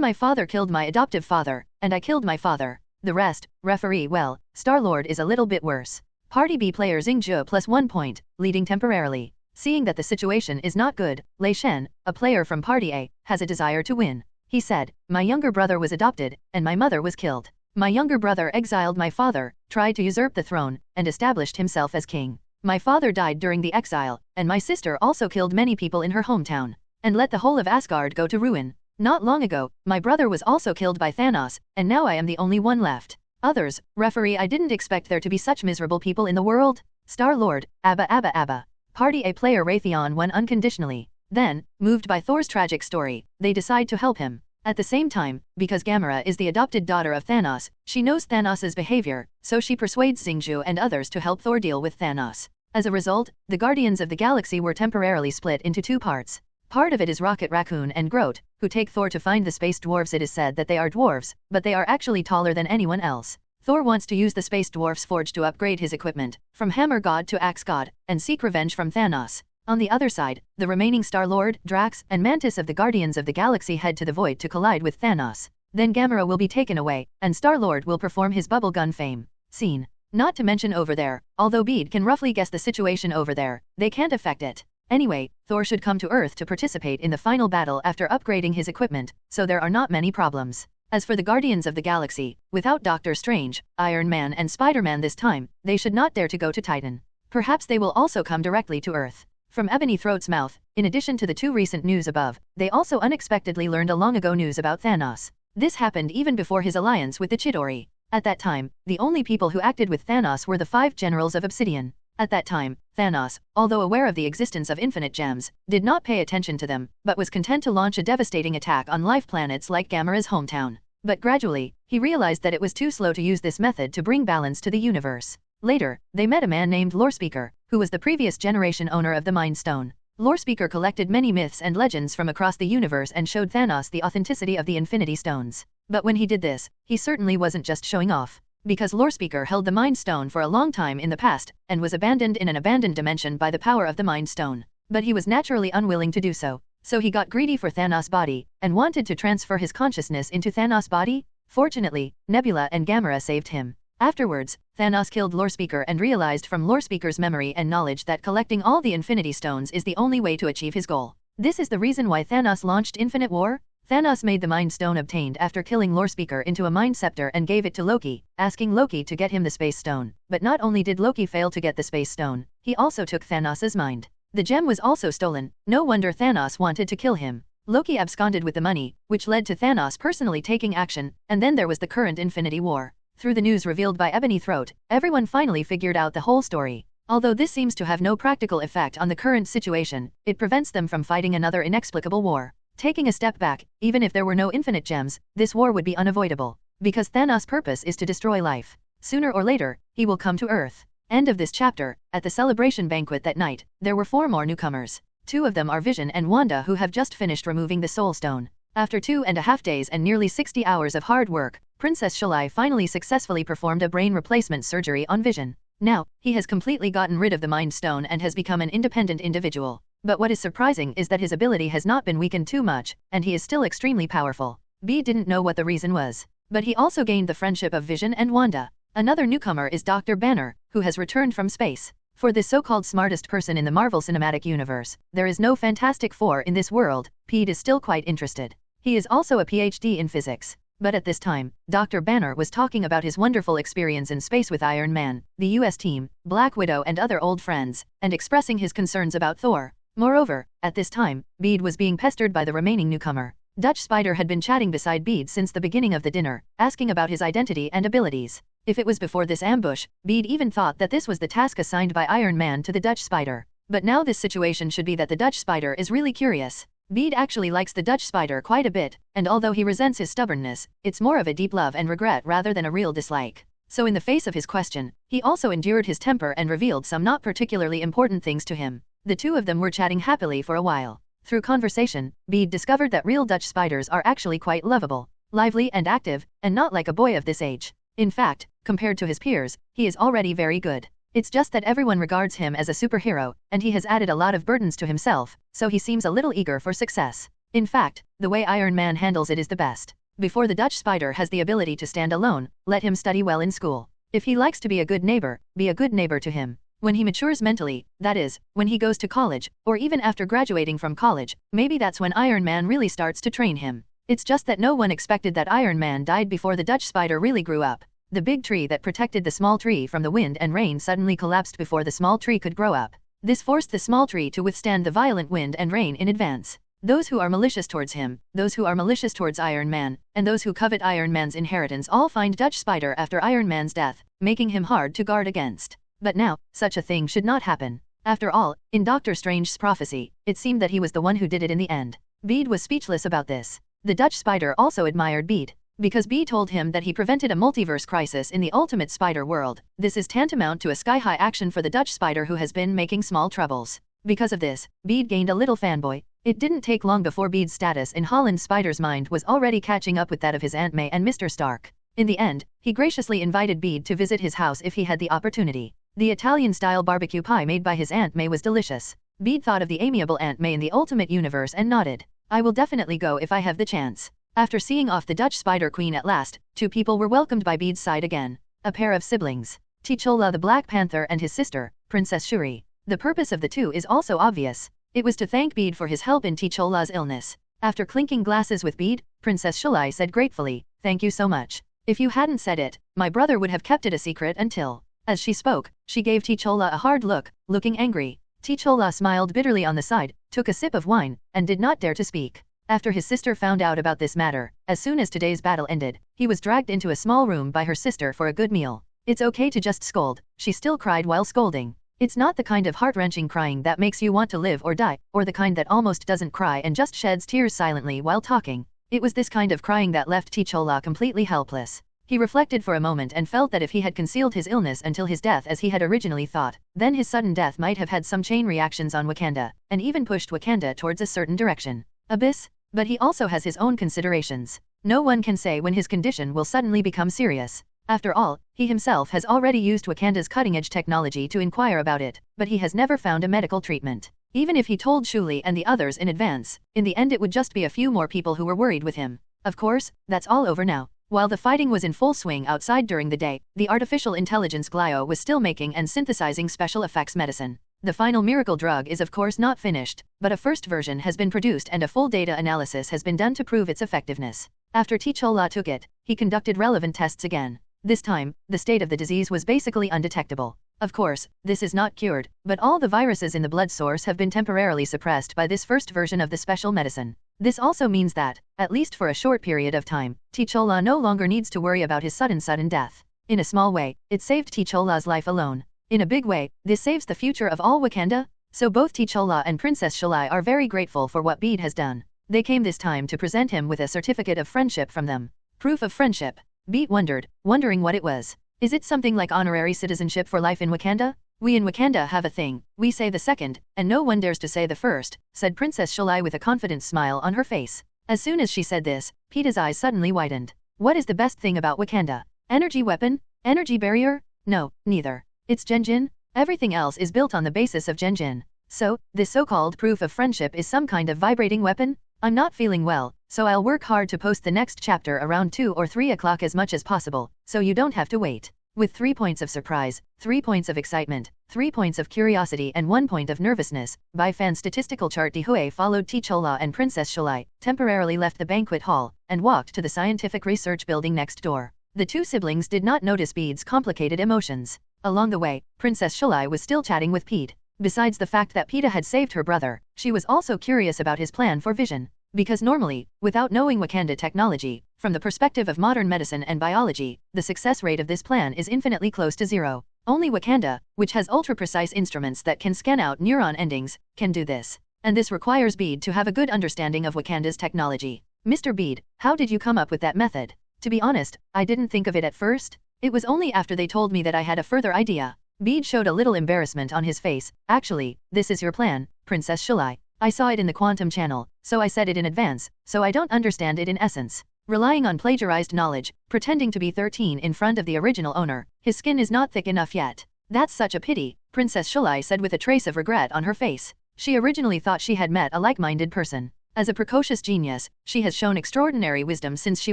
my father killed my adoptive father, and I killed my father. The rest, referee well, Star-Lord is a little bit worse. Party B player Xingju plus 1 point, leading temporarily. Seeing that the situation is not good, Lei Shen, a player from Party A, has a desire to win. He said, my younger brother was adopted, and my mother was killed. My younger brother exiled my father, tried to usurp the throne, and established himself as king. My father died during the exile, and my sister also killed many people in her hometown, and let the whole of Asgard go to ruin. Not long ago, my brother was also killed by Thanos, and now I am the only one left. Others, referee I didn't expect there to be such miserable people in the world. Star-Lord, Abba. Party A player Raytheon won unconditionally. Then, moved by Thor's tragic story, they decide to help him. At the same time, because Gamora is the adopted daughter of Thanos, she knows Thanos' behavior, so she persuades Xingju and others to help Thor deal with Thanos. As a result, the Guardians of the Galaxy were temporarily split into 2 parts. Part of it is Rocket Raccoon and Groot, who take Thor to find the space dwarfs. It is said that they are dwarves, but they are actually taller than anyone else. Thor wants to use the space dwarf's forge to upgrade his equipment, from Hammer God to Axe God, and seek revenge from Thanos. On the other side, the remaining Star-Lord, Drax, and Mantis of the Guardians of the Galaxy head to the Void to collide with Thanos. Then Gamora will be taken away, and Star-Lord will perform his bubble gun fame scene. Not to mention over there, although Bede can roughly guess the situation over there, they can't affect it. Anyway, Thor should come to Earth to participate in the final battle after upgrading his equipment, so there are not many problems. As for the Guardians of the Galaxy, without Doctor Strange, Iron Man and Spider-Man this time, they should not dare to go to Titan. Perhaps they will also come directly to Earth. From Ebony Throat's mouth, in addition to the 2 recent news above, they also unexpectedly learned a long ago news about Thanos. This happened even before his alliance with the Chidori. At that time, the only people who acted with Thanos were the 5 generals of Obsidian. At that time, Thanos, although aware of the existence of infinite gems, did not pay attention to them, but was content to launch a devastating attack on life planets like Gamera's hometown. But gradually, he realized that it was too slow to use this method to bring balance to the universe. Later, they met a man named Lorespeaker, who was the previous generation owner of the Mind Stone. Lorespeaker collected many myths and legends from across the universe and showed Thanos the authenticity of the Infinity Stones. But when he did this, he certainly wasn't just showing off. Because Lorespeaker held the Mind Stone for a long time in the past, and was abandoned in an abandoned dimension by the power of the Mind Stone. But he was naturally unwilling to do so. So he got greedy for Thanos' body, and wanted to transfer his consciousness into Thanos' body. Fortunately, Nebula and Gamera saved him. Afterwards, Thanos killed Lorespeaker and realized from Lorespeaker's memory and knowledge that collecting all the Infinity Stones is the only way to achieve his goal. This is the reason why Thanos launched Infinite War. Thanos made the Mind Stone obtained after killing Lorespeaker into a Mind Scepter and gave it to Loki, asking Loki to get him the Space Stone. But not only did Loki fail to get the Space Stone, he also took Thanos' mind. The gem was also stolen, no wonder Thanos wanted to kill him. Loki absconded with the money, which led to Thanos personally taking action, and then there was the current Infinity War. Through the news revealed by Ebony Throat, everyone finally figured out the whole story. Although this seems to have no practical effect on the current situation, it prevents them from fighting another inexplicable war. Taking a step back, even if there were no infinite gems, this war would be unavoidable. Because Thanos' purpose is to destroy life. Sooner or later, he will come to Earth. End of this chapter. At the celebration banquet that night, there were 4 more newcomers. 2 of them are Vision and Wanda, who have just finished removing the Soul Stone. After 2.5 days and nearly 60 hours of hard work, Princess Shulai finally successfully performed a brain replacement surgery on Vision. Now, he has completely gotten rid of the Mind Stone and has become an independent individual. But what is surprising is that his ability has not been weakened too much, and he is still extremely powerful. B didn't know what the reason was. But he also gained the friendship of Vision and Wanda. Another newcomer is Dr. Banner, who has returned from space. For this so-called smartest person in the Marvel Cinematic Universe, there is no Fantastic Four in this world. Pete is still quite interested. He is also a PhD in physics. But at this time, Dr. Banner was talking about his wonderful experience in space with Iron Man, the US team, Black Widow and other old friends, and expressing his concerns about Thor. Moreover, at this time, Bede was being pestered by the remaining newcomer. Dutch Spider had been chatting beside Bede since the beginning of the dinner, asking about his identity and abilities. If it was before this ambush, Bede even thought that this was the task assigned by Iron Man to the Dutch Spider. But now this situation should be that the Dutch Spider is really curious. Bede actually likes the Dutch Spider quite a bit, and although he resents his stubbornness, it's more of a deep love and regret rather than a real dislike. So in the face of his question, he also endured his temper and revealed some not particularly important things to him. The 2 of them were chatting happily for a while. Through conversation, Bede discovered that real Dutch Spiders are actually quite lovable, lively and active, and not like a boy of this age. In fact, compared to his peers, he is already very good. It's just that everyone regards him as a superhero, and he has added a lot of burdens to himself, so he seems a little eager for success. In fact, the way Iron Man handles it is the best. Before the Dutch Spider has the ability to stand alone, let him study well in school. If he likes to be a good neighbor, be a good neighbor to him. When he matures mentally, that is, when he goes to college, or even after graduating from college, maybe that's when Iron Man really starts to train him. It's just that no one expected that Iron Man died before the Dutch Spider really grew up. The big tree that protected the small tree from the wind and rain suddenly collapsed before the small tree could grow up. This forced the small tree to withstand the violent wind and rain in advance. Those who are malicious towards him, those who are malicious towards Iron Man, and those who covet Iron Man's inheritance all find Dutch Spider after Iron Man's death, making him hard to guard against. But now, such a thing should not happen. After all, in Doctor Strange's prophecy, it seemed that he was the one who did it in the end. Bede was speechless about this. The Dutch Spider also admired Bede. Because Bede told him that he prevented a multiverse crisis in the Ultimate Spider world. This is tantamount to a sky-high action for the Dutch Spider who has been making small troubles. Because of this, Bede gained a little fanboy. It didn't take long before Bede's status in Holland Spider's mind was already catching up with that of his Aunt May and Mr. Stark. In the end, he graciously invited Bede to visit his house if he had the opportunity. The Italian-style barbecue pie made by his Aunt May was delicious. Bede thought of the amiable Aunt May in the Ultimate Universe and nodded. I will definitely go if I have the chance. After seeing off the Dutch Spider Queen at last, 2 people were welcomed by Bede's side again. A pair of siblings. T'Challa the Black Panther and his sister, Princess Shuri. The purpose of the 2 is also obvious. It was to thank Bede for his help in T'Challa's illness. After clinking glasses with Bede, Princess Shulai said gratefully, "Thank you so much. If you hadn't said it, my brother would have kept it a secret until..." As she spoke, she gave T'Challa a hard look, looking angry. T'Challa smiled bitterly on the side, took a sip of wine, and did not dare to speak. After his sister found out about this matter, as soon as today's battle ended, he was dragged into a small room by her sister for a good meal. It's okay to just scold, she still cried while scolding. It's not the kind of heart-wrenching crying that makes you want to live or die, or the kind that almost doesn't cry and just sheds tears silently while talking. It was this kind of crying that left T'Challa completely helpless. He reflected for a moment and felt that if he had concealed his illness until his death as he had originally thought, then his sudden death might have had some chain reactions on Wakanda, and even pushed Wakanda towards a certain direction. Abyss? But he also has his own considerations. No one can say when his condition will suddenly become serious. After all, he himself has already used Wakanda's cutting-edge technology to inquire about it, but he has never found a medical treatment. Even if he told Shuli and the others in advance, in the end it would just be a few more people who were worried with him. Of course, that's all over now. While the fighting was in full swing outside during the day, the artificial intelligence Glio was still making and synthesizing special effects medicine. The final miracle drug is of course not finished, but a first version has been produced and a full data analysis has been done to prove its effectiveness. After T'Challa took it, he conducted relevant tests again. This time, the state of the disease was basically undetectable. Of course, this is not cured, but all the viruses in the blood source have been temporarily suppressed by this first version of the special medicine. This also means that, at least for a short period of time, T'Challa no longer needs to worry about his sudden death. In a small way, it saved T'Challa's life alone. In a big way, this saves the future of all Wakanda, so both T'Challa and Princess Shuli are very grateful for what Bede has done. They came this time to present him with a certificate of friendship from them. Proof of friendship. Bede wondering what it was. Is it something like honorary citizenship for life in Wakanda? We in Wakanda have a thing, we say the second, and no one dares to say the first, said Princess Shuli with a confident smile on her face. As soon as she said this, Peeta's eyes suddenly widened. What is the best thing about Wakanda? Energy weapon? Energy barrier? No, neither. It's Genjin? Everything else is built on the basis of Genjin. So, this so-called proof of friendship is some kind of vibrating weapon? I'm not feeling well, so I'll work hard to post the next chapter around 2 or 3 o'clock as much as possible, so you don't have to wait. With 3 points of surprise, 3 points of excitement, 3 points of curiosity and 1 point of nervousness, by fan statistical chart Dihue followed T'Challa and Princess Shuli, temporarily left the banquet hall, and walked to the scientific research building next door. The two siblings did not notice Bede's complicated emotions. Along the way, Princess Shuli was still chatting with Pete. Besides the fact that Peeta had saved her brother, she was also curious about his plan for vision. Because normally, without knowing Wakanda technology, from the perspective of modern medicine and biology, the success rate of this plan is infinitely close to zero. Only Wakanda, which has ultra-precise instruments that can scan out neuron endings, can do this. And this requires Bede to have a good understanding of Wakanda's technology. Mr. Bede, how did you come up with that method? To be honest, I didn't think of it at first. It was only after they told me that I had a further idea. Bede showed a little embarrassment on his face. Actually, this is your plan, Princess Shuli. I saw it in the quantum channel, so I said it in advance, so I don't understand it in essence. Relying on plagiarized knowledge, pretending to be 13 in front of the original owner, his skin is not thick enough yet. That's such a pity, Princess Shuli said with a trace of regret on her face. She originally thought she had met a like-minded person. As a precocious genius, she has shown extraordinary wisdom since she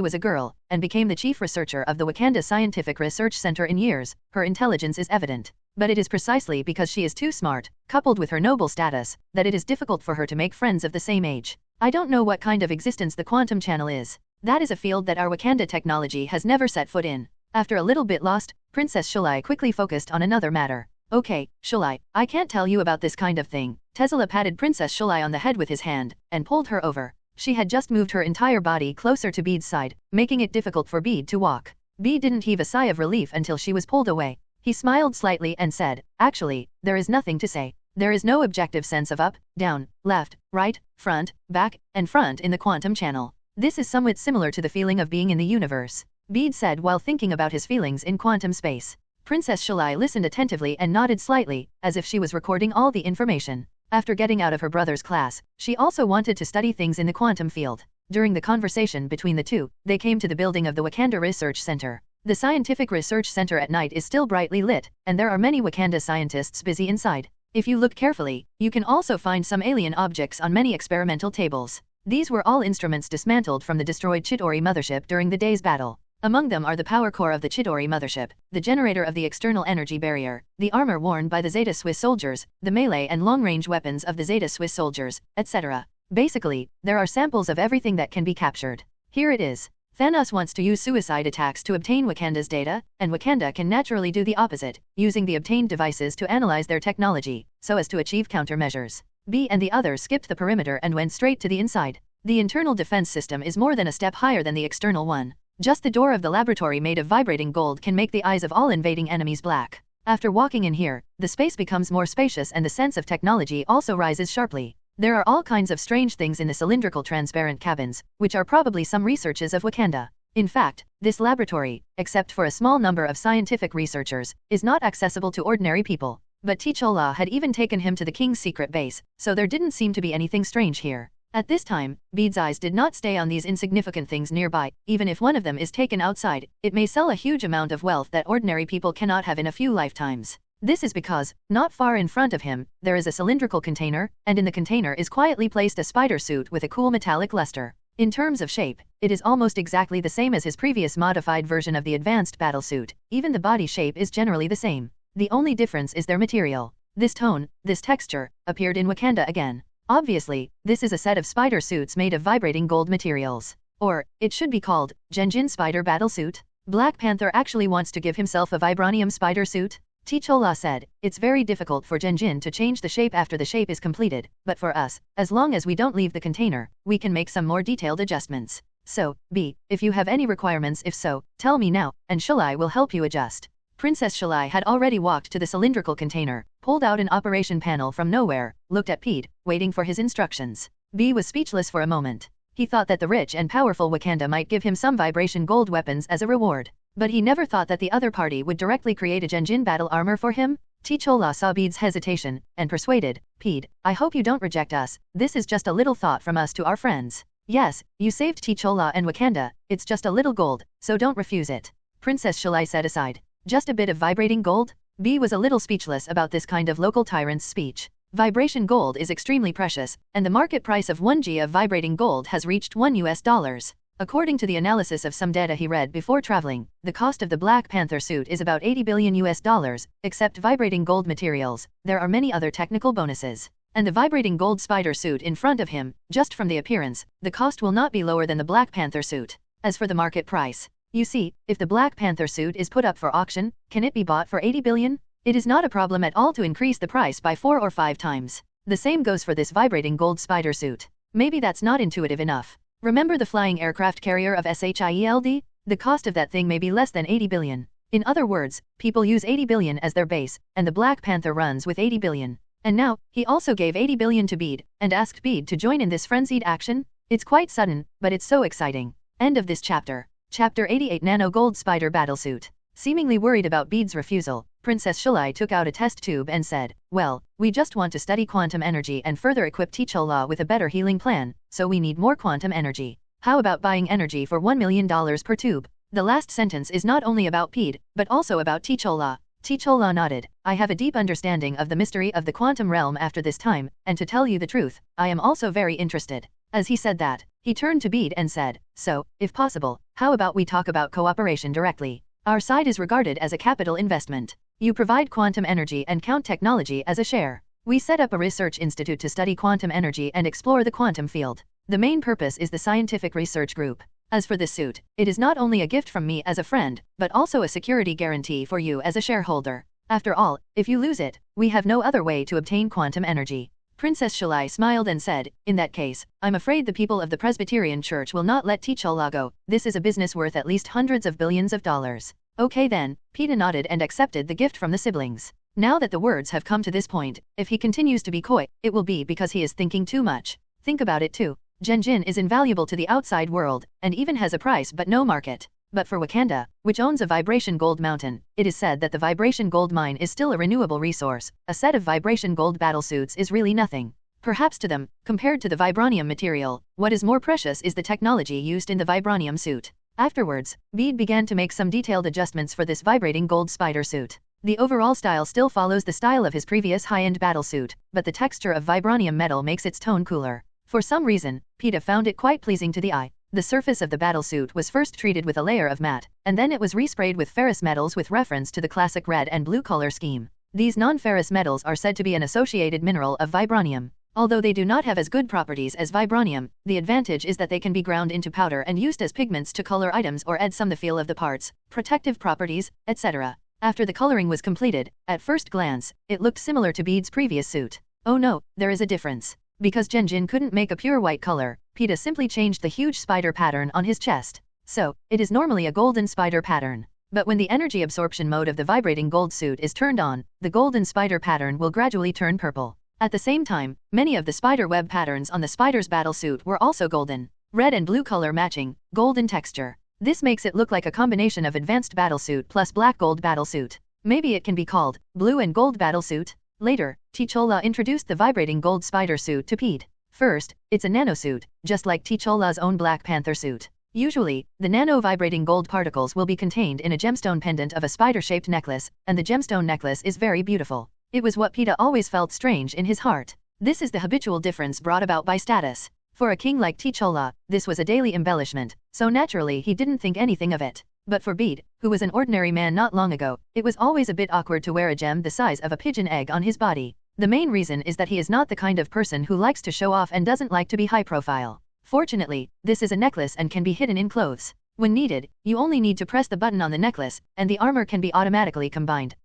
was a girl, and became the chief researcher of the Wakanda Scientific Research Center in years. Her intelligence is evident. But it is precisely because she is too smart, coupled with her noble status, that it is difficult for her to make friends of the same age. I don't know what kind of existence the quantum channel is. That is a field that our Wakanda technology has never set foot in. After a little bit lost, Princess Shuli quickly focused on another matter. Okay, Shuli, I can't tell you about this kind of thing. Tezala patted Princess Shuli on the head with his hand, and pulled her over. She had just moved her entire body closer to Bede's side, making it difficult for Bede to walk. Bede didn't heave a sigh of relief until she was pulled away. He smiled slightly and said, actually, there is nothing to say. There is no objective sense of up, down, left, right, front, back, and front in the quantum channel. This is somewhat similar to the feeling of being in the universe, Bede said while thinking about his feelings in quantum space. Princess Shuli listened attentively and nodded slightly, as if she was recording all the information. After getting out of her brother's class, she also wanted to study things in the quantum field. During the conversation between the two, they came to the building of the Wakanda Research Center. The Scientific Research Center at night is still brightly lit, and there are many Wakanda scientists busy inside. If you look carefully, you can also find some alien objects on many experimental tables. These were all instruments dismantled from the destroyed Chidori mothership during the day's battle. Among them are the power core of the Chidori mothership, the generator of the external energy barrier, the armor worn by the Zeta Swiss soldiers, the melee and long-range weapons of the Zeta Swiss soldiers, etc. Basically, there are samples of everything that can be captured. Here it is. Thanos wants to use suicide attacks to obtain Wakanda's data, and Wakanda can naturally do the opposite, using the obtained devices to analyze their technology, so as to achieve countermeasures. B and the others skipped the perimeter and went straight to the inside. The internal defense system is more than a step higher than the external one. Just the door of the laboratory made of vibrating gold can make the eyes of all invading enemies black. After walking in here, the space becomes more spacious and the sense of technology also rises sharply. There are all kinds of strange things in the cylindrical transparent cabins, which are probably some researches of Wakanda. In fact, this laboratory, except for a small number of scientific researchers, is not accessible to ordinary people. But T'Challa had even taken him to the king's secret base, so there didn't seem to be anything strange here. At this time, Bede's eyes did not stay on these insignificant things nearby. Even if one of them is taken outside, it may sell a huge amount of wealth that ordinary people cannot have in a few lifetimes. This is because, not far in front of him, there is a cylindrical container, and in the container is quietly placed a spider suit with a cool metallic luster. In terms of shape, it is almost exactly the same as his previous modified version of the advanced battle suit. Even the body shape is generally the same. The only difference is their material. This tone, this texture, appeared in Wakanda again. Obviously, this is a set of spider suits made of vibrating gold materials. Or, it should be called, Genjin Spider Battle Suit. Black Panther actually wants to give himself a vibranium spider suit? T'Challa said, it's very difficult for Genjin to change the shape after the shape is completed, but for us, as long as we don't leave the container, we can make some more detailed adjustments. So, B, if you have any requirements, if so, tell me now, and Shulai will help you adjust. Princess Shulai had already walked to the cylindrical container, pulled out an operation panel from nowhere, looked at Pete, waiting for his instructions. B was speechless for a moment. He thought that the rich and powerful Wakanda might give him some vibration gold weapons as a reward. But he never thought that the other party would directly create a Genjin battle armor for him. T'Challa saw Bede's hesitation, and persuaded, Pete, I hope you don't reject us, this is just a little thought from us to our friends. Yes, you saved T'Challa and Wakanda, it's just a little gold, so don't refuse it. Princess Shulai said aside. Just a bit of vibrating gold? B was a little speechless about this kind of local tyrant's speech. Vibration gold is extremely precious, and the market price of 1 G of vibrating gold has reached $1. According to the analysis of some data he read before traveling, the cost of the Black Panther suit is about $80 billion, except vibrating gold materials. There are many other technical bonuses. And the vibrating gold spider suit in front of him, just from the appearance, the cost will not be lower than the Black Panther suit. As for the market price, you see, if the Black Panther suit is put up for auction, can it be bought for 80 billion? It is not a problem at all to increase the price by 4 or 5 times. The same goes for this vibrating gold spider suit. Maybe that's not intuitive enough. Remember the flying aircraft carrier of SHIELD? The cost of that thing may be less than 80 billion. In other words, people use 80 billion as their base, and the Black Panther runs with 80 billion. And now, he also gave 80 billion to Bede, and asked Bede to join in this frenzied action? It's quite sudden, but it's so exciting. End of this chapter. Chapter 88 Nano Gold Spider Battlesuit. Seemingly worried about Bede's refusal, Princess Shulai took out a test tube and said, well, we just want to study quantum energy and further equip T'Challa with a better healing plan, so we need more quantum energy. How about buying energy for $1 million per tube? The last sentence is not only about Bede, but also about T'Challa. T'Challa nodded. I have a deep understanding of the mystery of the quantum realm after this time, and to tell you the truth, I am also very interested. As he said that, he turned to Bede and said, so, if possible, how about we talk about cooperation directly? Our side is regarded as a capital investment. You provide quantum energy and count technology as a share. We set up a research institute to study quantum energy and explore the quantum field. The main purpose is the scientific research group. As for this suit, it is not only a gift from me as a friend, but also a security guarantee for you as a shareholder. After all, if you lose it, we have no other way to obtain quantum energy. Princess Shulai smiled and said, in that case, I'm afraid the people of the Presbyterian Church will not let T'Challa go. This is a business worth at least hundreds of billions of dollars. Okay then, Peeta nodded and accepted the gift from the siblings. Now that the words have come to this point, if he continues to be coy, it will be because he is thinking too much. Think about it too. Genjin is invaluable to the outside world, and even has a price but no market. But for Wakanda, which owns a vibration gold mountain, it is said that the vibration gold mine is still a renewable resource. A set of vibration gold battlesuits is really nothing. Perhaps to them, compared to the vibranium material, what is more precious is the technology used in the vibranium suit. Afterwards, Bede began to make some detailed adjustments for this vibrating gold spider suit. The overall style still follows the style of his previous high-end battlesuit, but the texture of vibranium metal makes its tone cooler. For some reason, Peeta found it quite pleasing to the eye. The surface of the battlesuit was first treated with a layer of matte, and then it was resprayed with ferrous metals with reference to the classic red and blue color scheme. These non-ferrous metals are said to be an associated mineral of vibranium. Although they do not have as good properties as vibranium, the advantage is that they can be ground into powder and used as pigments to color items or add some the feel of the parts, protective properties, etc. After the coloring was completed, at first glance, it looked similar to Bede's previous suit. Oh no, there is a difference. Because Genjin couldn't make a pure white color, Peta simply changed the huge spider pattern on his chest. So, it is normally a golden spider pattern. But when the energy absorption mode of the vibrating gold suit is turned on, the golden spider pattern will gradually turn purple. At the same time, many of the spider web patterns on the spider's battle suit were also golden. Red and blue color matching, golden texture. This makes it look like a combination of advanced battlesuit plus black gold battlesuit. Maybe it can be called blue and gold battlesuit. Later, T'Challa introduced the vibrating gold spider suit to Pete. First, it's a nanosuit, just like T'Challa's own Black Panther suit. Usually, the nano-vibrating gold particles will be contained in a gemstone pendant of a spider-shaped necklace, and the gemstone necklace is very beautiful. It was what Peta always felt strange in his heart. This is the habitual difference brought about by status. For a king like T'Challa, this was a daily embellishment, so naturally he didn't think anything of it. But for Bede, who was an ordinary man not long ago, it was always a bit awkward to wear a gem the size of a pigeon egg on his body. The main reason is that he is not the kind of person who likes to show off and doesn't like to be high profile. Fortunately, this is a necklace and can be hidden in clothes. When needed, you only need to press the button on the necklace, and the armor can be automatically combined.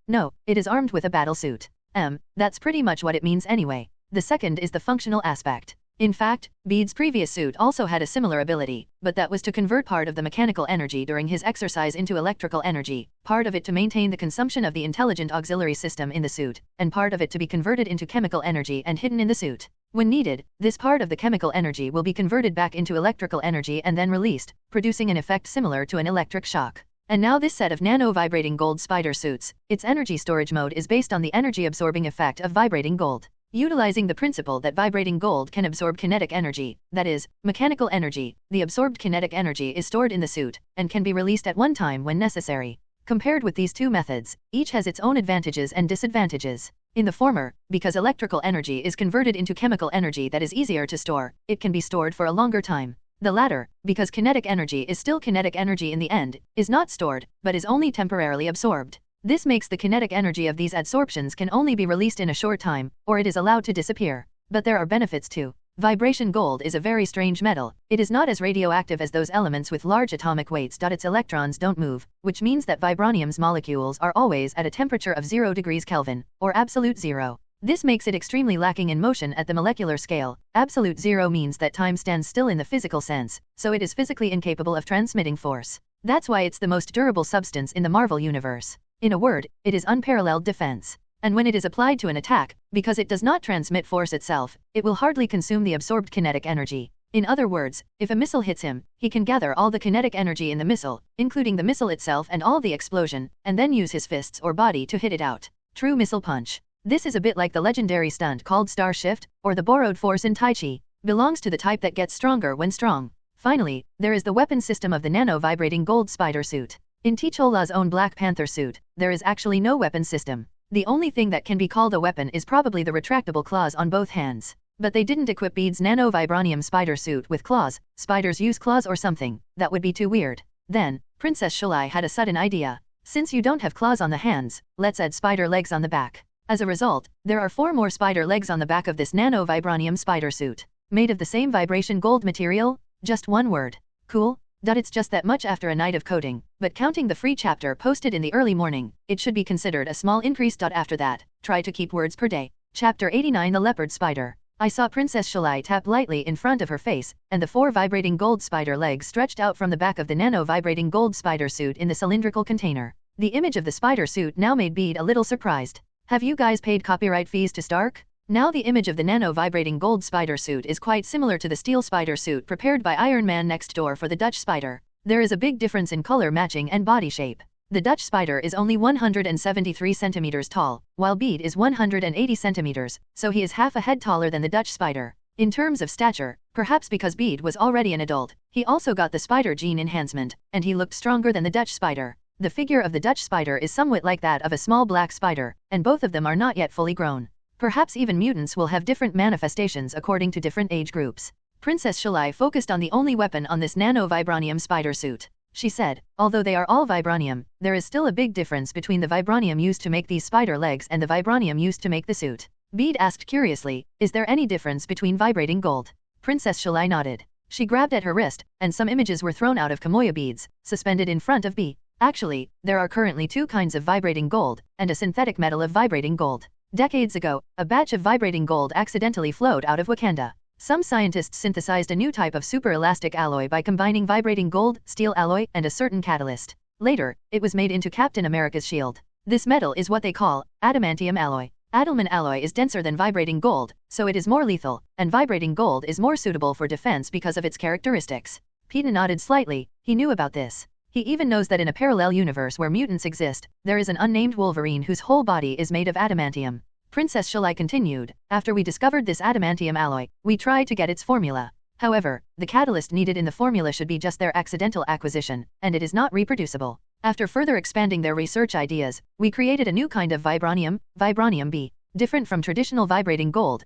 No, it is armed with a battle suit. That's pretty much what it means anyway. The second is the functional aspect. In fact, Bede's previous suit also had a similar ability, but that was to convert part of the mechanical energy during his exercise into electrical energy, part of it to maintain the consumption of the intelligent auxiliary system in the suit, and part of it to be converted into chemical energy and hidden in the suit. When needed, this part of the chemical energy will be converted back into electrical energy and then released, producing an effect similar to an electric shock. And now this set of nano-vibrating gold spider suits, its energy storage mode is based on the energy-absorbing effect of vibrating gold. Utilizing the principle that vibrating gold can absorb kinetic energy, that is, mechanical energy, the absorbed kinetic energy is stored in the suit, and can be released at one time when necessary. Compared with these two methods, each has its own advantages and disadvantages. In the former, because electrical energy is converted into chemical energy that is easier to store, it can be stored for a longer time. The latter, because kinetic energy is still kinetic energy in the end, is not stored, but is only temporarily absorbed. This makes the kinetic energy of these adsorptions can only be released in a short time, or it is allowed to disappear. But there are benefits too. Vibration gold is a very strange metal. It is not as radioactive as those elements with large atomic weights. Its electrons don't move, which means that vibranium's molecules are always at a temperature of 0 degrees Kelvin, or absolute zero. This makes it extremely lacking in motion at the molecular scale. Absolute zero means that time stands still in the physical sense, so it is physically incapable of transmitting force. That's why it's the most durable substance in the Marvel universe. In a word, it is unparalleled defense. And when it is applied to an attack, because it does not transmit force itself, it will hardly consume the absorbed kinetic energy. In other words, if a missile hits him, he can gather all the kinetic energy in the missile, including the missile itself and all the explosion, and then use his fists or body to hit it out. True missile punch. This is a bit like the legendary stunt called Star Shift, or the borrowed force in Tai Chi. Belongs to the type that gets stronger when strong. Finally, there is the weapon system of the nano-vibrating gold spider suit. In T'Challa's own Black Panther suit, there is actually no weapon system. The only thing that can be called a weapon is probably the retractable claws on both hands. But they didn't equip Bede's nano-vibranium spider suit with claws. Spiders use claws or something. That would be too weird. Then, Princess Shulai had a sudden idea. Since you don't have claws on the hands, let's add spider legs on the back. As a result, there are 4 more spider legs on the back of this nano-vibranium spider suit. Made of the same vibration gold material? Just one word. Cool? It's just that much after a night of coding, but counting the free chapter posted in the early morning, it should be considered a small increase. After that, try to keep words per day. Chapter 89 The Leopard Spider. I saw Princess Shulai tap lightly in front of her face, and the 4 vibrating gold spider legs stretched out from the back of the nano-vibrating gold spider suit in the cylindrical container. The image of the spider suit now made Bede a little surprised. Have you guys paid copyright fees to Stark? Now the image of the nano-vibrating gold spider suit is quite similar to the steel spider suit prepared by Iron Man next door for the Dutch spider. There is a big difference in color matching and body shape. The Dutch spider is only 173 centimeters tall, while Bede is 180 centimeters, so he is half a head taller than the Dutch spider. In terms of stature, perhaps because Bede was already an adult, he also got the spider gene enhancement, and he looked stronger than the Dutch spider. The figure of the Dutch spider is somewhat like that of a small black spider, and both of them are not yet fully grown. Perhaps even mutants will have different manifestations according to different age groups. Princess Shulai focused on the only weapon on this nano-vibranium spider suit. She said, although they are all vibranium, there is still a big difference between the vibranium used to make these spider legs and the vibranium used to make the suit. Bede asked curiously, is there any difference between vibrating gold? Princess Shalai nodded. She grabbed at her wrist, and some images were thrown out of Kamoya beads, suspended in front of Bede. Actually, there are currently two kinds of vibrating gold, and a synthetic metal of vibrating gold. Decades ago, a batch of vibrating gold accidentally flowed out of Wakanda. Some scientists synthesized a new type of super-elastic alloy by combining vibrating gold, steel alloy, and a certain catalyst. Later, it was made into Captain America's shield. This metal is what they call adamantium alloy. Adaman alloy is denser than vibrating gold, so it is more lethal, and vibrating gold is more suitable for defense because of its characteristics. Peter nodded slightly, he knew about this. He even knows that in a parallel universe where mutants exist, there is an unnamed Wolverine whose whole body is made of adamantium. Princess Shalai continued, after we discovered this adamantium alloy, we tried to get its formula. However, the catalyst needed in the formula should be just their accidental acquisition, and it is not reproducible. After further expanding their research ideas, we created a new kind of vibranium, Vibranium B. Different from traditional vibrating gold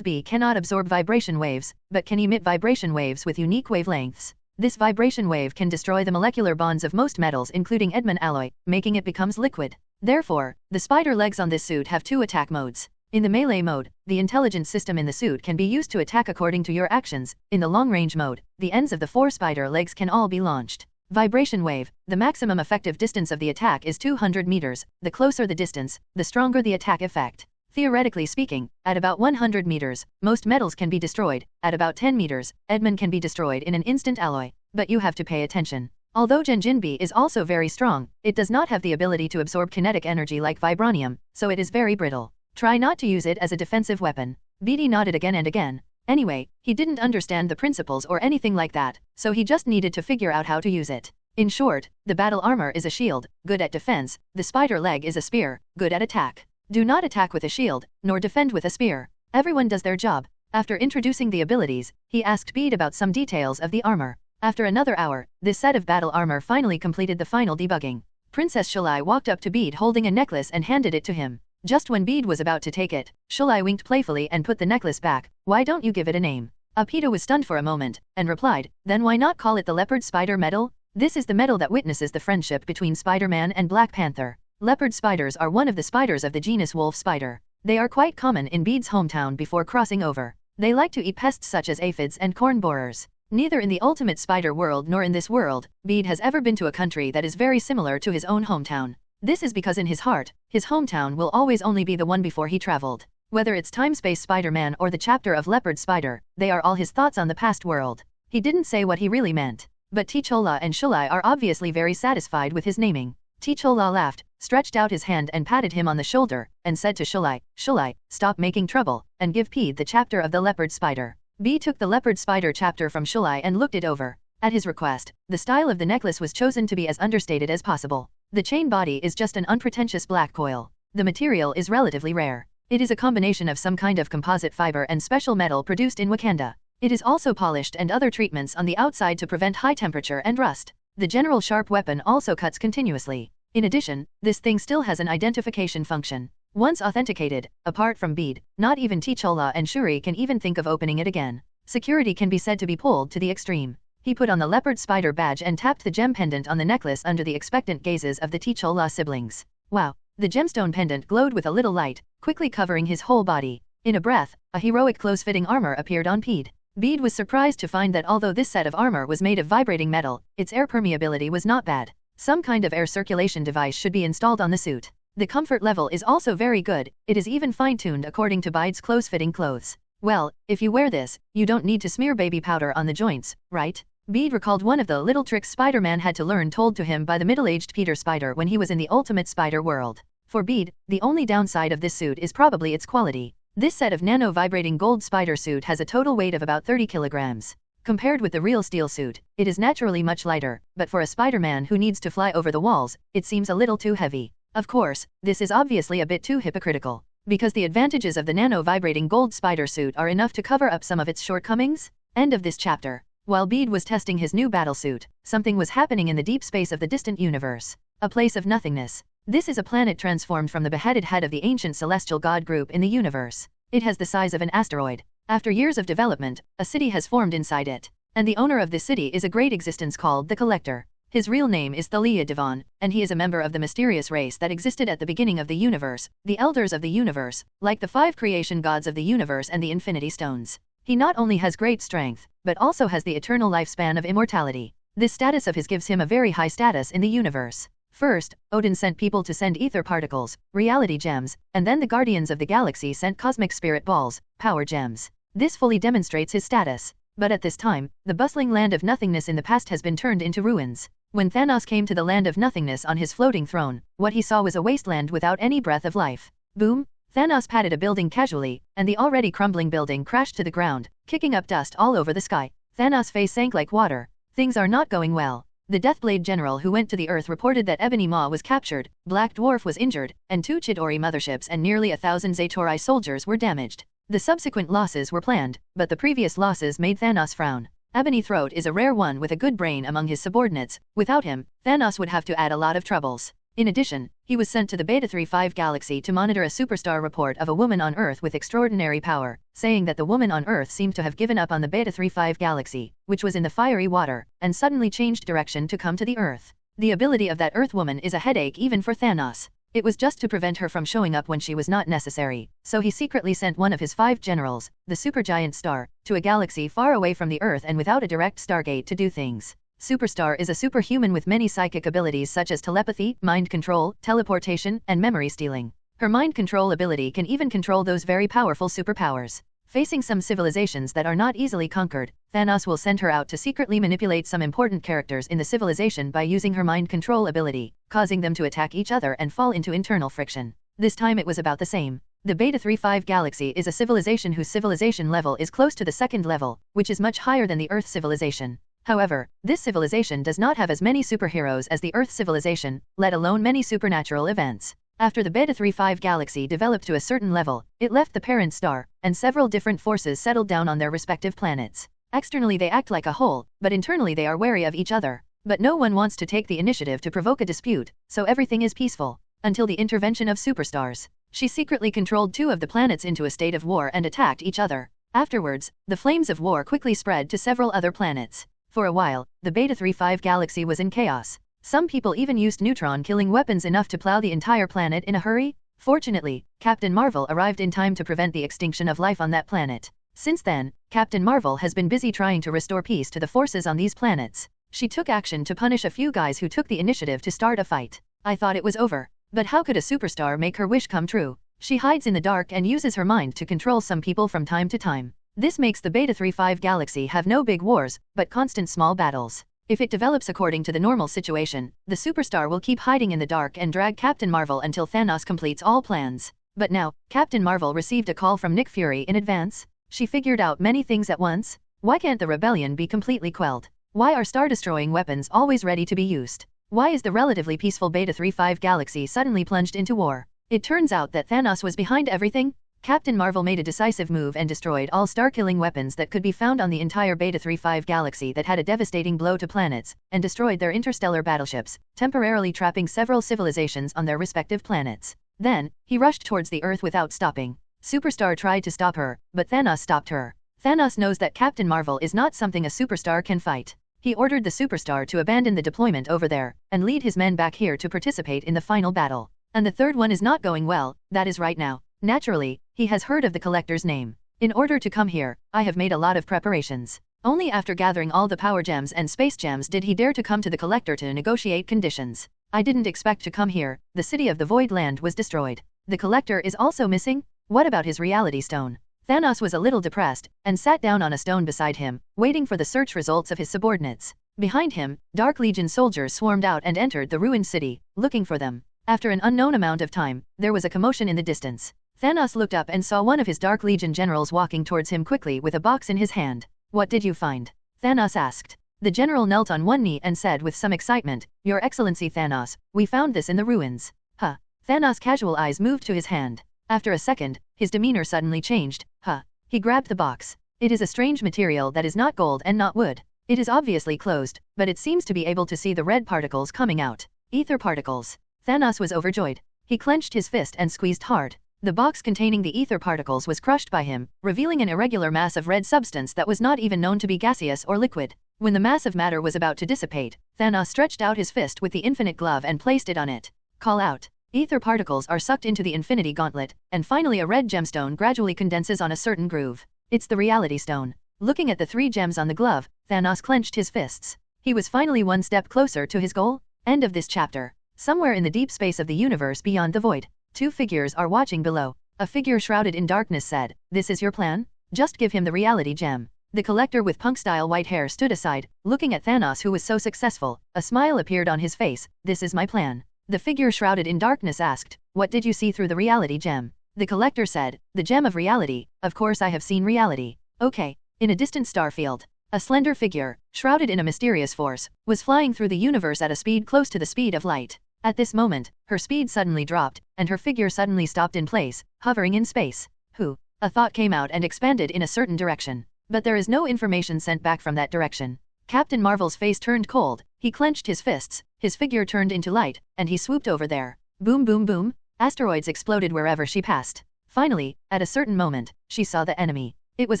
B cannot absorb vibration waves, but can emit vibration waves with unique wavelengths. This vibration wave can destroy the molecular bonds of most metals including Edman alloy, making it becomes liquid. Therefore, the spider legs on this suit have two attack modes. In the melee mode, the intelligence system in the suit can be used to attack according to your actions. In the long-range mode, the ends of the four spider legs can all be launched. Vibration wave, the maximum effective distance of the attack is 200 meters, the closer the distance, the stronger the attack effect. Theoretically speaking, at about 100 meters, most metals can be destroyed, at about 10 meters, Edman can be destroyed in an instant alloy. But you have to pay attention. Although Genjinbi is also very strong, it does not have the ability to absorb kinetic energy like vibranium, so it is very brittle. Try not to use it as a defensive weapon. Bede nodded again and again. Anyway, he didn't understand the principles or anything like that, so he just needed to figure out how to use it. In short, the battle armor is a shield, good at defense, the spider leg is a spear, good at attack. Do not attack with a shield, nor defend with a spear. Everyone does their job. After introducing the abilities, he asked Bede about some details of the armor. After another hour, this set of battle armor finally completed the final debugging. Princess Shalai walked up to Bede holding a necklace and handed it to him. Just when Bede was about to take it, Shalai winked playfully and put the necklace back. Why don't you give it a name? Apito was stunned for a moment, and replied, then why not call it the leopard spider medal? This is the medal that witnesses the friendship between Spider-Man and Black Panther. Leopard spiders are one of the spiders of the genus wolf spider. They are quite common in Bede's hometown before crossing over. They like to eat pests such as aphids and corn borers. Neither in the ultimate spider world nor in this world, Bede has ever been to a country that is very similar to his own hometown. This is because in his heart, his hometown will always only be the one before he traveled. Whether it's Time-Space Spider-Man or the chapter of Leopard Spider, they are all his thoughts on the past world. He didn't say what he really meant. But T'Challa and Shalai are obviously very satisfied with his naming. T'Challa laughed, stretched out his hand and patted him on the shoulder, and said to Shalai, Shalai, stop making trouble, and give Pede the chapter of the Leopard Spider. B took the Leopard Spider chapter from Shalai and looked it over. At his request, the style of the necklace was chosen to be as understated as possible. The chain body is just an unpretentious black coil. The material is relatively rare. It is a combination of some kind of composite fiber and special metal produced in Wakanda. It is also polished and other treatments on the outside to prevent high temperature and rust. The general sharp weapon also cuts continuously. In addition, this thing still has an identification function. Once authenticated, apart from Bede, not even T'Challa and Shuri can even think of opening it again. Security can be said to be pulled to the extreme. He put on the leopard spider badge and tapped the gem pendant on the necklace under the expectant gazes of the T'Challa siblings. Wow! The gemstone pendant glowed with a little light, quickly covering his whole body. In a breath, a heroic close-fitting armor appeared on Pede. Bede was surprised to find that although this set of armor was made of vibrating metal, its air permeability was not bad. Some kind of air circulation device should be installed on the suit. The comfort level is also very good, it is even fine-tuned according to Bede's close-fitting clothes. Well, if you wear this, you don't need to smear baby powder on the joints, right? Bede recalled one of the little tricks Spider-Man had to learn told to him by the middle-aged Peter Spider when he was in the Ultimate Spider world. For Bede, the only downside of this suit is probably its quality. This set of nano-vibrating gold spider suit has a total weight of about 30 kilograms. Compared with the real steel suit, it is naturally much lighter, but for a Spider-Man who needs to fly over the walls, it seems a little too heavy. Of course, this is obviously a bit too hypocritical, because the advantages of the nano-vibrating gold spider suit are enough to cover up some of its shortcomings. End of this chapter. While Bede was testing his new battlesuit, something was happening in the deep space of the distant universe. A place of nothingness. This is a planet transformed from the beheaded head of the ancient celestial god group in the universe. It has the size of an asteroid. After years of development, a city has formed inside it. And the owner of this city is a great existence called the Collector. His real name is Thalia Devon, and he is a member of the mysterious race that existed at the beginning of the universe, the Elders of the Universe, like the 5 creation gods of the universe and the Infinity Stones. He not only has great strength, but also has the eternal lifespan of immortality. This status of his gives him a very high status in the universe. First, Odin sent people to send ether particles, reality gems, and then the Guardians of the Galaxy sent cosmic spirit balls, power gems. This fully demonstrates his status. But at this time, the bustling land of nothingness in the past has been turned into ruins. When Thanos came to the land of nothingness on his floating throne, what he saw was a wasteland without any breath of life. Boom! Thanos patted a building casually, and the already crumbling building crashed to the ground, kicking up dust all over the sky. Thanos' face sank like water. Things are not going well. The Deathblade general who went to the Earth reported that Ebony Maw was captured, Black Dwarf was injured, and 2 Chidori motherships and nearly 1,000 Zatori soldiers were damaged. The subsequent losses were planned, but the previous losses made Thanos frown. Ebony Throat is a rare one with a good brain among his subordinates. Without him, Thanos would have to add a lot of troubles. In addition, he was sent to the Beta 35 galaxy to monitor a superstar report of a woman on Earth with extraordinary power, saying that the woman on Earth seemed to have given up on the Beta 35 galaxy, which was in the fiery water, and suddenly changed direction to come to the Earth. The ability of that Earth woman is a headache even for Thanos. It was just to prevent her from showing up when she was not necessary, so he secretly sent one of his 5 generals, the supergiant star, to a galaxy far away from the Earth and without a direct stargate to do things. Superstar is a superhuman with many psychic abilities such as telepathy, mind control, teleportation, and memory stealing. Her mind control ability can even control those very powerful superpowers. Facing some civilizations that are not easily conquered, Thanos will send her out to secretly manipulate some important characters in the civilization by using her mind control ability, causing them to attack each other and fall into internal friction. This time it was about the same. The Beta 35 galaxy is a civilization whose civilization level is close to the 2nd level, which is much higher than the Earth civilization. However, this civilization does not have as many superheroes as the Earth civilization, let alone many supernatural events. After the Beta 35 galaxy developed to a certain level, it left the parent star, and several different forces settled down on their respective planets. Externally they act like a whole, but internally they are wary of each other. But no one wants to take the initiative to provoke a dispute, so everything is peaceful. Until the intervention of superstars. She secretly controlled 2 of the planets into a state of war and attacked each other. Afterwards, the flames of war quickly spread to several other planets. For a while, the Beta 35 galaxy was in chaos. Some people even used neutron-killing weapons enough to plow the entire planet in a hurry. Fortunately, Captain Marvel arrived in time to prevent the extinction of life on that planet. Since then, Captain Marvel has been busy trying to restore peace to the forces on these planets. She took action to punish a few guys who took the initiative to start a fight. I thought it was over. But how could a superstar make her wish come true? She hides in the dark and uses her mind to control some people from time to time. This makes the Beta 35 galaxy have no big wars, but constant small battles. If it develops according to the normal situation, the superstar will keep hiding in the dark and drag Captain Marvel until Thanos completes all plans. But now, Captain Marvel received a call from Nick Fury in advance. She figured out many things at once. Why can't the rebellion be completely quelled? Why are star-destroying weapons always ready to be used? Why is the relatively peaceful Beta 35 galaxy suddenly plunged into war? It turns out that Thanos was behind everything. Captain Marvel made a decisive move and destroyed all star-killing weapons that could be found on the entire Beta 35 galaxy that had a devastating blow to planets, and destroyed their interstellar battleships, temporarily trapping several civilizations on their respective planets. Then, he rushed towards the Earth without stopping. Superstar tried to stop her, but Thanos stopped her. Thanos knows that Captain Marvel is not something a superstar can fight. He ordered the superstar to abandon the deployment over there, and lead his men back here to participate in the final battle. And the third one is not going well, that is right now. Naturally, he has heard of the collector's name. In order to come here, I have made a lot of preparations. Only after gathering all the power gems and space gems did he dare to come to the collector to negotiate conditions. I didn't expect to come here. The city of the Void Land was destroyed. The collector is also missing? What about his reality stone? Thanos was a little depressed, and sat down on a stone beside him, waiting for the search results of his subordinates. Behind him, Dark Legion soldiers swarmed out and entered the ruined city, looking for them. After an unknown amount of time, there was a commotion in the distance. Thanos looked up and saw one of his Dark Legion generals walking towards him quickly with a box in his hand. What did you find? Thanos asked. The general knelt on one knee and said with some excitement, Your Excellency Thanos, we found this in the ruins. Huh. Thanos' casual eyes moved to his hand. After a second, his demeanor suddenly changed. Huh. He grabbed the box. It is a strange material that is not gold and not wood. It is obviously closed, but it seems to be able to see the red particles coming out. Ether particles. Thanos was overjoyed. He clenched his fist and squeezed hard. The box containing the ether particles was crushed by him, revealing an irregular mass of red substance that was not even known to be gaseous or liquid. When the mass of matter was about to dissipate, Thanos stretched out his fist with the infinite glove and placed it on it. Call out. Ether particles are sucked into the infinity gauntlet, and finally a red gemstone gradually condenses on a certain groove. It's the reality stone. Looking at the 3 gems on the glove, Thanos clenched his fists. He was finally one step closer to his goal. End of this chapter. Somewhere in the deep space of the universe beyond the void, 2 figures are watching below. A figure shrouded in darkness said, "This is your plan? Just give him the reality gem." The collector with punk-style white hair stood aside, looking at Thanos who was so successful. A smile appeared on his face. "This is my plan." The figure shrouded in darkness asked, "What did you see through the reality gem?" The collector said, "The gem of reality. Of course I have seen reality." Okay. In a distant star field, a slender figure, shrouded in a mysterious force, was flying through the universe at a speed close to the speed of light. At this moment, her speed suddenly dropped, and her figure suddenly stopped in place, hovering in space. Who? A thought came out and expanded in a certain direction. But there is no information sent back from that direction. Captain Marvel's face turned cold, he clenched his fists, his figure turned into light, and he swooped over there. Boom boom boom, asteroids exploded wherever she passed. Finally, at a certain moment, she saw the enemy. It was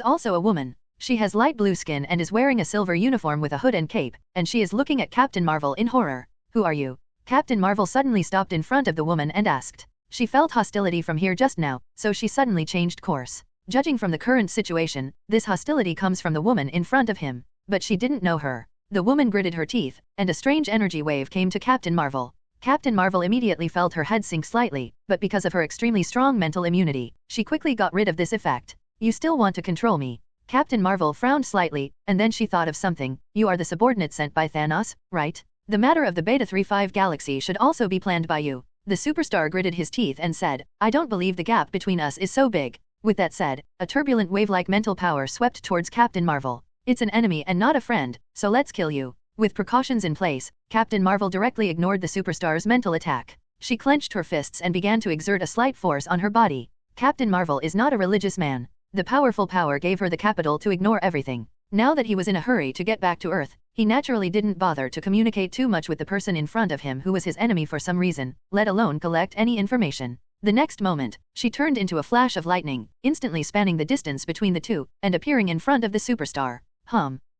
also a woman. She has light blue skin and is wearing a silver uniform with a hood and cape, and she is looking at Captain Marvel in horror. "Who are you?" Captain Marvel suddenly stopped in front of the woman and asked. She felt hostility from here just now, so she suddenly changed course. Judging from the current situation, this hostility comes from the woman in front of him. But she didn't know her. The woman gritted her teeth, and a strange energy wave came to Captain Marvel. Captain Marvel immediately felt her head sink slightly, but because of her extremely strong mental immunity, she quickly got rid of this effect. "You still want to control me?" Captain Marvel frowned slightly, and then she thought of something. "You are the subordinate sent by Thanos, right? The matter of the Beta 35 galaxy should also be planned by you." The superstar gritted his teeth and said, "I don't believe the gap between us is so big." With that said, a turbulent wave-like mental power swept towards Captain Marvel. "It's an enemy and not a friend, so let's kill you." With precautions in place, Captain Marvel directly ignored the superstar's mental attack. She clenched her fists and began to exert a slight force on her body. Captain Marvel is not a religious man. The powerful power gave her the capital to ignore everything. Now that he was in a hurry to get back to Earth, he naturally didn't bother to communicate too much with the person in front of him who was his enemy for some reason, let alone collect any information. The next moment, she turned into a flash of lightning, instantly spanning the distance between the two, and appearing in front of the superstar.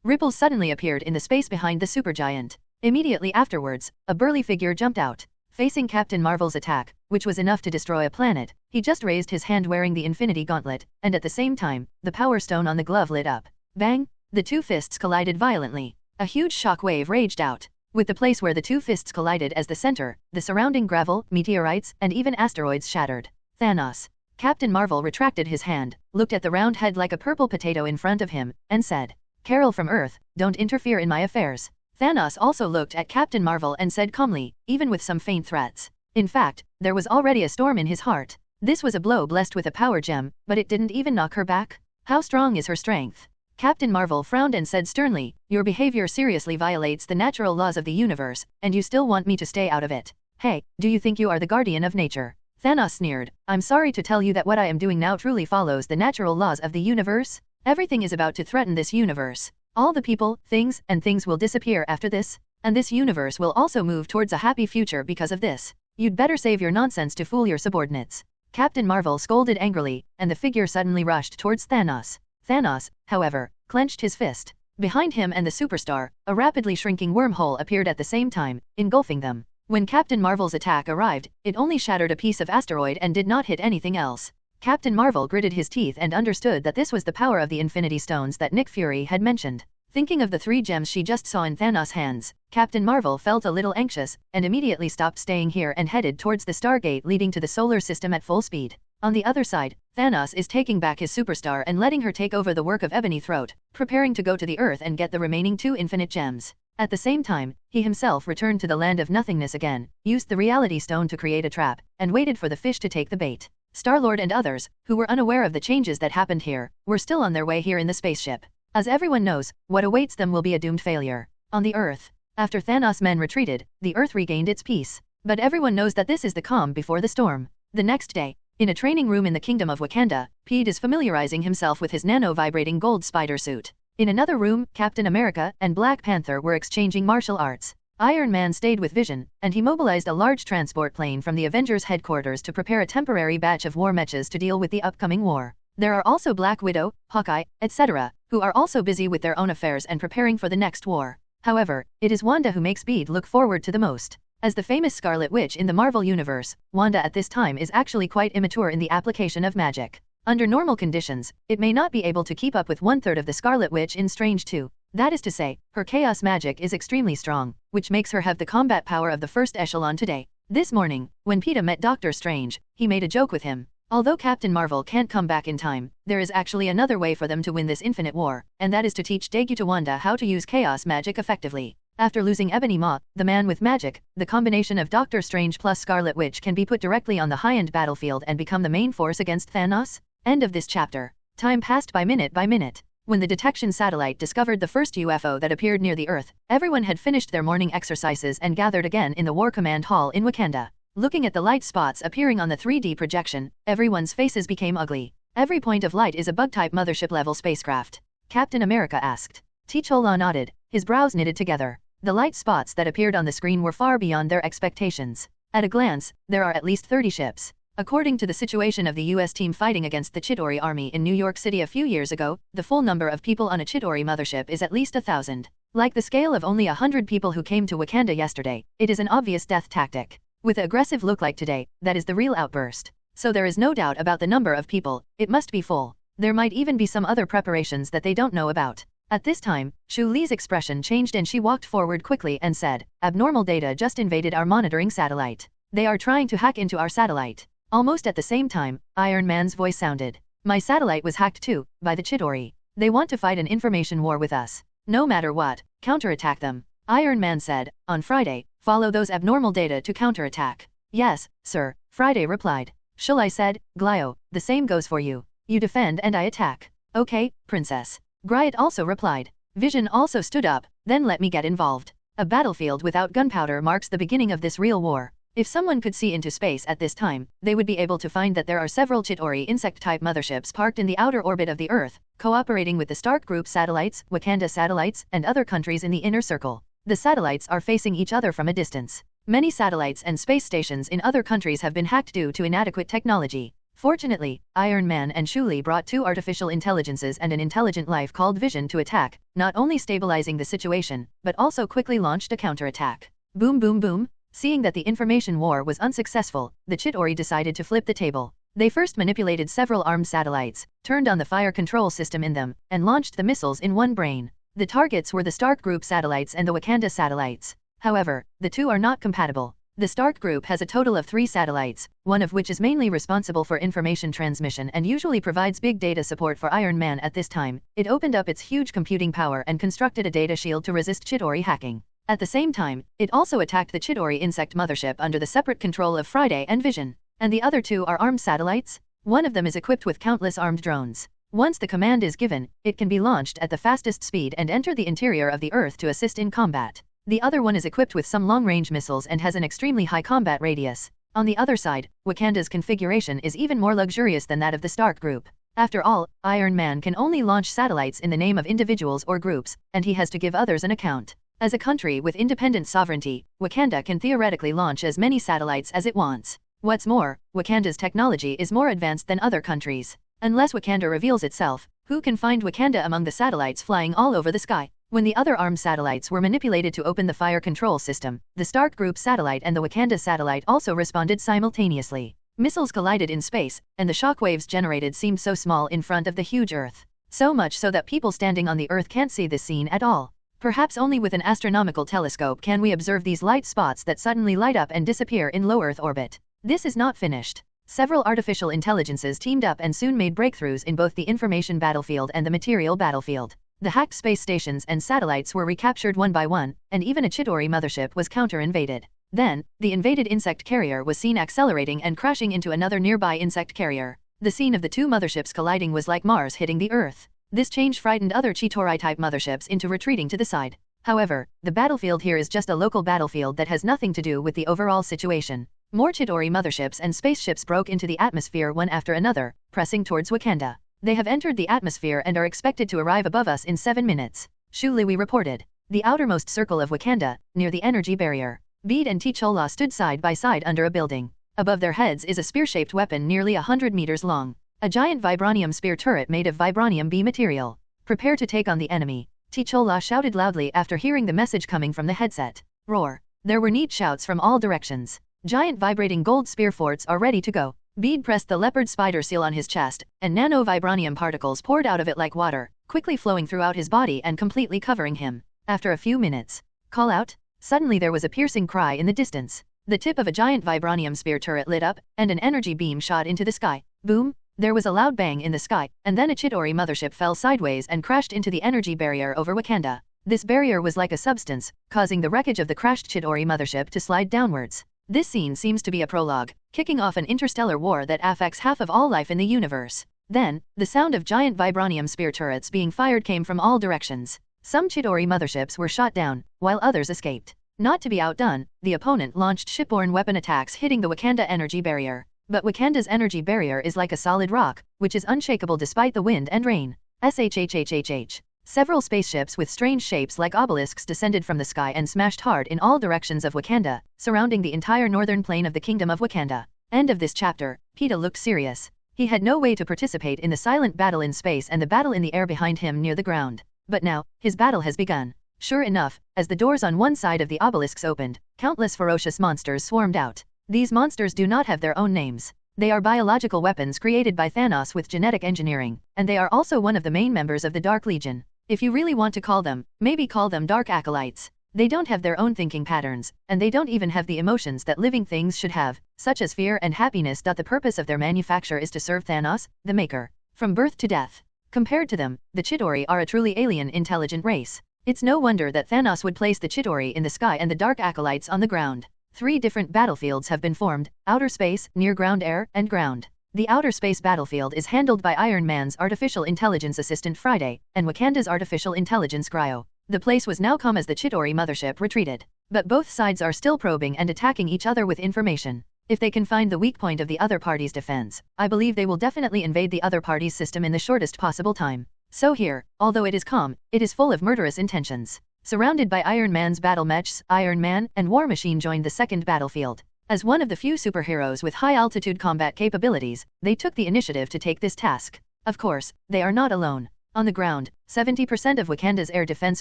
Ripples suddenly appeared in the space behind the supergiant. Immediately afterwards, a burly figure jumped out. Facing Captain Marvel's attack, which was enough to destroy a planet, he just raised his hand wearing the Infinity Gauntlet, and at the same time, the power stone on the glove lit up. Bang! The 2 fists collided violently. A huge shock wave raged out. With the place where the 2 fists collided as the center, the surrounding gravel, meteorites, and even asteroids shattered. Thanos. Captain Marvel retracted his hand, looked at the round head like a purple potato in front of him, and said, "Carol from Earth, don't interfere in my affairs." Thanos also looked at Captain Marvel and said calmly, even with some faint threats. In fact, there was already a storm in his heart. This was a blow blessed with a power gem, but it didn't even knock her back. How strong is her strength? Captain Marvel frowned and said sternly, "Your behavior seriously violates the natural laws of the universe, and you still want me to stay out of it. Hey, do you think you are the guardian of nature?" Thanos sneered, "I'm sorry to tell you that what I am doing now truly follows the natural laws of the universe. Everything is about to threaten this universe. All the people, things, and things will disappear after this, and this universe will also move towards a happy future because of this. You'd better save your nonsense to fool your subordinates." Captain Marvel scolded angrily, and the figure suddenly rushed towards Thanos. Thanos, however, clenched his fist. Behind him and the superstar, a rapidly shrinking wormhole appeared at the same time, engulfing them. When Captain Marvel's attack arrived, it only shattered a piece of asteroid and did not hit anything else. Captain Marvel gritted his teeth and understood that this was the power of the Infinity Stones that Nick Fury had mentioned. Thinking of the 3 gems she just saw in Thanos' hands, Captain Marvel felt a little anxious, and immediately stopped staying here and headed towards the Stargate leading to the solar system at full speed. On the other side, Thanos is taking back his superstar and letting her take over the work of Ebony Throat, preparing to go to the Earth and get the remaining 2 infinite gems. At the same time, he himself returned to the land of nothingness again, used the reality stone to create a trap, and waited for the fish to take the bait. Star-Lord and others, who were unaware of the changes that happened here, were still on their way here in the spaceship. As everyone knows, what awaits them will be a doomed failure. On the Earth. After Thanos' men retreated, the Earth regained its peace. But everyone knows that this is the calm before the storm. The next day, in a training room in the Kingdom of Wakanda, Pete is familiarizing himself with his nano-vibrating gold spider suit. In another room, Captain America and Black Panther were exchanging martial arts. Iron Man stayed with Vision, and he mobilized a large transport plane from the Avengers headquarters to prepare a temporary batch of war mechas to deal with the upcoming war. There are also Black Widow, Hawkeye, etc., who are also busy with their own affairs and preparing for the next war. However, it is Wanda who makes Bede look forward to the most. As the famous Scarlet Witch in the Marvel Universe, Wanda at this time is actually quite immature in the application of magic. Under normal conditions, it may not be able to keep up with 1/3 of the Scarlet Witch in Strange 2. That is to say, her chaos magic is extremely strong, which makes her have the combat power of the first echelon today. This morning, when Peter met Doctor Strange, he made a joke with him. Although Captain Marvel can't come back in time, there is actually another way for them to win this infinite war, and that is to teach Daegu Wanda how to use chaos magic effectively. After losing Ebony Maw, the man with magic, the combination of Doctor Strange plus Scarlet Witch can be put directly on the high-end battlefield and become the main force against Thanos. End of this chapter. Time passed by minute. When the detection satellite discovered the first UFO that appeared near the Earth, everyone had finished their morning exercises and gathered again in the War Command Hall in Wakanda. Looking at the light spots appearing on the 3D projection, everyone's faces became ugly. Every point of light is a bug-type mothership-level spacecraft. Captain America asked. T'Challa nodded, his brows knitted together. The light spots that appeared on the screen were far beyond their expectations. At a glance, there are at least 30 ships. According to the situation of the US team fighting against the Chitauri army in New York City a few years ago, the full number of people on a Chitauri mothership is at least 1,000. Like the scale of only 100 people who came to Wakanda yesterday, it is an obvious death tactic. With an aggressive look like today, that is the real outburst. So there is no doubt about the number of people, it must be full. There might even be some other preparations that they don't know about. At this time, Shu Li's expression changed and she walked forward quickly and said, "Abnormal data just invaded our monitoring satellite. They are trying to hack into our satellite." Almost at the same time, Iron Man's voice sounded. "My satellite was hacked too, by the Chitauri. They want to fight an information war with us. No matter what, counterattack them." Iron Man said, "On Friday, follow those abnormal data to counterattack." "Yes, sir," Friday replied. Shulai said, "Glio, the same goes for you. You defend and I attack." "Okay, princess." Gryet also replied. Vision also stood up, "Then let me get involved. A battlefield without gunpowder marks the beginning of this real war. If someone could see into space at this time, they would be able to find that there are several Chitauri insect-type motherships parked in the outer orbit of the Earth, cooperating with the Stark Group satellites, Wakanda satellites, and other countries in the inner circle. The satellites are facing each other from a distance. Many satellites and space stations in other countries have been hacked due to inadequate technology. Fortunately, Iron Man and Shu Li brought 2 artificial intelligences and an intelligent life called Vision to attack, not only stabilizing the situation, but also quickly launched a counterattack. Boom boom boom. Seeing that the information war was unsuccessful, the Chitauri decided to flip the table. They first manipulated several armed satellites, turned on the fire control system in them, and launched the missiles in one brain. The targets were the Stark Group satellites and the Wakanda satellites. However, the two are not compatible. The Stark Group has a total of 3 satellites, one of which is mainly responsible for information transmission and usually provides big data support for Iron Man at this time. It opened up its huge computing power and constructed a data shield to resist Chitauri hacking. At the same time, it also attacked the Chitauri insect mothership under the separate control of Friday and Vision. And the other 2 are armed satellites? One of them is equipped with countless armed drones. Once the command is given, it can be launched at the fastest speed and enter the interior of the Earth to assist in combat. The other one is equipped with some long-range missiles and has an extremely high combat radius. On the other side, Wakanda's configuration is even more luxurious than that of the Stark Group. After all, Iron Man can only launch satellites in the name of individuals or groups, and he has to give others an account. As a country with independent sovereignty, Wakanda can theoretically launch as many satellites as it wants. What's more, Wakanda's technology is more advanced than other countries. Unless Wakanda reveals itself, who can find Wakanda among the satellites flying all over the sky? When the other armed satellites were manipulated to open the fire control system, the Stark Group satellite and the Wakanda satellite also responded simultaneously. Missiles collided in space, and the shockwaves generated seemed so small in front of the huge Earth. So much so that people standing on the Earth can't see this scene at all. Perhaps only with an astronomical telescope can we observe these light spots that suddenly light up and disappear in low Earth orbit. This is not finished. Several artificial intelligences teamed up and soon made breakthroughs in both the information battlefield and the material battlefield. The hacked space stations and satellites were recaptured one by one, and even a Chitauri mothership was counter-invaded. Then, the invaded insect carrier was seen accelerating and crashing into another nearby insect carrier. The scene of the 2 motherships colliding was like Mars hitting the Earth. This change frightened other Chitauri-type motherships into retreating to the side. However, the battlefield here is just a local battlefield that has nothing to do with the overall situation. More Chitauri motherships and spaceships broke into the atmosphere one after another, pressing towards Wakanda. They have entered the atmosphere and are expected to arrive above us in 7 minutes. Shu Li reported. The outermost circle of Wakanda, near the energy barrier. Bede and T'Challa stood side by side under a building. Above their heads is a spear-shaped weapon nearly 100 meters long. A giant vibranium spear turret made of vibranium B material. Prepare to take on the enemy. T'Challa shouted loudly after hearing the message coming from the headset. Roar. There were neat shouts from all directions. Giant vibrating gold spear forts are ready to go. Bede pressed the leopard spider seal on his chest, and nano-vibranium particles poured out of it like water, quickly flowing throughout his body and completely covering him. After a few minutes, call out. Suddenly there was a piercing cry in the distance. The tip of a giant vibranium spear turret lit up, and an energy beam shot into the sky. Boom! There was a loud bang in the sky, and then a Chitauri mothership fell sideways and crashed into the energy barrier over Wakanda. This barrier was like a substance, causing the wreckage of the crashed Chitauri mothership to slide downwards. This scene seems to be a prologue, kicking off an interstellar war that affects half of all life in the universe. Then, the sound of giant vibranium spear turrets being fired came from all directions. Some Chitauri motherships were shot down, while others escaped. Not to be outdone, the opponent launched shipborne weapon attacks hitting the Wakanda energy barrier. But Wakanda's energy barrier is like a solid rock, which is unshakable despite the wind and rain. SHHHHH. Several spaceships with strange shapes like obelisks descended from the sky and smashed hard in all directions of Wakanda, surrounding the entire northern plain of the Kingdom of Wakanda. End of this chapter. Peter looked serious. He had no way to participate in the silent battle in space and the battle in the air behind him near the ground. But now, his battle has begun. Sure enough, as the doors on one side of the obelisks opened, countless ferocious monsters swarmed out. These monsters do not have their own names. They are biological weapons created by Thanos with genetic engineering, and they are also one of the main members of the Dark Legion. If you really want to call them, maybe call them Dark Acolytes. They don't have their own thinking patterns, and they don't even have the emotions that living things should have, such as fear and happiness. The purpose of their manufacture is to serve Thanos, the Maker, from birth to death. Compared to them, the Chitauri are a truly alien intelligent race. It's no wonder that Thanos would place the Chitauri in the sky and the Dark Acolytes on the ground. 3 different battlefields have been formed: outer space, near ground, air, and ground. The outer space battlefield is handled by Iron Man's artificial intelligence assistant Friday, and Wakanda's artificial intelligence Cryo. The place was now calm as the Chitauri mothership retreated. But both sides are still probing and attacking each other with information. If they can find the weak point of the other party's defense, I believe they will definitely invade the other party's system in the shortest possible time. So here, although it is calm, it is full of murderous intentions. Surrounded by Iron Man's battle mechs, Iron Man and War Machine joined the second battlefield. As one of the few superheroes with high-altitude combat capabilities, they took the initiative to take this task. Of course, they are not alone. On the ground, 70% of Wakanda's air defense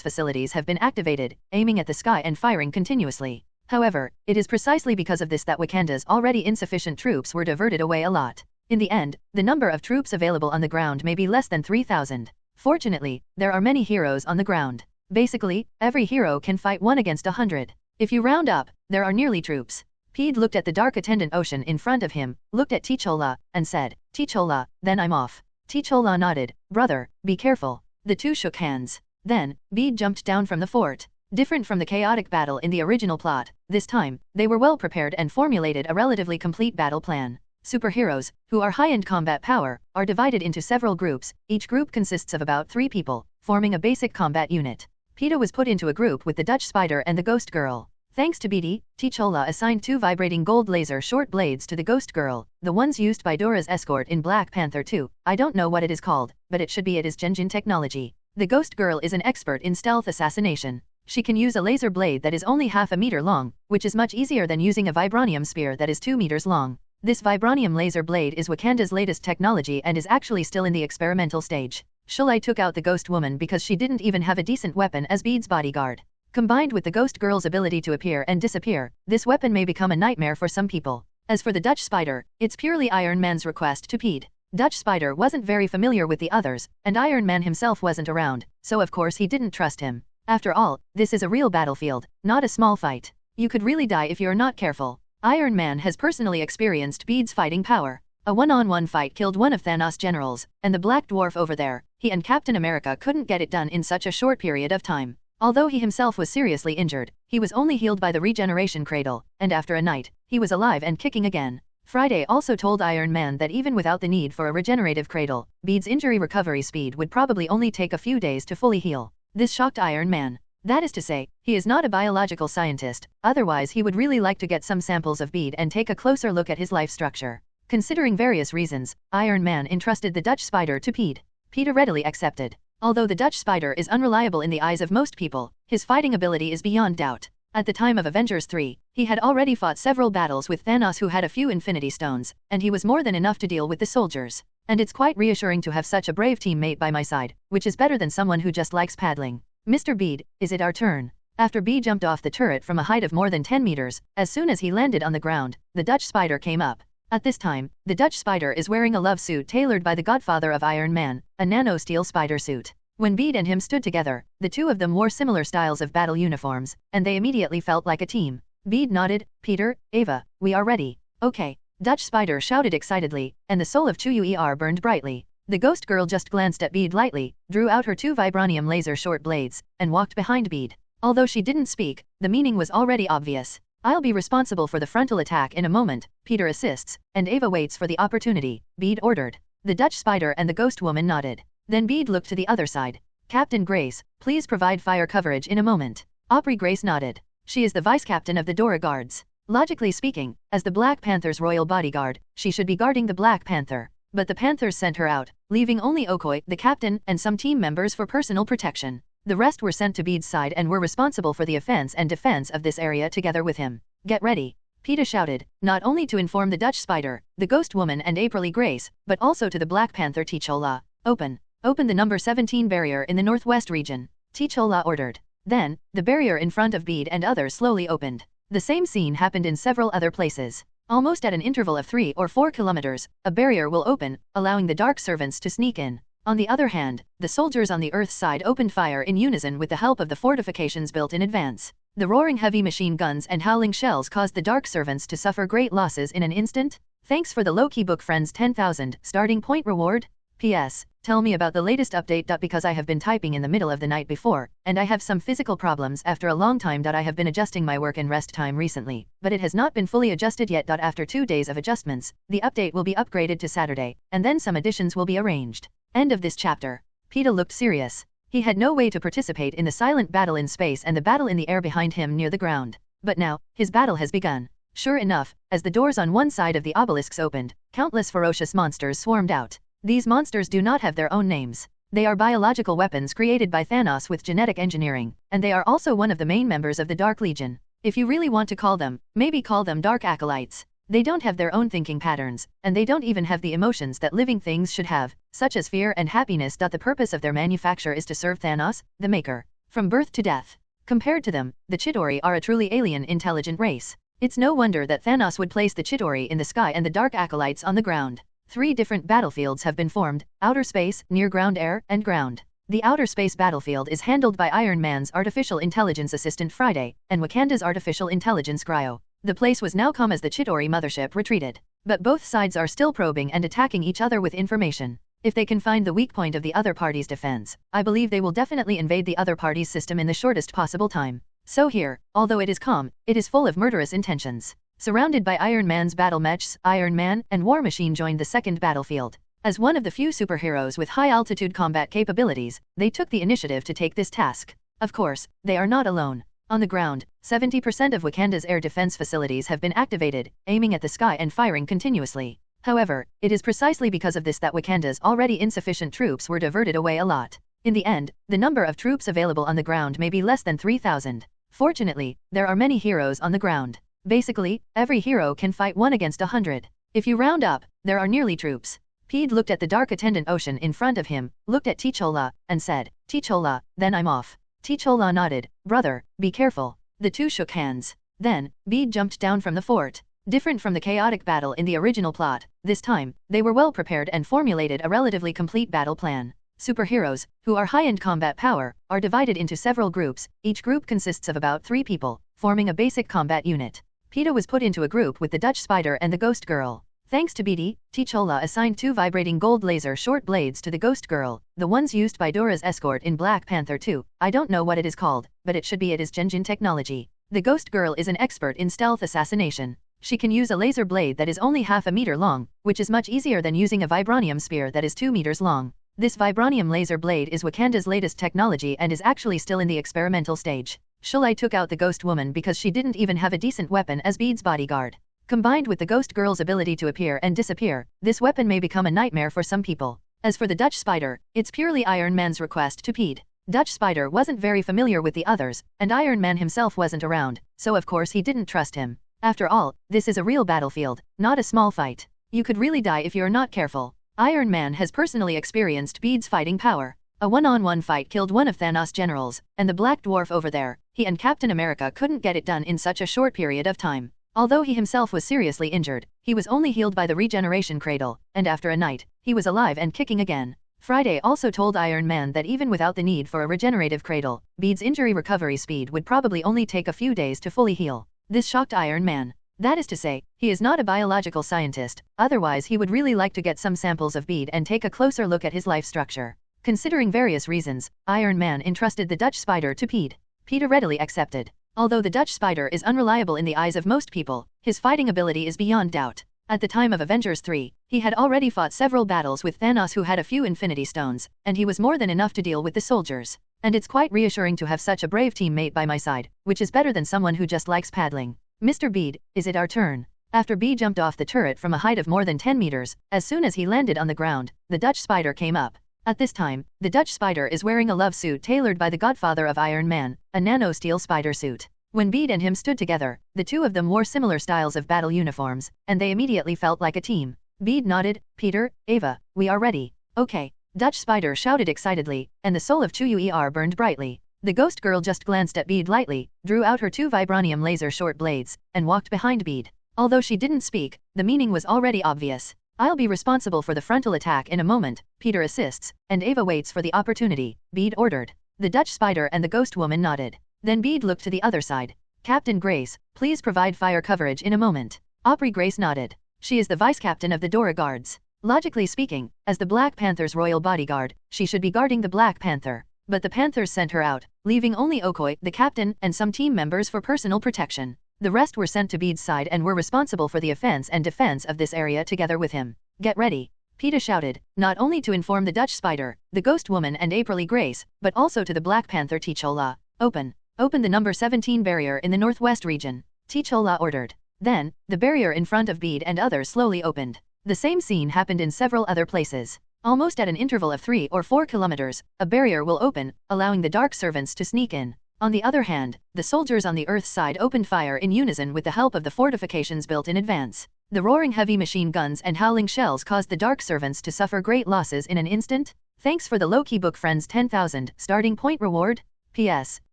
facilities have been activated, aiming at the sky and firing continuously. However, it is precisely because of this that Wakanda's already insufficient troops were diverted away a lot. In the end, the number of troops available on the ground may be less than 3,000. Fortunately, there are many heroes on the ground. Basically, every hero can fight 1 against 100. If you round up, there are nearly troops. Pete looked at the dark attendant ocean in front of him, looked at T'Challa, and said, "T'Challa, then I'm off." T'Challa nodded. "Brother, be careful." The two shook hands. Then, Bede jumped down from the fort. Different from the chaotic battle in the original plot, this time, they were well prepared and formulated a relatively complete battle plan. Superheroes, who are high in combat power, are divided into several groups. Each group consists of about 3 people, forming a basic combat unit. Peter was put into a group with the Dutch Spider and the Ghost Girl. Thanks to Bede, T'Challa assigned 2 vibrating gold laser short blades to the Ghost Girl, the ones used by Dora's escort in Black Panther 2. I don't know what it is called, but it should be it is Genjin technology. The Ghost Girl is an expert in stealth assassination. She can use a laser blade that is only half a meter long, which is much easier than using a vibranium spear that is 2 meters long. This vibranium laser blade is Wakanda's latest technology and is actually still in the experimental stage. Shulai took out the Ghost Woman because she didn't even have a decent weapon as Bede's bodyguard. Combined with the Ghost Girl's ability to appear and disappear, this weapon may become a nightmare for some people. As for the Dutch Spider, it's purely Iron Man's request to Pete. Dutch Spider wasn't very familiar with the others, and Iron Man himself wasn't around, so of course he didn't trust him. After all, this is a real battlefield, not a small fight. You could really die if you're not careful. Iron Man has personally experienced Bede's fighting power. A one-on-one fight killed one of Thanos' generals, and the Black Dwarf over there, he and Captain America couldn't get it done in such a short period of time. Although he himself was seriously injured, he was only healed by the regeneration cradle, and after a night, he was alive and kicking again. Friday also told Iron Man that even without the need for a regenerative cradle, Bede's injury recovery speed would probably only take a few days to fully heal. This shocked Iron Man. That is to say, he is not a biological scientist, otherwise he would really like to get some samples of Bede and take a closer look at his life structure. Considering various reasons, Iron Man entrusted the Dutch Spider to Pete. Peter readily accepted. Although the Dutch Spider is unreliable in the eyes of most people, his fighting ability is beyond doubt. At the time of Avengers 3, he had already fought several battles with Thanos who had a few Infinity Stones, and he was more than enough to deal with the soldiers. And it's quite reassuring to have such a brave teammate by my side, which is better than someone who just likes paddling. Mr. Bede, is it our turn? After Bede jumped off the turret from a height of more than 10 meters, as soon as he landed on the ground, the Dutch spider came up. At this time, the Dutch spider is wearing a love suit tailored by the godfather of Iron Man, a nano-steel spider suit. When Bede and him stood together, the two of them wore similar styles of battle uniforms, and they immediately felt like a team. Bede nodded. Peter, Ava, we are ready. Okay. Dutch spider shouted excitedly, and the soul of Chuuer burned brightly. The ghost girl just glanced at Bede lightly, drew out her 2 vibranium laser short blades, and walked behind Bede. Although she didn't speak, the meaning was already obvious. I'll be responsible for the frontal attack in a moment, Peter assists, and Ava waits for the opportunity, Bede ordered. The Dutch spider and the ghost woman nodded. Then Bede looked to the other side. Captain Grace, please provide fire coverage in a moment. Aubrey Grace nodded. She is the vice-captain of the Dora Guards. Logically speaking, as the Black Panther's royal bodyguard, she should be guarding the Black Panther. But the Panthers sent her out, leaving only Okoye, the captain, and some team members for personal protection. The rest were sent to Bede's side and were responsible for the offense and defense of this area together with him. Get ready. Peter shouted, not only to inform the Dutch spider, the ghost woman and April Grace, but also to the Black Panther T'Challa. Open the number 17 barrier in the northwest region. T'Challa ordered. Then, the barrier in front of Bede and others slowly opened. The same scene happened in several other places. Almost at an interval of 3 or 4 kilometers, a barrier will open, allowing the dark servants to sneak in. On the other hand, the soldiers on the Earth's side opened fire in unison with the help of the fortifications built in advance. The roaring heavy machine guns and howling shells caused the dark servants to suffer great losses in an instant. Thanks for the low-key book friends 10,000 starting point reward. P.S. Tell me about the latest update. Because I have been typing in the middle of the night before, and I have some physical problems after a long time. I have been adjusting my work and rest time recently, but it has not been fully adjusted yet. After 2 days of adjustments, the update will be upgraded to Saturday, and then some additions will be arranged. End of this chapter. Peter looked serious. He had no way to participate in the silent battle in space and the battle in the air behind him near the ground. But now, his battle has begun. Sure enough, as the doors on one side of the obelisks opened, countless ferocious monsters swarmed out. These monsters do not have their own names. They are biological weapons created by Thanos with genetic engineering, and they are also one of the main members of the Dark Legion. If you really want to call them, maybe call them Dark Acolytes. They don't have their own thinking patterns, and they don't even have the emotions that living things should have, such as fear and happiness. The purpose of their manufacture is to serve Thanos, the Maker, from birth to death. Compared to them, the Chitauri are a truly alien intelligent race. It's no wonder that Thanos would place the Chitauri in the sky and the Dark Acolytes on the ground. 3 different battlefields have been formed: outer space, near ground, air, and ground. The outer space battlefield is handled by Iron Man's artificial intelligence assistant Friday, and Wakanda's artificial intelligence Cryo. The place was now calm as the Chitauri mothership retreated. But both sides are still probing and attacking each other with information. If they can find the weak point of the other party's defense, I believe they will definitely invade the other party's system in the shortest possible time. So here, although it is calm, it is full of murderous intentions. Surrounded by Iron Man's battle mechs, Iron Man and War Machine joined the second battlefield. As one of the few superheroes with high-altitude combat capabilities, they took the initiative to take this task. Of course, they are not alone. On the ground, 70% of Wakanda's air defense facilities have been activated, aiming at the sky and firing continuously. However, it is precisely because of this that Wakanda's already insufficient troops were diverted away a lot. In the end, the number of troops available on the ground may be less than 3,000. Fortunately, there are many heroes on the ground. Basically, every hero can fight 1 against 100. If you round up, there are nearly troops. Pete looked at the dark attendant ocean in front of him, looked at T'Challa, and said, T'Challa, then I'm off. T'Challa nodded. Brother, be careful. The two shook hands. Then, Bede jumped down from the fort. Different from the chaotic battle in the original plot, this time, they were well prepared and formulated a relatively complete battle plan. Superheroes, who are high-end combat power, are divided into several groups. Each group consists of about 3 people, forming a basic combat unit. Peter was put into a group with the Dutch Spider and the Ghost Girl. Thanks to Bede, T'Challa assigned 2 vibrating gold laser short blades to the Ghost Girl, the ones used by Dora's escort in Black Panther 2. I don't know what it is called, but it should be it is Genjin technology. The Ghost Girl is an expert in stealth assassination. She can use a laser blade that is only half a meter long, which is much easier than using a vibranium spear that is 2 meters long. This vibranium laser blade is Wakanda's latest technology and is actually still in the experimental stage. Shulai took out the Ghost Woman because she didn't even have a decent weapon as Bede's bodyguard. Combined with the Ghost Girl's ability to appear and disappear, this weapon may become a nightmare for some people. As for the Dutch Spider, it's purely Iron Man's request to Pete. Dutch Spider wasn't very familiar with the others, and Iron Man himself wasn't around, so of course he didn't trust him. After all, this is a real battlefield, not a small fight. You could really die if you're not careful. Iron Man has personally experienced Bede's fighting power. A one-on-one fight killed one of Thanos' generals, and the Black Dwarf over there, he and Captain America couldn't get it done in such a short period of time. Although he himself was seriously injured, he was only healed by the regeneration cradle, and after a night, he was alive and kicking again. Friday also told Iron Man that even without the need for a regenerative cradle, Bede's injury recovery speed would probably only take a few days to fully heal. This shocked Iron Man. That is to say, he is not a biological scientist, otherwise he would really like to get some samples of Bede and take a closer look at his life structure. Considering various reasons, Iron Man entrusted the Dutch spider to Pete. Peter readily accepted. Although the Dutch spider is unreliable in the eyes of most people, his fighting ability is beyond doubt. At the time of Avengers 3, he had already fought several battles with Thanos, who had a few Infinity Stones, and he was more than enough to deal with the soldiers. And it's quite reassuring to have such a brave teammate by my side, which is better than someone who just likes paddling. Mr. Bede, is it our turn? After Bede jumped off the turret from a height of more than 10 meters, as soon as he landed on the ground, the Dutch spider came up. At this time, the Dutch spider is wearing a love suit tailored by the godfather of Iron Man, a nano-steel spider suit. When Bede and him stood together, the two of them wore similar styles of battle uniforms, and they immediately felt like a team. Bede nodded. Peter, Ava, we are ready. Okay. Dutch spider shouted excitedly, and the soul of Chuuer burned brightly. The ghost girl just glanced at Bede lightly, drew out her 2 vibranium laser short blades, and walked behind Bede. Although she didn't speak, the meaning was already obvious. I'll be responsible for the frontal attack in a moment. Peter assists, and Ava waits for the opportunity, Bede ordered. The Dutch spider and the ghost woman nodded. Then Bede looked to the other side. Captain Grace, please provide fire coverage in a moment. Aubrey Grace nodded. She is the vice-captain of the Dora Guards. Logically speaking, as the Black Panther's royal bodyguard, she should be guarding the Black Panther. But the Panthers sent her out, leaving only Okoye, the captain, and some team members for personal protection. The rest were sent to Bede's side and were responsible for the offense and defense of this area together with him. Get ready. Peter shouted, not only to inform the Dutch spider, the ghost woman and April Grace, but also to the Black Panther T'Challa. Open the number 17 barrier in the northwest region. T'Challa ordered. Then, the barrier in front of Bede and others slowly opened. The same scene happened in several other places. Almost at an interval of 3 or 4 kilometers, a barrier will open, allowing the dark servants to sneak in. On the other hand, the soldiers on the Earth's side opened fire in unison with the help of the fortifications built in advance. The roaring heavy machine guns and howling shells caused the dark servants to suffer great losses in an instant. Thanks for the Loki book friends 10,000 starting point reward. P.S.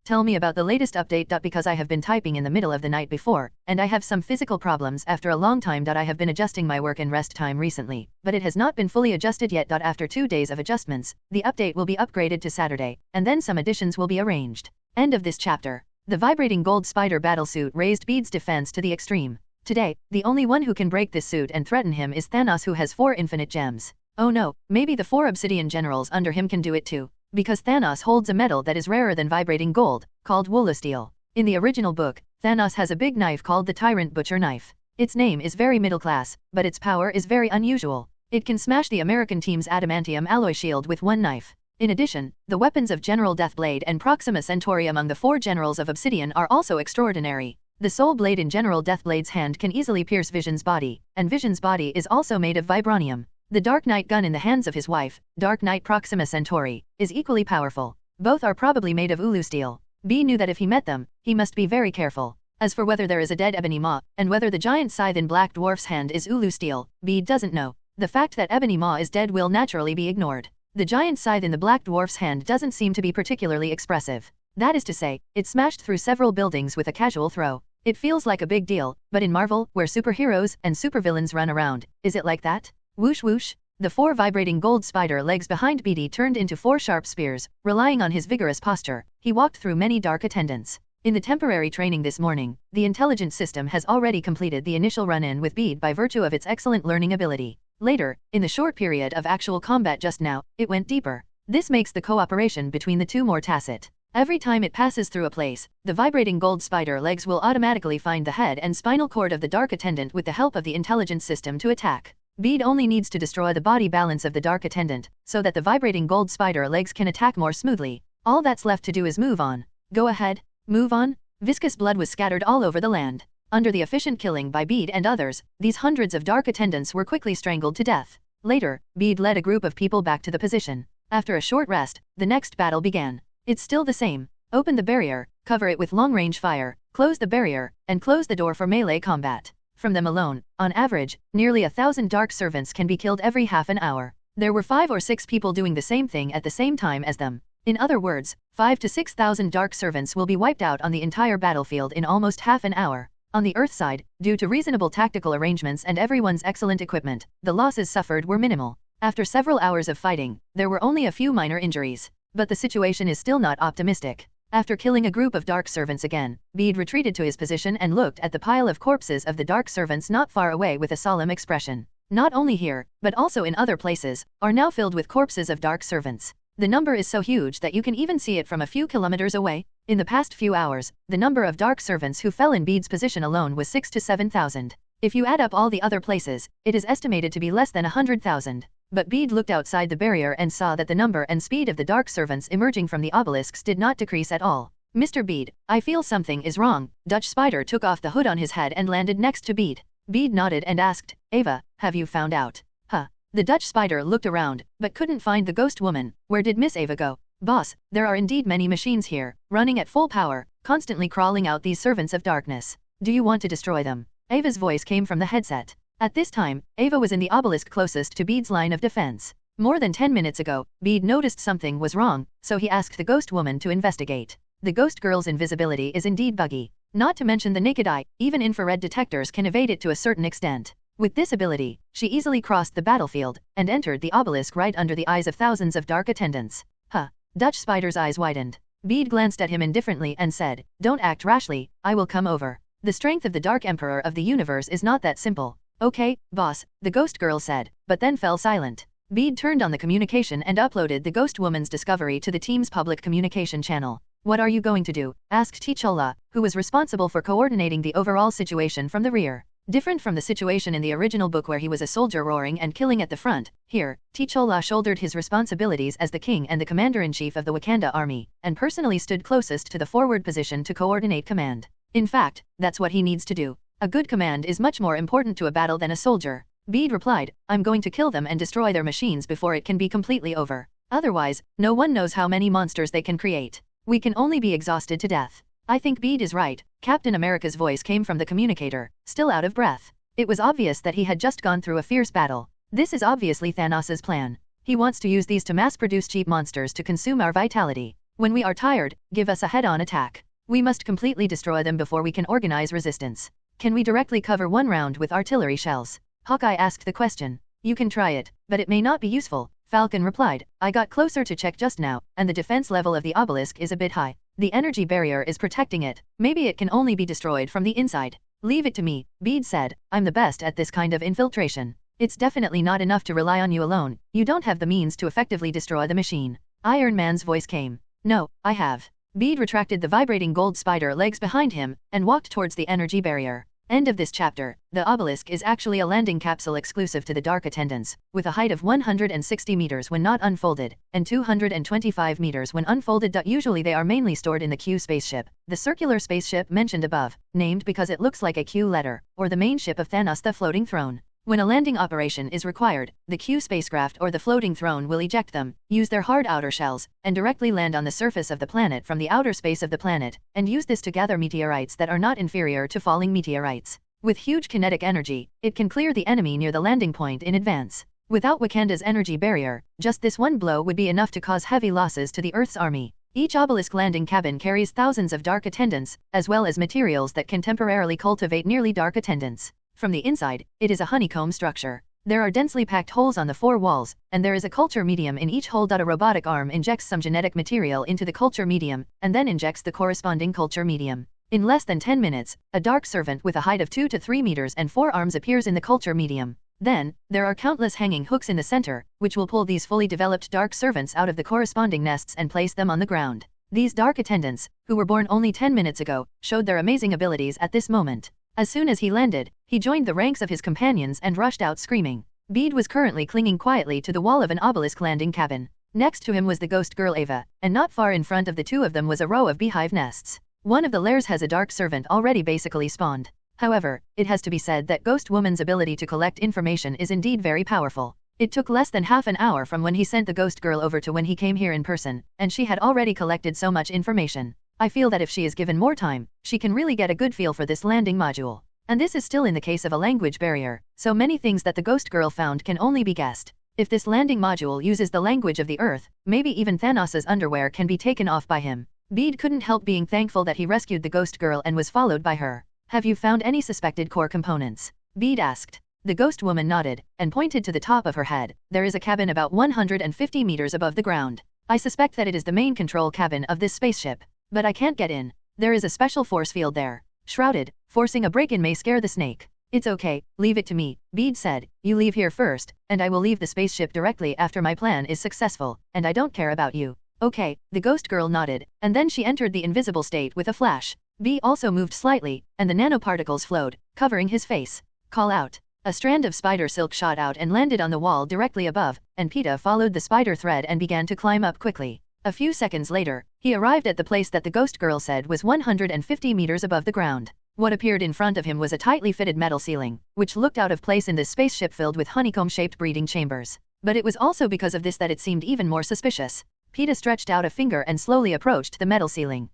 Tell me about the latest update. Because I have been typing in the middle of the night before, and I have some physical problems after a long time. I have been adjusting my work and rest time recently, but it has not been fully adjusted yet. After 2 days of adjustments, the update will be upgraded to Saturday, and then some additions will be arranged. End of this chapter. The vibrating gold spider battlesuit raised Bede's defense to the extreme. Today, the only one who can break this suit and threaten him is Thanos, who has 4 infinite gems. Oh no, maybe the 4 obsidian generals under him can do it too. Because Thanos holds a metal that is rarer than vibrating gold, called Wolosteel. In the original book, Thanos has a big knife called the Tyrant Butcher Knife. Its name is very middle class, but its power is very unusual. It can smash the American team's adamantium alloy shield with one knife. In addition, the weapons of General Deathblade and Proxima Centauri among the 4 generals of Obsidian are also extraordinary. The soul blade in General Deathblade's hand can easily pierce Vision's body, and Vision's body is also made of vibranium. The Dark Knight gun in the hands of his wife, Dark Knight Proxima Centauri, is equally powerful. Both are probably made of ulu steel. B knew that if he met them, he must be very careful. As for whether there is a dead ebony maw, and whether the giant scythe in Black Dwarf's hand is ulu steel, B doesn't know. The fact that ebony maw is dead will naturally be ignored. The giant scythe in the Black Dwarf's hand doesn't seem to be particularly expressive. That is to say, it smashed through several buildings with a casual throw. It feels like a big deal, but in Marvel, where superheroes and supervillains run around, is it like that? Whoosh whoosh. The 4 vibrating gold spider legs behind Bede turned into 4 sharp spears. Relying on his vigorous posture, he walked through many dark attendants. In the temporary training this morning, the intelligence system has already completed the initial run-in with Bede by virtue of its excellent learning ability. Later, in the short period of actual combat just now, it went deeper. This makes the cooperation between the two more tacit. Every time it passes through a place, the vibrating gold spider legs will automatically find the head and spinal cord of the dark attendant with the help of the intelligence system to attack. Bede only needs to destroy the body balance of the dark attendant, so that the vibrating gold spider legs can attack more smoothly. All that's left to do is move on. Go ahead, move on. Viscous blood was scattered all over the land. Under the efficient killing by Bede and others, these hundreds of dark attendants were quickly strangled to death. Later, Bede led a group of people back to the position. After a short rest, the next battle began. It's still the same. Open the barrier, cover it with long-range fire, close the barrier, and close the door for melee combat. From them alone, on average, nearly 1,000 dark servants can be killed every half an hour. There were 5 or 6 people doing the same thing at the same time as them. In other words, 5 to 6,000 dark servants will be wiped out on the entire battlefield in almost half an hour. On the Earth side, due to reasonable tactical arrangements and everyone's excellent equipment, the losses suffered were minimal. After several hours of fighting, there were only a few minor injuries. But the situation is still not optimistic. After killing a group of dark servants again, Bede retreated to his position and looked at the pile of corpses of the dark servants not far away with a solemn expression. Not only here, but also in other places, are now filled with corpses of dark servants. The number is so huge that you can even see it from a few kilometers away. In the past few hours, the number of dark servants who fell in Bede's position alone was 6 to 7,000. If you add up all the other places, it is estimated to be less than 100,000. But Bede looked outside the barrier and saw that the number and speed of the dark servants emerging from the obelisks did not decrease at all. Mr. Bede, I feel something is wrong. Dutch Spider took off the hood on his head and landed next to Bede. Bede nodded and asked, Ava, have you found out? Huh. The Dutch Spider looked around, but couldn't find the ghost woman. Where did Miss Ava go? Boss, there are indeed many machines here, running at full power, constantly crawling out these servants of darkness. Do you want to destroy them? Ava's voice came from the headset. At this time, Ava was in the obelisk closest to Bede's line of defense. More than 10 minutes ago, Bede noticed something was wrong, so he asked the ghost woman to investigate. The ghost girl's invisibility is indeed buggy. Not to mention the naked eye, even infrared detectors can evade it to a certain extent. With this ability, she easily crossed the battlefield and entered the obelisk right under the eyes of thousands of dark attendants. Huh. Dutch Spider's eyes widened. Bede glanced at him indifferently and said, Don't act rashly, I will come over. The strength of the Dark Emperor of the universe is not that simple. Okay, boss, the ghost girl said, but then fell silent. Bede turned on the communication and uploaded the ghost woman's discovery to the team's public communication channel. What are you going to do? Asked T'Challa, who was responsible for coordinating the overall situation from the rear. Different from the situation in the original book where he was a soldier roaring and killing at the front, here, T'Challa shouldered his responsibilities as the king and the commander-in-chief of the Wakanda army, and personally stood closest to the forward position to coordinate command. In fact, that's what he needs to do. A good command is much more important to a battle than a soldier. Bede replied, I'm going to kill them and destroy their machines before it can be completely over. Otherwise, no one knows how many monsters they can create. We can only be exhausted to death. I think Bede is right. Captain America's voice came from the communicator, still out of breath. It was obvious that he had just gone through a fierce battle. This is obviously Thanos' plan. He wants to use these to mass-produce cheap monsters to consume our vitality. When we are tired, give us a head-on attack. We must completely destroy them before we can organize resistance. Can we directly cover one round with artillery shells? Hawkeye asked the question. You can try it, but it may not be useful, Falcon replied. I got closer to check just now, and the defense level of the obelisk is a bit high. The energy barrier is protecting it. Maybe it can only be destroyed from the inside. Leave it to me, Bede said. I'm the best at this kind of infiltration. It's definitely not enough to rely on you alone. You don't have the means to effectively destroy the machine. Iron Man's voice came. No, I have. Bede retracted the vibrating gold spider legs behind him and walked towards the energy barrier. End of this chapter. The obelisk is actually a landing capsule exclusive to the Dark Attendants, with a height of 160 meters when not unfolded, and 225 meters when unfolded. Usually they are mainly stored in the Q spaceship, the circular spaceship mentioned above, named because it looks like a Q letter, or the main ship of Thanos, the floating throne. When a landing operation is required, the Q spacecraft or the floating throne will eject them, use their hard outer shells, and directly land on the surface of the planet from the outer space of the planet, and use this to gather meteorites that are not inferior to falling meteorites. With huge kinetic energy, it can clear the enemy near the landing point in advance. Without Wakanda's energy barrier, just this one blow would be enough to cause heavy losses to the Earth's army. Each obelisk landing cabin carries thousands of dark attendants, as well as materials that can temporarily cultivate nearly dark attendants. From the inside, it is a honeycomb structure. There are densely packed holes on the 4 walls, and there is a culture medium in each hole. A robotic arm injects some genetic material into the culture medium, and then injects the corresponding culture medium. In less than 10 minutes, a dark servant with a height of 2 to 3 meters and 4 arms appears in the culture medium. Then, there are countless hanging hooks in the center, which will pull these fully developed dark servants out of the corresponding nests and place them on the ground. These dark attendants, who were born only 10 minutes ago, showed their amazing abilities at this moment. As soon as he landed, he joined the ranks of his companions and rushed out screaming. Bede was currently clinging quietly to the wall of an obelisk landing cabin. Next to him was the ghost girl Ava, and not far in front of the two of them was a row of beehive nests. One of the lairs has a dark servant already basically spawned. However, it has to be said that Ghost Woman's ability to collect information is indeed very powerful. It took less than half an hour from when he sent the ghost girl over to when he came here in person, and she had already collected so much information. I feel that if she is given more time, she can really get a good feel for this landing module. And this is still in the case of a language barrier, so many things that the ghost girl found can only be guessed. If this landing module uses the language of the Earth, maybe even Thanos's underwear can be taken off by him. Bede couldn't help being thankful that he rescued the ghost girl and was followed by her. Have you found any suspected core components? Bede asked. The ghost woman nodded, and pointed to the top of her head. There is a cabin about 150 meters above the ground. I suspect that it is the main control cabin of this spaceship. But I can't get in. There is a special force field there. Shrouded, forcing a break-in may scare the snake. It's okay, leave it to me, Bede said. You leave here first, and I will leave the spaceship directly after my plan is successful, and I don't care about you. Okay, the ghost girl nodded, and then she entered the invisible state with a flash. Bede also moved slightly, and the nanoparticles flowed, covering his face. Call out. A strand of spider silk shot out and landed on the wall directly above, and Peter followed the spider thread and began to climb up quickly. A few seconds later, he arrived at the place that the ghost girl said was 150 meters above the ground. What appeared in front of him was a tightly fitted metal ceiling, which looked out of place in this spaceship filled with honeycomb-shaped breeding chambers. But it was also because of this that it seemed even more suspicious. Peter stretched out a finger and slowly approached the metal ceiling.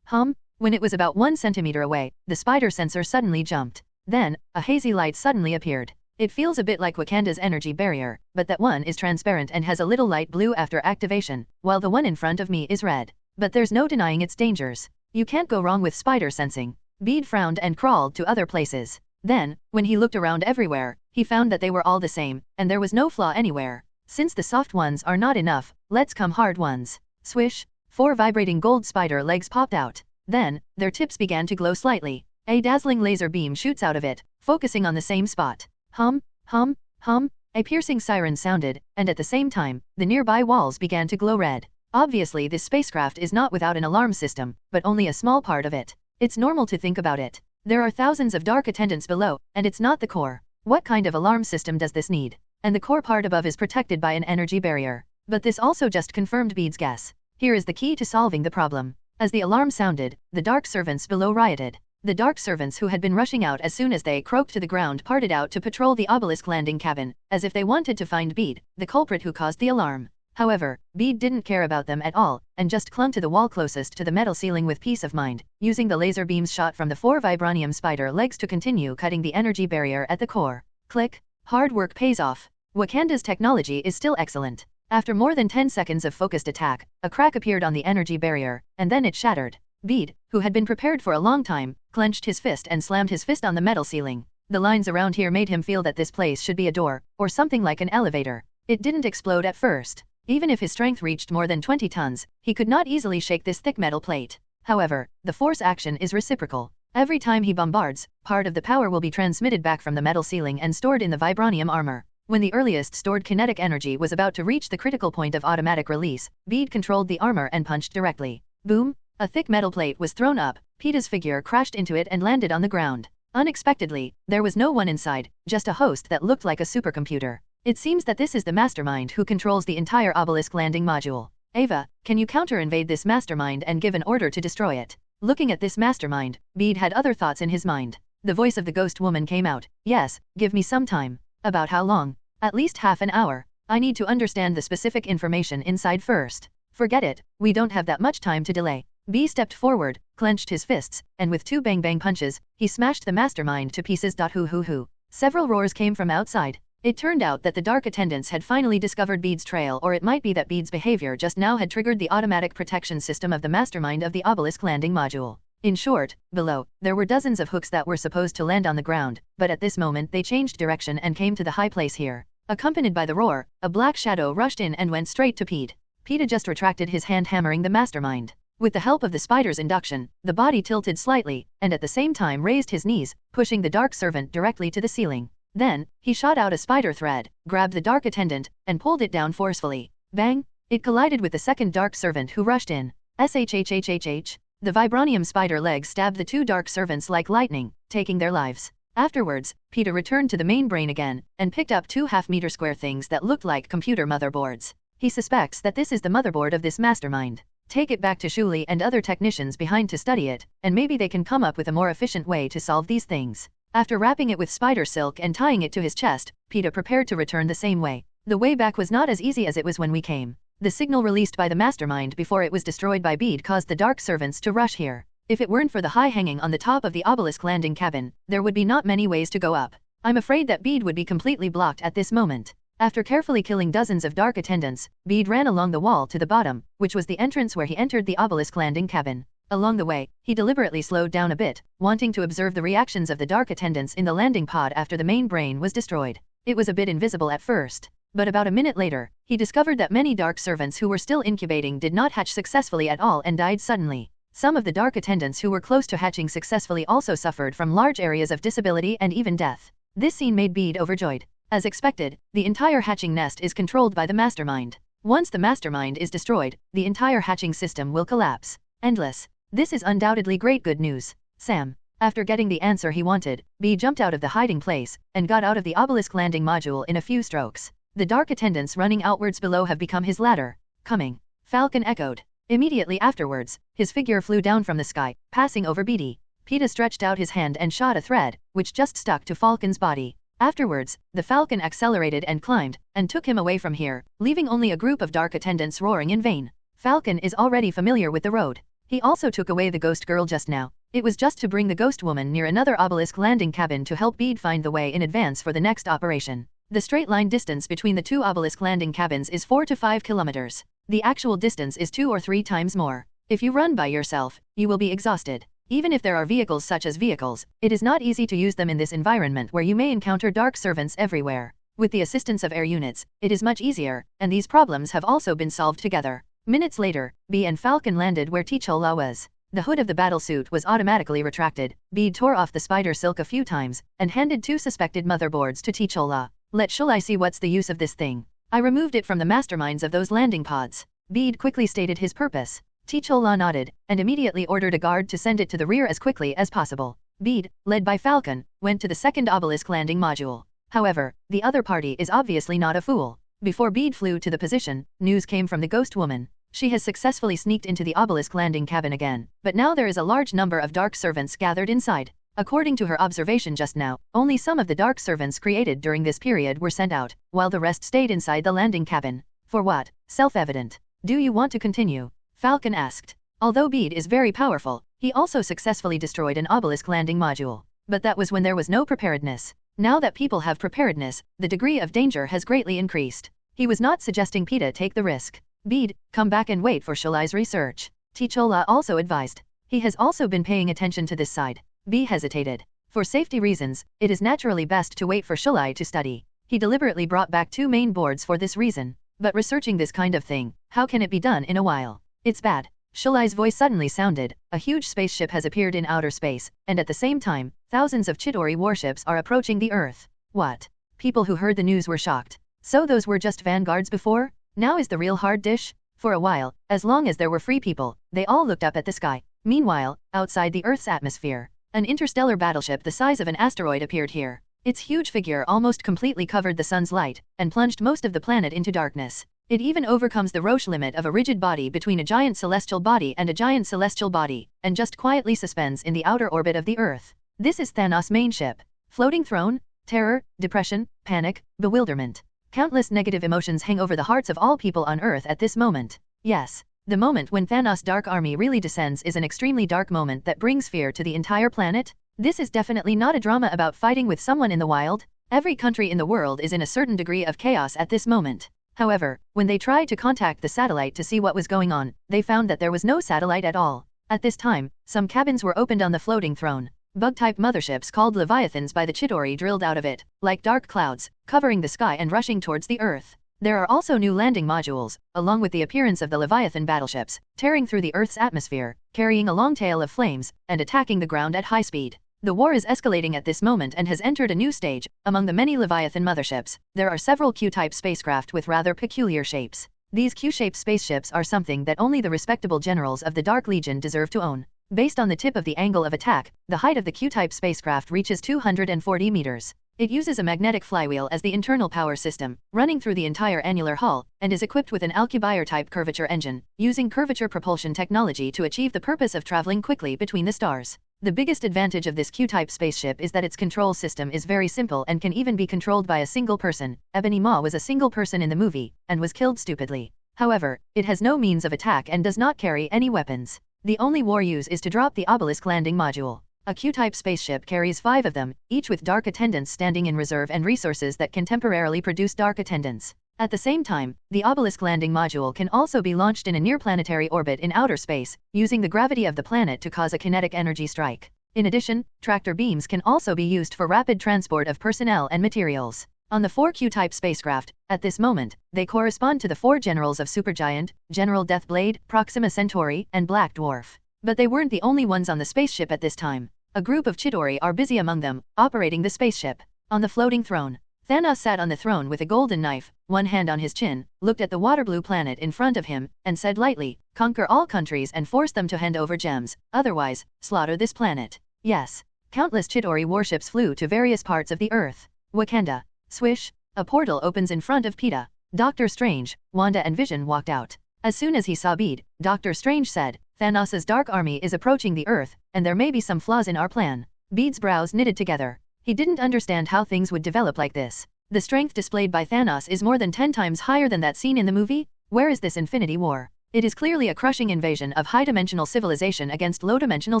When it was about 1 centimeter away, the spider sensor suddenly jumped. Then, a hazy light suddenly appeared. It feels a bit like Wakanda's energy barrier, but that one is transparent and has a little light blue after activation, while the one in front of me is red. But there's no denying its dangers. You can't go wrong with spider sensing. Bede frowned and crawled to other places. Then, when he looked around everywhere, he found that they were all the same, and there was no flaw anywhere. Since the soft ones are not enough, let's come hard ones. Swish! 4 vibrating gold spider legs popped out. Then, their tips began to glow slightly. A dazzling laser beam shoots out of it, focusing on the same spot. A piercing siren sounded, and at the same time, the nearby walls began to glow red. Obviously this spacecraft is not without an alarm system, but only a small part of it. It's normal to think about it. There are thousands of dark attendants below, and it's not the core. What kind of alarm system does this need? And the core part above is protected by an energy barrier. But this also just confirmed Bede's guess. Here is the key to solving the problem. As the alarm sounded, the dark servants below rioted. The dark servants who had been rushing out as soon as they croaked to the ground parted out to patrol the obelisk landing cabin, as if they wanted to find Bede, the culprit who caused the alarm. However, Bede didn't care about them at all, and just clung to the wall closest to the metal ceiling with peace of mind, using the laser beams shot from the 4 vibranium spider legs to continue cutting the energy barrier at the core. Click. Hard work pays off. Wakanda's technology is still excellent. After more than 10 seconds of focused attack, a crack appeared on the energy barrier, and then it shattered. Bede, who had been prepared for a long time, clenched his fist and slammed his fist on the metal ceiling. The lines around here made him feel that this place should be a door, or something like an elevator. It didn't explode at first. Even if his strength reached more than 20 tons, he could not easily shake this thick metal plate. However, the force action is reciprocal. Every time he bombards, part of the power will be transmitted back from the metal ceiling and stored in the vibranium armor. When the earliest stored kinetic energy was about to reach the critical point of automatic release, Bede controlled the armor and punched directly. Boom! A thick metal plate was thrown up, Peter's figure crashed into it and landed on the ground. Unexpectedly, there was no one inside, just a host that looked like a supercomputer. It seems that this is the mastermind who controls the entire obelisk landing module. Ava, can you counter-invade this mastermind and give an order to destroy it? Looking at this mastermind, Bede had other thoughts in his mind. The voice of the ghost woman came out. Yes, give me some time. About how long? At least half an hour. I need to understand the specific information inside first. Forget it, we don't have that much time to delay. Bede stepped forward, clenched his fists, and with 2 bang-bang punches, he smashed the mastermind to pieces. Hoo. Several roars came from outside. It turned out that the dark attendants had finally discovered Bede's trail, or it might be that Bede's behavior just now had triggered the automatic protection system of the mastermind of the obelisk landing module. In short, below, there were dozens of hooks that were supposed to land on the ground, but at this moment they changed direction and came to the high place here. Accompanied by the roar, a black shadow rushed in and went straight to Pete. Pete just retracted his hand, hammering the mastermind. With the help of the spider's induction, the body tilted slightly, and at the same time raised his knees, pushing the dark servant directly to the ceiling. Then, he shot out a spider thread, grabbed the dark attendant, and pulled it down forcefully. Bang! It collided with the second dark servant who rushed in. Shhhhh. The vibranium spider legs stabbed the 2 dark servants like lightning, taking their lives. Afterwards, Peter returned to the main brain again, and picked up 2 half-meter square things that looked like computer motherboards. He suspects that this is the motherboard of this mastermind. Take it back to Shuli and other technicians behind to study it, and maybe they can come up with a more efficient way to solve these things. After wrapping it with spider silk and tying it to his chest, Peter prepared to return the same way. The way back was not as easy as it was when we came. The signal released by the mastermind before it was destroyed by Bede caused the dark servants to rush here. If it weren't for the high hanging on the top of the obelisk landing cabin, there would be not many ways to go up. I'm afraid that Bede would be completely blocked at this moment. After carefully killing dozens of dark attendants, Bede ran along the wall to the bottom, which was the entrance where he entered the obelisk landing cabin. Along the way, he deliberately slowed down a bit, wanting to observe the reactions of the dark attendants in the landing pod after the main brain was destroyed. It was a bit invisible at first, but about a minute later, he discovered that many dark servants who were still incubating did not hatch successfully at all and died suddenly. Some of the dark attendants who were close to hatching successfully also suffered from large areas of disability and even death. This scene made Bede overjoyed. As expected, the entire hatching nest is controlled by the mastermind. Once the mastermind is destroyed, the entire hatching system will collapse. Endless. This is undoubtedly great good news. Sam. After getting the answer he wanted, Bede jumped out of the hiding place and got out of the obelisk landing module in a few strokes. The dark attendants running outwards below have become his ladder. Coming. Falcon echoed. Immediately afterwards, his figure flew down from the sky, passing over Bede. Peeta stretched out his hand and shot a thread, which just stuck to Falcon's body. Afterwards, the Falcon accelerated and climbed, and took him away from here, leaving only a group of dark attendants roaring in vain. Falcon is already familiar with the road. He also took away the ghost girl just now. It was just to bring the ghost woman near another obelisk landing cabin to help Bede find the way in advance for the next operation. The straight line distance between the two obelisk landing cabins is 4 to 5 kilometers. The actual distance is 2 or 3 times more. If you run by yourself, you will be exhausted. Even if there are vehicles such as vehicles, it is not easy to use them in this environment where you may encounter dark servants everywhere. With the assistance of air units, it is much easier, and these problems have also been solved together. Minutes later, Bede and Falcon landed where T'Challa was. The hood of the battlesuit was automatically retracted. Bede tore off the spider silk a few times, and handed 2 suspected motherboards to T'Challa. Shall I see what's the use of this thing? I removed it from the masterminds of those landing pods. Bede quickly stated his purpose. T'Challa nodded, and immediately ordered a guard to send it to the rear as quickly as possible. Bede, led by Falcon, went to the second obelisk landing module. However, the other party is obviously not a fool. Before Bede flew to the position, news came from the ghost woman. She has successfully sneaked into the obelisk landing cabin again, but now there is a large number of dark servants gathered inside. According to her observation just now, only some of the dark servants created during this period were sent out, while the rest stayed inside the landing cabin. For what? Self-evident. Do you want to continue? Falcon asked. Although Bede is very powerful, he also successfully destroyed an obelisk landing module. But that was when there was no preparedness. Now that people have preparedness, the degree of danger has greatly increased. He was not suggesting Peeta take the risk. Bede, come back and wait for Shulai's research. T'Challa also advised. He has also been paying attention to this side. Bede hesitated. For safety reasons, it is naturally best to wait for Shulai to study. He deliberately brought back 2 main boards for this reason. But researching this kind of thing, how can it be done in a while? It's bad. Shulai's voice suddenly sounded. A huge spaceship has appeared in outer space, and at the same time, thousands of Chidori warships are approaching the Earth. What? People who heard the news were shocked. So those were just vanguards before? Now is the real hard dish? For a while, as long as there were free people, they all looked up at the sky. Meanwhile, outside the Earth's atmosphere, an interstellar battleship the size of an asteroid appeared here. Its huge figure almost completely covered the sun's light, and plunged most of the planet into darkness. It even overcomes the Roche limit of a rigid body between a giant celestial body and a giant celestial body, and just quietly suspends in the outer orbit of the Earth. This is Thanos' main ship. Floating throne, terror, depression, panic, bewilderment. Countless negative emotions hang over the hearts of all people on Earth at this moment. Yes, the moment when Thanos' dark army really descends is an extremely dark moment that brings fear to the entire planet. This is definitely not a drama about fighting with someone in the wild. Every country in the world is in a certain degree of chaos at this moment. However, when they tried to contact the satellite to see what was going on, they found that there was no satellite at all. At this time, some cabins were opened on the floating throne. Bug-type motherships called Leviathans by the Chidori drilled out of it, like dark clouds, covering the sky and rushing towards the Earth. There are also new landing modules, along with the appearance of the Leviathan battleships, tearing through the Earth's atmosphere, carrying a long tail of flames, and attacking the ground at high speed. The war is escalating at this moment and has entered a new stage. Among the many Leviathan motherships, there are several Q-type spacecraft with rather peculiar shapes. These Q-shaped spaceships are something that only the respectable generals of the Dark Legion deserve to own. Based on the tip of the angle of attack, the height of the Q-type spacecraft reaches 240 meters. It uses a magnetic flywheel as the internal power system, running through the entire annular hull, and is equipped with an Alcubierre-type curvature engine, using curvature propulsion technology to achieve the purpose of traveling quickly between the stars. The biggest advantage of this Q-type spaceship is that its control system is very simple and can even be controlled by a single person. Ebony Maw was a single person in the movie, and was killed stupidly. However, it has no means of attack and does not carry any weapons. The only war use is to drop the obelisk landing module. A Q-type spaceship carries 5 of them, each with dark attendants standing in reserve and resources that can temporarily produce dark attendants. At the same time, the obelisk landing module can also be launched in a near-planetary orbit in outer space, using the gravity of the planet to cause a kinetic energy strike. In addition, tractor beams can also be used for rapid transport of personnel and materials. On the 4 Q-type spacecraft, at this moment, they correspond to the 4 generals of Supergiant, General Deathblade, Proxima Centauri, and Black Dwarf. But they weren't the only ones on the spaceship at this time. A group of Chidori are busy among them, operating the spaceship. On the floating throne, Thanos sat on the throne with a golden knife, one hand on his chin, looked at the water-blue planet in front of him, and said lightly, "Conquer all countries and force them to hand over gems, otherwise, slaughter this planet." Yes. Countless Chidori warships flew to various parts of the Earth. Wakanda. Swish. A portal opens in front of Peeta. Doctor Strange, Wanda and Vision walked out. As soon as he saw Bede, Doctor Strange said, "Thanos' dark army is approaching the Earth, and there may be some flaws in our plan." Bede's brows knitted together. He didn't understand how things would develop like this. The strength displayed by Thanos is more than 10 times higher than that seen in the movie. Where is this Infinity War? It is clearly a crushing invasion of high-dimensional civilization against low-dimensional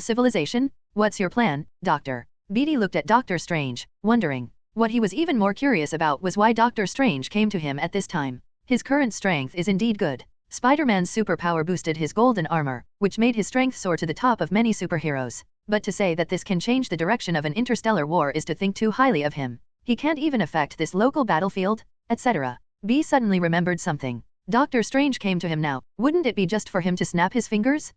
civilization. What's your plan, Doctor? Bede looked at Doctor Strange, wondering. What he was even more curious about was why Doctor Strange came to him at this time. His current strength is indeed good. Spider-Man's superpower boosted his golden armor, which made his strength soar to the top of many superheroes. But to say that this can change the direction of an interstellar war is to think too highly of him. He can't even affect this local battlefield, etc. B suddenly remembered something. Doctor Strange came to him now. Wouldn't it be just for him to snap his fingers?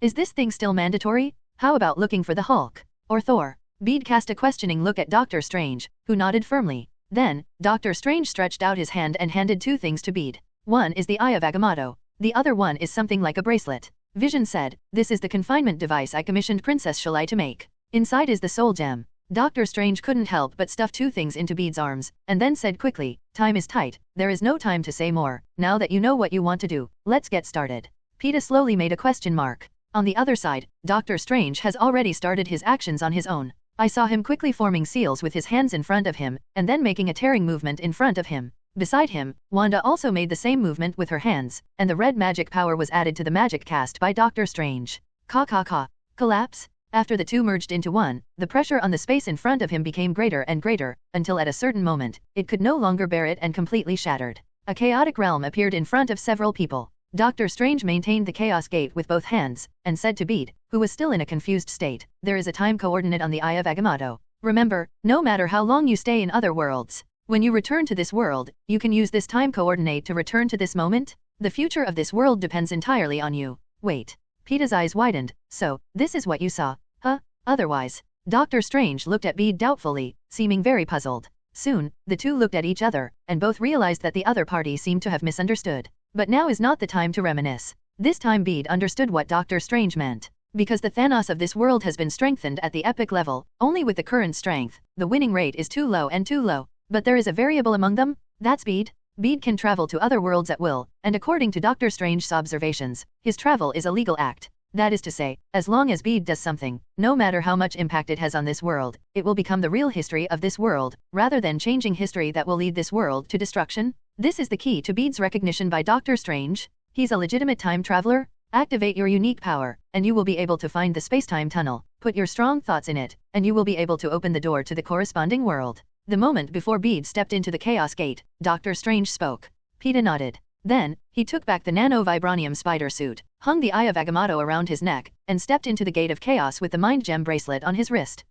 Is this thing still mandatory? How about looking for the Hulk? Or Thor? Bede cast a questioning look at Doctor Strange, who nodded firmly. Then, Doctor Strange stretched out his hand and handed 2 things to Bede. One is the Eye of Agamotto. The other one is something like a bracelet. Vision said, "This is the confinement device I commissioned Princess Shalai to make. Inside is the soul gem." Doctor Strange couldn't help but stuff 2 things into Bede's arms, and then said quickly, "Time is tight, there is no time to say more. Now that you know what you want to do, let's get started." Peeta slowly made a question mark. On the other side, Doctor Strange has already started his actions on his own. I saw him quickly forming seals with his hands in front of him, and then making a tearing movement in front of him. Beside him, Wanda also made the same movement with her hands, and the red magic power was added to the magic cast by Doctor Strange. Collapse? After the 2 merged into one, the pressure on the space in front of him became greater and greater, until at a certain moment, it could no longer bear it and completely shattered. A chaotic realm appeared in front of several people. Doctor Strange maintained the Chaos Gate with both hands, and said to Bede, who was still in a confused state, "There is a time coordinate on the Eye of Agamotto. Remember, no matter how long you stay in other worlds, when you return to this world, you can use this time coordinate to return to this moment. The future of this world depends entirely on you." Wait. Peeta's eyes widened. "So, this is what you saw, huh? Otherwise?" Doctor Strange looked at Bede doubtfully, seeming very puzzled. Soon, the 2 looked at each other, and both realized that the other party seemed to have misunderstood. But now is not the time to reminisce. This time Bede understood what Doctor Strange meant. Because the Thanos of this world has been strengthened at the epic level, only with the current strength, the winning rate is too low and too low. But there is a variable among them? That's Bede. Bede can travel to other worlds at will, and according to Doctor Strange's observations, his travel is a legal act. That is to say, as long as Bede does something, no matter how much impact it has on this world, it will become the real history of this world, rather than changing history that will lead this world to destruction. This is the key to Bede's recognition by Doctor Strange. He's a legitimate time traveler. Activate your unique power, and you will be able to find the space-time tunnel. Put your strong thoughts in it, and you will be able to open the door to the corresponding world. The moment before Bede stepped into the Chaos Gate, Doctor Strange spoke. Peeta nodded. Then, he took back the nano-vibranium spider suit, hung the Eye of Agamotto around his neck, and stepped into the Gate of Chaos with the Mind Gem bracelet on his wrist.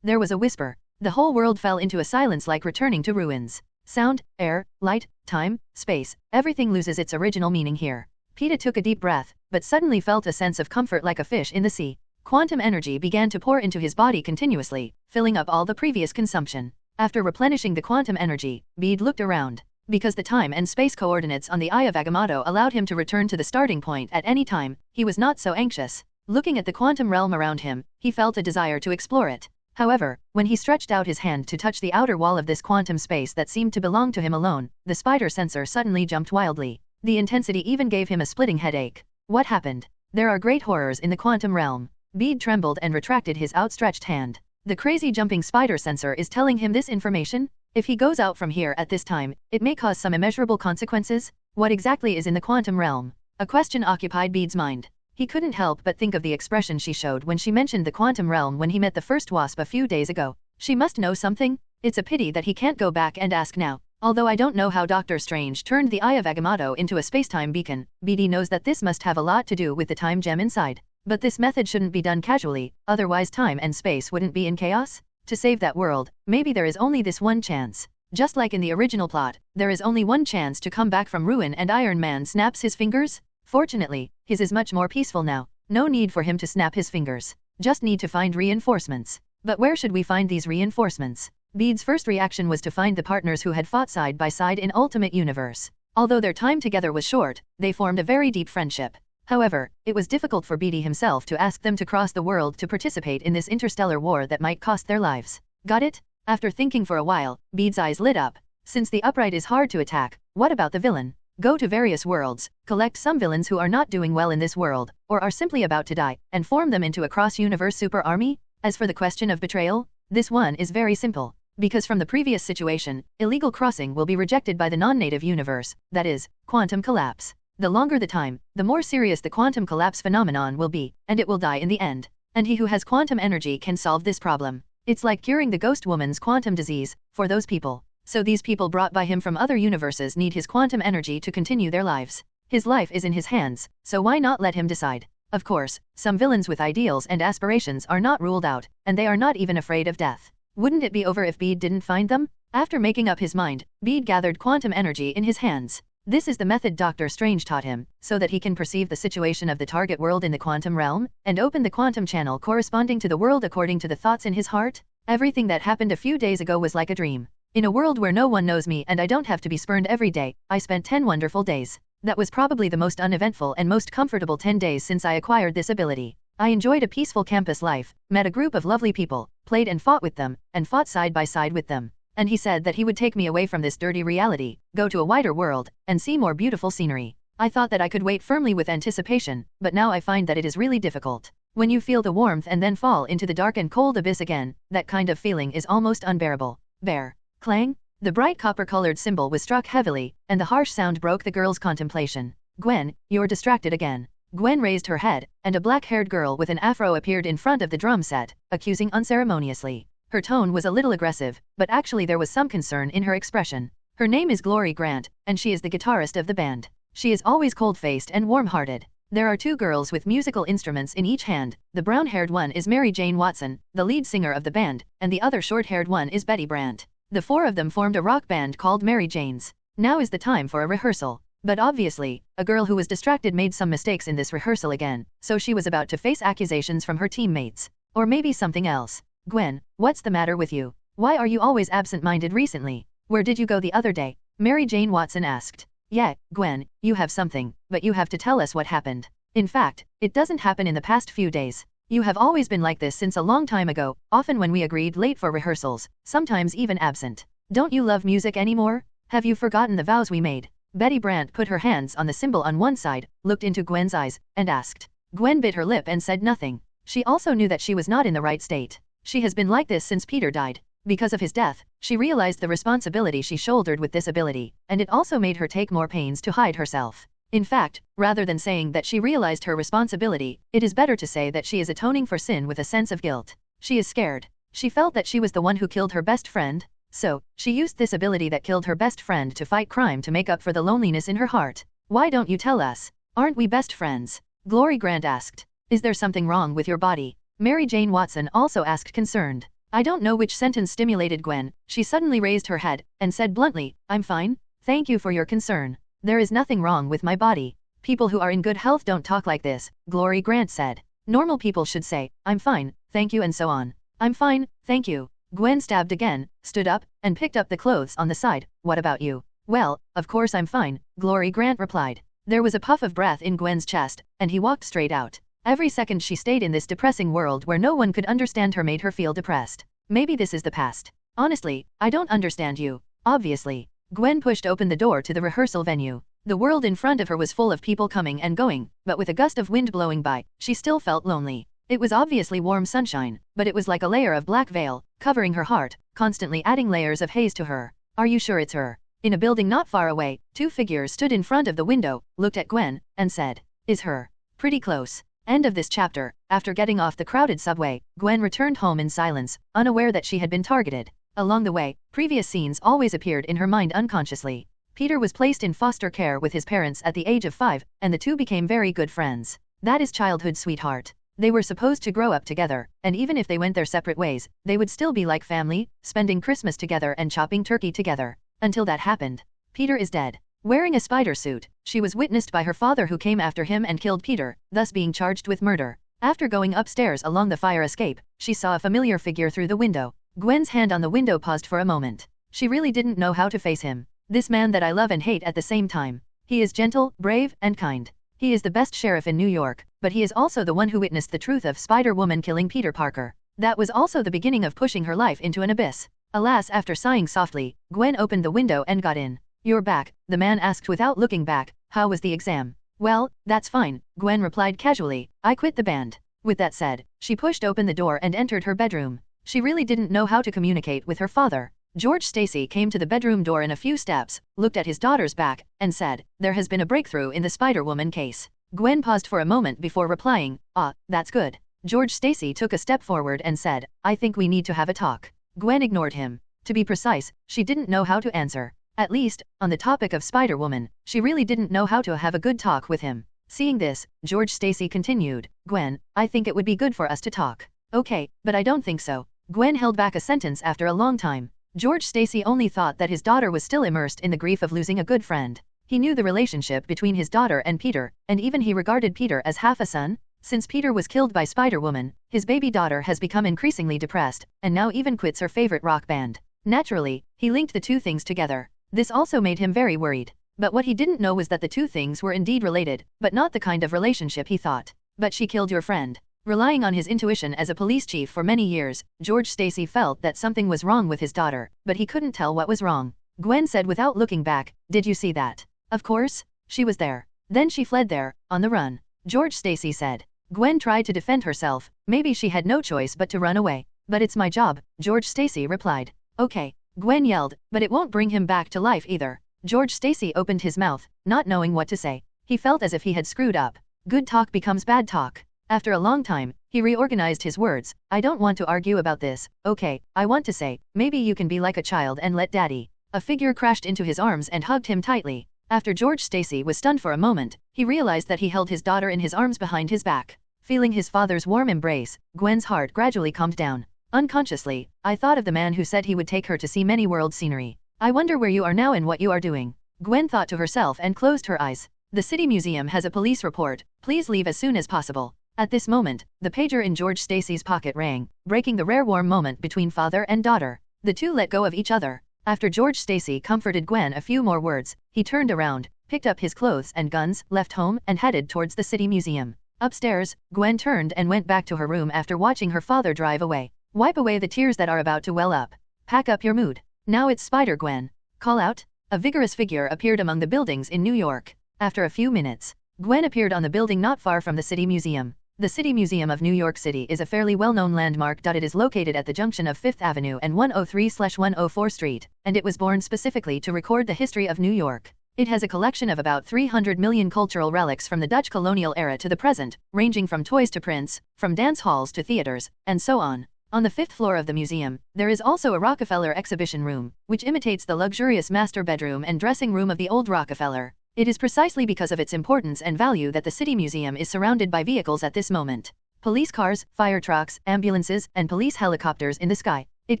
There was a whisper. The whole world fell into a silence like returning to ruins. Sound, air, light, time, space, everything loses its original meaning here. Peeta took a deep breath, but suddenly felt a sense of comfort like a fish in the sea. Quantum energy began to pour into his body continuously, filling up all the previous consumption. After replenishing the quantum energy, Bede looked around. Because the time and space coordinates on the Eye of Agamotto allowed him to return to the starting point at any time, he was not so anxious. Looking at the quantum realm around him, he felt a desire to explore it. However, when he stretched out his hand to touch the outer wall of this quantum space that seemed to belong to him alone, the spider sensor suddenly jumped wildly. The intensity even gave him a splitting headache. What happened? There are great horrors in the quantum realm. Bede trembled and retracted his outstretched hand. The crazy jumping spider sensor is telling him this information? If he goes out from here at this time, it may cause some immeasurable consequences. What exactly is in the quantum realm? A question occupied Bede's mind. He couldn't help but think of the expression she showed when she mentioned the quantum realm when he met the first wasp a few days ago. She must know something? It's a pity that he can't go back and ask now. Although I don't know how Doctor Strange turned the Eye of Agamotto into a spacetime beacon, BD knows that this must have a lot to do with the time gem inside. But this method shouldn't be done casually, otherwise time and space wouldn't be in chaos? To save that world, maybe there is only this one chance. Just like in the original plot, there is only one chance to come back from ruin and Iron Man snaps his fingers? Fortunately, his is much more peaceful now. No need for him to snap his fingers. Just need to find reinforcements. But where should we find these reinforcements? Bede's first reaction was to find the partners who had fought side by side in Ultimate Universe. Although their time together was short, they formed a very deep friendship. However, it was difficult for Bede himself to ask them to cross the world to participate in this interstellar war that might cost their lives. Got it? After thinking for a while, Bede's eyes lit up. Since the upright is hard to attack, what about the villain? Go to various worlds, collect some villains who are not doing well in this world, or are simply about to die, and form them into a cross-universe super army? As for the question of betrayal, this one is very simple. Because from the previous situation, illegal crossing will be rejected by the non-native universe, that is, quantum collapse. The longer the time, the more serious the quantum collapse phenomenon will be, and it will die in the end. And he who has quantum energy can solve this problem. It's like curing the ghost woman's quantum disease, for those people. So these people brought by him from other universes need his quantum energy to continue their lives. His life is in his hands, so why not let him decide? Of course, some villains with ideals and aspirations are not ruled out, and they are not even afraid of death. Wouldn't it be over if Bede didn't find them? After making up his mind, Bede gathered quantum energy in his hands. This is the method Doctor Strange taught him, so that he can perceive the situation of the target world in the quantum realm, and open the quantum channel corresponding to the world according to the thoughts in his heart. Everything that happened a few days ago was like a dream. In a world where no one knows me and I don't have to be spurned every day, I spent 10 wonderful days. That was probably the most uneventful and most comfortable 10 days since I acquired this ability. I enjoyed a peaceful campus life, met a group of lovely people, played and fought with them, and fought side by side with them. And he said that he would take me away from this dirty reality, go to a wider world, and see more beautiful scenery. I thought that I could wait firmly with anticipation, but now I find that it is really difficult. When you feel the warmth and then fall into the dark and cold abyss again, that kind of feeling is almost unbearable. Bear. Clang? The bright copper-colored cymbal was struck heavily, and the harsh sound broke the girl's contemplation. Gwen, you're distracted again. Gwen raised her head, and a black-haired girl with an afro appeared in front of the drum set, accusing unceremoniously. Her tone was a little aggressive, but actually there was some concern in her expression. Her name is Glory Grant, and she is the guitarist of the band. She is always cold-faced and warm-hearted. There are two girls with musical instruments in each hand. The brown-haired one is Mary Jane Watson, the lead singer of the band, and the other short-haired one is Betty Brandt. The four of them formed a rock band called Mary Jane's. Now is the time for a rehearsal. But obviously, a girl who was distracted made some mistakes in this rehearsal again, so she was about to face accusations from her teammates. Or maybe something else. Gwen, what's the matter with you? Why are you always absent-minded recently? Where did you go the other day? Mary Jane Watson asked. Yeah, Gwen, you have something, but you have to tell us what happened. In fact, it doesn't happen in the past few days. You have always been like this since a long time ago, often when we agreed late for rehearsals, sometimes even absent. Don't you love music anymore? Have you forgotten the vows we made? Betty Brandt put her hands on the cymbal on one side, looked into Gwen's eyes, and asked. Gwen bit her lip and said nothing. She also knew that she was not in the right state. She has been like this since Peter died. Because of his death, she realized the responsibility she shouldered with this ability, and it also made her take more pains to hide herself. In fact, rather than saying that she realized her responsibility, it is better to say that she is atoning for sin with a sense of guilt. She is scared. She felt that she was the one who killed her best friend, so she used this ability that killed her best friend to fight crime to make up for the loneliness in her heart. Why don't you tell us? Aren't we best friends? Glory Grant asked. Is there something wrong with your body? Mary Jane Watson also asked concerned. I don't know which sentence stimulated Gwen. She suddenly raised her head and said bluntly, I'm fine. Thank you for your concern. There is nothing wrong with my body. People who are in good health don't talk like this, Glory Grant said. Normal people should say, I'm fine, thank you and so on. I'm fine, thank you. Gwen stabbed again, stood up, and picked up the clothes on the side. What about you? Well, of course I'm fine, Glory Grant replied. There was a puff of breath in Gwen's chest, and he walked straight out. Every second she stayed in this depressing world where no one could understand her made her feel depressed. Maybe this is the past. Honestly, I don't understand you. Obviously. Gwen pushed open the door to the rehearsal venue. The world in front of her was full of people coming and going, but with a gust of wind blowing by, she still felt lonely. It was obviously warm sunshine, but it was like a layer of black veil, covering her heart, constantly adding layers of haze to her. Are you sure it's her? In a building not far away, two figures stood in front of the window, looked at Gwen, and said, Is her? Pretty close. End of this chapter. After getting off the crowded subway, Gwen returned home in silence, unaware that she had been targeted. Along the way, previous scenes always appeared in her mind unconsciously. Peter was placed in foster care with his parents at the age of 5, and the two became very good friends. That is childhood sweetheart. They were supposed to grow up together, and even if they went their separate ways, they would still be like family, spending Christmas together and chopping turkey together. Until that happened. Peter is dead. Wearing a spider suit, she was witnessed by her father who came after him and killed Peter, thus being charged with murder. After going upstairs along the fire escape, she saw a familiar figure through the window. Gwen's hand on the window paused for a moment. She really didn't know how to face him. This man that I love and hate at the same time. He is gentle, brave, and kind. He is the best sheriff in New York, but he is also the one who witnessed the truth of Spider-Woman killing Peter Parker. That was also the beginning of pushing her life into an abyss. Alas, after sighing softly, Gwen opened the window and got in. You're back, the man asked without looking back. How was the exam? Well, that's fine, Gwen replied casually. I quit the band. With that said, she pushed open the door and entered her bedroom. She really didn't know how to communicate with her father. George Stacy came to the bedroom door in a few steps, looked at his daughter's back, and said, there has been a breakthrough in the Spider-Woman case. Gwen paused for a moment before replying, that's good. George Stacy took a step forward and said, I think we need to have a talk. Gwen ignored him. To be precise, she didn't know how to answer. At least, on the topic of Spider-Woman, she really didn't know how to have a good talk with him. Seeing this, George Stacy continued, Gwen, I think it would be good for us to talk. Okay, but I don't think so. Gwen held back a sentence after a long time. George Stacy only thought that his daughter was still immersed in the grief of losing a good friend. He knew the relationship between his daughter and Peter, and even he regarded Peter as half a son. Since Peter was killed by Spider-Woman, his baby daughter has become increasingly depressed, and now even quits her favorite rock band. Naturally, he linked the two things together. This also made him very worried. But what he didn't know was that the two things were indeed related, but not the kind of relationship he thought. But she killed your friend. Relying on his intuition as a police chief for many years, George Stacy felt that something was wrong with his daughter, but he couldn't tell what was wrong. Gwen said without looking back, did you see that? Of course. She was there. Then she fled there, on the run. George Stacy said. Gwen tried to defend herself, maybe she had no choice but to run away. But it's my job, George Stacy replied. Okay. Gwen yelled, but it won't bring him back to life either. George Stacy opened his mouth, not knowing what to say. He felt as if he had screwed up. Good talk becomes bad talk. After a long time, he reorganized his words. I don't want to argue about this, okay, I want to say, maybe you can be like a child and let daddy. A figure crashed into his arms and hugged him tightly. After George Stacy was stunned for a moment, he realized that he held his daughter in his arms behind his back. Feeling his father's warm embrace, Gwen's heart gradually calmed down. Unconsciously, I thought of the man who said he would take her to see many world scenery. I wonder where you are now and what you are doing. Gwen thought to herself and closed her eyes. The city museum has a police report, please leave as soon as possible. At this moment, the pager in George Stacy's pocket rang, breaking the rare warm moment between father and daughter. The two let go of each other. After George Stacy comforted Gwen a few more words, he turned around, picked up his clothes and guns, left home, and headed towards the city museum. Upstairs, Gwen turned and went back to her room after watching her father drive away. Wipe away the tears that are about to well up. Pack up your mood. Now it's Spider-Gwen. Call out. A vigorous figure appeared among the buildings in New York. After a few minutes, Gwen appeared on the building not far from the city museum. The City Museum of New York City is a fairly well-known landmark. It is located at the junction of 5th Avenue and 103/104 Street, and it was born specifically to record the history of New York. It has a collection of about 300 million cultural relics from the Dutch colonial era to the present, ranging from toys to prints, from dance halls to theaters, and so on. On the 5th floor of the museum, there is also a Rockefeller exhibition room, which imitates the luxurious master bedroom and dressing room of the old Rockefeller. It is precisely because of its importance and value that the City Museum is surrounded by vehicles at this moment. Police cars, fire trucks, ambulances, and police helicopters in the sky. It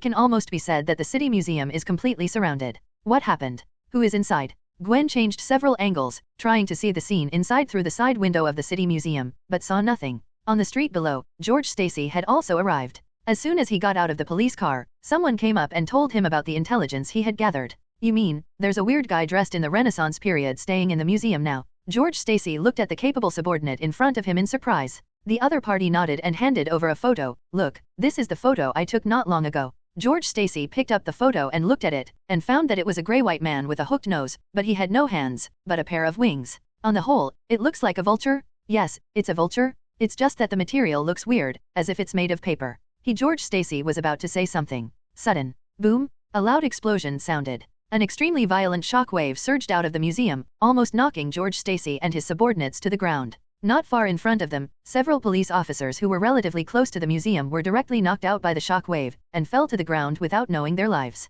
can almost be said that the City Museum is completely surrounded. What happened? Who is inside? Gwen changed several angles, trying to see the scene inside through the side window of the City Museum, but saw nothing. On the street below, George Stacy had also arrived. As soon as he got out of the police car, someone came up and told him about the intelligence he had gathered. You mean, there's a weird guy dressed in the Renaissance period staying in the museum now? George Stacy looked at the capable subordinate in front of him in surprise. The other party nodded and handed over a photo. Look, this is the photo I took not long ago. George Stacy picked up the photo and looked at it, and found that it was a gray-white man with a hooked nose, but he had no hands, but a pair of wings. On the whole, it looks like a vulture? Yes, it's a vulture. It's just that the material looks weird, as if it's made of paper. George Stacy was about to say something. Sudden. Boom. A loud explosion sounded. An extremely violent shock wave surged out of the museum, almost knocking George Stacy and his subordinates to the ground. Not far in front of them, several police officers who were relatively close to the museum were directly knocked out by the shock wave, and fell to the ground without knowing their lives.